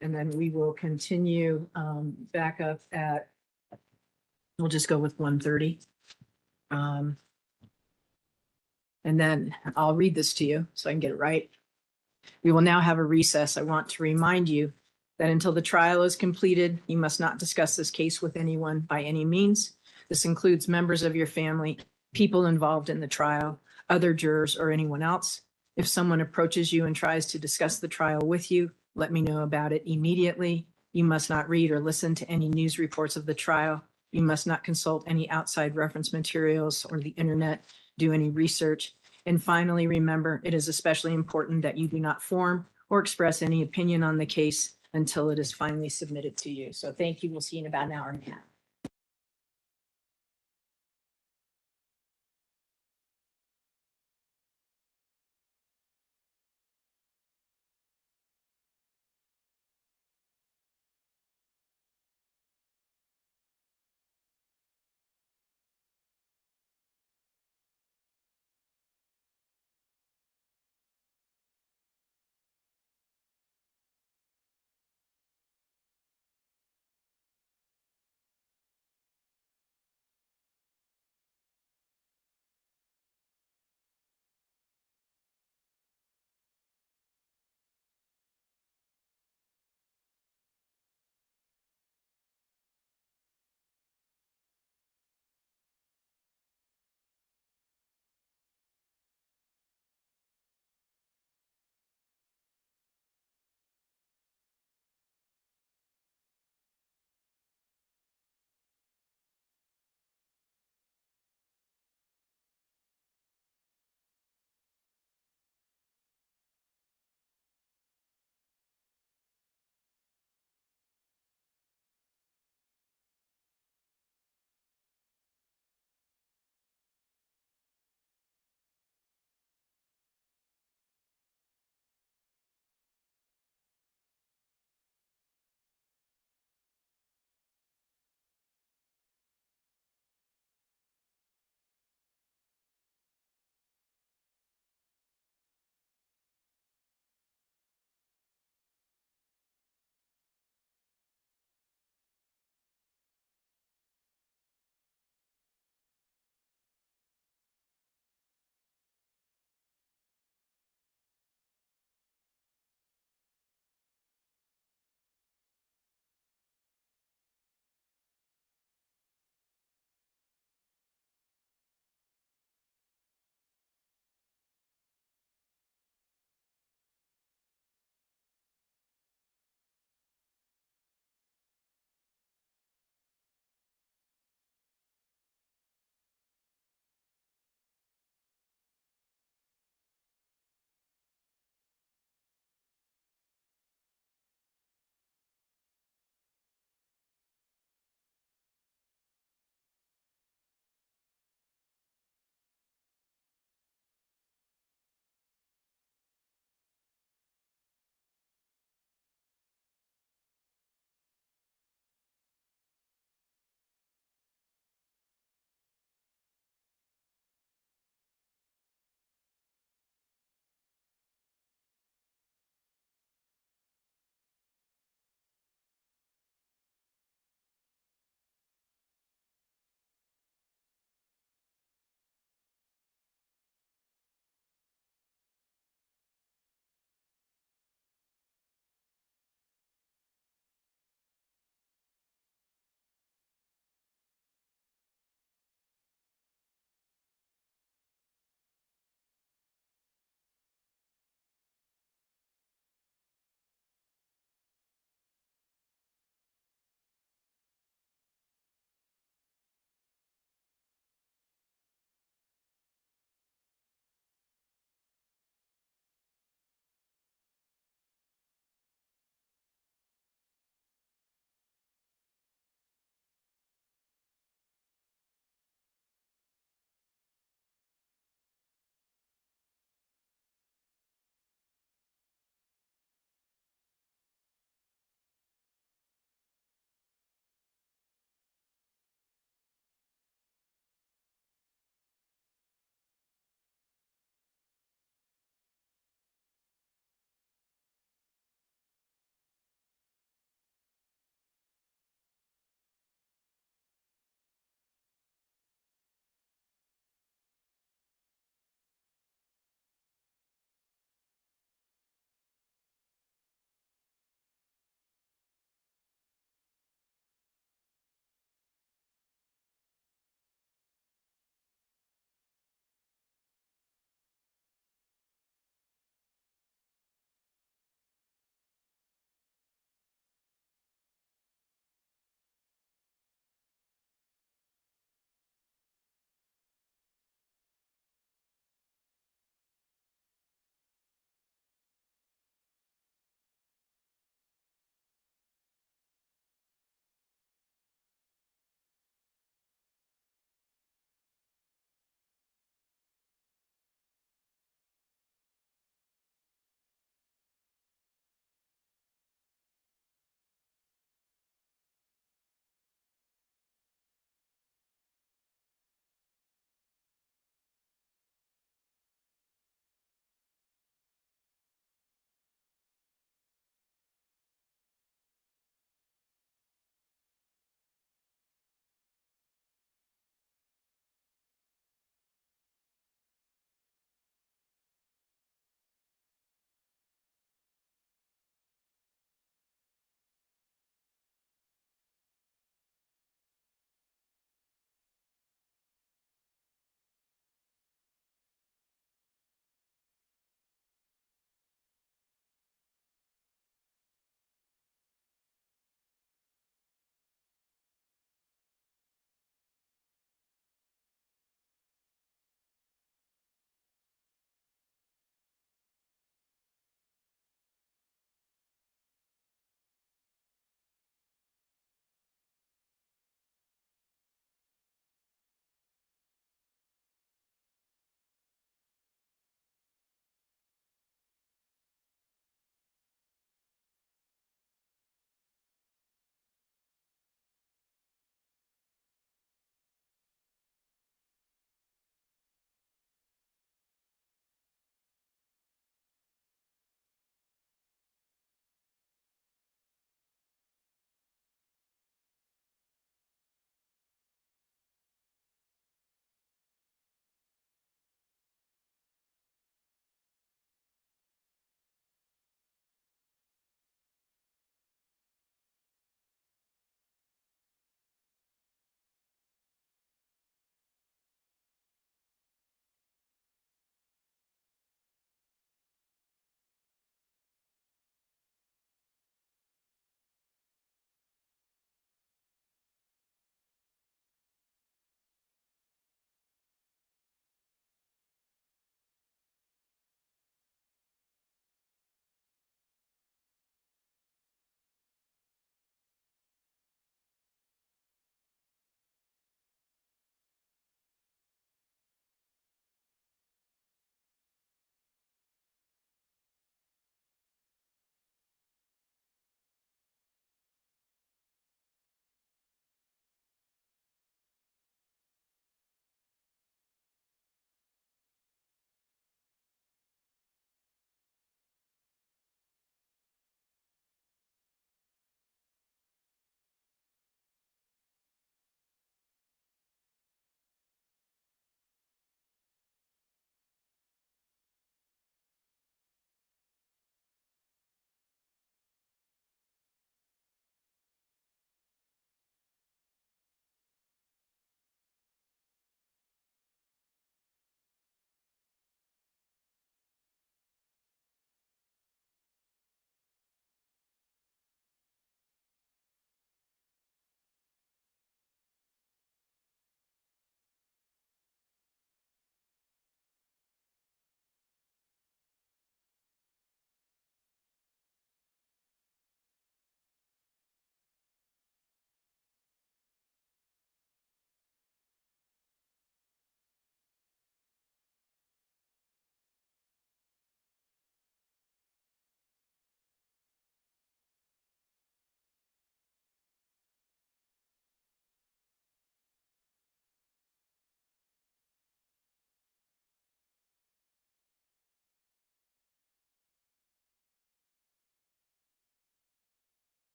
And then we will continue back up at, we'll just go with 1:30. And then I'll read this to you so I can get it right. We will now have a recess. I want to remind you that until the trial is completed, you must not discuss this case with anyone by any means. This includes members of your family, people involved in the trial, other jurors, or anyone else. If someone approaches you and tries to discuss the trial with you, let me know about it immediately. You must not read or listen to any news reports of the trial. You must not consult any outside reference materials or the internet, do any research. And finally, remember, it is especially important that you do not form or express any opinion on the case until it is finally submitted to you. So thank you. We'll see you in about an hour and a half.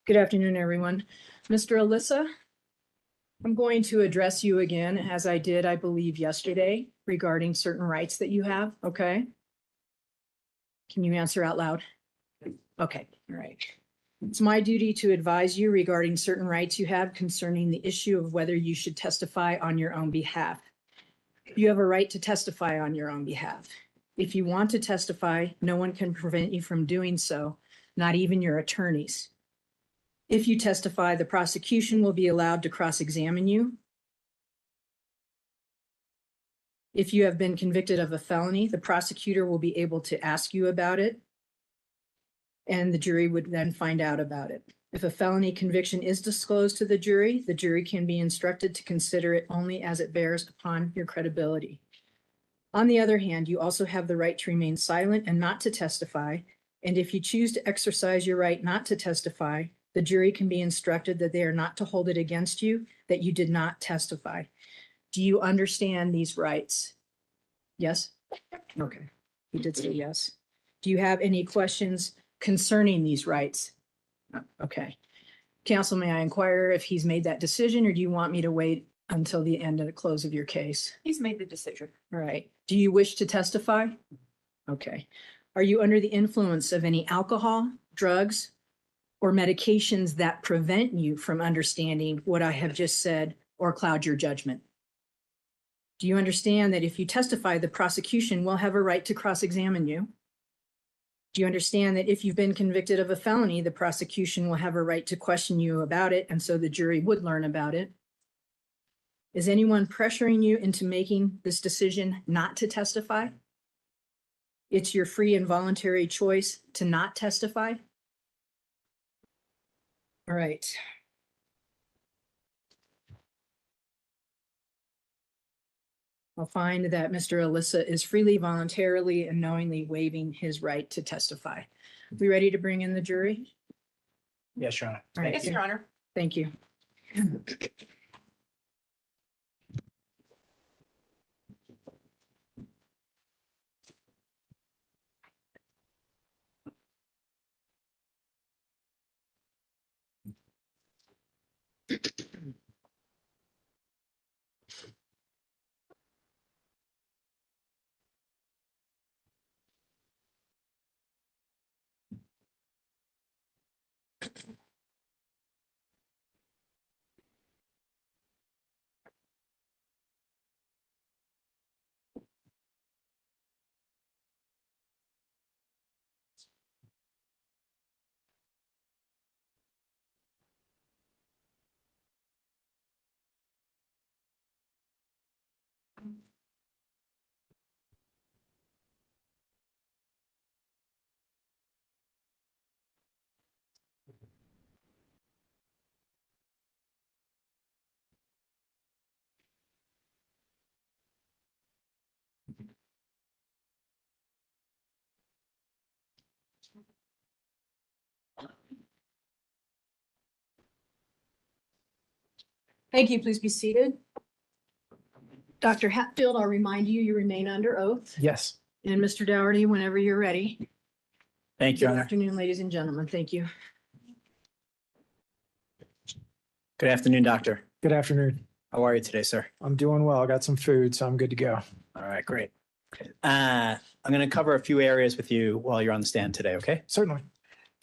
Good afternoon, everyone. Mr. Alissa, I'm going to address you again, as I did, I believe, yesterday regarding certain rights that you have, okay? Can you answer out loud? Okay, all right. It's my duty to advise you regarding certain rights you have concerning the issue of whether you should testify on your own behalf. You have a right to testify on your own behalf. If you want to testify, no one can prevent you from doing so, not even your attorneys. If you testify, the prosecution will be allowed to cross-examine you. If you have been convicted of a felony, the prosecutor will be able to ask you about it, and the jury would then find out about it. If a felony conviction is disclosed to the jury can be instructed to consider it only as it bears upon your credibility. On the other hand, you also have the right to remain silent and not to testify, and if you choose to exercise your right not to testify, the jury can be instructed that they are not to hold it against you that you did not testify. Do you understand these rights? Yes? Okay, you did say yes. Do you have any questions concerning these rights? Okay. Counsel, may I inquire if he's made that decision, or do you want me to wait until the end of the close of your case? He's made the decision. All right. Do you wish to testify? Okay. Are you under the influence of any alcohol, drugs, or medications that prevent you from understanding what I have just said or cloud your judgment? Do you understand that if you testify, the prosecution will have a right to cross-examine you? Do you understand that if you've been convicted of a felony, the prosecution will have a right to question you about it, and so the jury would learn about it? Is anyone pressuring you into making this decision not to testify? It's your free and voluntary choice to not testify? All right. I'll find that Mr. Alissa is freely, voluntarily, and knowingly waiving his right to testify. We ready to bring in the jury? Yes, Your Honor. All right. Yes, Your Honor. Thank you. Thank you. Please be seated. Dr. Hatfield, I'll remind you, you remain under oath. Yes. And Mr. Dougherty, whenever you're ready. Thank you, Your Good Honor. afternoon, ladies and gentlemen. Thank you. Good afternoon, Doctor. Good afternoon. How are you today, sir? I'm doing well. I got some food, so I'm good to go. All right, great. I'm going to cover a few areas with you while you're on the stand today, okay? Certainly.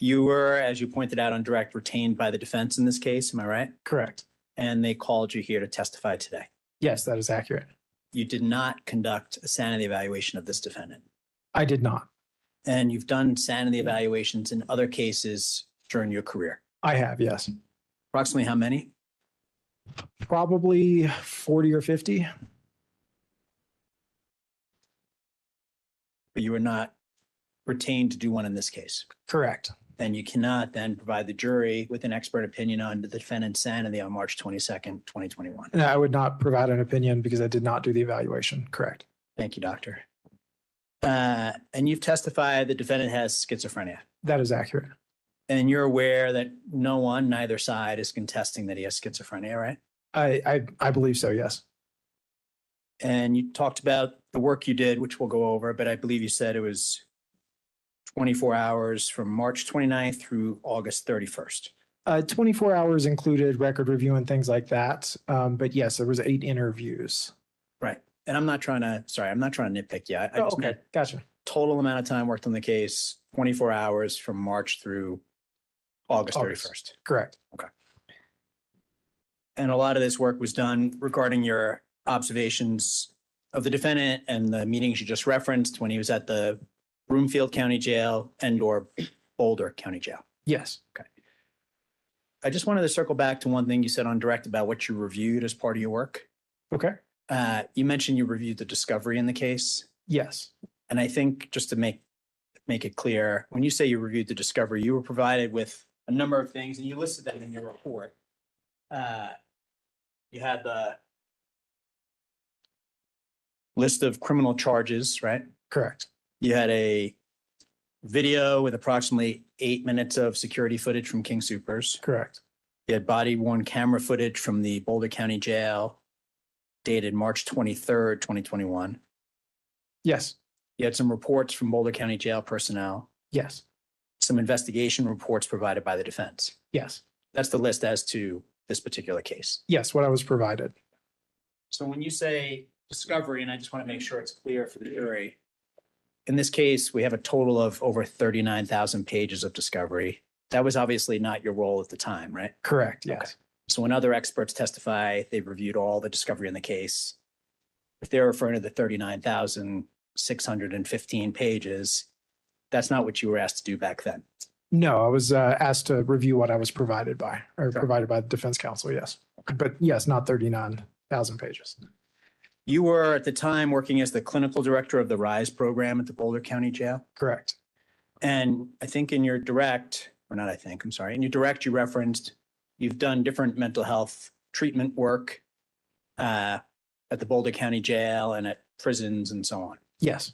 You were, as you pointed out on direct, retained by the defense in this case, am I right? Correct. And they called you here to testify today. Yes, that is accurate. You did not conduct a sanity evaluation of this defendant. I did not. And you've done sanity evaluations in other cases during your career. I have, yes. Approximately how many? Probably 40 or 50. But you were not retained to do one in this case. Correct. And you cannot then provide the jury with an expert opinion on the defendant's sanity on March 22nd, 2021. No, I would not provide an opinion because I did not do the evaluation. Correct. Thank you, doctor. And you've testified the defendant has schizophrenia. That is accurate. And you're aware that no one, neither side, is contesting that he has schizophrenia, right? I believe so, yes. And you talked about the work you did, which we'll go over, but I believe you said it was 24 hours from March 29th through August 31st. 24 hours included record review and things like that. But yes, there was 8 interviews. Right. And I'm not trying to nitpick you. I Oh, just okay, meant gotcha. total amount of time worked on the case, 24 hours from March through August 31st. Correct. And a lot of this work was done regarding your observations of the defendant and the meetings you just referenced when he was at the Broomfield County Jail and or Boulder County Jail. Yes. I just wanted to circle back to one thing you said on direct about what you reviewed as part of your work. Okay. You mentioned you reviewed the discovery in the case. Yes. And I think just to make it clear, when you say you reviewed the discovery, you were provided with a number of things and you listed that in your report. You had the list of criminal charges, right? Correct. You had a video with approximately 8 minutes of security footage from King Soopers. Correct. You had body worn camera footage from the Boulder County Jail dated March 23rd, 2021. Yes. You had some reports from Boulder County Jail personnel, Yes. some investigation reports provided by the defense. Yes. That's the list as to this particular case. Yes. What I was provided. So when you say discovery, and I just want to make sure it's clear for the jury, in this case, we have a total of over 39,000 pages of discovery. That was obviously not your role at the time, right? Correct. Yes. Okay. So when other experts testify, they've reviewed all the discovery in the case. If they're referring to the 39,615 pages, that's not what you were asked to do back then. No, I was asked to review what I was provided by or Sure. provided by the defense counsel. Yes. But yes, not 39,000 pages. You were at the time working as the clinical director of the RISE program at the Boulder County Jail. Correct. And I think in your direct, or not I think, I'm sorry, in your direct, you referenced you've done different mental health treatment work at the Boulder County Jail and at prisons and so on. Yes.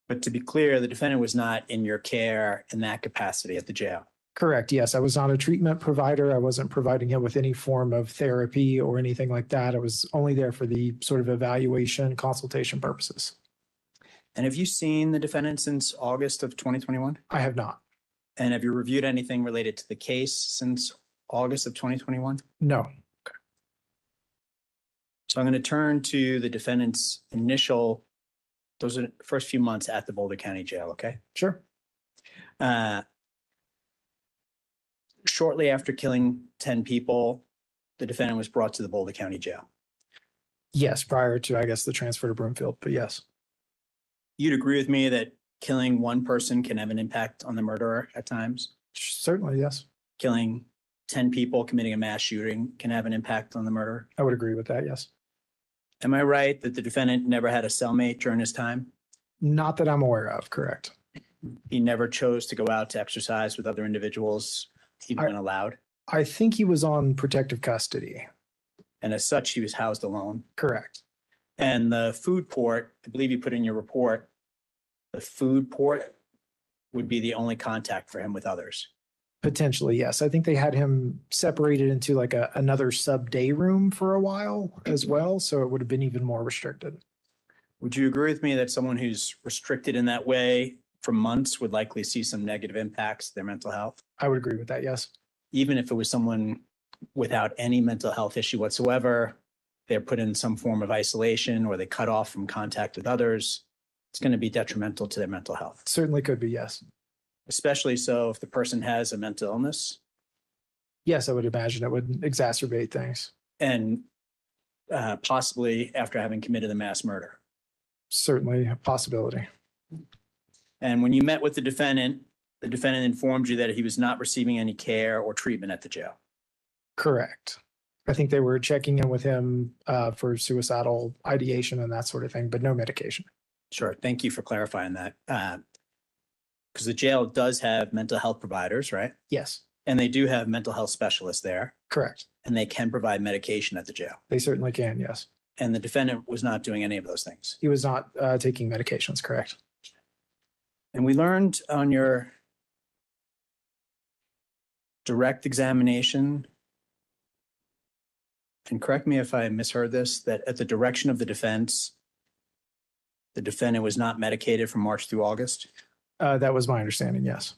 But to be clear, the defendant was not in your care in that capacity at the jail. Correct. Yes. I was not a treatment provider. I wasn't providing him with any form of therapy or anything like that. I was only there for the sort of evaluation, consultation purposes. And have you seen the defendant since August of 2021? I have not. And have you reviewed anything related to the case since August of 2021? No. So I'm going to turn to the defendant's initial, those are the first few months at the Boulder County Jail, okay? Sure. Shortly after killing 10 people, the defendant was brought to the Boulder County Jail. Yes. Prior to, I guess, the transfer to Broomfield, but yes. You'd agree with me that killing one person can have an impact on the murderer at times? Certainly. Yes. Killing 10 people, committing a mass shooting can have an impact on the murderer? I would agree with that. Yes. Am I right that the defendant never had a cellmate during his time? Not that I'm aware of. Correct. He never chose to go out to exercise with other individuals, even when allowed? I think he was on protective custody. And as such, he was housed alone. Correct. And the food port, I believe you put in your report, the food port would be the only contact for him with others. Potentially, yes. I think they had him separated into like another sub day room for a while as well. So it would have been even more restricted. Would you agree with me that someone who's restricted in that way for months would likely see some negative impacts to their mental health? I would agree with that. Yes. Even if it was someone without any mental health issue whatsoever, they're put in some form of isolation or they cut off from contact with others, it's going to be detrimental to their mental health. Certainly could be. Yes. Especially so if the person has a mental illness. Yes, I would imagine it would exacerbate things. And possibly after having committed a mass murder. Certainly a possibility. And when you met with the defendant informed you that he was not receiving any care or treatment at the jail. Correct. I think they were checking in with him for suicidal ideation and that sort of thing, but no medication. Sure. Thank you for clarifying that. Because the jail does have mental health providers, right? Yes. And they do have mental health specialists there. Correct. And they can provide medication at the jail. They certainly can. Yes. And the defendant was not doing any of those things. He was not taking medications. Correct. And we learned on your direct examination and correct me if I misheard this, that at the direction of the defense, the defendant was not medicated from March through August? That was my understanding, yes.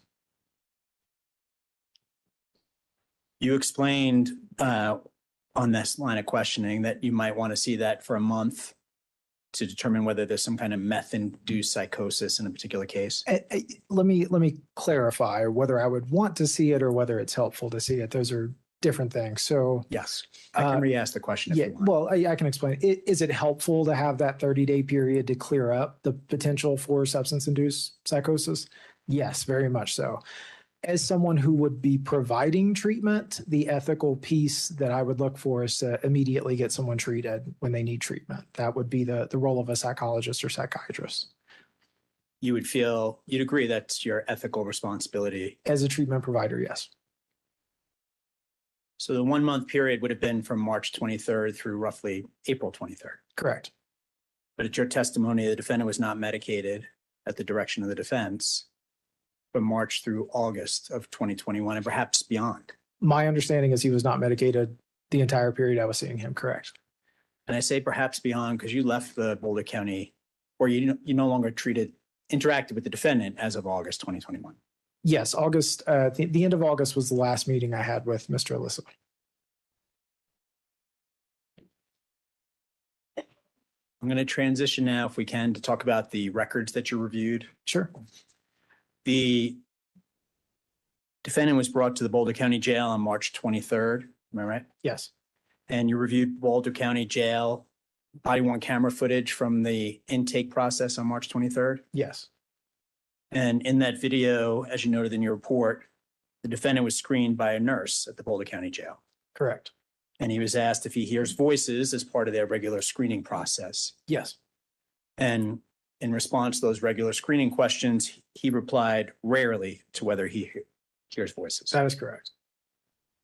You explained on this line of questioning that you might want to see that for a month to determine whether there's some kind of meth-induced psychosis in a particular case. Let me clarify whether I would want to see it or whether it's helpful to see it. Those are different things. So Yes, I can re-ask the question if yeah, you want. well, I can explain. Is it helpful to have that 30-day period to clear up the potential for substance-induced psychosis? Yes, very much so. As someone who would be providing treatment, the ethical piece that I would look for is to immediately get someone treated when they need treatment. That would be the role of a psychologist or psychiatrist. You'd agree that's your ethical responsibility. As a treatment provider, yes. So the 1 month period would have been from March 23rd through roughly April 23rd. Correct. But at your testimony, the defendant was not medicated at the direction of the defense from March through August of 2021 and perhaps beyond. My understanding is he was not medicated the entire period I was seeing him, correct? And I say perhaps beyond because you left the Boulder County, or you no longer interacted with the defendant as of August 2021. Yes, August, the end of August was the last meeting I had with Mr. Alissa. I'm going to transition now, if we can, to talk about the records that you reviewed. Sure. The defendant was brought to the Boulder County Jail on March 23rd. Am I right? Yes. And you reviewed Boulder County Jail body-worn camera footage from the intake process on March 23rd. Yes. And in that video, as you noted in your report, the defendant was screened by a nurse at the Boulder County Jail. Correct. And he was asked if he hears voices as part of their regular screening process. Yes. And in response to those regular screening questions, he replied rarely to whether he hears voices. That is correct.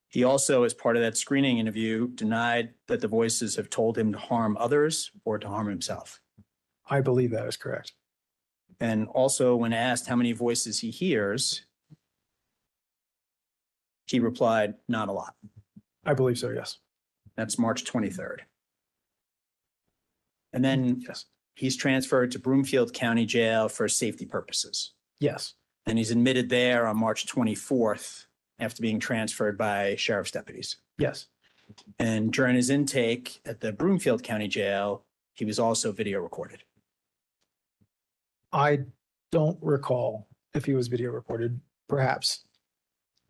He also, as part of that screening interview, denied that the voices have told him to harm others or to harm himself. I believe that is correct. And also, when asked how many voices he hears, he replied, not a lot. I believe so, yes. That's March 23rd. And then Yes. he's transferred to Broomfield County Jail for safety purposes. Yes. And he's admitted there on March 24th after being transferred by sheriff's deputies. Yes. And during his intake at the Broomfield County Jail, he was also video recorded. I don't recall if he was video recorded, perhaps.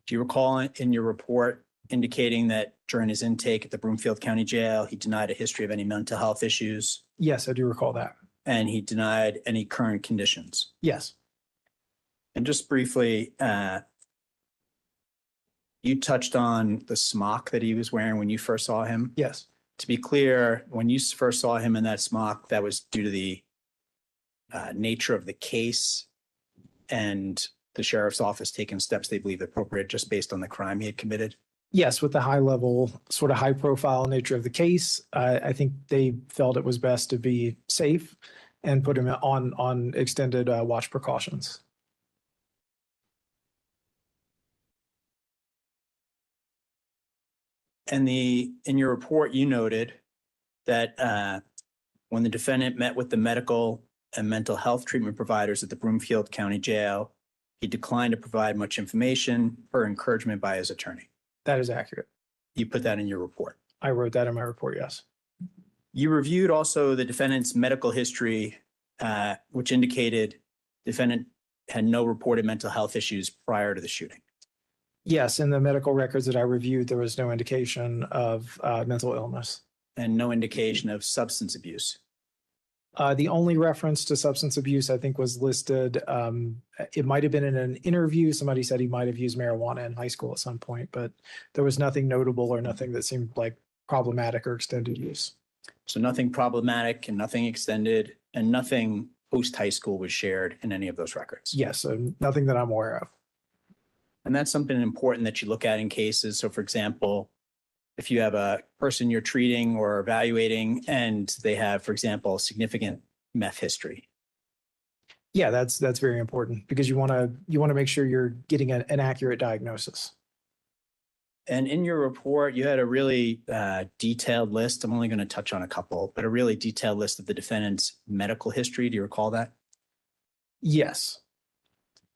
Do you recall in your report indicating that during his intake at the Broomfield County Jail, he denied a history of any mental health issues Yes, I do recall that. and he denied any current conditions? Yes. And just briefly, you touched on the smock that he was wearing when you first saw him. Yes. To be clear, when you first saw him in that smock, that was due to the nature of the case and the sheriff's office taking steps they believe appropriate just based on the crime he had committed. Yes, with the high level, sort of high profile nature of the case, I think they felt it was best to be safe and put him on extended watch precautions. And in your report, you noted that when the defendant met with the medical and mental health treatment providers at the Broomfield County Jail, he declined to provide much information per encouragement by his attorney. That is accurate. You put that in your report. I wrote that in my report, yes. You reviewed also the defendant's medical history, which indicated defendant had no reported mental health issues prior to the shooting. Yes, in the medical records that I reviewed, there was no indication of mental illness. And no indication of substance abuse. The only reference to substance abuse, I think, was listed. It might have been in an interview. Somebody said he might have used marijuana in high school at some point, but there was nothing notable or nothing that seemed like problematic or extended use. So nothing problematic and nothing extended and nothing post high school was shared in any of those records. Yes, nothing that I'm aware of. And that's something important that you look at in cases. So for example, if you have a person you're treating or evaluating and they have, for example, significant meth history. Yeah, that's very important because you want to make sure you're getting an accurate diagnosis. And in your report, you had a really detailed list. I'm only going to touch on a couple, but a really detailed list of the defendant's medical history. Do you recall that? Yes.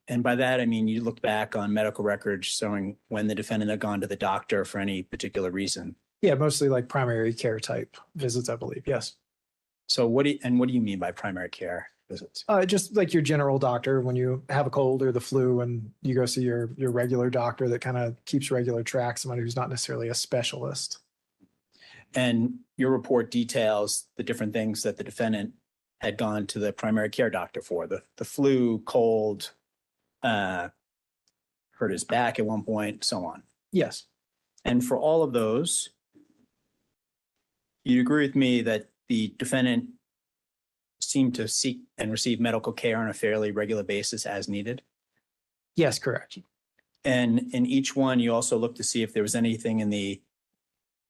And by that, I mean, you looked back on medical records showing when the defendant had gone to the doctor for any particular reason. Yeah, mostly like primary care type visits, I believe. Yes. So what do you mean by primary care visits? Just like your general doctor when you have a cold or the flu and you go see your regular doctor that kind of keeps regular track, somebody who's not necessarily a specialist. And your report details the different things that the defendant had gone to the primary care doctor for, the flu, cold, hurt his back at one point, so on. Yes. And for all of those, you'd agree with me that the defendant seemed to seek and receive medical care on a fairly regular basis as needed. Yes, correct. And in each one, you also look to see if there was anything in the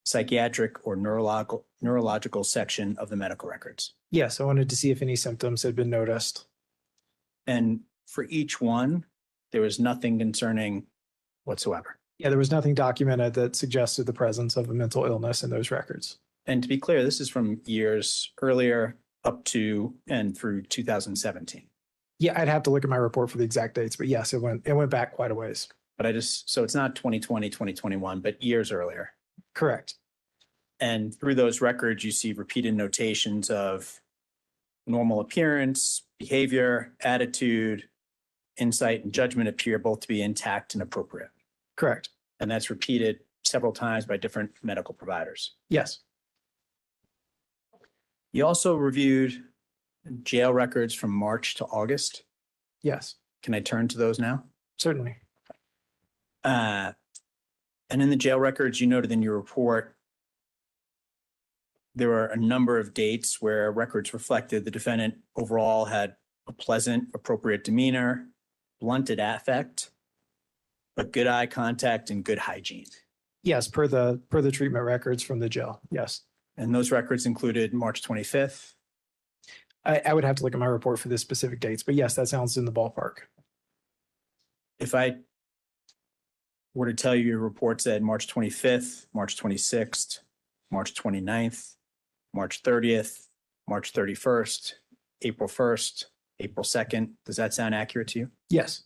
psychiatric or neurological section of the medical records. Yes, I wanted to see if any symptoms had been noticed. And for each one, there was nothing concerning whatsoever. Yeah, there was nothing documented that suggested the presence of a mental illness in those records. And to be clear, this is from years earlier up to and through 2017. Yeah, I'd have to look at my report for the exact dates, but yes, it went back quite a ways. But so it's not 2020, 2021, but years earlier. Correct. And through those records, you see repeated notations of normal appearance, behavior, attitude, insight, and judgment appear both to be intact and appropriate. Correct. And that's repeated several times by different medical providers. Yes. You also reviewed jail records from March to August. Yes. Can I turn to those now? Certainly. And in the jail records, you noted in your report, there were a number of dates where records reflected the defendant overall had a pleasant, appropriate demeanor, blunted affect, but good eye contact and good hygiene. Yes, per the treatment records from the jail. Yes. And those records included March 25th. I would have to look at my report for the specific dates, but yes, that sounds in the ballpark. If I were to tell you your report said March 25th, March 26th, March 29th, March 30th, March 31st, April 1st, April 2nd, does that sound accurate to you? Yes.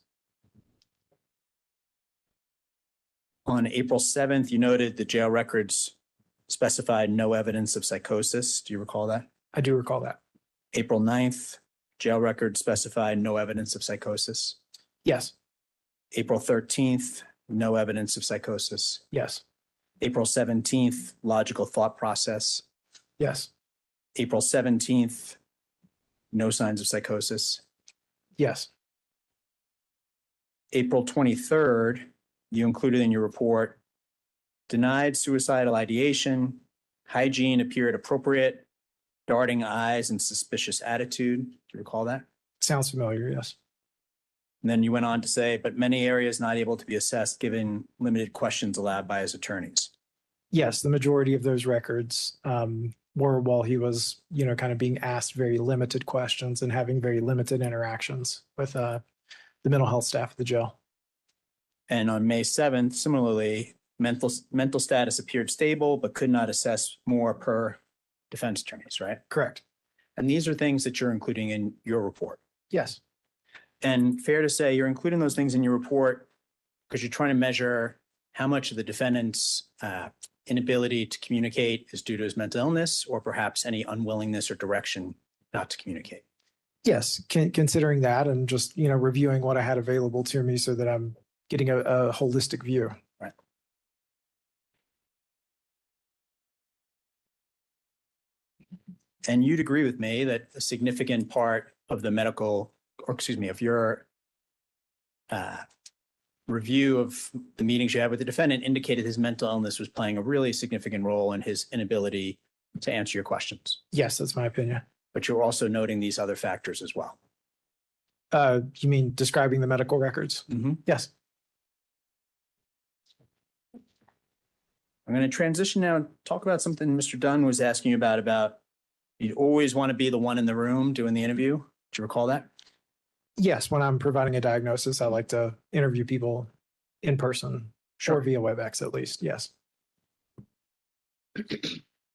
On April 7th, you noted the jail records specified no evidence of psychosis. Do you recall that? I do recall that. April 9th, jail records specified no evidence of psychosis. Yes. April 13th, no evidence of psychosis. Yes. April 17th, logical thought process. Yes. April 17th, no signs of psychosis. Yes. April 23rd, you included in your report, denied suicidal ideation, hygiene appeared appropriate, darting eyes and suspicious attitude. Do you recall that? Sounds familiar. Yes. And then you went on to say, but many areas not able to be assessed given limited questions allowed by his attorneys. Yes, the majority of those records were while he was, kind of being asked very limited questions and having very limited interactions with the mental health staff at the jail. And on May 7th, similarly, mental status appeared stable, but could not assess more per defense attorneys, right? Correct. And these are things that you're including in your report. Yes. And fair to say you're including those things in your report because you're trying to measure how much of the defendant's inability to communicate is due to his mental illness or perhaps any unwillingness or direction not to communicate. Yes, considering that and just, reviewing what I had available to me so that I'm getting a holistic view. Right. And you'd agree with me that a significant part of the of your review of the meetings you had with the defendant indicated his mental illness was playing a really significant role in his inability to answer your questions. Yes, that's my opinion. But you're also noting these other factors as well. You mean describing the medical records? Mm-hmm. Yes. I'm going to transition now and talk about something Mr. Dunn was asking you about you'd always want to be the one in the room doing the interview. Do you recall that? Yes, when I'm providing a diagnosis, I like to interview people in person. or via WebEx at least, yes.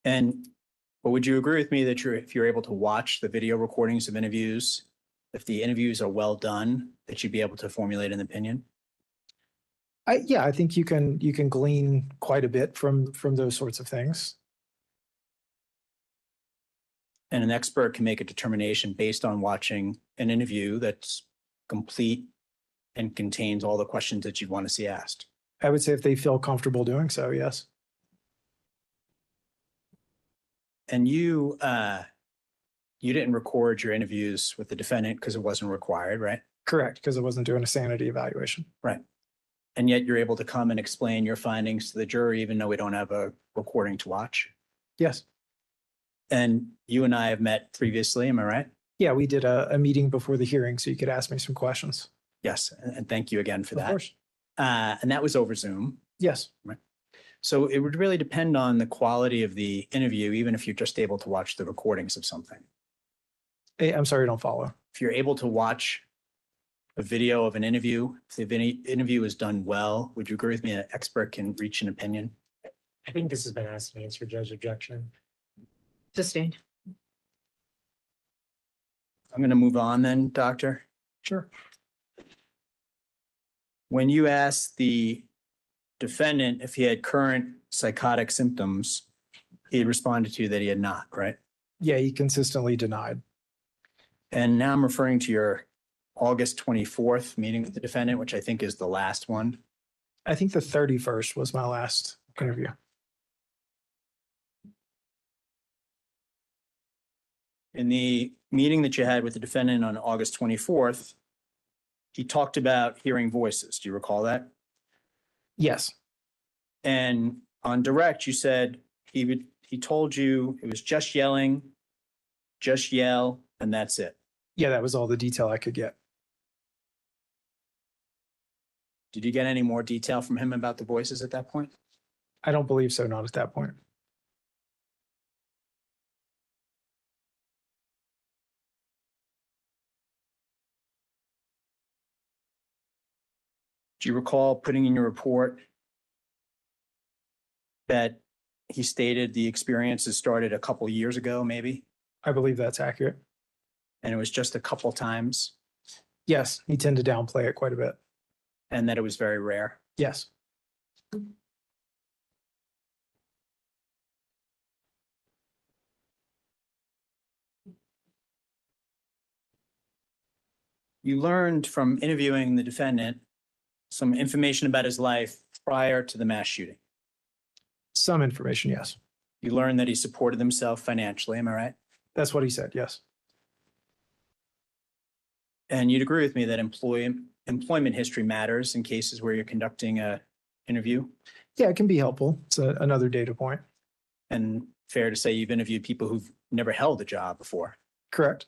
But would you agree with me that if you're able to watch the video recordings of interviews, if the interviews are well done, that you'd be able to formulate an opinion? Yeah, I think you can glean quite a bit from those sorts of things. And an expert can make a determination based on watching an interview that's complete and contains all the questions that you'd want to see asked. I would say if they feel comfortable doing so, yes. And you didn't record your interviews with the defendant because it wasn't required, right? Correct, because I wasn't doing a sanity evaluation. Right. And yet you're able to come and explain your findings to the jury, even though we don't have a recording to watch. Yes. And you and I have met previously, am I right? Yeah, we did a meeting before the hearing, so you could ask me some questions. Yes, and thank you again for that. Of course. And that was over Zoom. Yes. Right. So it would really depend on the quality of the interview, even if you're just able to watch the recordings of something. Hey, I'm sorry, I don't follow. If you're able to watch a video of an interview, if the interview is done well, would you agree with me an expert can reach an opinion? I think this has been asked and answered, Judge. Objection. Sustained. I'm going to move on then, Doctor. Sure. When you asked the defendant if he had current psychotic symptoms, he responded to you that he had not, right? Yeah, he consistently denied. And now I'm referring to your August 24th meeting with the defendant, which I think is the last one. I think the 31st was my last interview. In the meeting that you had with the defendant on August 24th, he talked about hearing voices. Do you recall that? Yes. And on direct, you said he told you it was just yelling, just yell, and that's it. Yeah, that was all the detail I could get. Did you get any more detail from him about the voices at that point? I don't believe so, not at that point. Do you recall putting in your report that he stated the experiences started a couple years ago, maybe, I believe that's accurate. and it was just a couple times, Yes, he tended to downplay it quite a bit. and that it was very rare? Yes. You learned from interviewing the defendant some information about his life prior to the mass shooting. Some information, yes. You learned that he supported himself financially, am I right? That's what he said, yes. And you'd agree with me that employment history matters in cases where you're conducting a interview? Yeah, it can be helpful. It's another data point. And fair to say you've interviewed people who've never held a job before. Correct.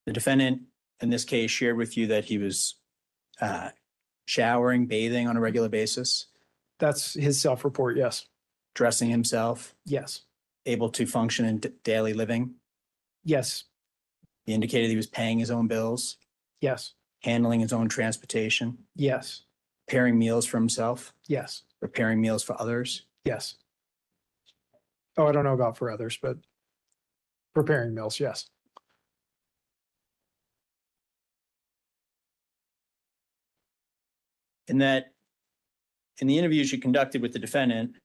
The defendant, in this case, shared with you that he was showering, bathing on a regular basis, That's his self-report, yes. dressing himself, Yes. able to function in daily living. Yes. He indicated he was paying his own bills, Yes. handling his own transportation, Yes. preparing meals for himself, Yes. preparing meals for others. Yes. Oh, I don't know about for others, but preparing meals, yes. In that, in the interviews you conducted with the defendant,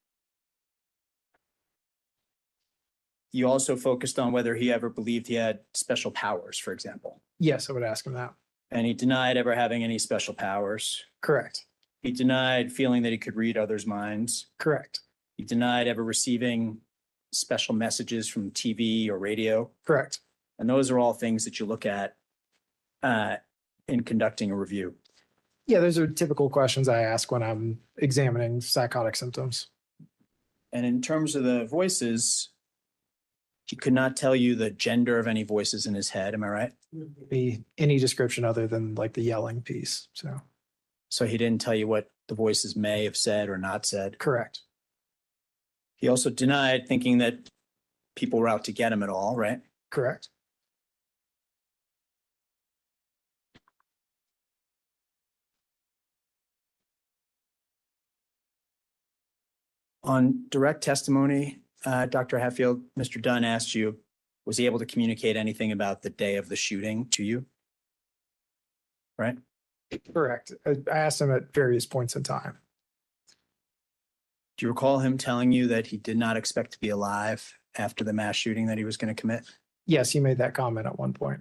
you also focused on whether he ever believed he had special powers, for example. Yes, I would ask him that. And he denied ever having any special powers. Correct. He denied feeling that he could read others' minds. Correct. He denied ever receiving special messages from TV or radio. Correct. And those are all things that you look at in conducting a review. Yeah, those are typical questions I ask when I'm examining psychotic symptoms. And in terms of the voices, he could not tell you the gender of any voices in his head. Am I right? Be any description other than like the yelling piece. So So he didn't tell you what the voices may have said or not said. correct. He also denied thinking that people were out to get him at all, right? Correct. On direct testimony, Dr. Hatfield, Mr. Dunn asked you, was he able to communicate anything about the day of the shooting to you? Right? Correct. I asked him at various points in time. Do you recall him telling you that he did not expect to be alive after the mass shooting that he was going to commit? Yes, he made that comment at one point.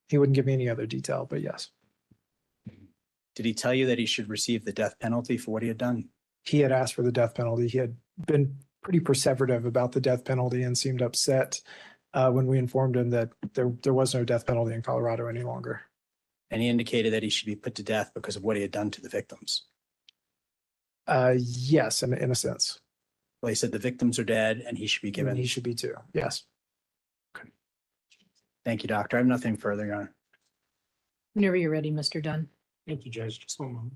He wouldn't give me any other detail, but yes. Did he tell you that he should receive the death penalty for what he had done? He had asked for the death penalty. He had been pretty perseverative about the death penalty and seemed upset when we informed him that there was no death penalty in Colorado any longer. And he indicated that he should be put to death because of what he had done to the victims. Yes, in a sense. Well, he said the victims are dead and he should be And given. he should be too. Yes. Thank you, Doctor. I have nothing further, Your Honor. Whenever you're ready, Mr. Dunn. Thank you, Judge. Just one moment.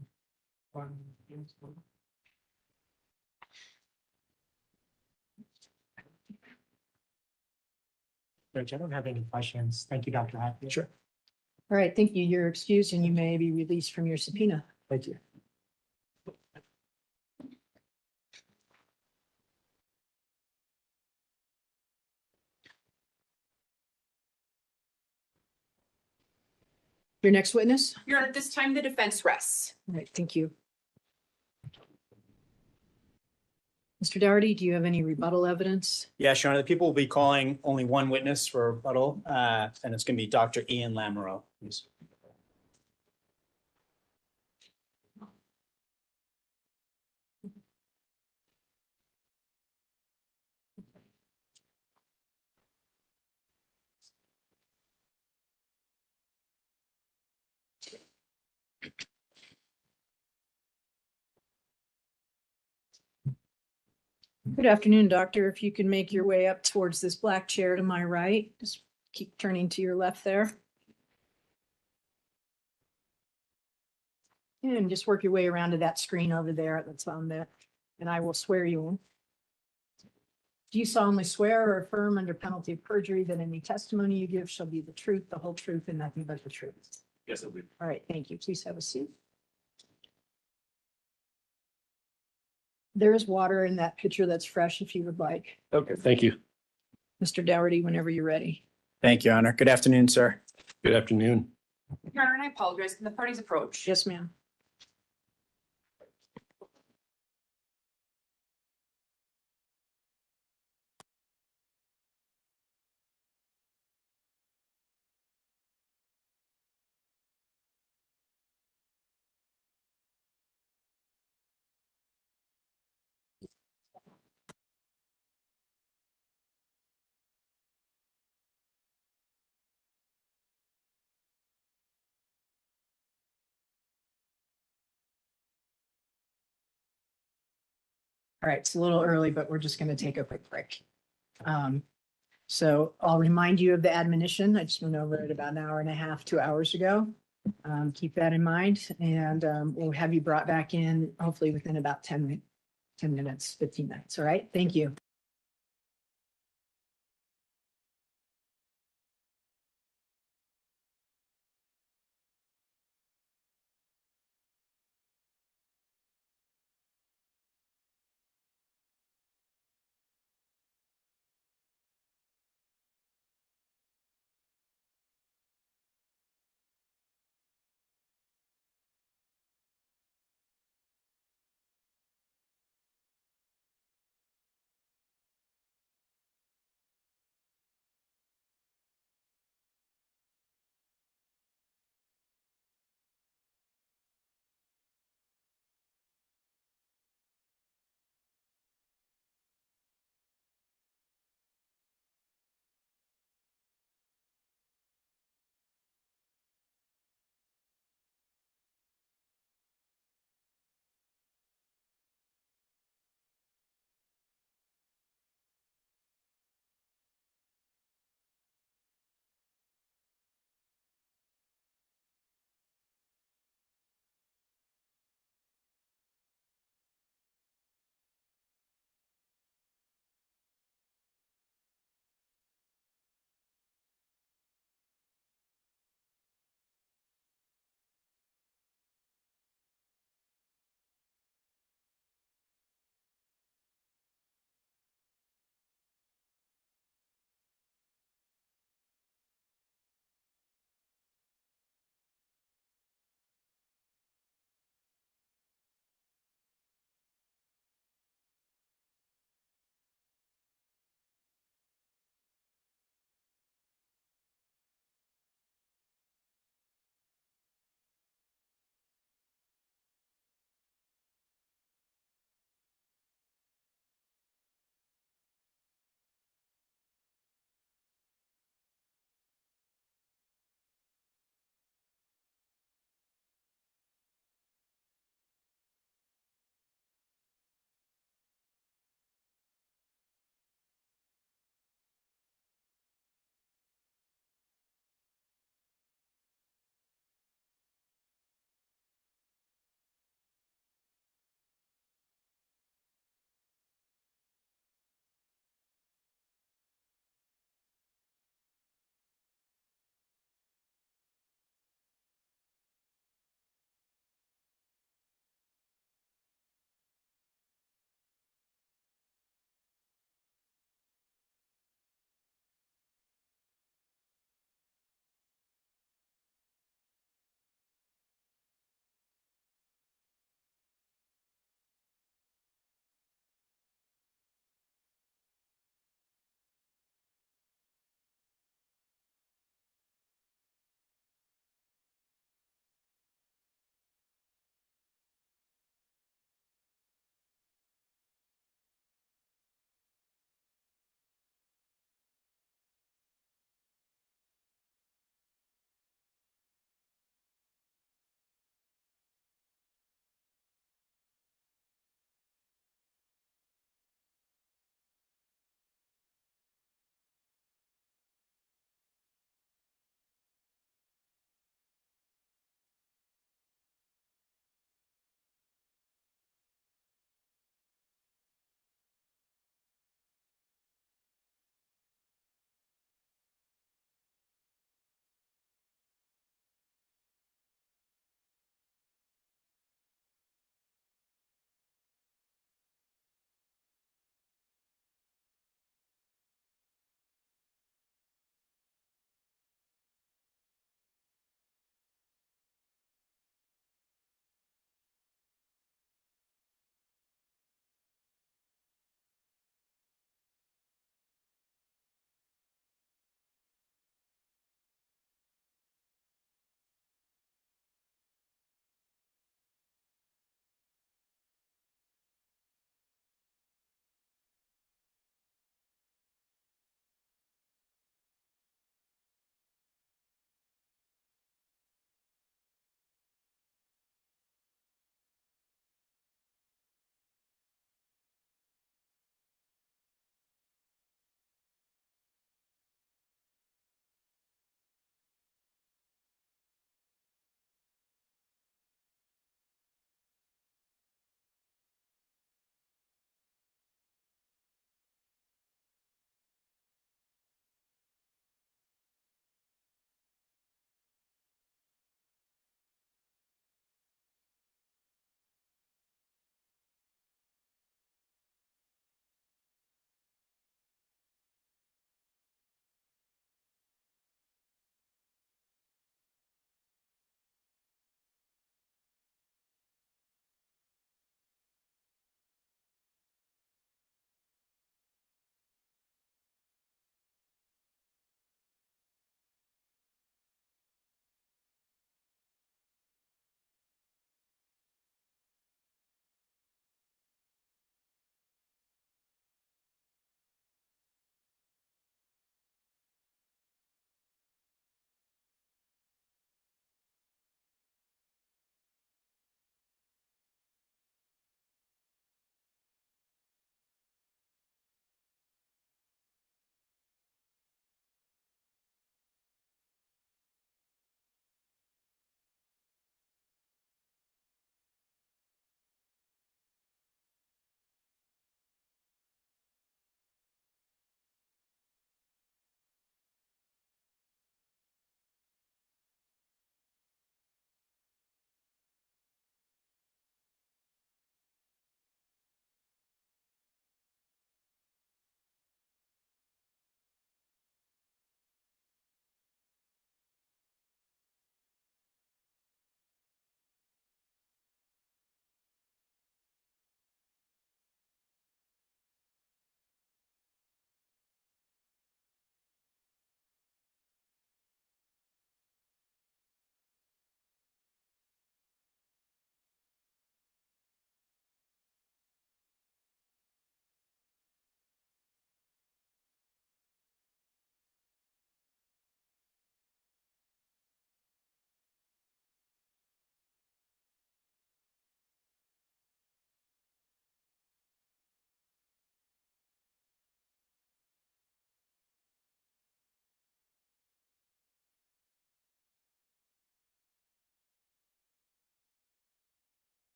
Judge, I don't have any questions. Thank you, Dr. Hatfield. Sure. All right, thank you. You're excused and you may be released from your subpoena. Thank you. Your next witness? Your Honor, at this time, the defense rests. All right, thank you. Mr. Dougherty, do you have any rebuttal evidence? Yes, Your Honor. The people will be calling only one witness for rebuttal, and it's going to be Dr. Ian Lamoureux. Please. Good afternoon, doctor. If you can make your way up towards this black chair to my right, just keep turning to your left there. And just work your way around to that screen over there that's on there, and I will swear you in. Do you solemnly swear or affirm under penalty of perjury that any testimony you give shall be the truth, the whole truth, and nothing but the truth? Yes, I will. All right, thank you. Please have a seat. There is water in that pitcher that's fresh if you would like. Okay, thank you. Mr. Dougherty, whenever you're ready. Thank you, Your Honor. Good afternoon, sir. Good afternoon. Your Honor, and I apologize. Can the parties approach? Yes, ma'am. All right, it's a little early, but we're just going to take a quick break. So I'll remind you of the admonition. I just went over it about an hour and a half, 2 hours ago. Keep that in mind, and we'll have you brought back in hopefully within about 10 minutes, 15 minutes. All right, thank you.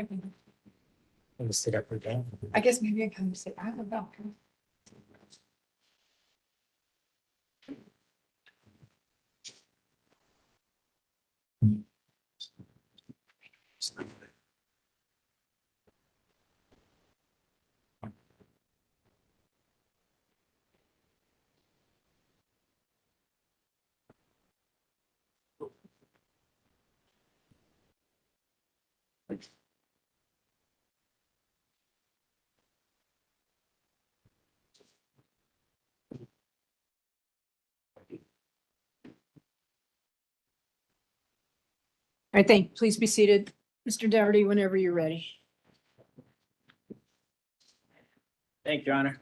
Want to sit up or down? I guess maybe I can say, I don't know. All right, please be seated. Mr. Dougherty, whenever you're ready. Thank you, Your Honor.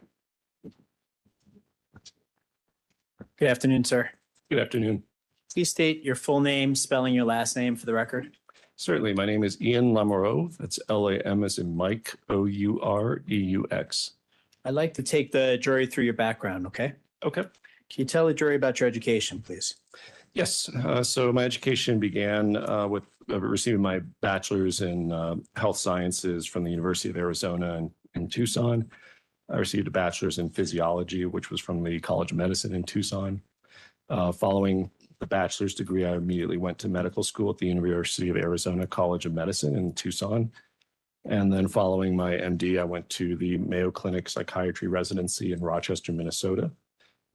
Good afternoon, sir. Good afternoon. Please state your full name, spelling your last name for the record. Certainly. My name is Ian Lamoureux. That's Lam as in Mike, Oureux. I'd like to take the jury through your background, okay? Okay. Can you tell the jury about your education, please? Yes. So my education began with receiving my bachelor's in health sciences from the University of Arizona in Tucson. I received a bachelor's in physiology, which was from the College of Medicine in Tucson. Following the bachelor's degree, I immediately went to medical school at the University of Arizona College of Medicine in Tucson. And then following my MD, I went to the Mayo Clinic Psychiatry Residency in Rochester, Minnesota.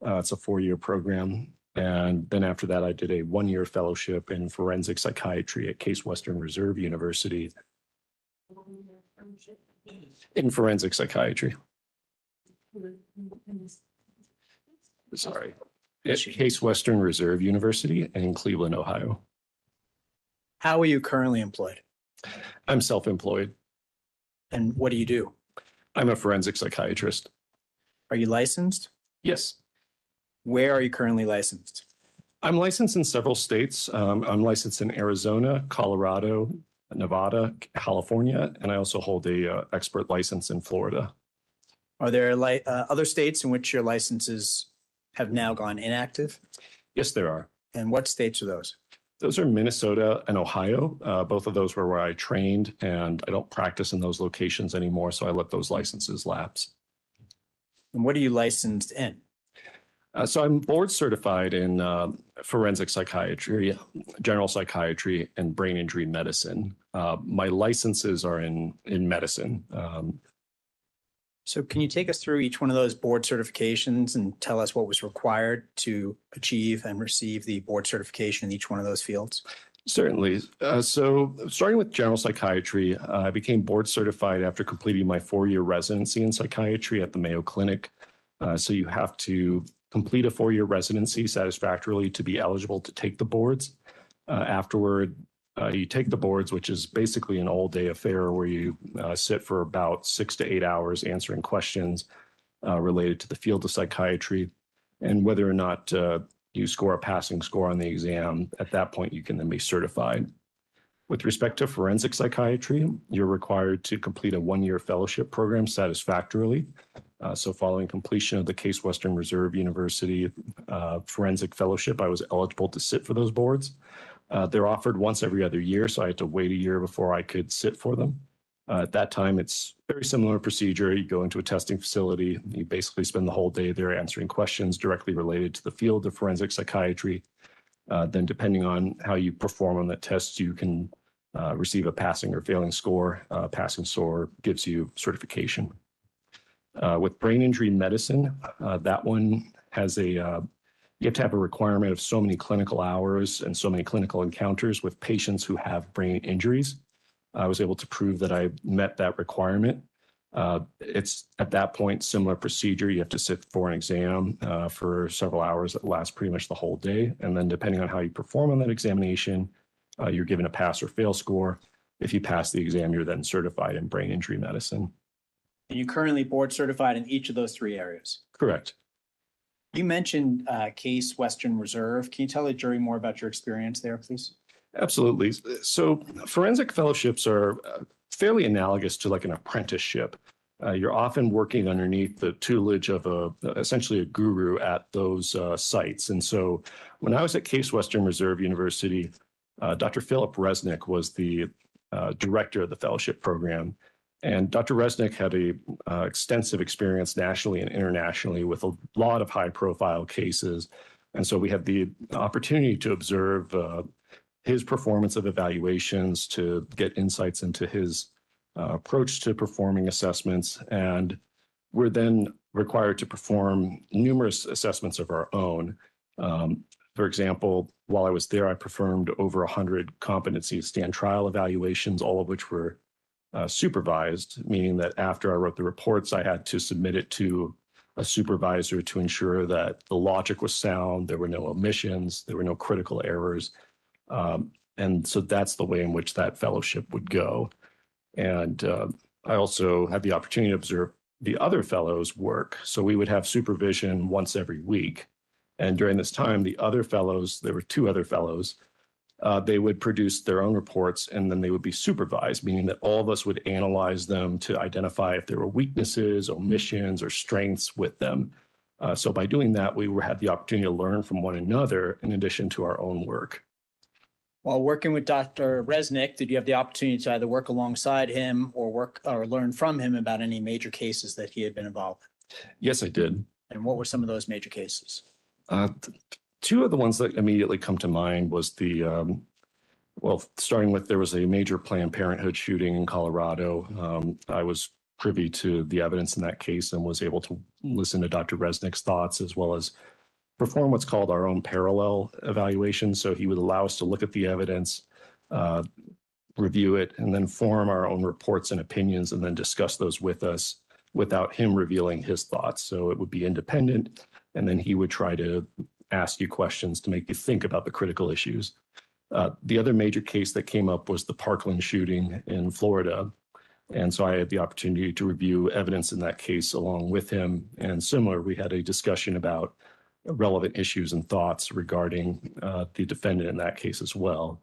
It's a 4-year program. And then after that, I did a 1-year fellowship in forensic psychiatry at Case Western Reserve University in forensic psychiatry. Sorry. At Case Western Reserve University in Cleveland, Ohio. How are you currently employed? I'm self-employed. And what do you do? I'm a forensic psychiatrist. Are you licensed? Yes. Where are you currently licensed? I'm licensed in several states. I'm licensed in Arizona, Colorado, Nevada, California, and I also hold a expert license in Florida. Are there other states in which your licenses have now gone inactive? Yes, there are. And what states are those? Those are Minnesota and Ohio. Both of those were where I trained, and I don't practice in those locations anymore, so I let those licenses lapse. And what are you licensed in? So I'm board certified in forensic psychiatry, general psychiatry, and brain injury medicine. My licenses are in medicine. So can you take us through each one of those board certifications and tell us what was required to achieve and receive the board certification in each one of those fields? Certainly. So starting with general psychiatry, I became board certified after completing my 4-year residency in psychiatry at the Mayo Clinic. So you have to complete a 4-year residency satisfactorily to be eligible to take the boards. Afterward, you take the boards, which is basically an all-day affair where you sit for about 6 to 8 hours answering questions related to the field of psychiatry. And whether or not you score a passing score on the exam, at that point, you can then be certified. With respect to forensic psychiatry, you're required to complete a 1-year fellowship program satisfactorily. So following completion of the Case Western Reserve University forensic fellowship, I was eligible to sit for those boards. They're offered once every other year, so I had to wait a year before I could sit for them. At that time, it's very similar procedure. You go into a testing facility, you basically spend the whole day there answering questions directly related to the field of forensic psychiatry. Then depending on how you perform on that test, you can receive a passing or failing score. Passing score gives you certification. With brain injury medicine, that one has you have to have a requirement of so many clinical hours and so many clinical encounters with patients who have brain injuries. I was able to prove that I met that requirement. It's at that point, similar procedure. You have to sit for an exam for several hours that lasts pretty much the whole day. And then depending on how you perform on that examination, you're given a pass or fail score. If you pass the exam, you're then certified in brain injury medicine. And you're currently board certified in each of those 3 areas? Correct. You mentioned Case Western Reserve. Can you tell the jury more about your experience there, please? Absolutely. So forensic fellowships are fairly analogous to like an apprenticeship. You're often working underneath the tutelage of essentially a guru at those sites. And so when I was at Case Western Reserve University, Dr. Philip Resnick was the director of the fellowship program. And Dr. Resnick had a extensive experience nationally and internationally with a lot of high-profile cases. And so we had the opportunity to observe his performance of evaluations, to get insights into his approach to performing assessments. And we're then required to perform numerous assessments of our own. For example, while I was there, I performed over 100 competency stand trial evaluations, all of which were supervised, meaning that after I wrote the reports, I had to submit it to a supervisor to ensure that the logic was sound, there were no omissions, there were no critical errors. And so that's the way in which that fellowship would go. And I also had the opportunity to observe the other fellows work. So we would have supervision once every week. And during this time, the other fellows, there were 2 other fellows, they would produce their own reports and then they would be supervised, meaning that all of us would analyze them to identify if there were weaknesses, omissions, or strengths with them. So by doing that, we had the opportunity to learn from one another in addition to our own work. While working with Dr. Resnick, did you have the opportunity to either work alongside him or learn from him about any major cases that he had been involved in? Yes, I did. And what were some of those major cases? 2 of the ones that immediately come to mind was starting with, there was a major Planned Parenthood shooting in Colorado. I was privy to the evidence in that case and was able to listen to Dr. Resnick's thoughts, as well as perform what's called our own parallel evaluation. So he would allow us to look at the evidence, review it, and then form our own reports and opinions, and then discuss those with us without him revealing his thoughts. So it would be independent, and then he would try to ask you questions to make you think about the critical issues. The other major case that came up was the Parkland shooting in Florida. And so I had the opportunity to review evidence in that case along with him. And similar, we had a discussion about relevant issues and thoughts regarding the defendant in that case as well.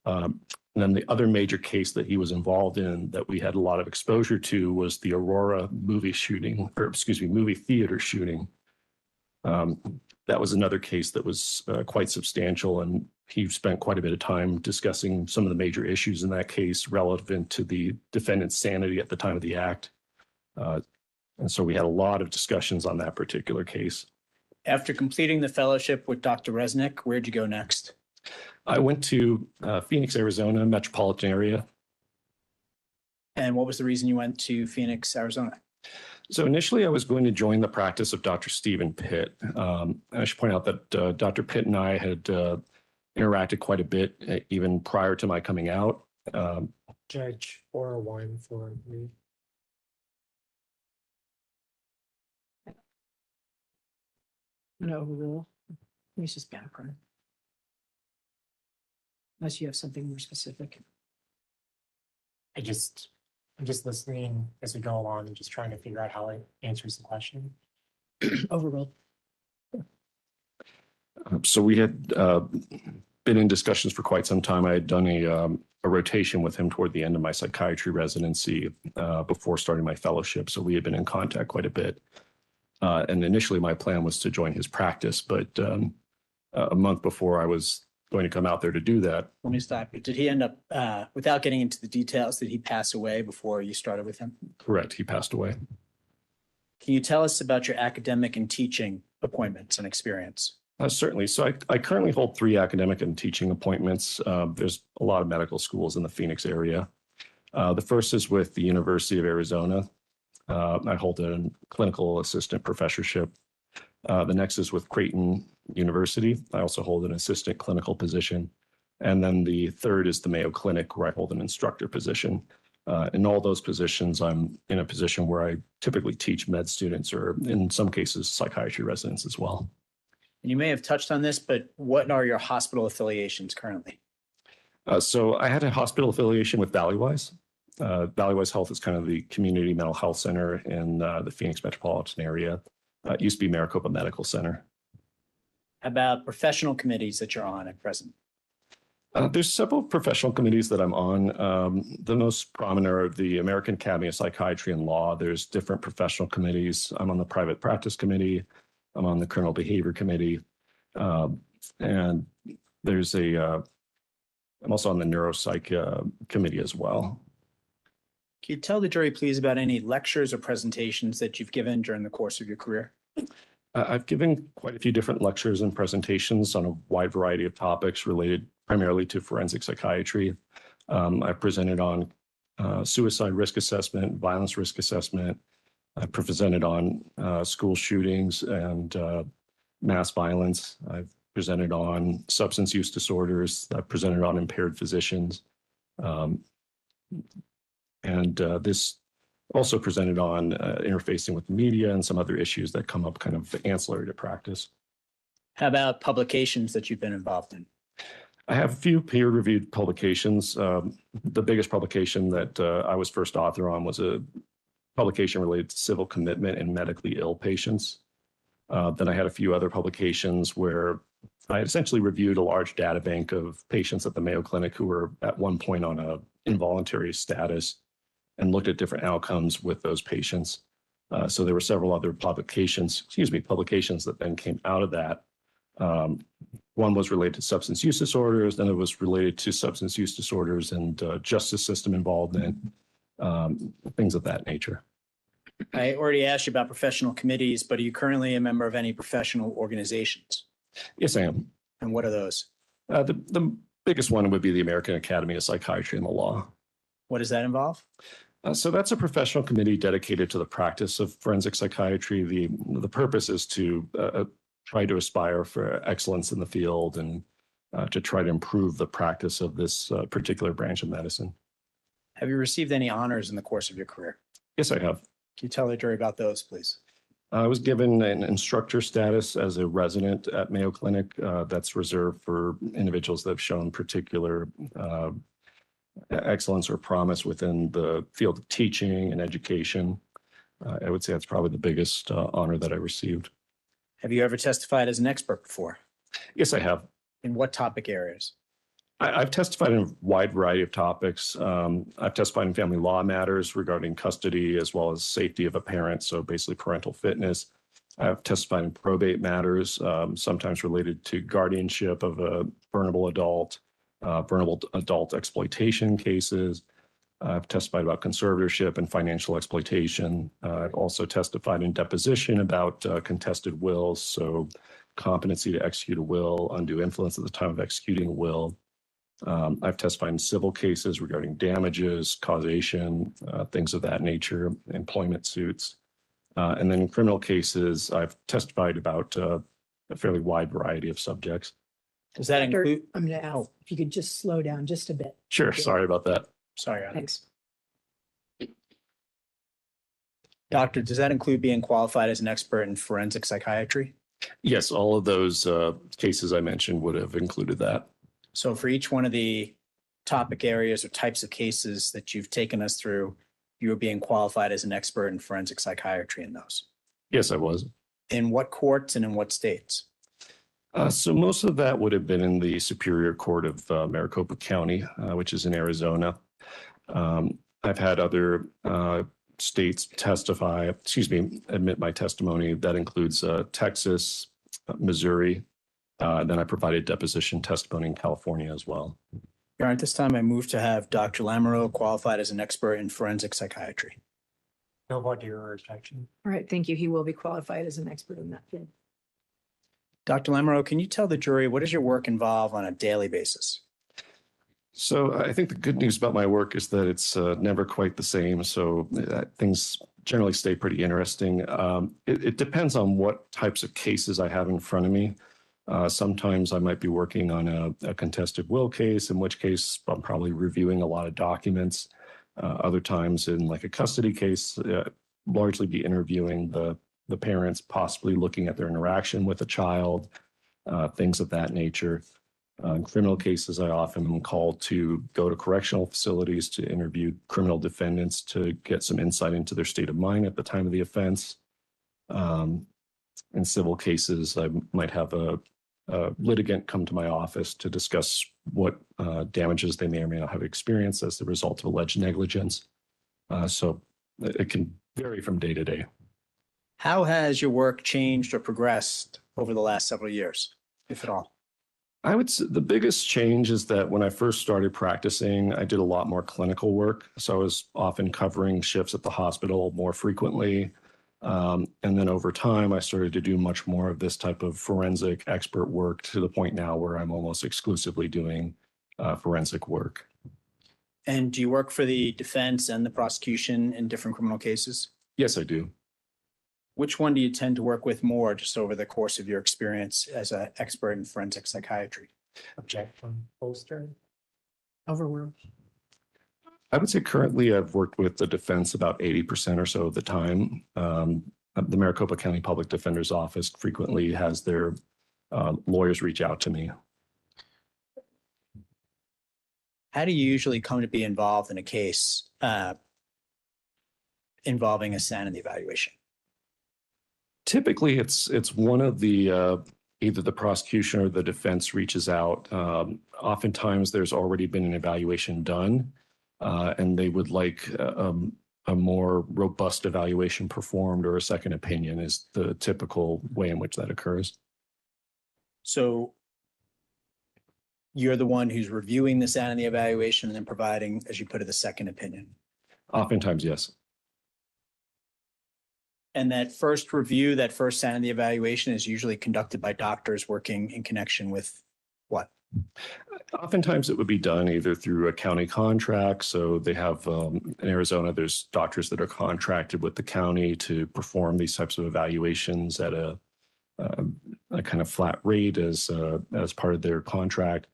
And then the other major case that he was involved in that we had a lot of exposure to was the Aurora movie theater shooting. That was another case that was quite substantial, and he spent quite a bit of time discussing some of the major issues in that case relevant to the defendant's sanity at the time of the act. And so we had a lot of discussions on that particular case. After completing the fellowship with Dr. Resnick, where'd you go next? I went to Phoenix, Arizona, metropolitan area. And what was the reason you went to Phoenix, Arizona? So initially, I was going to join the practice of Dr. Stephen Pitt. I should point out that Dr. Pitt and I had interacted quite a bit even prior to my coming out. Judge 401 for me. No rule. It's just background. Unless you have something more specific. I'm just listening as we go along and just trying to figure out how it answers the question. Overruled. So we had been in discussions for quite some time. I had done a rotation with him toward the end of my psychiatry residency before starting my fellowship. So we had been in contact quite a bit. And initially my plan was to join his practice, but a month before I was going to come out there to do that. Let me stop you. Did he end up, without getting into the details, did he pass away before you started with him? Correct. He passed away. Can you tell us about your academic and teaching appointments and experience? Certainly. So I currently hold 3 academic and teaching appointments. There's a lot of medical schools in the Phoenix area. The first is with the University of Arizona. I hold a clinical assistant professorship. The next is with Creighton University. I also hold an assistant clinical position. And then the third is the Mayo Clinic, where I hold an instructor position. In all those positions, I'm in a position where I typically teach med students, or in some cases, psychiatry residents as well. And you may have touched on this, but what are your hospital affiliations currently? So I had a hospital affiliation with Valleywise. Valleywise Health is kind of the community mental health center in the Phoenix metropolitan area. It used to be Maricopa Medical Center. How about professional committees that you're on at present? There's several professional committees that I'm on. The most prominent are the American Academy of Psychiatry and Law. There's different professional committees. I'm on the Private Practice Committee. I'm on the Criminal Behavior Committee. And there's a I'm also on the neuropsych committee as well. Can you tell the jury, please, about any lectures or presentations that you've given during the course of your career? I've given quite a few different lectures and presentations on a wide variety of topics related primarily to forensic psychiatry. I've presented on suicide risk assessment, violence risk assessment. I've presented on school shootings and mass violence. I've presented on substance use disorders. I've presented on impaired physicians. This also presented on interfacing with the media and some other issues that come up kind of ancillary to practice. How about publications that you've been involved in? I have a few peer-reviewed publications. The biggest publication that I was first author on was a publication related to civil commitment in medically ill patients. Then I had a few other publications where I essentially reviewed a large data bank of patients at the Mayo Clinic who were at one point on a involuntary status and looked at different outcomes with those patients. So there were several other publications that then came out of that. One was related to substance use disorders, then it was related to substance use disorders and justice system involvement, things of that nature. I already asked you about professional committees, but are you currently a member of any professional organizations? Yes, I am. And what are those? The biggest one would be the American Academy of Psychiatry and the Law. What does that involve? So that's a professional committee dedicated to the practice of forensic psychiatry. The purpose is to try to aspire for excellence in the field and to try to improve the practice of this particular branch of medicine. Have you received any honors in the course of your career? Yes, I have. Can you tell the jury about those, please? I was given an instructor status as a resident at Mayo Clinic. That's reserved for individuals that have shown particular excellence or promise within the field of teaching and education. I would say that's probably the biggest honor that I received. Have you ever testified as an expert before? Yes, I have. In what topic areas? I've testified in a wide variety of topics. I've testified in family law matters regarding custody as well as safety of a parent, so basically parental fitness. I've testified in probate matters, sometimes related to guardianship of a vulnerable adult exploitation cases. I've testified about conservatorship and financial exploitation. I've also testified in deposition about contested wills, so competency to execute a will, undue influence at the time of executing a will. I've testified in civil cases regarding damages, causation, things of that nature, employment suits. And then in criminal cases, I've testified about a fairly wide variety of subjects. Does that include? I'm gonna ask if you could just slow down just a bit. Sure, sorry about that. Sorry, Adam. Thanks. Doctor, does that include being qualified as an expert in forensic psychiatry? Yes, all of those cases I mentioned would have included that. So for each one of the topic areas or types of cases that you've taken us through, you were being qualified as an expert in forensic psychiatry in those. Yes, I was. In what courts and in what states? So most of that would have been in the Superior Court of Maricopa County, which is in Arizona. I've had other states admit my testimony. That includes Texas, Missouri. Then I provided deposition testimony in California as well. Your Honor, at this time, I move to have Dr. Lamoureux qualified as an expert in forensic psychiatry. No vote or objection. All right, thank you. He will be qualified as an expert in that field. Dr. Lamoureux, can you tell the jury what does your work involve on a daily basis? So I think the good news about my work is that it's never quite the same. So things generally stay pretty interesting. It depends on what types of cases I have in front of me. Sometimes I might be working on a contested will case, in which case I'm probably reviewing a lot of documents. Other times in like a custody case, largely be interviewing the parents, possibly looking at their interaction with a child, things of that nature. In criminal cases, I often am called to go to correctional facilities to interview criminal defendants to get some insight into their state of mind at the time of the offense. In civil cases, I might have a litigant come to my office to discuss what damages they may or may not have experienced as the result of alleged negligence. So it can vary from day to day. How has your work changed or progressed over the last several years, if at all? The biggest change is that when I first started practicing, I did a lot more clinical work. So I was often covering shifts at the hospital more frequently. And then over time, I started to do much more of this type of forensic expert work to the point now where I'm almost exclusively doing forensic work. And do you work for the defense and the prosecution in different criminal cases? Yes, I do. Which one do you tend to work with more just over the course of your experience as an expert in forensic psychiatry? Objection, Boulder. Overruled. I would say currently I've worked with the defense about 80% or so of the time. The Maricopa County Public Defender's Office frequently has their lawyers reach out to me. How do you usually come to be involved in a case involving a sanity evaluation? Typically, it's one of the either the prosecution or the defense reaches out. Oftentimes, there's already been an evaluation done, and they would like a more robust evaluation performed or a second opinion is the typical way in which that occurs. So you're the one who's reviewing the sanity evaluation and then providing, as you put it, the second opinion. Oftentimes, yes. And that first review, that first sanity evaluation is usually conducted by doctors working in connection with what? Oftentimes it would be done either through a county contract. So they have, in Arizona, there's doctors that are contracted with the county to perform these types of evaluations at a kind of flat rate as part of their contract.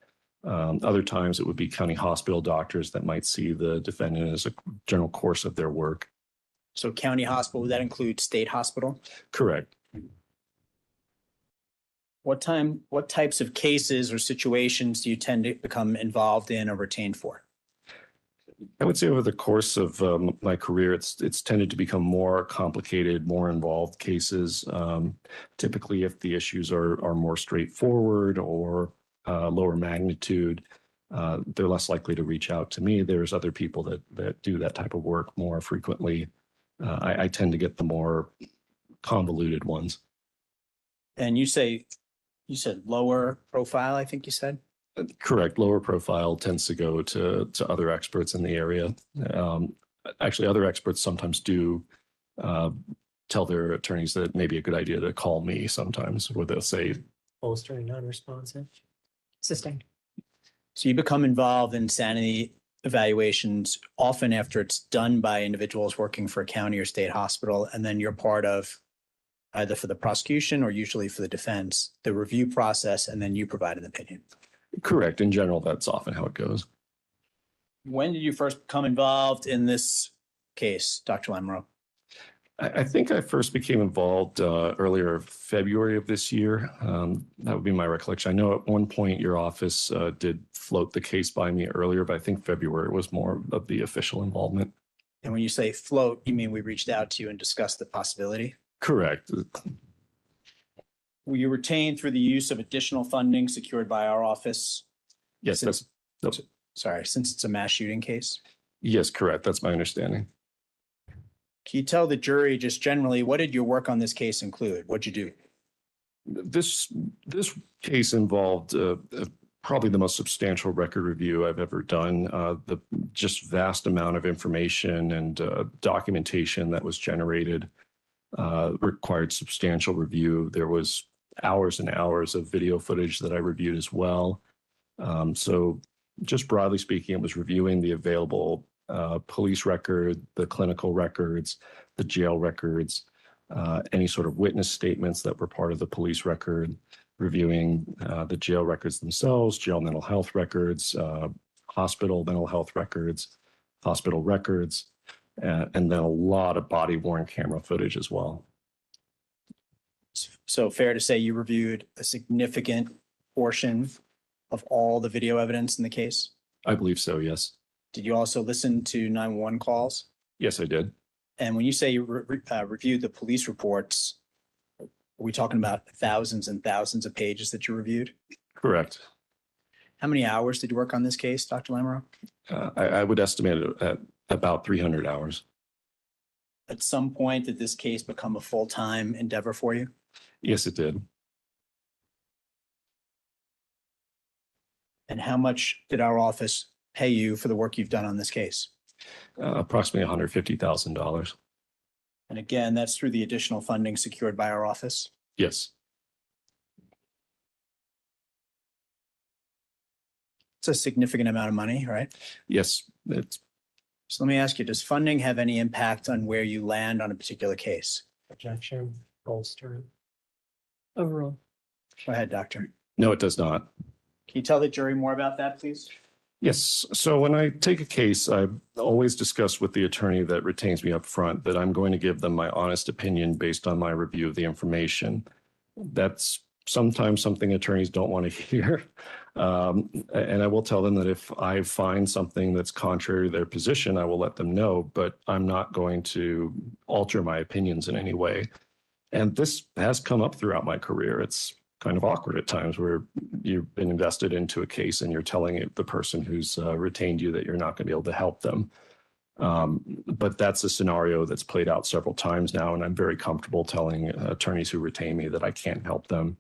Other times it would be county hospital doctors that might see the defendant as a general course of their work. So county hospital, would that include state hospital? Correct. What types of cases or situations do you tend to become involved in or retained for? I would say over the course of my career, it's tended to become more complicated, more involved cases. Typically, if the issues are more straightforward or lower magnitude, they're less likely to reach out to me. There's other people that do that type of work more frequently. I tend to get the more convoluted ones. And you said lower profile, I think you said? Correct. Lower profile tends to go to other experts in the area. Actually, other experts sometimes do tell their attorneys that it may be a good idea to call me sometimes, where they'll say, Bolstering non-responsive. Sustained. So you become involved in sanity evaluations often after it's done by individuals working for a county or state hospital, and then you're part of either for the prosecution or usually for the defense, the review process, and then you provide an opinion. correct. In general, that's often how it goes. When did you first become involved in this case, Dr. Lamoureux? I think I first became involved earlier February of this year. That would be my recollection. I know at one point your office did float the case by me earlier, but I think February was more of the official involvement. And when you say float, you mean we reached out to you and discussed the possibility? Correct. Were you retained through the use of additional funding secured by our office? Yes, Since it's a mass shooting case? yes, correct. That's my understanding. Can you tell the jury just generally, what did your work on this case include? What'd you do? This case involved probably the most substantial record review I've ever done. The just vast amount of information and documentation that was generated required substantial review. There was hours and hours of video footage that I reviewed as well. So just broadly speaking, it was reviewing the available police record, the clinical records, the jail records, any sort of witness statements that were part of the police record, reviewing the jail records themselves, jail mental health records, hospital mental health records, hospital records, and then a lot of body-worn camera footage as well. So fair to say you reviewed a significant portion of all the video evidence in the case? I believe so, yes. Did you also listen to 911 calls? Yes, I did. And when you say you reviewed the police reports, are we talking about thousands and thousands of pages that you reviewed? Correct. How many hours did you work on this case, Dr. Lamoureux? I would estimate it at about 300 hours. At some point, did this case become a full-time endeavor for you? Yes, it did. And how much did our office pay you for the work you've done on this case? Approximately $150,000. And again, that's through the additional funding secured by our office. Yes. It's a significant amount of money, right? Yes. It's So let me ask you, does funding have any impact on where you land on a particular case? Objection, bolster. Overrule. Go ahead, doctor. no, it does not. Can you tell the jury more about that, please? Yes. So when I take a case, I always discuss with the attorney that retains me up front that I'm going to give them my honest opinion based on my review of the information. That's sometimes something attorneys don't want to hear. And I will tell them that if I find something that's contrary to their position, I will let them know, but I'm not going to alter my opinions in any way. And this has come up throughout my career. It's kind of awkward at times where you've been invested into a case and you're telling the person who's retained you that you're not going to be able to help them. But that's a scenario that's played out several times now, and I'm very comfortable telling attorneys who retain me that I can't help them,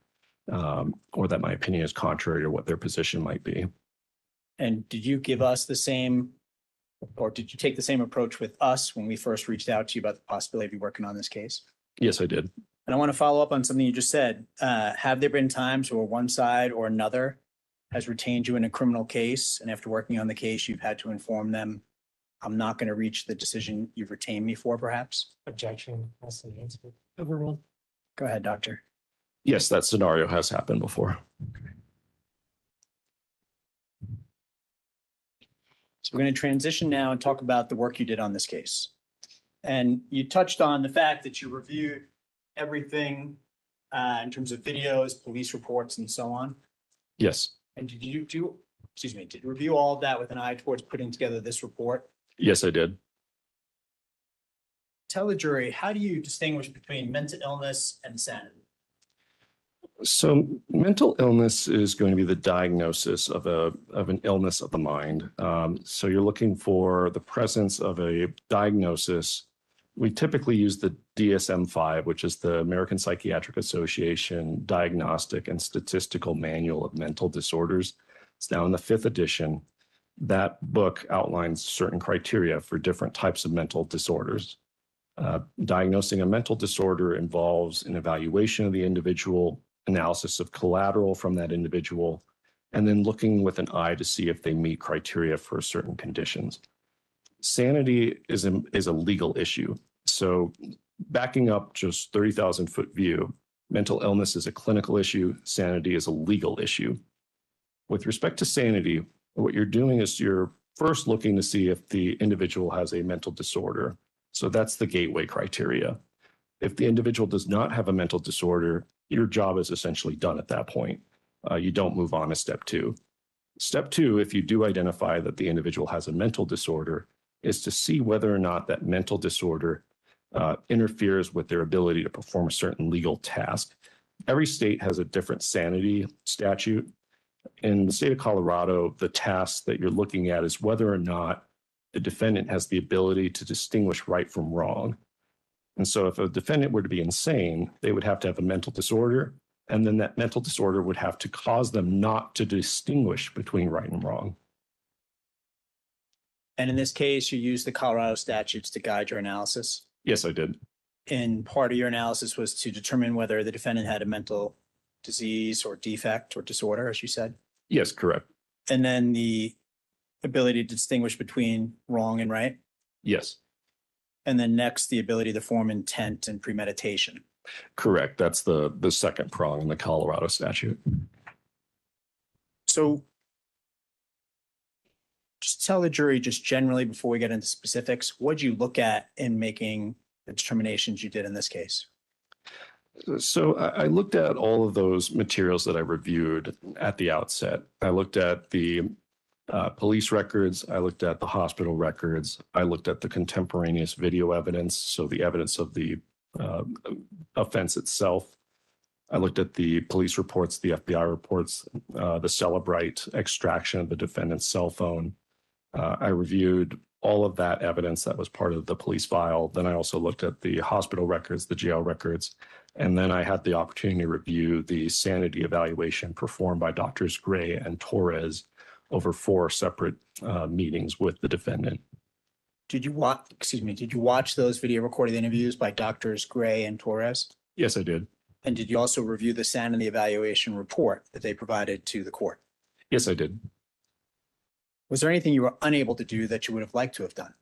or that my opinion is contrary to what their position might be. And did you give us the same, or did you take the same approach with us when we first reached out to you about the possibility of you working on this case? Yes, I did. And I want to follow up on something you just said. Have there been times where one side or another has retained you in a criminal case, and after working on the case, you've had to inform them, I'm not going to reach the decision you've retained me for, perhaps? Objection, that's the answer. Overruled. Go ahead, doctor. Yes, that scenario has happened before. So we're going to transition now and talk about the work you did on this case. And you touched on the fact that you reviewed everything in terms of videos, police reports, and so on. Yes. And did you review all of that with an eye towards putting together this report? Yes, I did. Tell the jury, how do you distinguish between mental illness and insanity? So mental illness is going to be the diagnosis of an illness of the mind. So you're looking for the presence of a diagnosis. We typically use the DSM-5, which is the American Psychiatric Association Diagnostic and Statistical Manual of Mental Disorders. It's now in the 5th edition. That book outlines certain criteria for different types of mental disorders. Diagnosing a mental disorder involves an evaluation of the individual, analysis of collateral from that individual, and then looking with an eye to see if they meet criteria for certain conditions. Sanity is a legal issue. So backing up just 30,000-foot view, mental illness is a clinical issue, sanity is a legal issue. With respect to sanity, what you're doing is you're first looking to see if the individual has a mental disorder. So that's the gateway criteria. If the individual does not have a mental disorder, your job is essentially done at that point. You don't move on to step 2. Step 2, if you do identify that the individual has a mental disorder, is to see whether or not that mental disorder interferes with their ability to perform a certain legal task. Every state has a different sanity statute. In the state of Colorado, the task that you're looking at is whether or not the defendant has the ability to distinguish right from wrong. And so if a defendant were to be insane, they would have to have a mental disorder, and then that mental disorder would have to cause them not to distinguish between right and wrong. And in this case, you used the Colorado statutes to guide your analysis. Yes, I did. And part of your analysis was to determine whether the defendant had a mental disease or defect or disorder, as you said. Yes, correct. And then the ability to distinguish between wrong and right. Yes, And then next, the ability to form intent and premeditation. correct. That's the second prong in the Colorado statute. So just tell the jury, just generally, before we get into specifics, what'd you look at in making the determinations you did in this case? So I looked at all of those materials that I reviewed at the outset. I looked at the police records. I looked at the hospital records. I looked at the contemporaneous video evidence, so the evidence of the offense itself. I looked at the police reports, the FBI reports, the Celebrite extraction of the defendant's cell phone. I reviewed all of that evidence that was part of the police file. Then I also looked at the hospital records, the jail records, and then I had the opportunity to review the sanity evaluation performed by Drs. Gray and Torres over 4 separate meetings with the defendant. Did you watch those video recorded interviews by Doctors Gray and Torres? Yes, I did. And did you also review the sanity evaluation report that they provided to the court? Yes, I did. Was there anything you were unable to do that you would have liked to have done?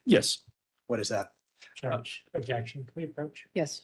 Yes. What is that? Judge, objection, can we approach? Yes.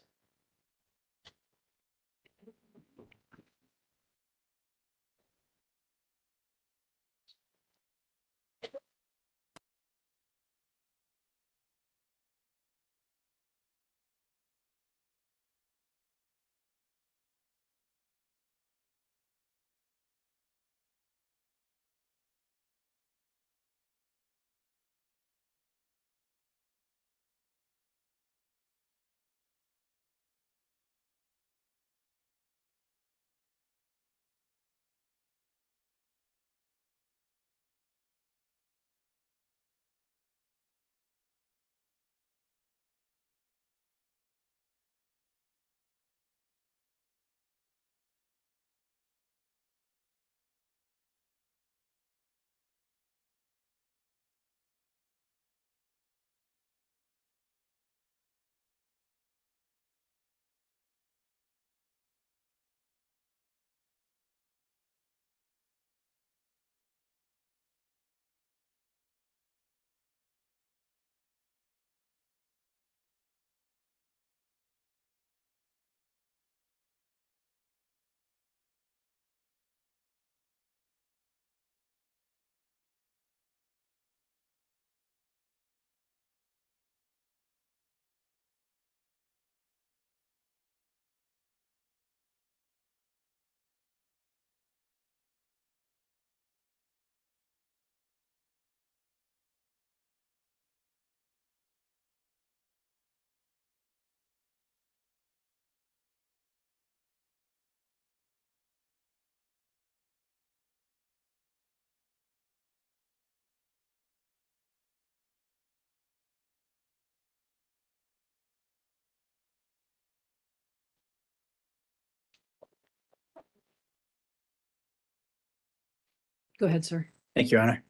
Go ahead, sir. Thank you, Your Honor.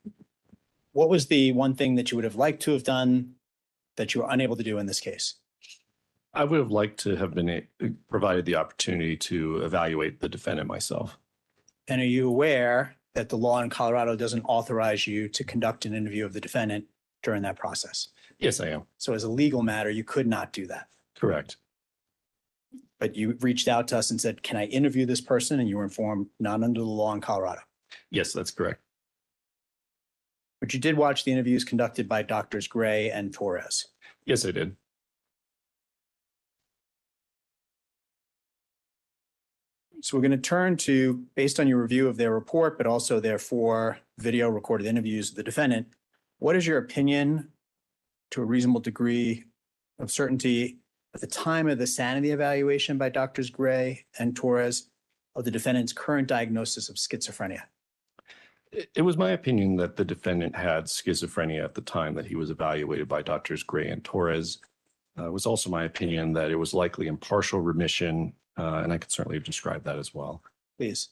What was the one thing that you would have liked to have done that you were unable to do in this case? I would have liked to have been provided the opportunity to evaluate the defendant myself. And are you aware that the law in Colorado doesn't authorize you to conduct an interview of the defendant during that process? Yes, I am. So as a legal matter, you could not do that. Correct. But you reached out to us and said, can I interview this person? And you were informed not under the law in Colorado. Yes, that's correct. But you did watch the interviews conducted by Doctors Gray and Torres. Yes, I did. So we're going to turn to, based on your review of their report, but also their 4 video recorded interviews of the defendant, what is your opinion to a reasonable degree of certainty at the time of the sanity evaluation by Doctors Gray and Torres of the defendant's current diagnosis of schizophrenia? It was my opinion that the defendant had schizophrenia at the time that he was evaluated by Doctors Gray and Torres. It was also my opinion that it was likely in partial remission, and I could certainly describe that as well. Please.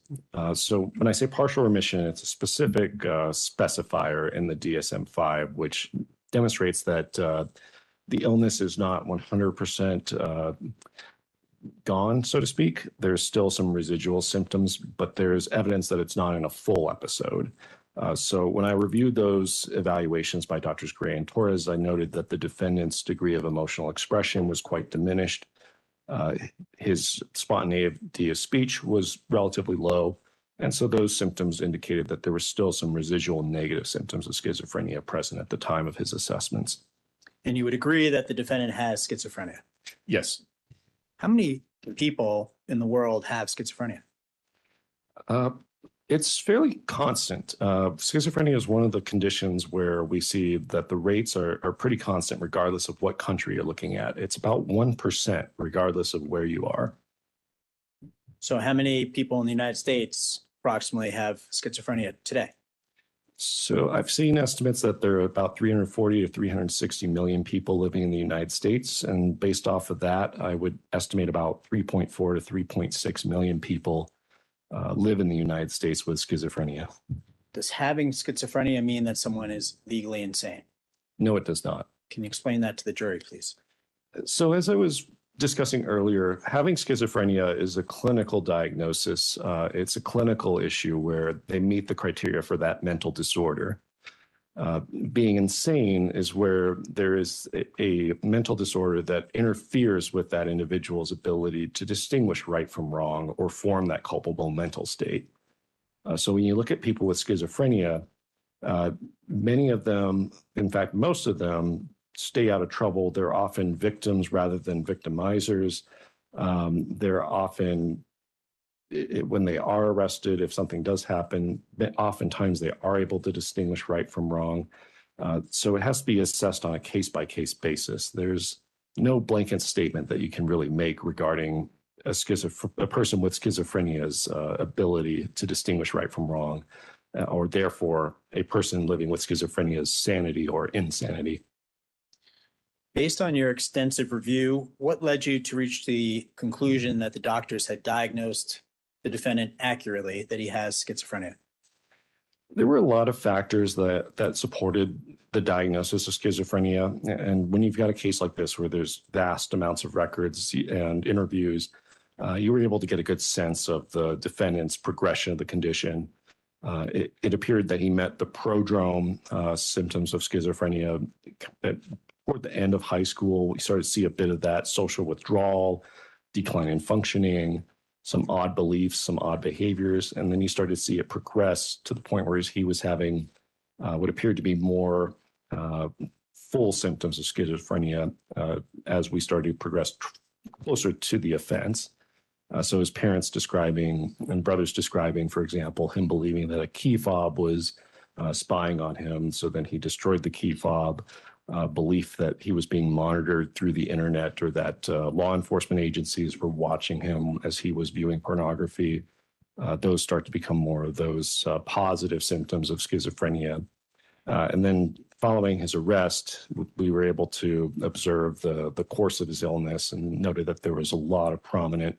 So when I say partial remission, it's a specific specifier in the DSM-5, which demonstrates that the illness is not 100% gone, so to speak. There's still some residual symptoms, but there's evidence that it's not in a full episode. So when I reviewed those evaluations by Doctors Gray and Torres, I noted that the defendant's degree of emotional expression was quite diminished. His spontaneity of speech was relatively low. And so those symptoms indicated that there were still some residual negative symptoms of schizophrenia present at the time of his assessments. And you would agree that the defendant has schizophrenia? Yes. How many people in the world have schizophrenia? It's fairly constant. Schizophrenia is one of the conditions where we see that the rates are pretty constant regardless of what country you're looking at. It's about 1% regardless of where you are. So how many people in the United States approximately have schizophrenia today? So I've seen estimates that there are about 340 to 360 million people living in the United States. And based off of that, I would estimate about 3.4 to 3.6 million people live in the United States with schizophrenia. Does having schizophrenia mean that someone is legally insane? No, it does not. Can you explain that to the jury, please? So as I was discussing earlier, having schizophrenia is a clinical diagnosis. It's a clinical issue where they meet the criteria for that mental disorder. Being insane is where there is a mental disorder that interferes with that individual's ability to distinguish right from wrong or form that culpable mental state. So when you look at people with schizophrenia, many of them, in fact, most of them, stay out of trouble. They're often victims rather than victimizers. They're often, when they are arrested, if something does happen, oftentimes they are able to distinguish right from wrong. So it has to be assessed on a case-by-case basis. There's no blanket statement that you can really make regarding a person with schizophrenia's ability to distinguish right from wrong, or therefore a person living with schizophrenia's sanity or insanity. Based on your extensive review, what led you to reach the conclusion that the doctors had diagnosed the defendant accurately that he has schizophrenia? There were a lot of factors that supported the diagnosis of schizophrenia. And when you've got a case like this where there's vast amounts of records and interviews, you were able to get a good sense of the defendant's progression of the condition. It appeared that he met the prodrome symptoms of schizophrenia toward the end of high school. We started to see a bit of that social withdrawal, decline in functioning, some odd beliefs, some odd behaviors. And then you started to see it progress to the point where he was having what appeared to be more full symptoms of schizophrenia as we started to progress closer to the offense. So his parents describing and brothers describing, for example, him believing that a key fob was spying on him. So then he destroyed the key fob. Belief that he was being monitored through the internet, or that law enforcement agencies were watching him as he was viewing pornography. Those start to become more of those positive symptoms of schizophrenia. And then following his arrest, we were able to observe the course of his illness and noted that there was a lot of prominent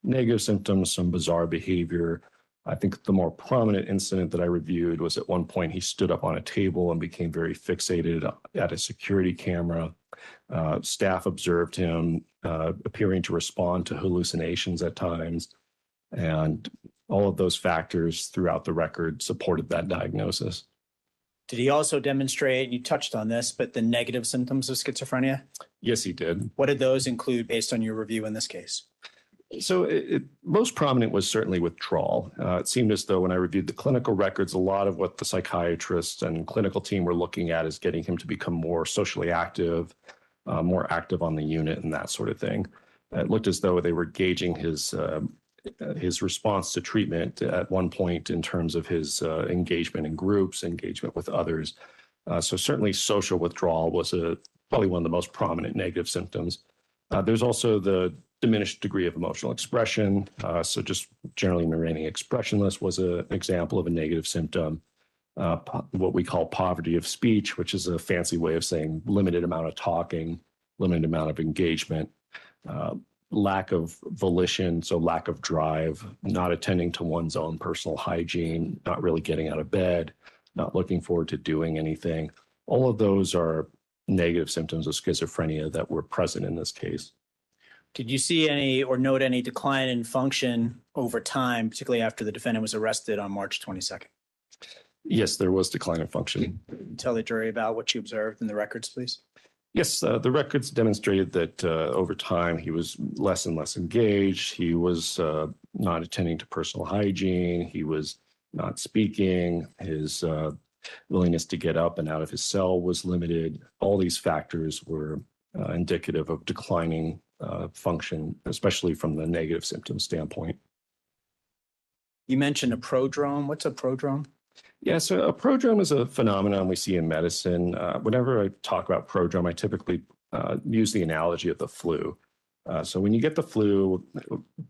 negative symptoms, some bizarre behavior. I think the more prominent incident that I reviewed was at one point he stood up on a table and became very fixated at a security camera. Staff observed him appearing to respond to hallucinations at times. And all of those factors throughout the record supported that diagnosis. Did he also demonstrate, you touched on this, but the negative symptoms of schizophrenia? Yes, he did. What did those include based on your review in this case? So most prominent was certainly withdrawal. It seemed as though when I reviewed the clinical records, a lot of what the psychiatrists and clinical team were looking at is getting him to become more socially active, more active on the unit and that sort of thing. It looked as though they were gauging his response to treatment at one point in terms of his engagement in groups, engagement with others. So certainly social withdrawal was probably one of the most prominent negative symptoms. There's also the diminished degree of emotional expression. So just generally remaining expressionless was an example of a negative symptom. What we call poverty of speech, which is a fancy way of saying limited amount of talking, limited amount of engagement, lack of volition, so lack of drive, not attending to one's own personal hygiene, not really getting out of bed, not looking forward to doing anything. All of those are negative symptoms of schizophrenia that were present in this case. Did you see any or note any decline in function over time, particularly after the defendant was arrested on March 22nd? Yes, there was decline in function. Tell the jury about what you observed in the records, please. Yes, the records demonstrated that over time he was less and less engaged. He was not attending to personal hygiene. He was not speaking. His willingness to get up and out of his cell was limited. All these factors were indicative of declining function, especially from the negative symptom standpoint. You mentioned a prodrome. What's a prodrome? Yeah, so a prodrome is a phenomenon we see in medicine. Whenever I talk about prodrome, I typically use the analogy of the flu. So when you get the flu,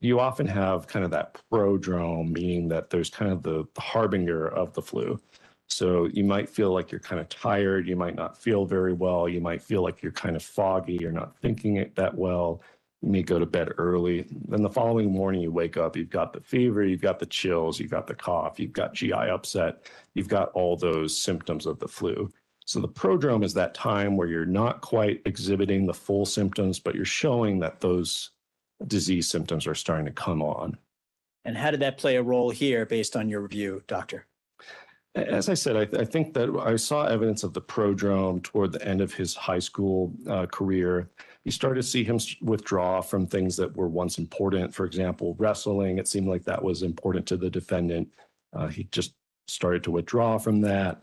you often have kind of that prodrome, meaning that there's kind of the harbinger of the flu. So you might feel like you're kind of tired. You might not feel very well. You might feel like you're kind of foggy. You're not thinking it that well. You may go to bed early. Then the following morning, you wake up, you've got the fever, you've got the chills, you've got the cough, you've got GI upset, you've got all those symptoms of the flu. So the prodrome is that time where you're not quite exhibiting the full symptoms, but you're showing that those disease symptoms are starting to come on. And how did that play a role here based on your review, doctor? As I said, I think that I saw evidence of the prodrome toward the end of his high school career. You started to see him withdraw from things that were once important. For example, wrestling, it seemed like that was important to the defendant. He just started to withdraw from that.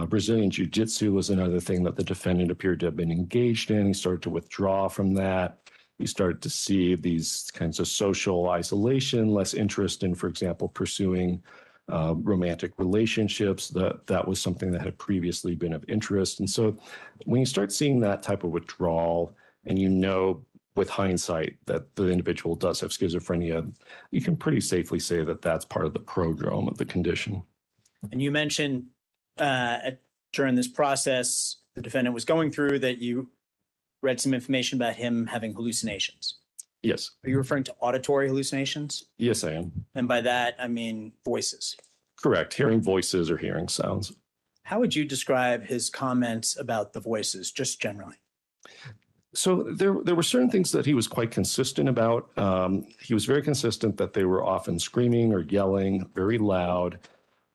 Brazilian Jiu-Jitsu was another thing that the defendant appeared to have been engaged in. He started to withdraw from that. You started to see these kinds of social isolation, less interest in, for example, pursuing romantic relationships. That was something that had previously been of interest. And so when you start seeing that type of withdrawal, and you know with hindsight that the individual does have schizophrenia, you can pretty safely say that that's part of the prodrome of the condition. And you mentioned during this process, the defendant was going through that you read some information about him having hallucinations. Yes. Are you referring to auditory hallucinations? Yes, I am. And by that, I mean voices. Correct. Hearing voices or hearing sounds. How would you describe his comments about the voices, just generally? So there were certain things that he was quite consistent about. He was very consistent that they were often screaming or yelling, very loud.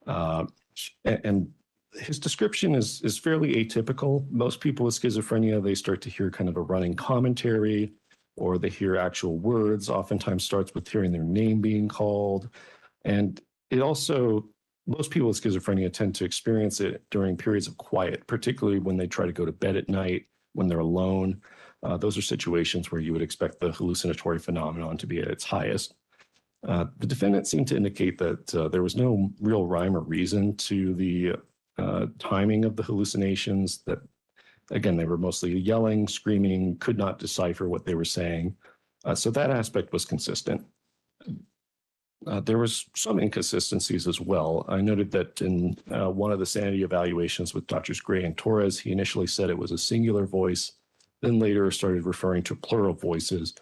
And his description is fairly atypical. Most people with schizophrenia, they start to hear kind of a running commentary, or they hear actual words. Oftentimes starts with hearing their name being called. And it also, most people with schizophrenia tend to experience it during periods of quiet, particularly when they try to go to bed at night, when they're alone. Those are situations where you would expect the hallucinatory phenomenon to be at its highest. The defendant seemed to indicate that there was no real rhyme or reason to the timing of the hallucinations, that, again, they were mostly yelling, screaming, could not decipher what they were saying. So that aspect was consistent. There was some inconsistencies as well. I noted that in one of the sanity evaluations with Drs. Gray and Torres, he initially said it was a singular voice, then later started referring to plural voices.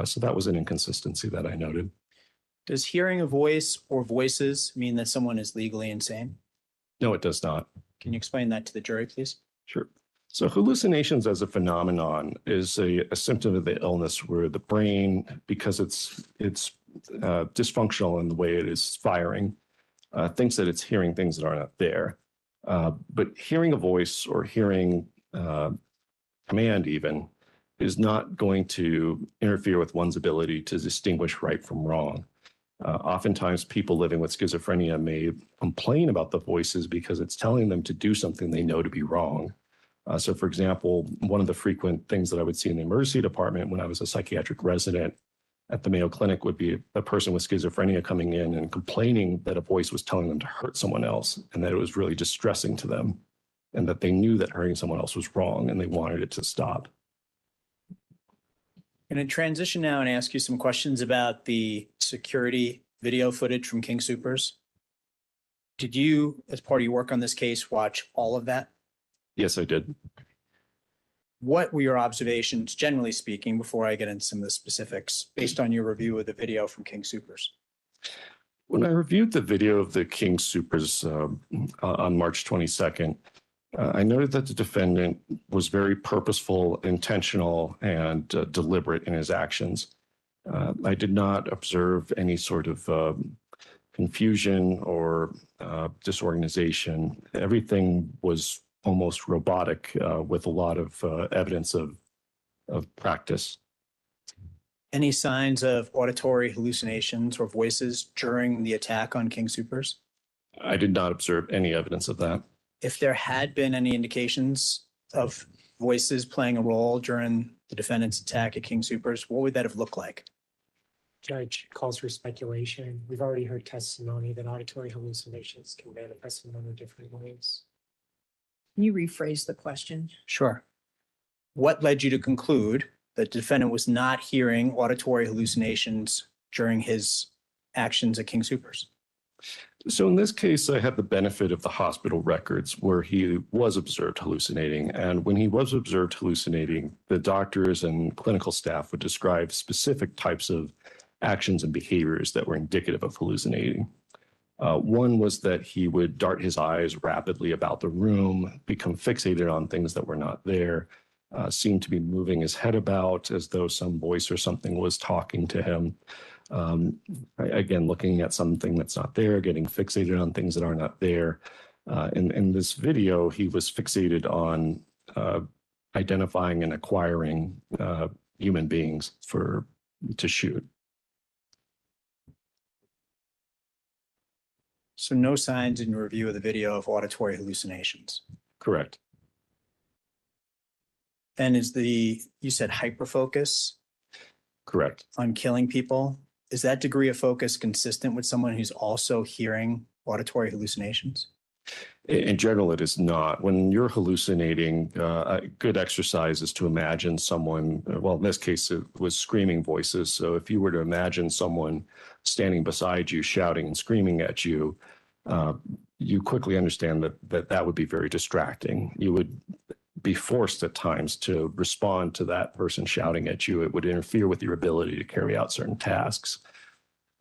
So that was an inconsistency that I noted. Does hearing a voice or voices mean that someone is legally insane? No, it does not. Can you explain that to the jury, please? Sure. So hallucinations as a phenomenon is a symptom of the illness where the brain, because it's dysfunctional in the way it is firing, thinks that it's hearing things that are not there. But hearing a voice or hearing command even is not going to interfere with one's ability to distinguish right from wrong. Oftentimes people living with schizophrenia may complain about the voices because it's telling them to do something they know to be wrong. So for example, one of the frequent things that I would see in the emergency department when I was a psychiatric resident at the Mayo Clinic would be a person with schizophrenia coming in and complaining that a voice was telling them to hurt someone else, and that it was really distressing to them, and that they knew that hurting someone else was wrong and they wanted it to stop. I'm going to transition now and ask you some questions about the security video footage from King Soopers. Did you, as part of your work on this case, watch all of that? Yes, I did. What were your observations, generally speaking, before I get into some of the specifics, based on your review of the video from King Soopers? When I reviewed the video of the King Soopers on March 22nd, I noted that the defendant was very purposeful, intentional, and deliberate in his actions. I did not observe any sort of confusion or disorganization. Everything was almost robotic with a lot of evidence of practice. Any signs of auditory hallucinations or voices during the attack on King Soopers? I did not observe any evidence of that. If there had been any indications of voices playing a role during the defendant's attack at King Soopers, what would that have looked like? Judge calls for speculation. We've already heard testimony that auditory hallucinations can manifest in many different ways. Can you rephrase the question? Sure. What led you to conclude that the defendant was not hearing auditory hallucinations during his actions at King Soopers? So in this case, I had the benefit of the hospital records where he was observed hallucinating. And when he was observed hallucinating, the doctors and clinical staff would describe specific types of actions and behaviors that were indicative of hallucinating. One was that he would dart his eyes rapidly about the room, become fixated on things that were not there, seemed to be moving his head about as though some voice or something was talking to him. Again, looking at something that's not there, getting fixated on things that are not there. In this video, he was fixated on identifying and acquiring human beings to shoot. So no signs in your review of the video of auditory hallucinations. Correct. And you said hyperfocus Correct. on killing people. Is that degree of focus consistent with someone who's also hearing auditory hallucinations? In general, it is not. When you're hallucinating, a good exercise is to imagine someone, well, in this case, it was screaming voices. So if you were to imagine someone standing beside you, shouting and screaming at you, you quickly understand that would be very distracting. You would be forced at times to respond to that person shouting at you. It would interfere with your ability to carry out certain tasks.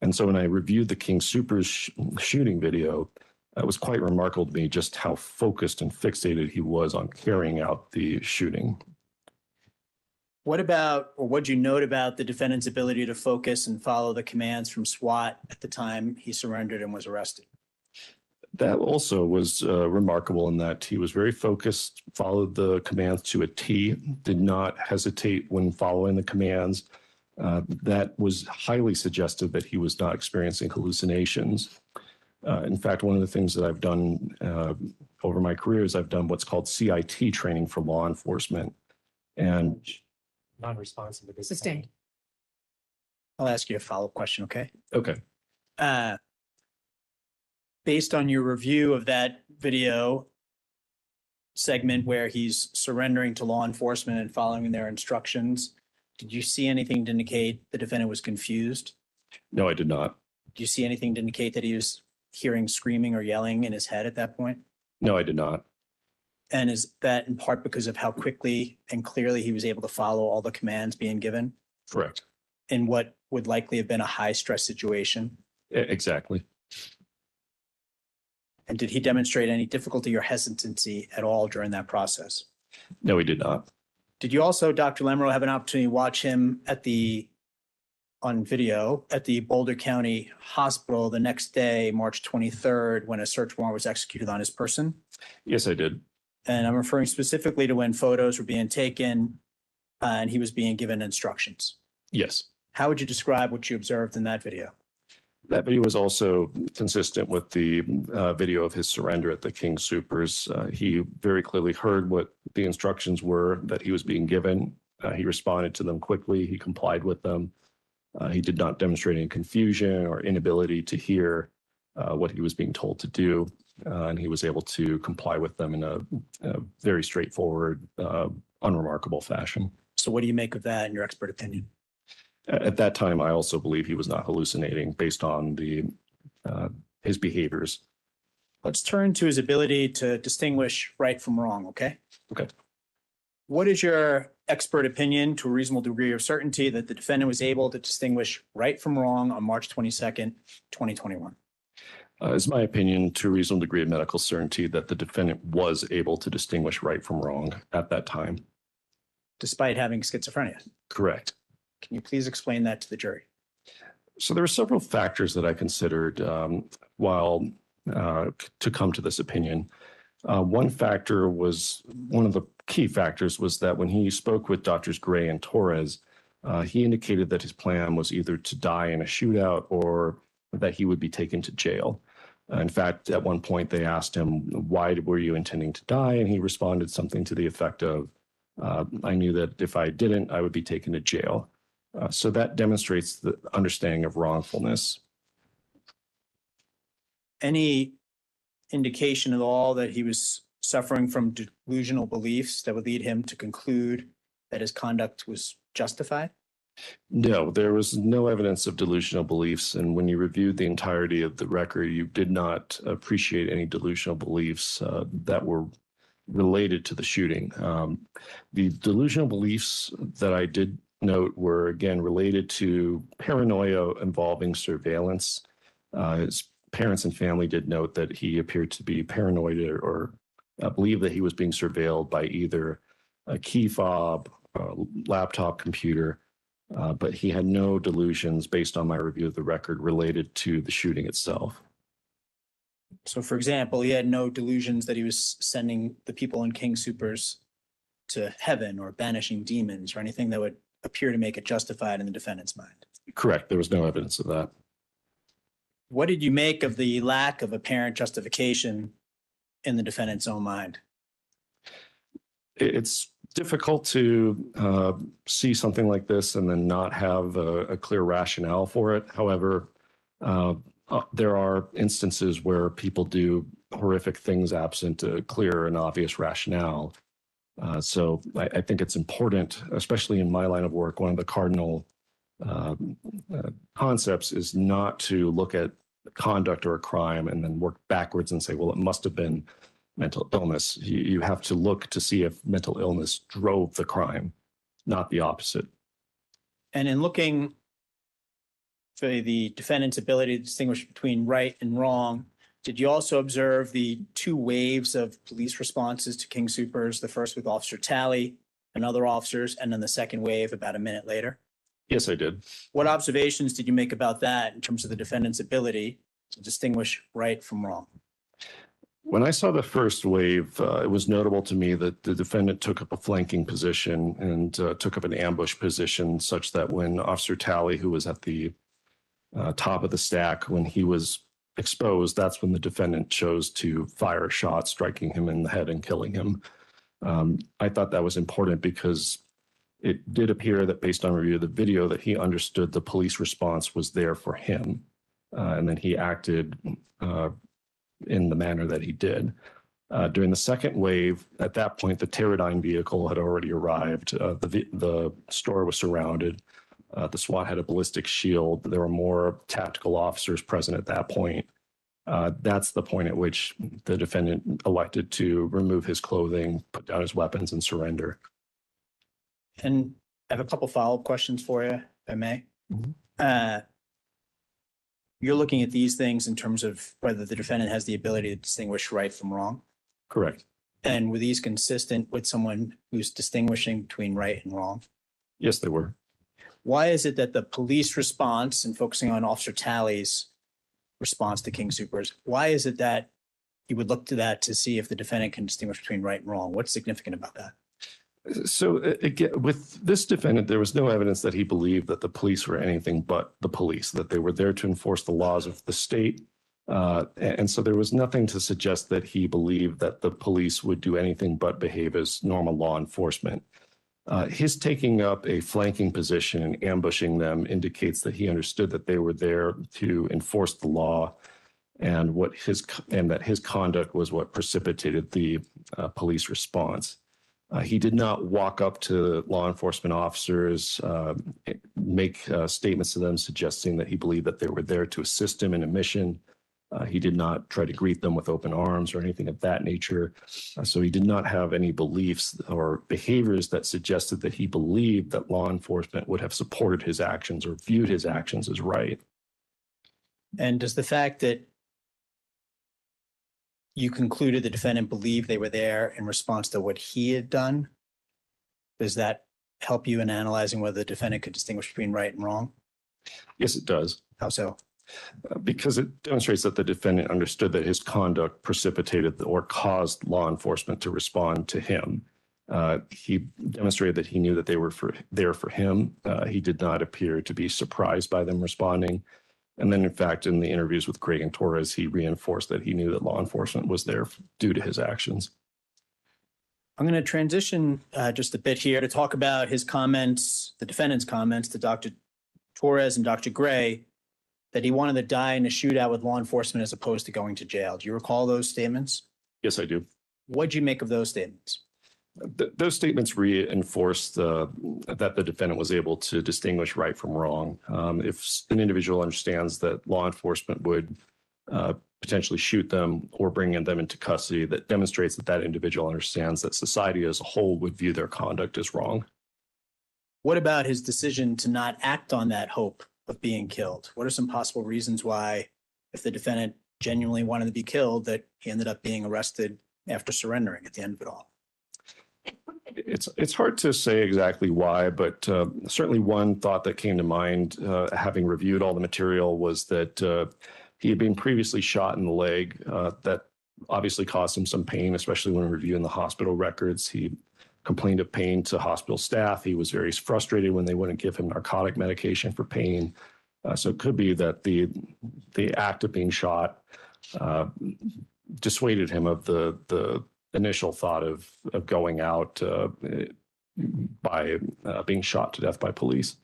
And so when I reviewed the King Soopers shooting video, it was quite remarkable to me just how focused and fixated he was on carrying out the shooting. What'd you note about the defendant's ability to focus and follow the commands from SWAT at the time he surrendered and was arrested? That also was remarkable in that he was very focused, followed the commands to a T, did not hesitate when following the commands. That was highly suggestive that he was not experiencing hallucinations. In fact, one of the things that I've done over my career is I've done what's called CIT training for law enforcement. And Non-responsive at this Sustained. time. I'll ask you a follow-up question, okay? okay, Based on your review of that video segment where he's surrendering to law enforcement and following their instructions, did you see anything to indicate the defendant was confused? no, I did not. Do you see anything to indicate that he was hearing screaming or yelling in his head at that point? No, I did not. And is that in part because of how quickly and clearly he was able to follow all the commands being given Correct. in what would likely have been a high stress situation? Exactly. And did he demonstrate any difficulty or hesitancy at all during that process? No, he did not. Did you also, Dr. Lemro, have an opportunity to watch him on video at the Boulder County Hospital the next day, March 23rd, when a search warrant was executed on his person? Yes, I did. And I'm referring specifically to when photos were being taken and he was being given instructions. Yes. How would you describe what you observed in that video? That video was also consistent with the video of his surrender at the King Soopers. He very clearly heard what the instructions were that he was being given. He responded to them quickly. He complied with them. He did not demonstrate any confusion or inability to hear what he was being told to do. And he was able to comply with them in a very straightforward, unremarkable fashion. So what do you make of that in your expert opinion? At that time, I also believe he was not hallucinating based on his behaviors. Let's turn to his ability to distinguish right from wrong, okay? Okay. What is your expert opinion to a reasonable degree of certainty that the defendant was able to distinguish right from wrong on March 22nd, 2021? It's my opinion to a reasonable degree of medical certainty that the defendant was able to distinguish right from wrong at that time. Despite having schizophrenia? Correct. Can you please explain that to the jury? So there were several factors that I considered to come to this opinion. One of the key factors was that when he spoke with Drs. Gray and Torres, he indicated that his plan was either to die in a shootout or that he would be taken to jail. In fact, at one point they asked him, why were you intending to die? And he responded something to the effect of, I knew that if I didn't, I would be taken to jail. So that demonstrates the understanding of wrongfulness. Any indication at all that he was suffering from delusional beliefs that would lead him to conclude that his conduct was justified? No, there was no evidence of delusional beliefs. And when you reviewed the entirety of the record, you did not appreciate any delusional beliefs that were related to the shooting. The delusional beliefs that I did note were, again, related to paranoia involving surveillance. His parents and family did note that he appeared to be paranoid or believed that he was being surveilled by either a key fob, laptop, computer. But he had no delusions based on my review of the record related to the shooting itself. So for example, he had no delusions that he was sending the people in King Supers to heaven or banishing demons or anything that would appear to make it justified in the defendant's mind. Correct. There was no evidence of that. What did you make of the lack of apparent justification in the defendant's own mind? It's difficult to see something like this and then not have a clear rationale for it. However, there are instances where people do horrific things absent a clear and obvious rationale. So I think it's important, especially in my line of work, one of the cardinal concepts is not to look at conduct or a crime and then work backwards and say, well, it must have been mental illness. You have to look to see if mental illness drove the crime, not the opposite. And in looking for the defendant's ability to distinguish between right and wrong, did you also observe the two waves of police responses to King Supers, the first with Officer Talley and other officers, and then the second wave about a minute later? Yes, I did. What observations did you make about that in terms of the defendant's ability to distinguish right from wrong? When I saw the first wave, it was notable to me that the defendant took up a flanking position and took up an ambush position such that when Officer Talley, who was at the top of the stack, when he was exposed, that's when the defendant chose to fire a shot, striking him in the head and killing him. I thought that was important because it did appear that based on review of the video that he understood the police response was there for him. And then he acted in the manner that he did. During the second wave, at that point, the Teradyne vehicle had already arrived. The store was surrounded. The SWAT had a ballistic shield. There were more tactical officers present at that point. That's the point at which the defendant elected to remove his clothing, put down his weapons, and surrender. And I have a couple follow-up questions for you, if I may. You're looking at these things in terms of whether the defendant has the ability to distinguish right from wrong. Correct. And were these consistent with someone who's distinguishing between right and wrong? Yes, they were. Why is it that the police response, and focusing on Officer Talley's response to King Supers, why is it that you would look to that to see if the defendant can distinguish between right and wrong? What's significant about that? So again, with this defendant, there was no evidence that he believed that the police were anything but the police, that they were there to enforce the laws of the state. And so there was nothing to suggest that he believed that the police would do anything but behave as normal law enforcement. His taking up a flanking position and ambushing them indicates that he understood that they were there to enforce the law and that his conduct was what precipitated the police response. He did not walk up to law enforcement officers, make statements to them suggesting that he believed that they were there to assist him in a mission. He did not try to greet them with open arms or anything of that nature. So he did not have any beliefs or behaviors that suggested that he believed that law enforcement would have supported his actions or viewed his actions as right. And does the fact that you concluded the defendant believed they were there in response to what he had done, does that help you in analyzing whether the defendant could distinguish between right and wrong? Yes, it does. How so? Because it demonstrates that the defendant understood that his conduct precipitated or caused law enforcement to respond to him. He demonstrated that he knew that they were there for him. He did not appear to be surprised by them responding. And then, in fact, in the interviews with Craig and Torres, he reinforced that he knew that law enforcement was there due to his actions. I'm going to transition just a bit here to talk about his comments, the defendant's comments to Dr. Torres and Dr. Gray, that he wanted to die in a shootout with law enforcement as opposed to going to jail. Do you recall those statements? Yes, I do. What'd you make of those statements? Those statements reinforce that the defendant was able to distinguish right from wrong. If an individual understands that law enforcement would potentially shoot them or bring them into custody, that demonstrates that that individual understands that society as a whole would view their conduct as wrong. What about his decision to not act on that hope of being killed? What are some possible reasons why, if the defendant genuinely wanted to be killed, that he ended up being arrested after surrendering at the end of it all? It's hard to say exactly why, but certainly one thought that came to mind, having reviewed all the material, was that he had been previously shot in the leg. That obviously caused him some pain, especially when reviewing the hospital records. He complained of pain to hospital staff. He was very frustrated when they wouldn't give him narcotic medication for pain. So it could be that the act of being shot dissuaded him of the initial thought of going out by being shot to death by police.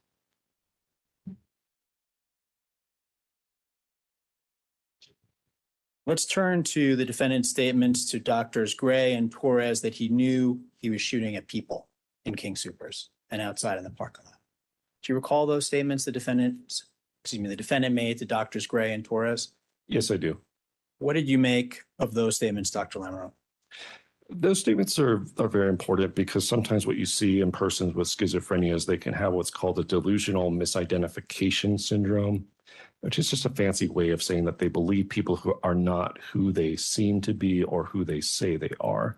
Let's turn to the defendant's statements to Doctors Gray and Torres that he knew he was shooting at people in King Soopers and outside in the parking lot. Do you recall those statements the defendant made to Doctors Gray and Torres? Yes, I do. What did you make of those statements, Dr. Lamoureux? Those statements are very important because sometimes what you see in persons with schizophrenia is they can have what's called a delusional misidentification syndrome, which is just a fancy way of saying that they believe people who are not who they seem to be or who they say they are.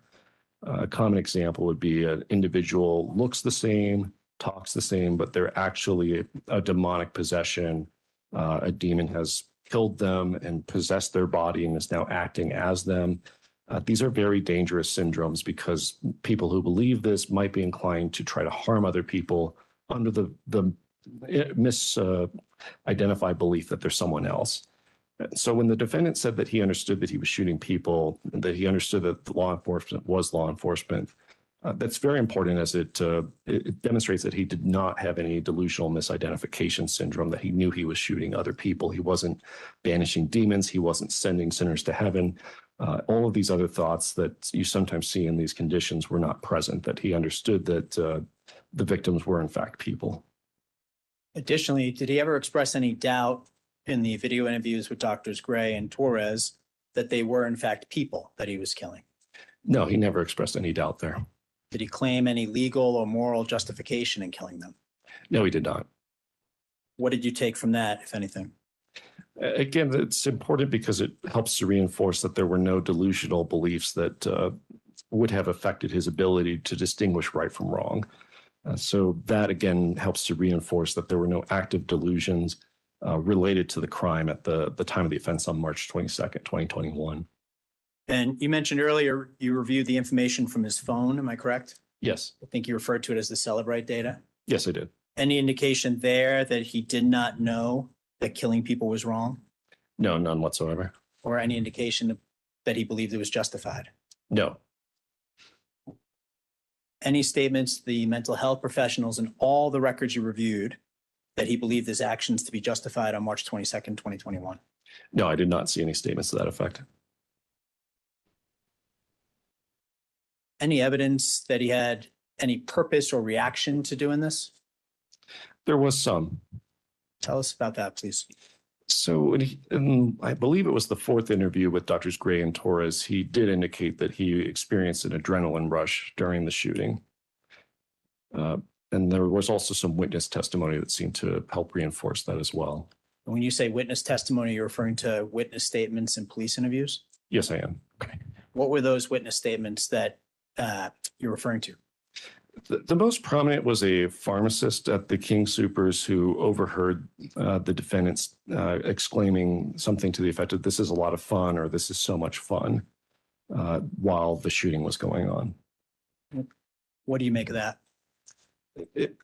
A common example would be an individual looks the same, talks the same, but they're actually a demonic possession. A demon has killed them and possessed their body and is now acting as them. These are very dangerous syndromes because people who believe this might be inclined to try to harm other people under the misidentified belief that they're someone else. So when the defendant said that he understood that he was shooting people, that he understood that law enforcement was law enforcement, that's very important as it demonstrates that he did not have any delusional misidentification syndrome, that he knew he was shooting other people. He wasn't banishing demons. He wasn't sending sinners to heaven. All of these other thoughts that you sometimes see in these conditions were not present, that he understood that the victims were in fact people. Additionally, did he ever express any doubt in the video interviews with Doctors Gray and Torres that they were in fact people that he was killing? No, he never expressed any doubt there. Did he claim any legal or moral justification in killing them? No, he did not. What did you take from that, if anything? Again, it's important because it helps to reinforce that there were no delusional beliefs that would have affected his ability to distinguish right from wrong. So that, again, helps to reinforce that there were no active delusions related to the crime at the time of the offense on March 22nd, 2021. And you mentioned earlier you reviewed the information from his phone, am I correct? Yes. I think you referred to it as the Celebrate data. Yes, I did. Any indication there that he did not know that killing people was wrong? No, none whatsoever. Or any indication that he believed it was justified? No. Any statements to the mental health professionals and all the records you reviewed that he believed his actions to be justified on March 22nd, 2021? No, I did not see any statements to that effect. Any evidence that he had any purpose or reaction to doing this? There was some. Tell us about that, please. So I believe it was the fourth interview with Doctors Gray and Torres, he did indicate that he experienced an adrenaline rush during the shooting. And there was also some witness testimony that seemed to help reinforce that as well. When you say witness testimony, you're referring to witness statements and police interviews? Yes, I am. Okay. What were those witness statements that you're referring to? The most prominent was a pharmacist at the King Soopers who overheard the defendants exclaiming something to the effect of, "This is a lot of fun," or "This is so much fun," while the shooting was going on. What do you make of that?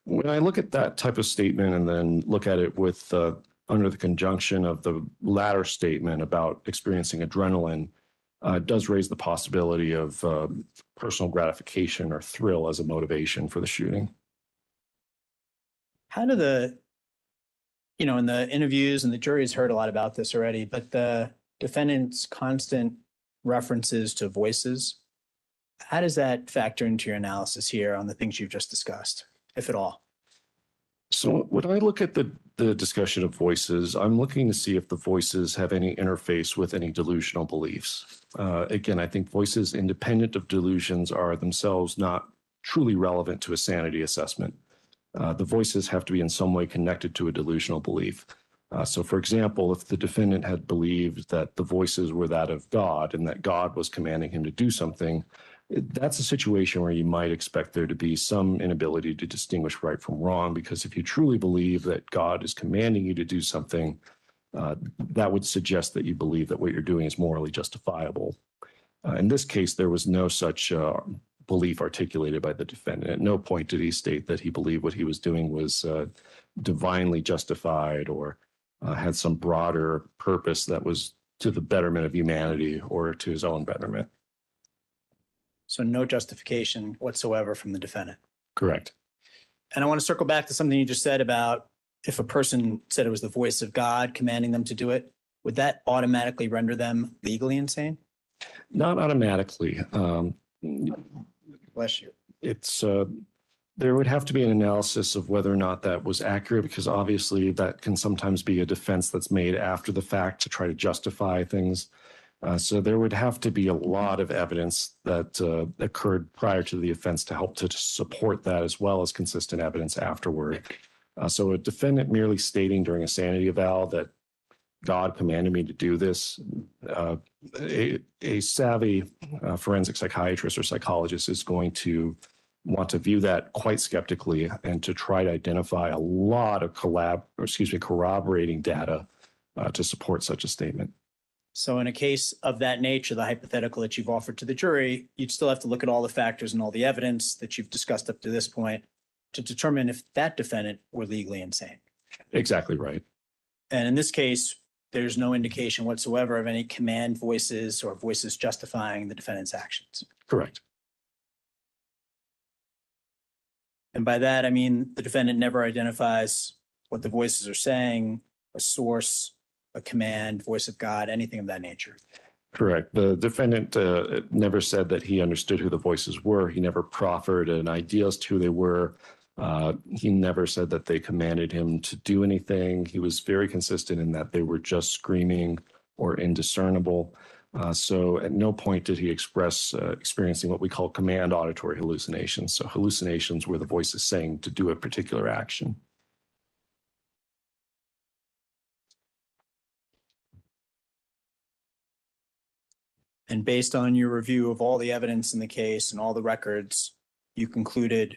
When I look at that type of statement and then look at it with under the conjunction of the latter statement about experiencing adrenaline, does raise the possibility of personal gratification or thrill as a motivation for the shooting. How do in the interviews, and the jury has heard a lot about this already, but the defendant's constant references to voices How does that factor into your analysis here on the things you've just discussed, if at all? So when I look at the discussion of voices, I'm looking to see if the voices have any interface with any delusional beliefs. Again, I think voices independent of delusions are themselves not truly relevant to a sanity assessment. The voices have to be in some way connected to a delusional belief. So for example, if the defendant had believed that the voices were that of God and that God was commanding him to do something, that's a situation where you might expect there to be some inability to distinguish right from wrong, because if you truly believe that God is commanding you to do something, that would suggest that you believe that what you're doing is morally justifiable. In this case, there was no such belief articulated by the defendant. At no point did he state that he believed what he was doing was divinely justified or had some broader purpose that was to the betterment of humanity or to his own betterment. So no justification whatsoever from the defendant. Correct. And I want to circle back to something you just said about if a person said it was the voice of God commanding them to do it, would that automatically render them legally insane? Not automatically. Bless you. It's there would have to be an analysis of whether or not that was accurate, because obviously that can sometimes be a defense that's made after the fact to try to justify things. So there would have to be a lot of evidence that occurred prior to the offense to help to support that, as well as consistent evidence afterward. So a defendant merely stating during a sanity eval that God commanded me to do this, a savvy forensic psychiatrist or psychologist is going to want to view that quite skeptically and to try to identify a lot of corroborating data to support such a statement. So in a case of that nature, the hypothetical that you've offered to the jury, you'd still have to look at all the factors and all the evidence that you've discussed up to this point to determine if that defendant were legally insane. Exactly right. And in this case, there's no indication whatsoever of any command voices or voices justifying the defendant's actions. Correct. And by that, I mean the defendant never identifies what the voices are saying, a source, a command, voice of God, anything of that nature. Correct. The defendant never said that he understood who the voices were. He never proffered an idea as to who they were. He never said that they commanded him to do anything. He was very consistent in that they were just screaming or indiscernible. So at no point did he express experiencing what we call command auditory hallucinations. So hallucinations were the voices saying to do a particular action. And based on your review of all the evidence in the case and all the records, you concluded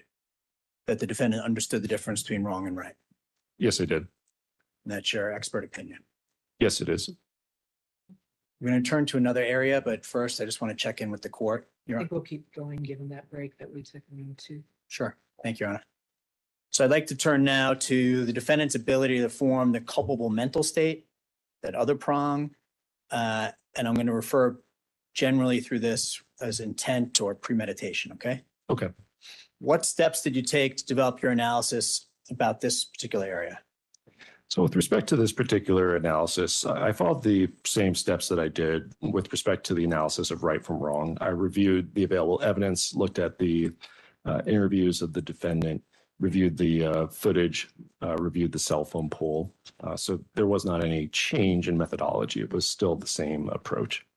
that the defendant understood the difference between wrong and right. Yes, I did. And that's your expert opinion. Yes, it is. We're going to turn to another area, but first I just want to check in with the court. I think we'll keep going, given that break that we took into. Sure. Thank you, Your Honor. So I'd like to turn now to the defendant's ability to form the culpable mental state, that other prong. And I'm going to refer generally through this as intent or premeditation, okay? Okay. What steps did you take to develop your analysis about this particular area? So with respect to this particular analysis, I followed the same steps that I did with respect to the analysis of right from wrong. I reviewed the available evidence, looked at the interviews of the defendant, reviewed the footage, reviewed the cell phone poll. So there was not any change in methodology. It was still the same approach.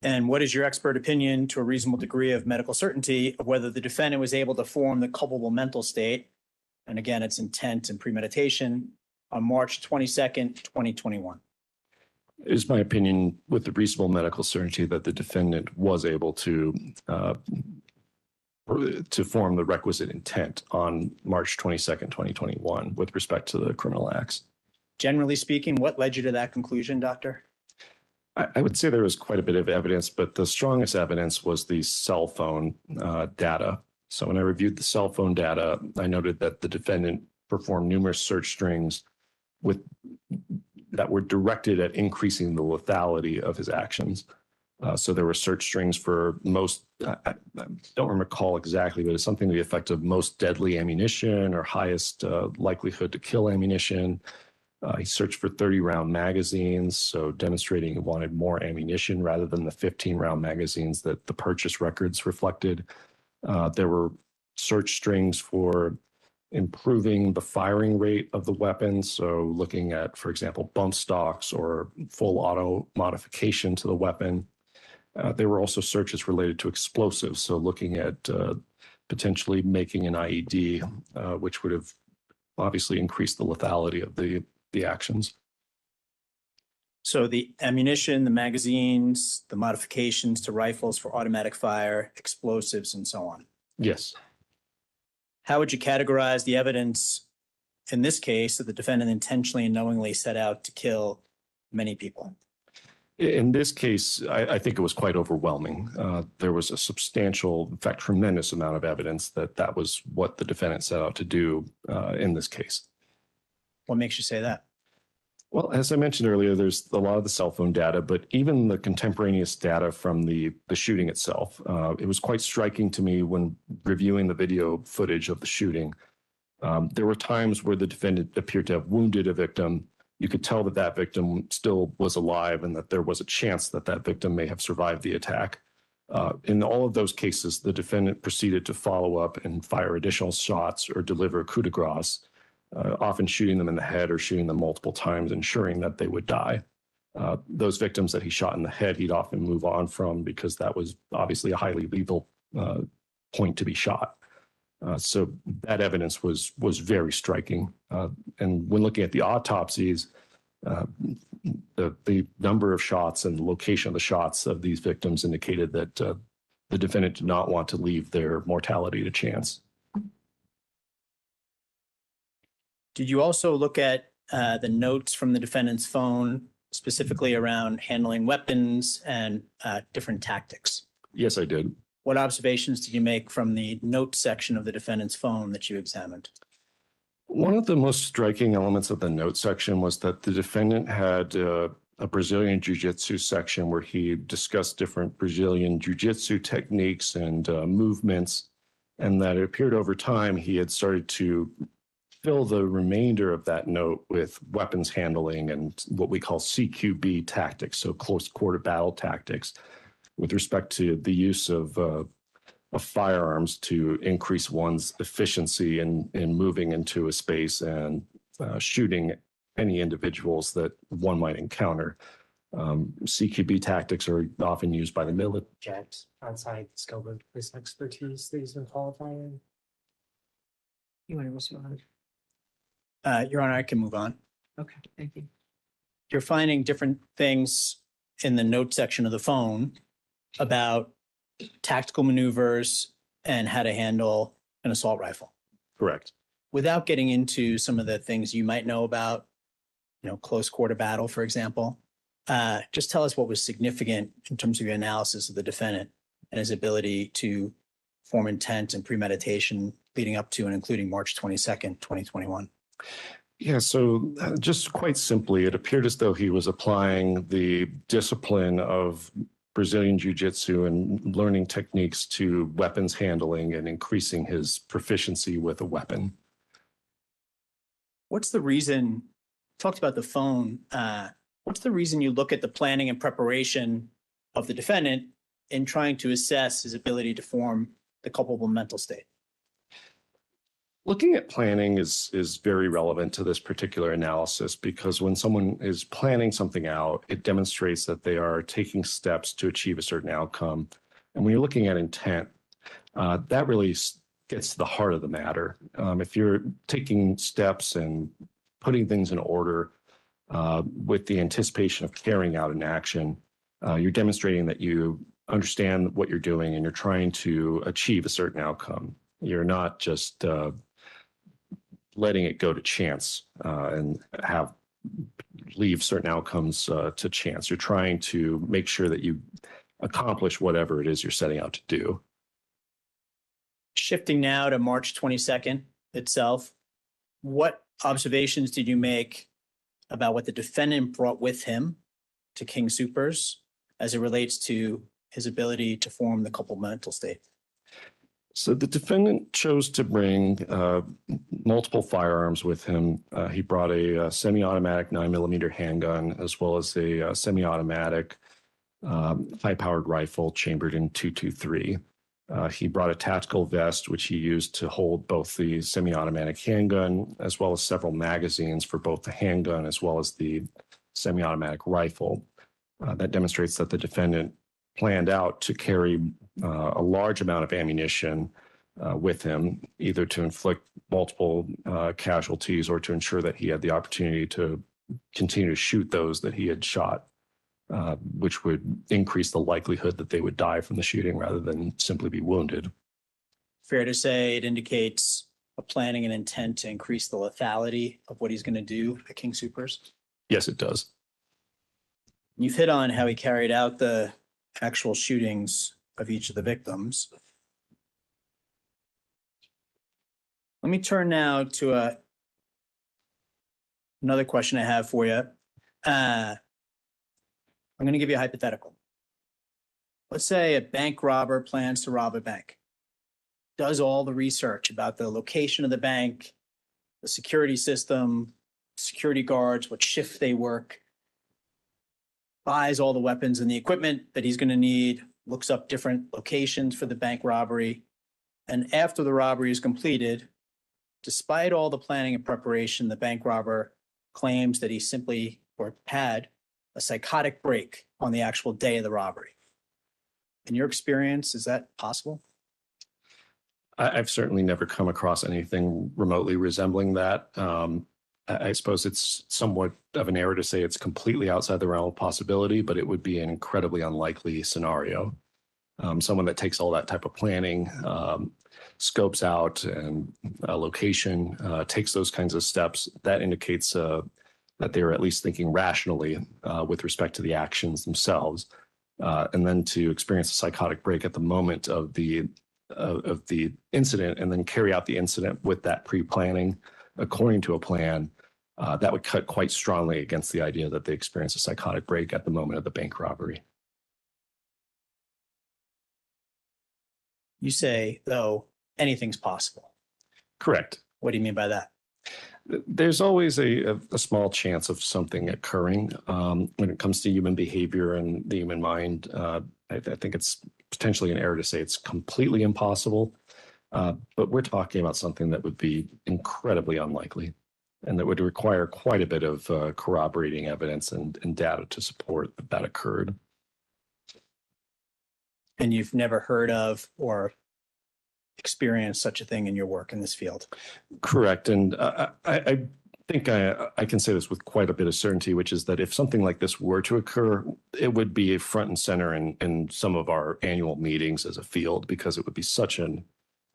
And what is your expert opinion to a reasonable degree of medical certainty of whether the defendant was able to form the culpable mental state, and again, it's intent and premeditation, on March 22nd, 2021? It is my opinion with the reasonable medical certainty that the defendant was able to form the requisite intent on March 22nd, 2021 with respect to the criminal acts. Generally speaking, what led you to that conclusion, doctor? I would say there was quite a bit of evidence, but the strongest evidence was the cell phone data. So when I reviewed the cell phone data, I noted that the defendant performed numerous search strings that were directed at increasing the lethality of his actions. So there were search strings for most, I don't recall exactly, but it's something to the effect of most deadly ammunition or highest likelihood to kill ammunition. He searched for 30-round magazines, so demonstrating he wanted more ammunition rather than the 15-round magazines that the purchase records reflected. There were search strings for improving the firing rate of the weapon, so looking at, for example, bump stocks or full auto modification to the weapon. There were also searches related to explosives, so looking at potentially making an IED, which would have obviously increased the lethality of the actions. So the ammunition, the magazines, the modifications to rifles for automatic fire, explosives, and so on. Yes. How would you categorize the evidence in this case that the defendant intentionally and knowingly set out to kill many people? In this case, I think it was quite overwhelming. There was a substantial, in fact, tremendous amount of evidence that that was what the defendant set out to do in this case. What makes you say that? Well, as I mentioned earlier, there's a lot of the cell phone data, but even the contemporaneous data from the shooting itself. It was quite striking to me when reviewing the video footage of the shooting. There were times where the defendant appeared to have wounded a victim. You could tell that that victim still was alive and that there was a chance that that victim may have survived the attack. In all of those cases, the defendant proceeded to follow up and fire additional shots or deliver coup de grace, often shooting them in the head or shooting them multiple times, ensuring that they would die. Those victims that he shot in the head, he'd often move on from because that was obviously a highly lethal point to be shot. So that evidence was very striking. And when looking at the autopsies, the number of shots and the location of the shots of these victims indicated that the defendant did not want to leave their mortality to chance. Did you also look at the notes from the defendant's phone, specifically around handling weapons and different tactics? Yes, I did. What observations did you make from the note section of the defendant's phone that you examined? One of the most striking elements of the note section was that the defendant had a Brazilian Jiu-Jitsu section where he discussed different Brazilian Jiu-Jitsu techniques and movements, and that it appeared over time he had started to fill the remainder of that note with weapons handling and what we call CQB tactics, so close quarter battle tactics, with respect to the use of firearms to increase one's efficiency in moving into a space and shooting any individuals that one might encounter. CQB tactics are often used by the military. Jet outside the scope of this expertise that he's been qualifying. You want to respond? Your Honor, I can move on. Okay, thank you. You're finding different things in the note section of the phone about tactical maneuvers and how to handle an assault rifle. Correct. Without getting into some of the things you might know about, close quarter battle, for example, just tell us what was significant in terms of your analysis of the defendant and his ability to form intent and premeditation leading up to and including March 22nd, 2021. Yeah, so just quite simply, it appeared as though he was applying the discipline of Brazilian Jiu-Jitsu and learning techniques to weapons handling and increasing his proficiency with a weapon. What's the reason, talked about the phone, what's the reason you look at the planning and preparation of the defendant in trying to assess his ability to form the culpable mental state? Looking at planning is very relevant to this particular analysis because when someone is planning something out, it demonstrates that they are taking steps to achieve a certain outcome. And when you're looking at intent, that really gets to the heart of the matter. If you're taking steps and putting things in order with the anticipation of carrying out an action, you're demonstrating that you understand what you're doing and you're trying to achieve a certain outcome. You're not just letting it go to chance and leave certain outcomes to chance. You're trying to make sure that you accomplish whatever it is you're setting out to do. Shifting now to March 22nd itself, what observations did you make about what the defendant brought with him to King Soopers as it relates to his ability to form the culpable mental state? So the defendant chose to bring multiple firearms with him. He brought a semi-automatic 9mm handgun, as well as a semi-automatic high-powered rifle chambered in .223. He brought a tactical vest, which he used to hold both the semi-automatic handgun, as well as several magazines for both the handgun as well as the semi-automatic rifle. That demonstrates that the defendant planned out to carry a large amount of ammunition with him, either to inflict multiple casualties or to ensure that he had the opportunity to continue to shoot those that he had shot, which would increase the likelihood that they would die from the shooting rather than simply be wounded. Fair to say it indicates a planning and intent to increase the lethality of what he's going to do at King Soopers? Yes, it does. You've hit on how he carried out the actual shootings of each of the victims. Let me turn now to another question I have for you. I'm going to give you a hypothetical. Let's say a bank robber plans to rob a bank, does all the research about the location of the bank, the security system, security guards, what shift they work, buys all the weapons and the equipment that he's going to need, looks up different locations for the bank robbery. And after the robbery is completed, despite all the planning and preparation, the bank robber claims that he simply or had a psychotic break on the actual day of the robbery. In your experience, is that possible? I've certainly never come across anything remotely resembling that. I suppose it's somewhat of an error to say it's completely outside the realm of possibility, but it would be an incredibly unlikely scenario. Someone that takes all that type of planning, scopes out and a location, takes those kinds of steps, that indicates that they were at least thinking rationally with respect to the actions themselves. And then to experience a psychotic break at the moment of the incident and then carry out the incident with that pre-planning according to a plan, that would cut quite strongly against the idea that they experience a psychotic break at the moment of the bank robbery. You say, though, anything's possible. Correct. What do you mean by that? There's always a small chance of something occurring when it comes to human behavior and the human mind. I think it's potentially an error to say it's completely impossible, but we're talking about something that would be incredibly unlikely and that would require quite a bit of corroborating evidence and data to support that that occurred. And you've never heard of or experienced such a thing in your work in this field? Correct. And I think I can say this with quite a bit of certainty, which is that if something like this were to occur, it would be front and center in some of our annual meetings as a field, because it would be such an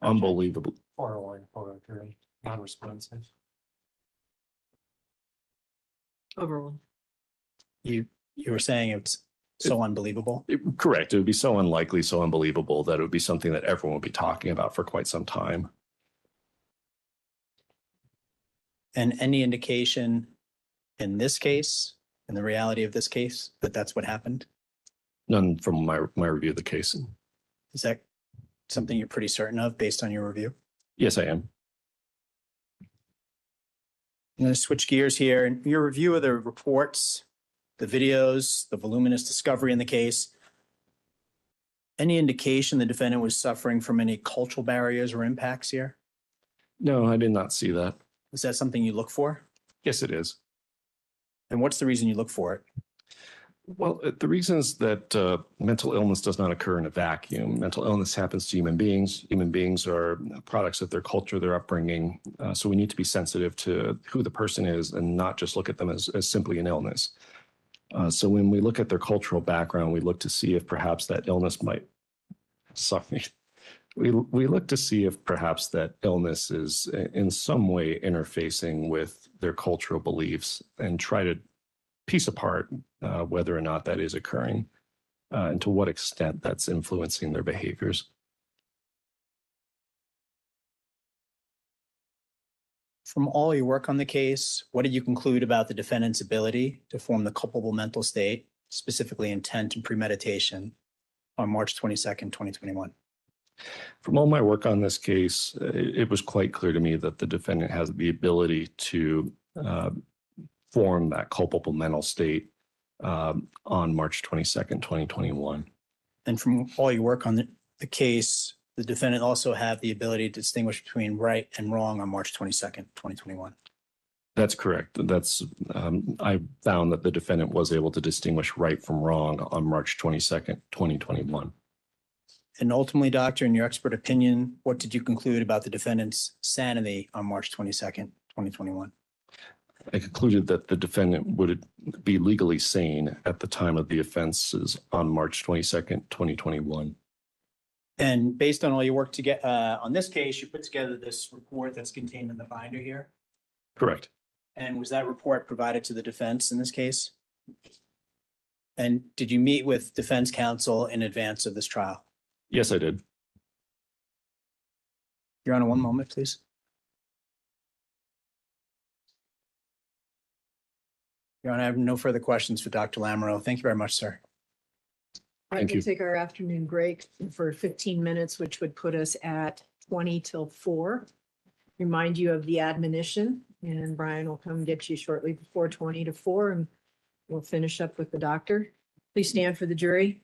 unbelievable. 401, 403, non-responsive. Overall. You were saying it's so unbelievable? Correct. It would be so unlikely, so unbelievable that it would be something that everyone would be talking about for quite some time. And any indication in this case, in the reality of this case, that that's what happened? None from my review of the case. Is that something you're pretty certain of based on your review? Yes, I am. I'm going to switch gears here. In your review of the reports, the videos, the voluminous discovery in the case, any indication the defendant was suffering from any cultural barriers or impacts here? No, I did not see that. Is that something you look for? Yes, it is. And what's the reason you look for it? Well, the reason is that mental illness does not occur in a vacuum. Mental illness happens to human beings. Human beings are products of their culture, their upbringing. So we need to be sensitive to who the person is and not just look at them as simply an illness. So when we look at their cultural background, we look to see if perhaps that illness might suffer. We look to see if perhaps that illness is in some way interfacing with their cultural beliefs and try to piece apart whether or not that is occurring and to what extent that's influencing their behaviors. From all your work on the case, what did you conclude about the defendant's ability to form the culpable mental state, specifically intent and premeditation, on March 22nd, 2021? From all my work on this case, it was quite clear to me that the defendant has the ability to form that culpable mental state on March 22nd, 2021. And from all your work on the case, the defendant also had the ability to distinguish between right and wrong on March 22nd, 2021. That's correct. I found that the defendant was able to distinguish right from wrong on March 22nd, 2021. And ultimately, doctor, in your expert opinion, what did you conclude about the defendant's sanity on March 22nd, 2021? I concluded that the defendant would be legally sane at the time of the offenses on March 22nd, 2021. And based on all your work to get on this case, you put together this report that's contained in the binder here. Correct. And was that report provided to the defense in this case? And did you meet with defense counsel in advance of this trial? Yes, I did. Your Honor, one moment, please. Your Honor, I have no further questions for Dr. Lamoureux. Thank you very much, sir. Thank you. We'll take our afternoon break for 15 minutes, which would put us at 20 till 4. Remind you of the admonition, and Brian will come get you shortly before 20 to 4, and we'll finish up with the doctor. Please stand for the jury.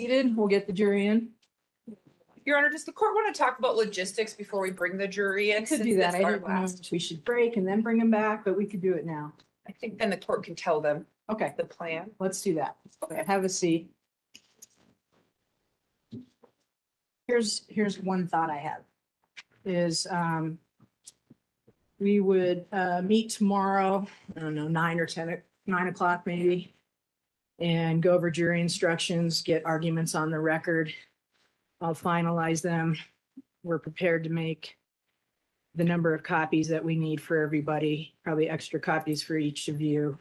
seated, we'll get the jury in. Your Honor, does the court want to talk about logistics before we bring the jury in? I could since do that. this I our didn't know last- if we should break and then bring them back, but we could do it now. I think then the court can tell them Okay, the plan. let's do that. Have a seat. Here's one thought I have is, we would, meet tomorrow, I don't know, 9 o'clock maybe. And go over jury instructions, get arguments on the record. I'll finalize them. We're prepared to make the number of copies that we need for everybody, probably extra copies for each of you.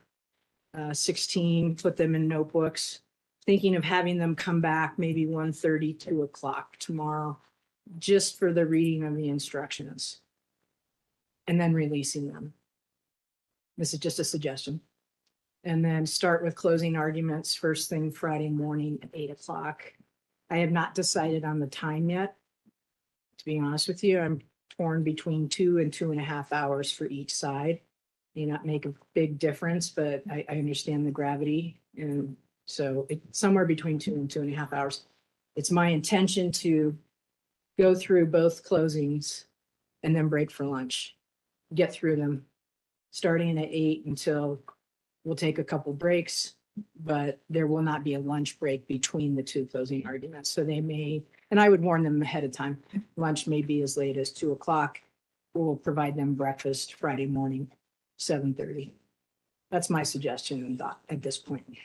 16, put them in notebooks. Thinking of having them come back maybe 1:30, 2 o'clock tomorrow, just for the reading of the instructions. And then releasing them. This is just a suggestion. And then start with closing arguments first thing Friday morning at 8 o'clock. I have not decided on the time yet. To be honest with you, I'm torn between 2 and 2.5 hours for each side. May not make a big difference, but I understand the gravity. And so it's somewhere between 2 and 2.5 hours. It's my intention to go through both closings and then break for lunch. Get through them, starting at 8 until we'll take a couple breaks, but there will not be a lunch break between the two closing arguments. So they may, and I would warn them ahead of time, lunch may be as late as 2 o'clock. We'll provide them breakfast Friday morning, 7:30. That's my suggestion and thought at this point.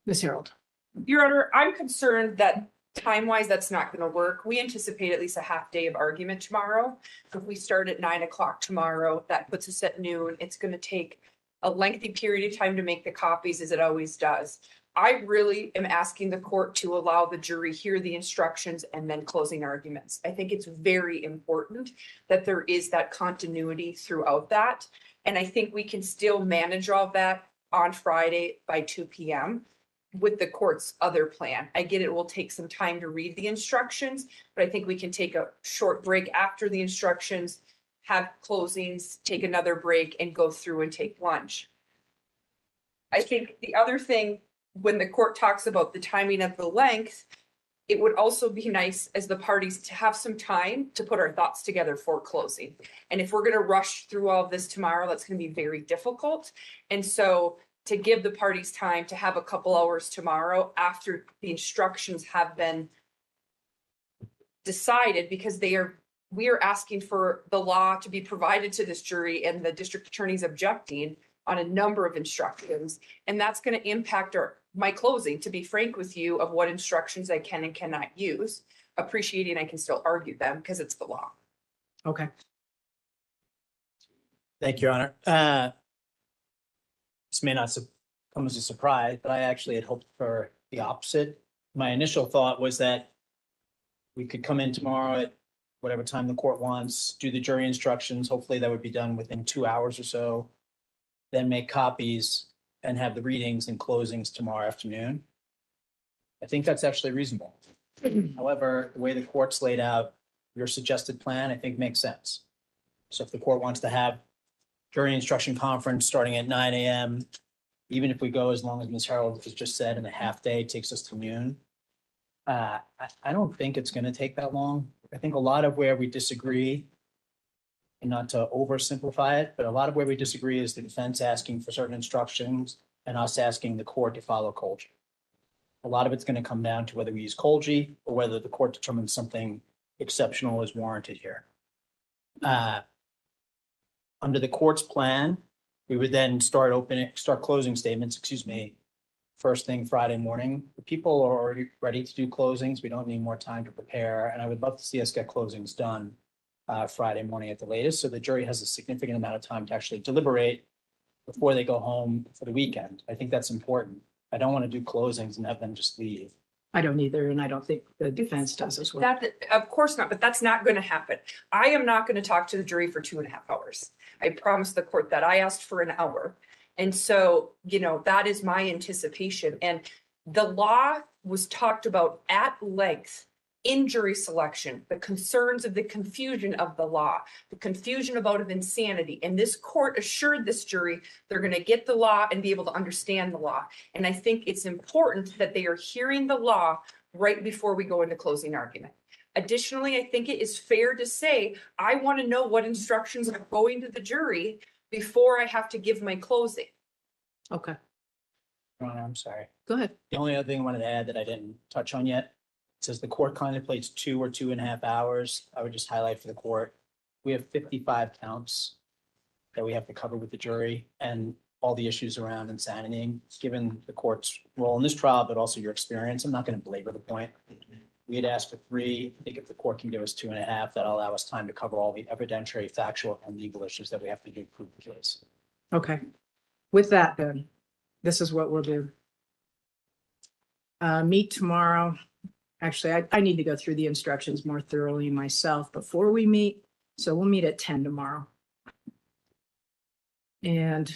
Ms. Harold. Your Honor, I'm concerned that time-wise, that's not going to work. We anticipate at least a half day of argument tomorrow. If we start at 9 o'clock tomorrow, that puts us at noon. It's going to take a lengthy period of time to make the copies, as it always does. I really am asking the court to allow the jury hear the instructions and then closing arguments. I think it's very important that there is that continuity throughout that. And I think we can still manage all of that on Friday by 2 p.m. with the court's other plan. I get it will take some time to read the instructions, but I think we can take a short break after the instructions, have closings, take another break, and go through and take lunch. I think the other thing, when the court talks about the timing of the length, it would also be nice as the parties to have some time to put our thoughts together for closing. And if we're going to rush through all of this tomorrow, that's going to be very difficult. And so to give the parties time to have a couple hours tomorrow after the instructions have been decided, because we are asking for the law to be provided to this jury, and the district attorney's objecting on a number of instructions. And that's going to impact my closing, to be frank with you, of what instructions I can and cannot use, appreciating I can still argue them because it's the law. Okay. Thank you, Your Honor. This may not come as a surprise, but I actually had hoped for the opposite. My initial thought was that we could come in tomorrow at whatever time the court wants, do the jury instructions. Hopefully that would be done within 2 hours or so. Then make copies and have the readings and closings tomorrow afternoon. I think that's actually reasonable. However, the way the court's laid out, your suggested plan, I think makes sense. So if the court wants to have jury instruction conference starting at 9 a.m., even if we go as long as Ms. Harold has just said, and a half day takes us to noon, I don't think it's going to take that long. I think a lot of where we disagree, and not to oversimplify it, but a lot of where we disagree is the defense asking for certain instructions and us asking the court to follow Colgi. A lot of it's going to come down to whether we use Colgi or whether the court determines something exceptional is warranted here. Under the court's plan, we would then start closing statements, first thing Friday morning. The people are already ready to do closings. We don't need more time to prepare. And I would love to see us get closings done Friday morning at the latest, so the jury has a significant amount of time to actually deliberate before they go home for the weekend. I think that's important. I don't want to do closings and have them just leave. I don't either, and I don't think the defense does as well. That, of course not, but that's not going to happen. I am not going to talk to the jury for 2.5 hours. I promised the court that. I asked for an hour. And so, that is my anticipation. And the law was talked about at length in jury selection, the concerns of the confusion of the law, the confusion about insanity. And this court assured this jury they're going to get the law and be able to understand the law. And I think it's important that they are hearing the law right before we go into closing argument. Additionally, I think it is fair to say, I want to know what instructions are going to the jury before I have to give my closing. Okay, Your Honor, I'm sorry. go ahead. The only other thing I wanted to add that I didn't touch on yet, it says the court contemplates 2 or 2.5 hours. I would just highlight for the court, we have 55 counts that we have to cover with the jury and all the issues around insanity, given the court's role in this trial, but also your experience. I'm not going to belabor the point. We had asked for 3. I think if the court can give us 2.5, that'll allow us time to cover all the evidentiary, factual, and legal issues that we have to do to prove the case. Okay. With that, then, this is what we'll do. Meet tomorrow. Actually, I need to go through the instructions more thoroughly myself before we meet. So we'll meet at 10 tomorrow. And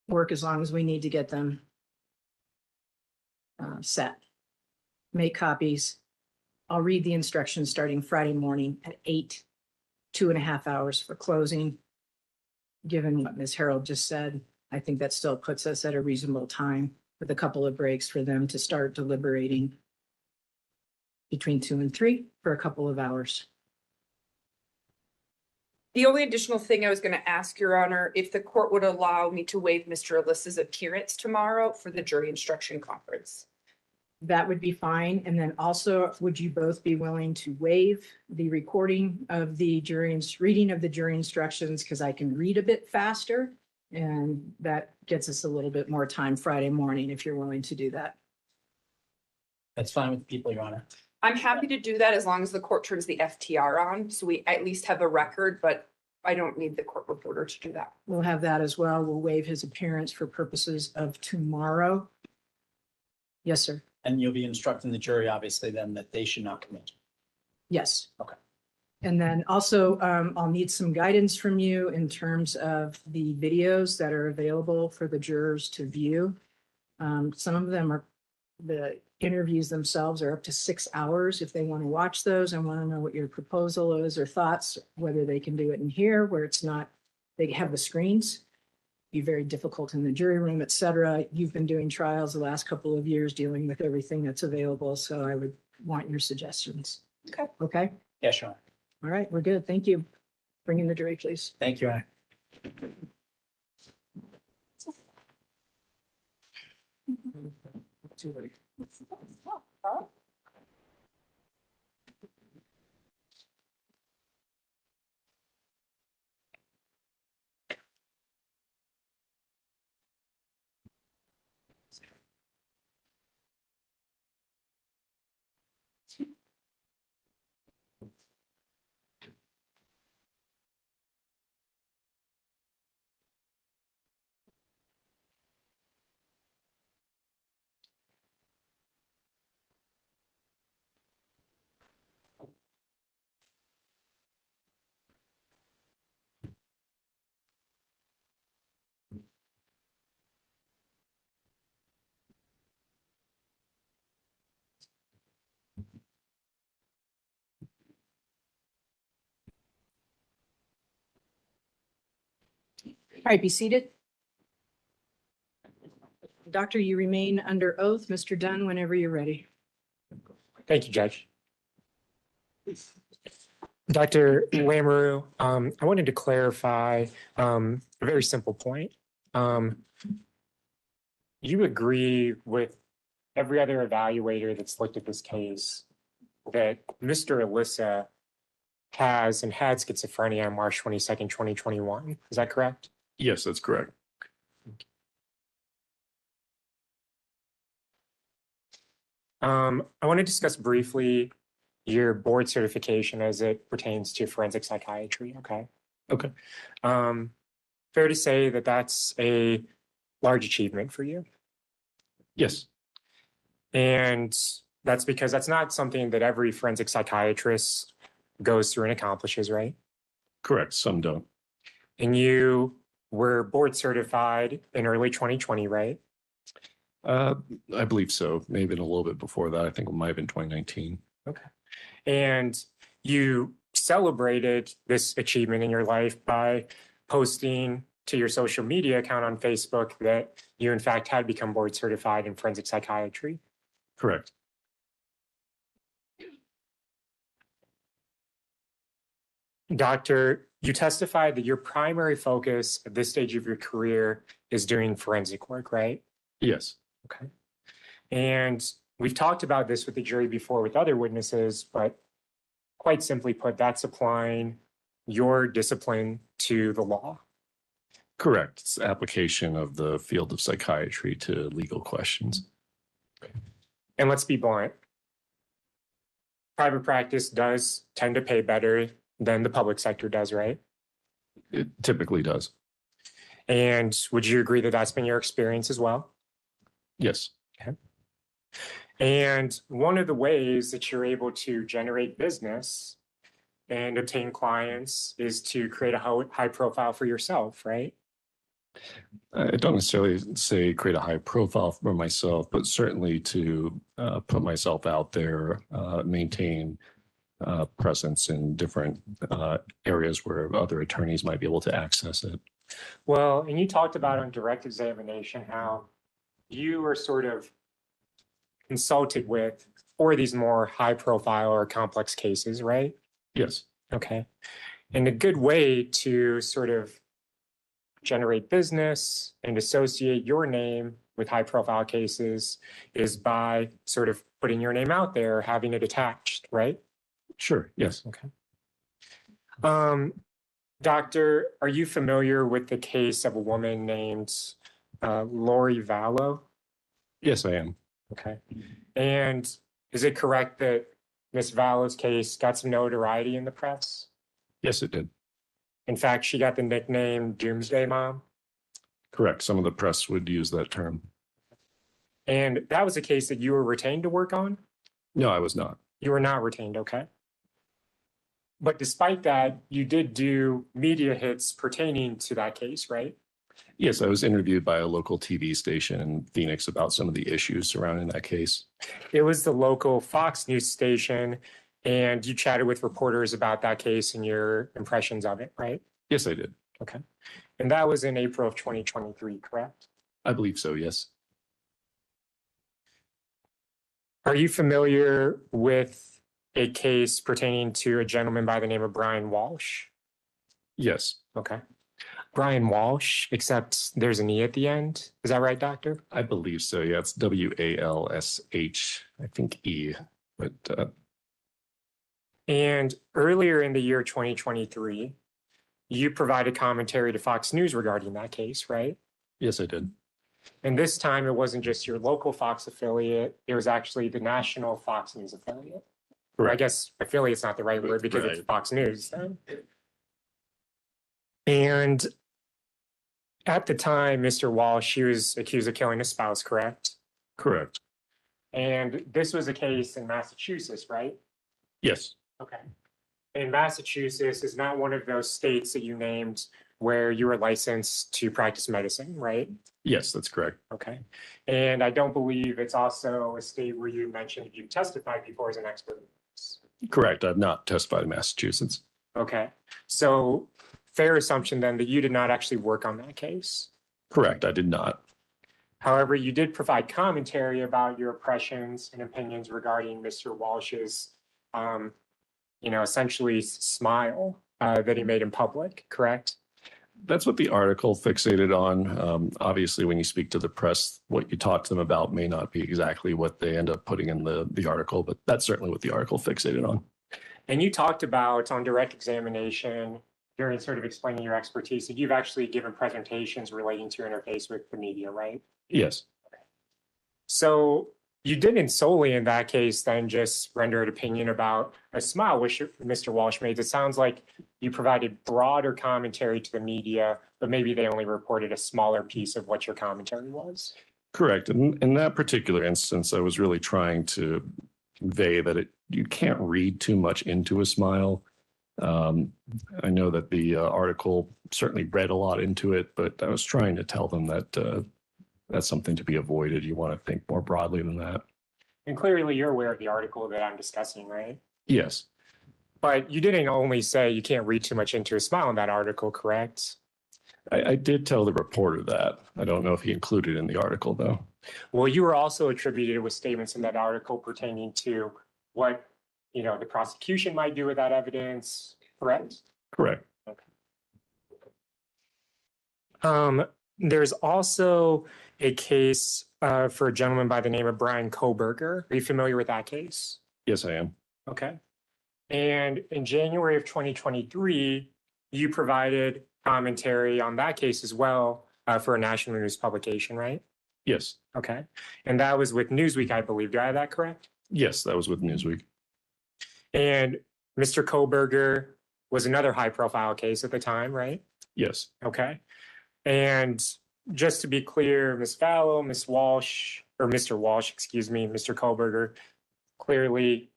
work as long as we need to get them set. Make copies. I'll read the instructions starting Friday morning at 8, 2.5 hours for closing. Given what Ms. Harold just said, I think that still puts us at a reasonable time with a couple of breaks for them to start deliberating between 2 and 3 for a couple of hours. The only additional thing I was going to ask, Your Honor, if the court would allow me to waive Mr. Alissa's appearance tomorrow for the jury instruction conference. That would be fine. And then also, would you both be willing to waive the recording of the reading of the jury instructions? Because I can read a bit faster and that gets us a little bit more time Friday morning if you're willing to do that. That's fine with the people, Your Honor. I'm happy to do that as long as the court turns the FTR on, so we at least have a record, but I don't need the court reporter to do that. We'll have that as well. We'll waive his appearance for purposes of tomorrow. Yes, sir. And you'll be instructing the jury, obviously, then that they should not commit. Yes. Okay. And then also, I'll need some guidance from you in terms of the videos that are available for the jurors to view. Some of them are, the interviews themselves are up to 6 hours. If they want to watch those and want to know what your proposal is or thoughts, whether they can do it in here where it's not, they have the screens. Be very difficult in the jury room, et cetera. You've been doing trials the last couple of years dealing with everything that's available. So I would want your suggestions. Okay. Okay. Yes, Your Honor. All right. We're good. Thank you. Bring in the jury, please. Thank you, Your Honor. Too late. All right, be seated. Doctor, you remain under oath. Mr. Dunn, whenever you're ready. Thank you, Judge. Dr. Lamoureux, I wanted to clarify a very simple point. You agree with every other evaluator that's looked at this case that Mr. Alissa has and had schizophrenia on March 22nd, 2021. Is that correct? Yes, that's correct. I want to discuss briefly your board certification as it pertains to forensic psychiatry. Okay. Okay. Fair to say that that's a large achievement for you. Yes. And that's because that's not something that every forensic psychiatrist goes through and accomplishes, right? Correct. Some don't. And you were board certified in early 2020, right? I believe so. Maybe a little bit before that. I think it might have been 2019. Okay. And you celebrated this achievement in your life by posting to your social media account on Facebook that you, in fact, had become board certified in forensic psychiatry. Correct. Doctor, you testified that your primary focus at this stage of your career is doing forensic work, right? Yes. Okay. And we've talked about this with the jury before with other witnesses, but quite simply put, that's applying your discipline to the law. Correct. It's application of the field of psychiatry to legal questions. And let's be blunt. Private practice does tend to pay better than the public sector does, right? It typically does. And would you agree that that's been your experience as well? Yes. Okay. And one of the ways that you're able to generate business and obtain clients is to create a high profile for yourself, right? I don't necessarily say create a high profile for myself, but certainly to put myself out there, maintain presence in different areas where other attorneys might be able to access it. Well, and you talked about on direct examination how you were sort of consulted with for these more high profile or complex cases, right? Yes. Okay. And a good way to sort of generate business and associate your name with high profile cases is by sort of putting your name out there, having it attached, right? Sure. Yes. Okay. Doctor, are you familiar with the case of a woman named Lori Vallow? Yes, I am. Okay. And is it correct that Miss Vallow's case got some notoriety in the press? Yes, it did. In fact, she got the nickname Doomsday Mom. Correct. Some of the press would use that term. And that was a case that you were retained to work on? No, I was not. You were not retained, okay. But despite that, you did do media hits pertaining to that case, right? Yes, I was interviewed by a local TV station in Phoenix about some of the issues surrounding that case. It was the local Fox News station, and you chatted with reporters about that case and your impressions of it, right? Yes, I did. Okay. And that was in April of 2023, correct? I believe so, yes. Are you familiar with a case pertaining to a gentleman by the name of Brian Walsh? Yes. Okay. Brian Walsh, except there's an E at the end. Is that right, doctor? I believe so. Yeah, it's WALSH, I think E. But And earlier in the year 2023, you provided commentary to Fox News regarding that case, right? yes, I did. And this time it wasn't just your local Fox affiliate, it was actually the national Fox News affiliate. Or I Correct. guess affiliate's not the right word because it's Right. Fox News. And at the time, Mr. Walsh, he was accused of killing his spouse, correct? Correct. And this was a case in Massachusetts, right? Yes. Okay. And Massachusetts is not one of those states that you named where you were licensed to practice medicine, right? Yes, that's correct. Okay. And I don't believe it's also a state where you mentioned you testified before as an expert. Correct. I've not testified in Massachusetts. Okay. So fair assumption then that you did not actually work on that case. Correct. I did not. However, you did provide commentary about your impressions and opinions regarding Mr. Walsh's, essentially smile that he made in public, correct? That's what the article fixated on. Obviously, when you speak to the press, what you talk to them about may not be exactly what they end up putting in the article, but that's certainly what the article fixated on. And you talked about on direct examination during sort of explaining your expertise that you've actually given presentations relating to your interface with the media, right? Yes. So you didn't solely in that case then just render an opinion about a smile which Mr. Walsh made. It sounds like you provided broader commentary to the media, but maybe they only reported a smaller piece of what your commentary was. Correct. In that particular instance, I was really trying to convey that you can't read too much into a smile. I know that the article certainly read a lot into it, but I was trying to tell them that that's something to be avoided. You want to think more broadly than that. And clearly you're aware of the article that I'm discussing, right? Yes, But you didn't only say you can't read too much into a smile in that article, correct? I did tell the reporter that. I don't know if he included it in the article, though. Well, you were also attributed with statements in that article pertaining to what, the prosecution might do with that evidence, correct? Correct. There's also a case for a gentleman by the name of Brian Koberger. Are you familiar with that case? Yes, I am. Okay. And in January of 2023, you provided commentary on that case as well for a national news publication, right? Yes. Okay. And that was with Newsweek, I believe. Do I have that correct? Yes, that was with Newsweek. And Mr. Koberger was another high profile case at the time, right? Yes. Okay. And just to be clear, Ms. Fallow, Ms. Walsh, or Mr. Walsh, excuse me, Mr. Koberger, clearly,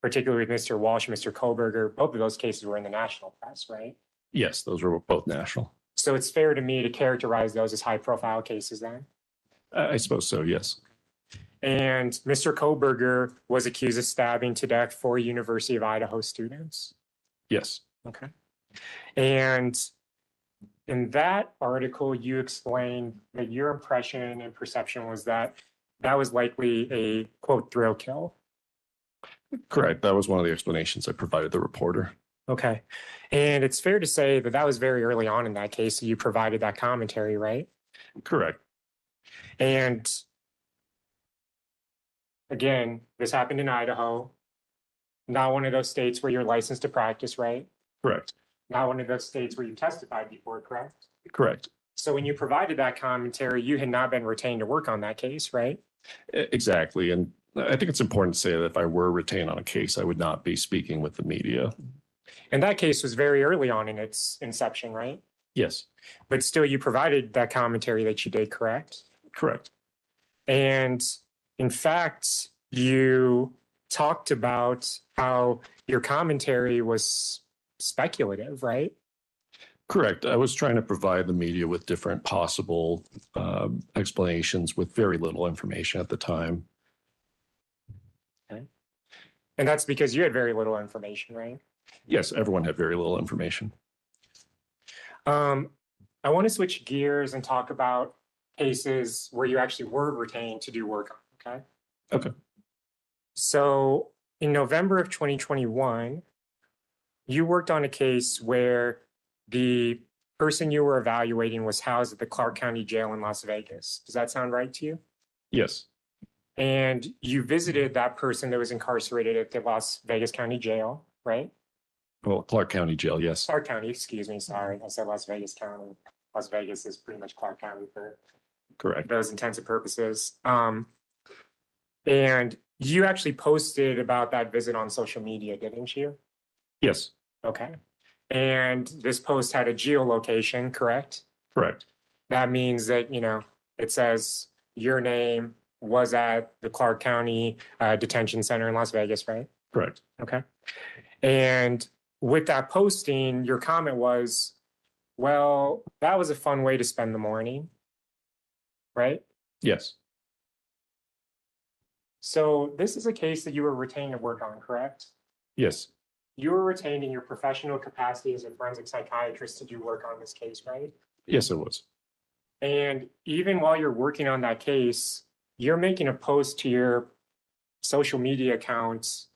particularly with Mr. Walsh, Mr. Koberger, both of those cases were in the national press, right? Yes, those were both national. So it's fair to me to characterize those as high profile cases then? I suppose so, yes. And Mr. Koberger was accused of stabbing to death 4 University of Idaho students. Yes. Okay. And in that article, you explained that your impression and perception was that that was likely a, quote, thrill kill. Correct. That was one of the explanations I provided the reporter. Okay. And it's fair to say that that was very early on in that case that you provided that commentary, right? Correct. And again, this happened in Idaho, not one of those states where you're licensed to practice, right? Correct. Not one of those states where you testified before, correct? Correct. So when you provided that commentary, you had not been retained to work on that case, right? Exactly. And I think it's important to say that if I were retained on a case, I would not be speaking with the media. And that case was very early on in its inception, right? Yes. But still, you provided that commentary that you did, correct? Correct. And in fact, you talked about how your commentary was speculative, right? Correct. I was trying to provide the media with different possible explanations with very little information at the time. Okay. And that's because you had very little information, right? Yes, everyone had very little information. I want to switch gears and talk about cases where you actually were retained to do work on, okay? Okay. So in November of 2021, you worked on a case where the person you were evaluating was housed at the Clark County Jail in Las Vegas. Does that sound right to you? Yes. And you visited that person that was incarcerated at the Las Vegas County Jail, right? Well, Clark County Jail, yes. Clark County, excuse me, sorry. I said Las Vegas County. Las Vegas is pretty much Clark County for Correct. those intents and purposes. And you actually posted about that visit on social media, didn't you? Yes. Okay. And this post had a geolocation, correct? Correct. That means that, it says your name was at the Clark County Detention Center in Las Vegas, right? Correct. Okay. And with that posting, your comment was, well, that was a fun way to spend the morning, right? Yes. So this is a case that you were retained to work on, correct? Yes. You were retained in your professional capacity as a forensic psychiatrist to do work on this case, right? Yes, it was. And even while you're working on that case, you're making a post to your social media accounts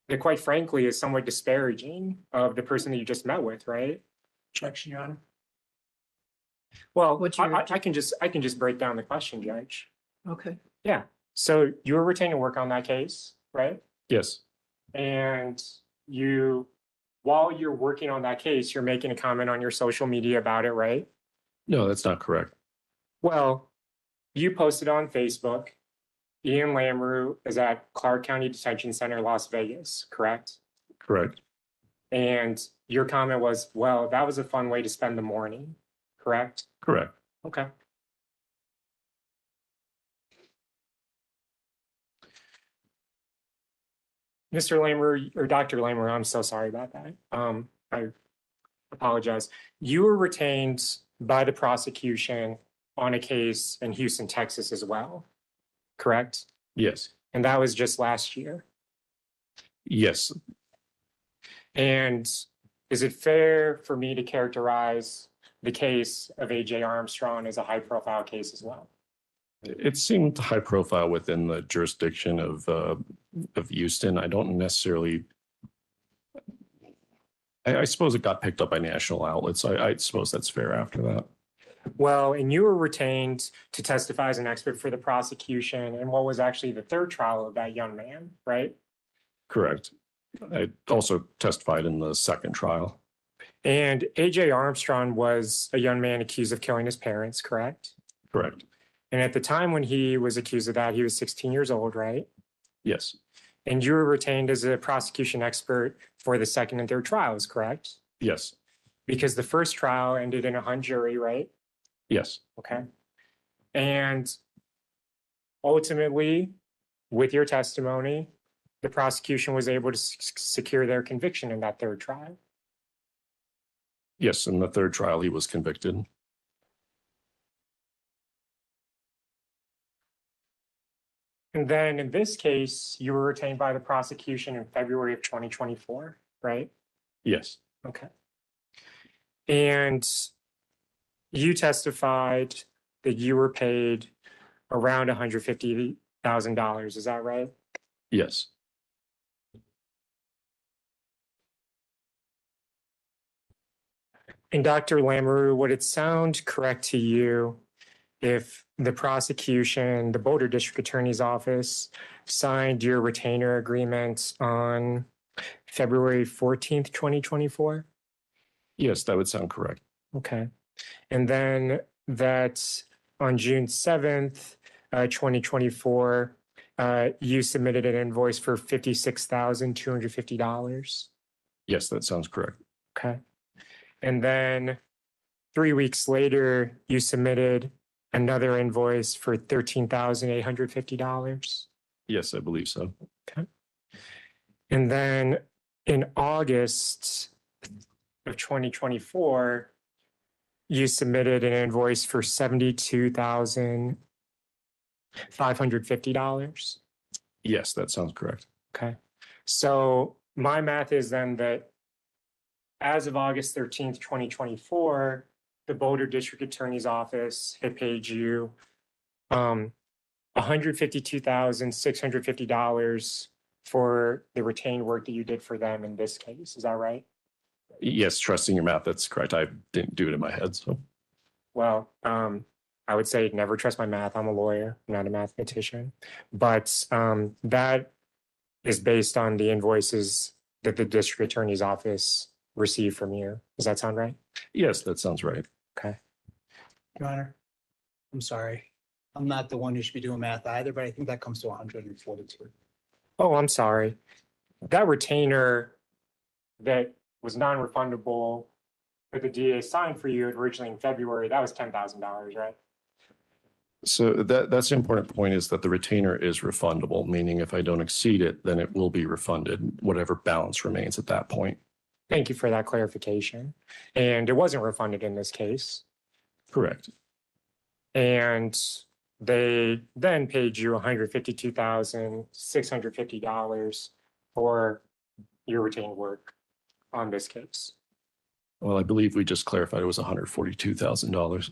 that quite frankly is somewhat disparaging of the person that you just met with, right? Objection, Your Honor. Well, What's your- I can just break down the question, Judge. Okay. Yeah. So you were retained to work on that case, right? Yes. And while you're working on that case, you're making a comment on your social media about it, right? No, that's not correct. Well, you posted on Facebook, Ian Lamrou is at Clark County Detention Center, Las Vegas, correct? Correct. And your comment was, well, that was a fun way to spend the morning, correct? Correct. Okay. Mr. Lamrou, or Dr. Lamrou, I'm so sorry about that. I apologize. You were retained by the prosecution on a case in Houston, Texas as well, correct? Yes, And that was just last year. yes, And is it fair for me to characterize the case of AJ Armstrong as a high-profile case as well? it seemed high profile within the jurisdiction of Houston. I don't necessarily. I suppose it got picked up by national outlets. I suppose that's fair after that. Well, and you were retained to testify as an expert for the prosecution in what was actually the third trial of that young man, right? Correct. I also testified in the second trial. And AJ Armstrong was a young man accused of killing his parents, correct? Correct. And at the time when he was accused of that, he was 16 years old, right? Yes. And you were retained as a prosecution expert for the second and third trials, correct? Yes. Because the first trial ended in a hung jury, right? Yes. Okay. And ultimately, with your testimony, the prosecution was able to secure their conviction in that third trial. Yes. In the third trial, he was convicted. And then in this case, you were retained by the prosecution in February of 2024, right? Yes. Okay. And you testified that you were paid around $150,000. Is that right? Yes. And Dr. Lamoureux, would it sound correct to you if the prosecution, the Boulder District Attorney's Office, signed your retainer agreement on February 14th, 2024? Yes, that would sound correct. Okay. And then that on June 7th, 2024, you submitted an invoice for $56,250. Yes, that sounds correct. Okay. And then 3 weeks later, you submitted another invoice for $13,850. Yes, I believe so. Okay. And then in August of 2024, you submitted an invoice for $72,550. Yes, that sounds correct. Okay. So my math is then that as of August 13th, 2024, the Boulder District Attorney's Office had paid you $152,650 for the retained work that you did for them in this case. Is that right? Yes, trusting your math, that's correct. I didn't do it in my head, so. Well, I would say never trust my math. I'm a lawyer, not a mathematician. But that is based on the invoices that the District Attorney's Office received from you. Does that sound right? Yes, that sounds right. Okay. Your Honor, I'm sorry. I'm not the one who should be doing math either, but I think that comes to 142. Oh, I'm sorry. That retainer that was non-refundable that the DA signed for you originally in February, that was $10,000, right? So that's an important point, is that the retainer is refundable, meaning if I don't exceed it, then it will be refunded, whatever balance remains at that point. Thank you for that clarification. And it wasn't refunded in this case. Correct. And they then paid you $152,650 for your retained work on this case. Well, I believe we just clarified it was $142,000.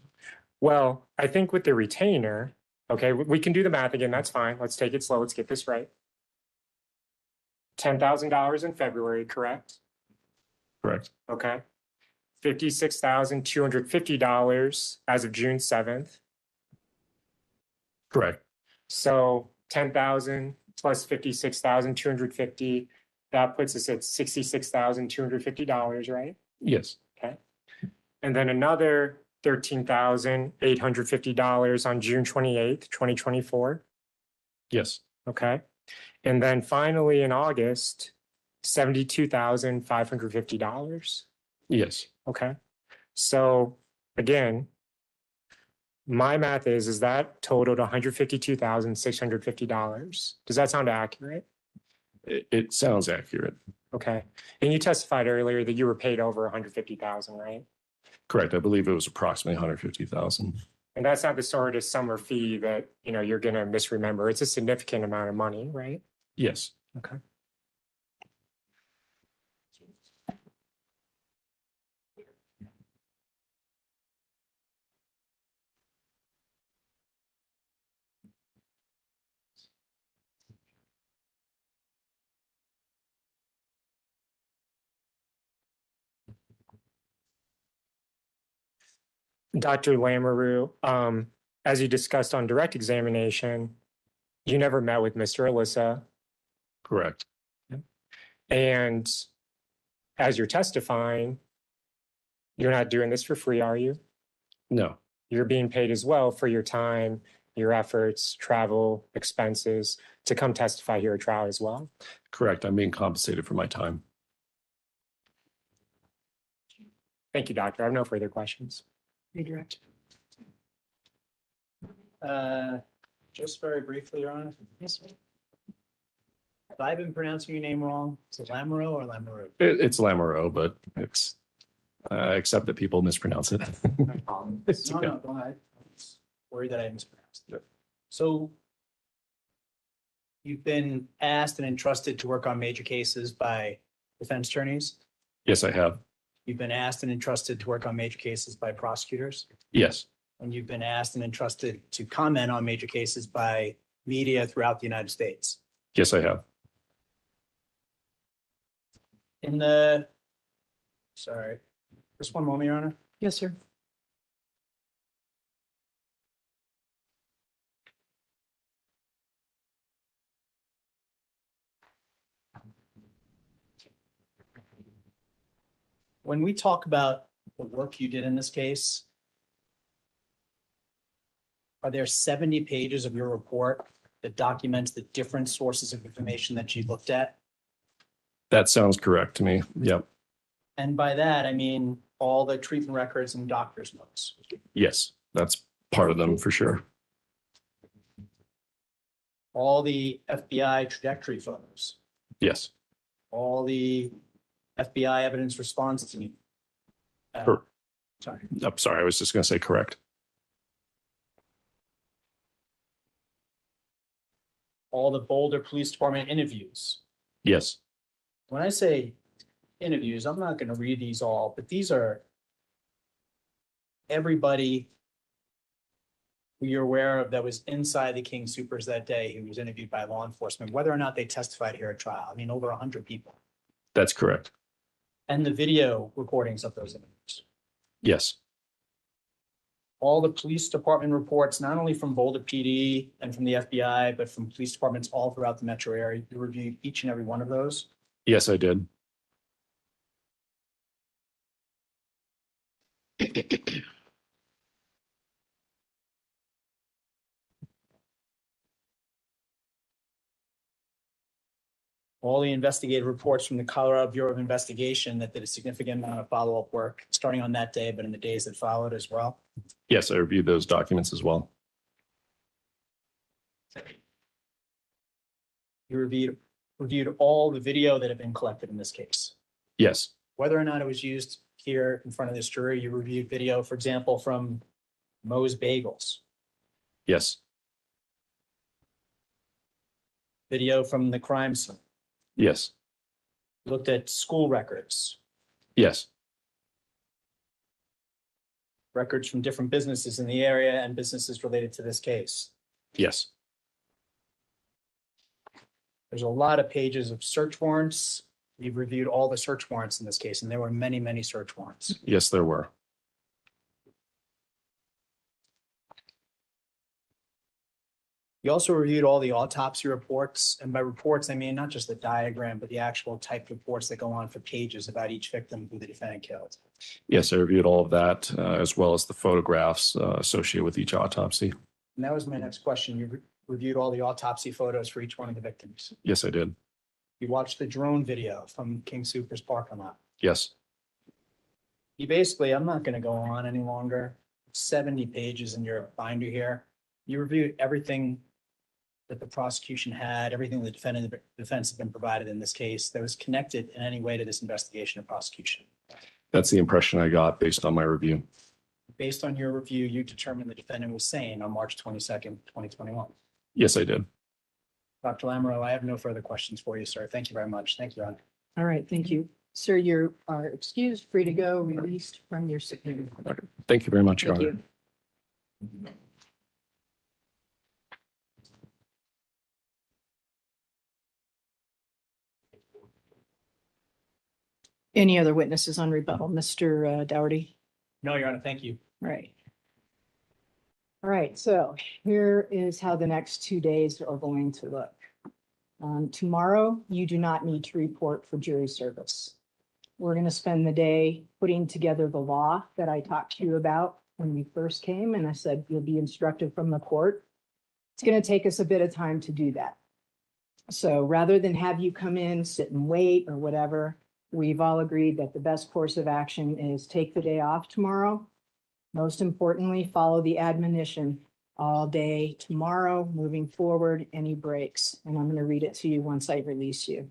Well, I think with the retainer, okay, we can do the math again. That's fine. Let's take it slow. Let's get this right. $10,000 in February, correct? Correct. Okay. $56,250 as of June 7th. Correct. So 10,000 plus 56,250, that puts us at $66,250, right? Yes. Okay. And then another $13,850 on June 28th, 2024. Yes. Okay. And then finally in August, $72,550. Yes. Okay. So again, my math is that totaled $152,650. Does that sound accurate? It sounds accurate. Okay. And you testified earlier that you were paid over $150,000, right? Correct. I believe it was approximately $150,000. And that's not the sort of summer fee that, you know, you're gonna misremember. It's a significant amount of money, right? Yes. Okay. Dr. Lamoureux, as you discussed on direct examination, you never met with Mr. Alissa. Correct. And as you're testifying, you're not doing this for free, are you? No. You're being paid as well for your time, your efforts, travel, expenses to come testify here at trial as well. Correct. I'm being compensated for my time. Thank you, doctor. I have no further questions. Redirect. Just very briefly, Your Honor. Yes, sir. Have I been pronouncing your name wrong? Is it Lamoureux or Lamoureux? It's Lamoureux, but it's accept that people mispronounce it. It's No, okay. no, go ahead. I was worried that I mispronounced it. Yep. So you've been asked and entrusted to work on major cases by defense attorneys. Yes, I have. You've been asked and entrusted to work on major cases by prosecutors. Yes. And you've been asked and entrusted to comment on major cases by media throughout the United States. Yes, I have. Sorry, just one moment, Your Honor. Yes, sir. When we talk about the work you did in this case, are there 70 pages of your report that documents the different sources of information that you looked at? That sounds correct to me. Yep. And by that, I mean all the treatment records and doctor's notes. Yes, that's part of them for sure. All the FBI trajectory photos, Yes. all the FBI evidence response team. Sure. Sorry. I'm sorry. I was just going to say correct. All the Boulder Police Department interviews. Yes. When I say interviews, I'm not going to read these all, but these are everybody who you're aware of that was inside the King Supers that day who was interviewed by law enforcement, whether or not they testified here at trial. I mean, over 100 people. That's correct. And the video recordings of those interviews. Yes. All the police department reports, not only from Boulder PD and from the FBI, but from police departments all throughout the metro area. You reviewed each and every one of those. Yes, I did. All the investigative reports from the Colorado Bureau of Investigation that did a significant amount of follow-up work, starting on that day, but in the days that followed as well. Yes, I reviewed those documents as well. You reviewed all the video that had been collected in this case. Yes. Whether or not it was used here in front of this jury, you reviewed video, for example, from Moe's Bagels, Yes. video from the crime scene, Yes. looked at school records, Yes. records from different businesses in the area and businesses related to this case. Yes. There's a lot of pages of search warrants. You've reviewed all the search warrants in this case, and there were many, many search warrants. Yes, there were. You also reviewed all the autopsy reports, and by reports, I mean not just the diagram, but the actual typed reports that go on for pages about each victim who the defendant killed. Yes, I reviewed all of that, as well as the photographs associated with each autopsy. And that was my next question. You reviewed all the autopsy photos for each one of the victims. Yes, I did. You watched the drone video from King Soopers parking lot. Yes. You basically, I'm not going to go on any longer. 70 pages in your binder here. You reviewed everything that the prosecution had, everything the defense had been provided in this case that was connected in any way to this investigation or prosecution. That's the impression I got based on my review. based on your review, you determined the defendant was sane on March 22nd, 2021. Yes, I did. Dr. Lamoureux, I have no further questions for you, sir. Thank you very much. Thank you, Your Honor. All right, thank you. Sir, you are excused, free to go, released from your subpoena. Thank you very much, Your Thank Honor. you. Any other witnesses on rebuttal? Mr. Dougherty? No, Your Honor, thank you. Right. All right, so here is how the next 2 days are going to look. Tomorrow, you do not need to report for jury service. We're going to spend the day putting together the law that I talked to you about when we first came, and I said you'll be instructed from the court. It's going to take us a bit of time to do that. So rather than have you come in, sit and wait or whatever, we've all agreed that the best course of action is take the day off tomorrow. Most importantly, follow the admonition all day tomorrow, moving forward, any breaks. And I'm going to read it to you once I release you.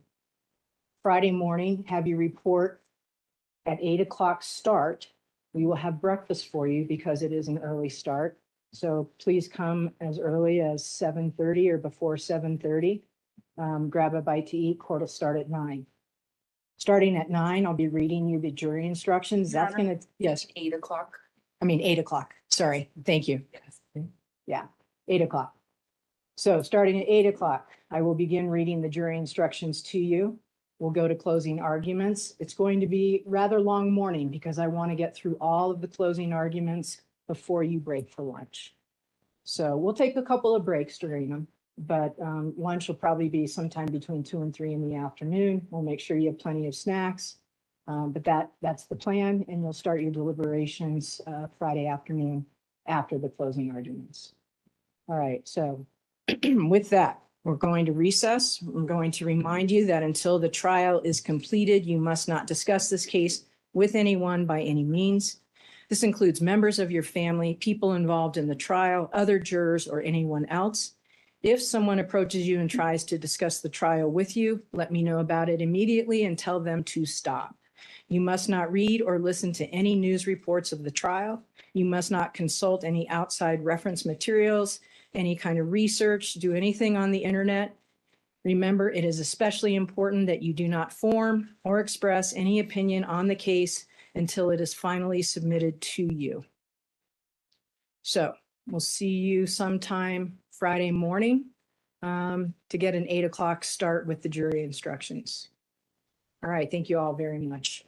Friday morning, have you report at 8 o'clock start. We will have breakfast for you because it is an early start. So please come as early as 7:30 or before 7:30. Grab a bite to eat. Court will start at 9. Starting at 9, I'll be reading you the jury instructions. Your That's Honor? going to, yes, 8 o'clock. I mean, 8 o'clock. Sorry. Thank you. Yes. Yeah, 8 o'clock. So starting at 8 o'clock, I will begin reading the jury instructions to you. We'll go to closing arguments. It's going to be rather long morning because I want to get through all of the closing arguments before you break for lunch. So we'll take a couple of breaks during them, but lunch will probably be sometime between 2 and 3 in the afternoon. We'll make sure you have plenty of snacks. But that's the plan, and you'll start your deliberations Friday afternoon after the closing arguments. All right, so with that, we're going to recess. We're going to remind you that until the trial is completed, you must not discuss this case with anyone by any means. This includes members of your family, people involved in the trial, other jurors, or anyone else. If someone approaches you and tries to discuss the trial with you, let me know about it immediately and tell them to stop. You must not read or listen to any news reports of the trial. You must not consult any outside reference materials, any kind of research, do anything on the internet. Remember, it is especially important that you do not form or express any opinion on the case until it is finally submitted to you. So we'll see you sometime Friday morning to get an 8 o'clock start with the jury instructions. All right, thank you all very much.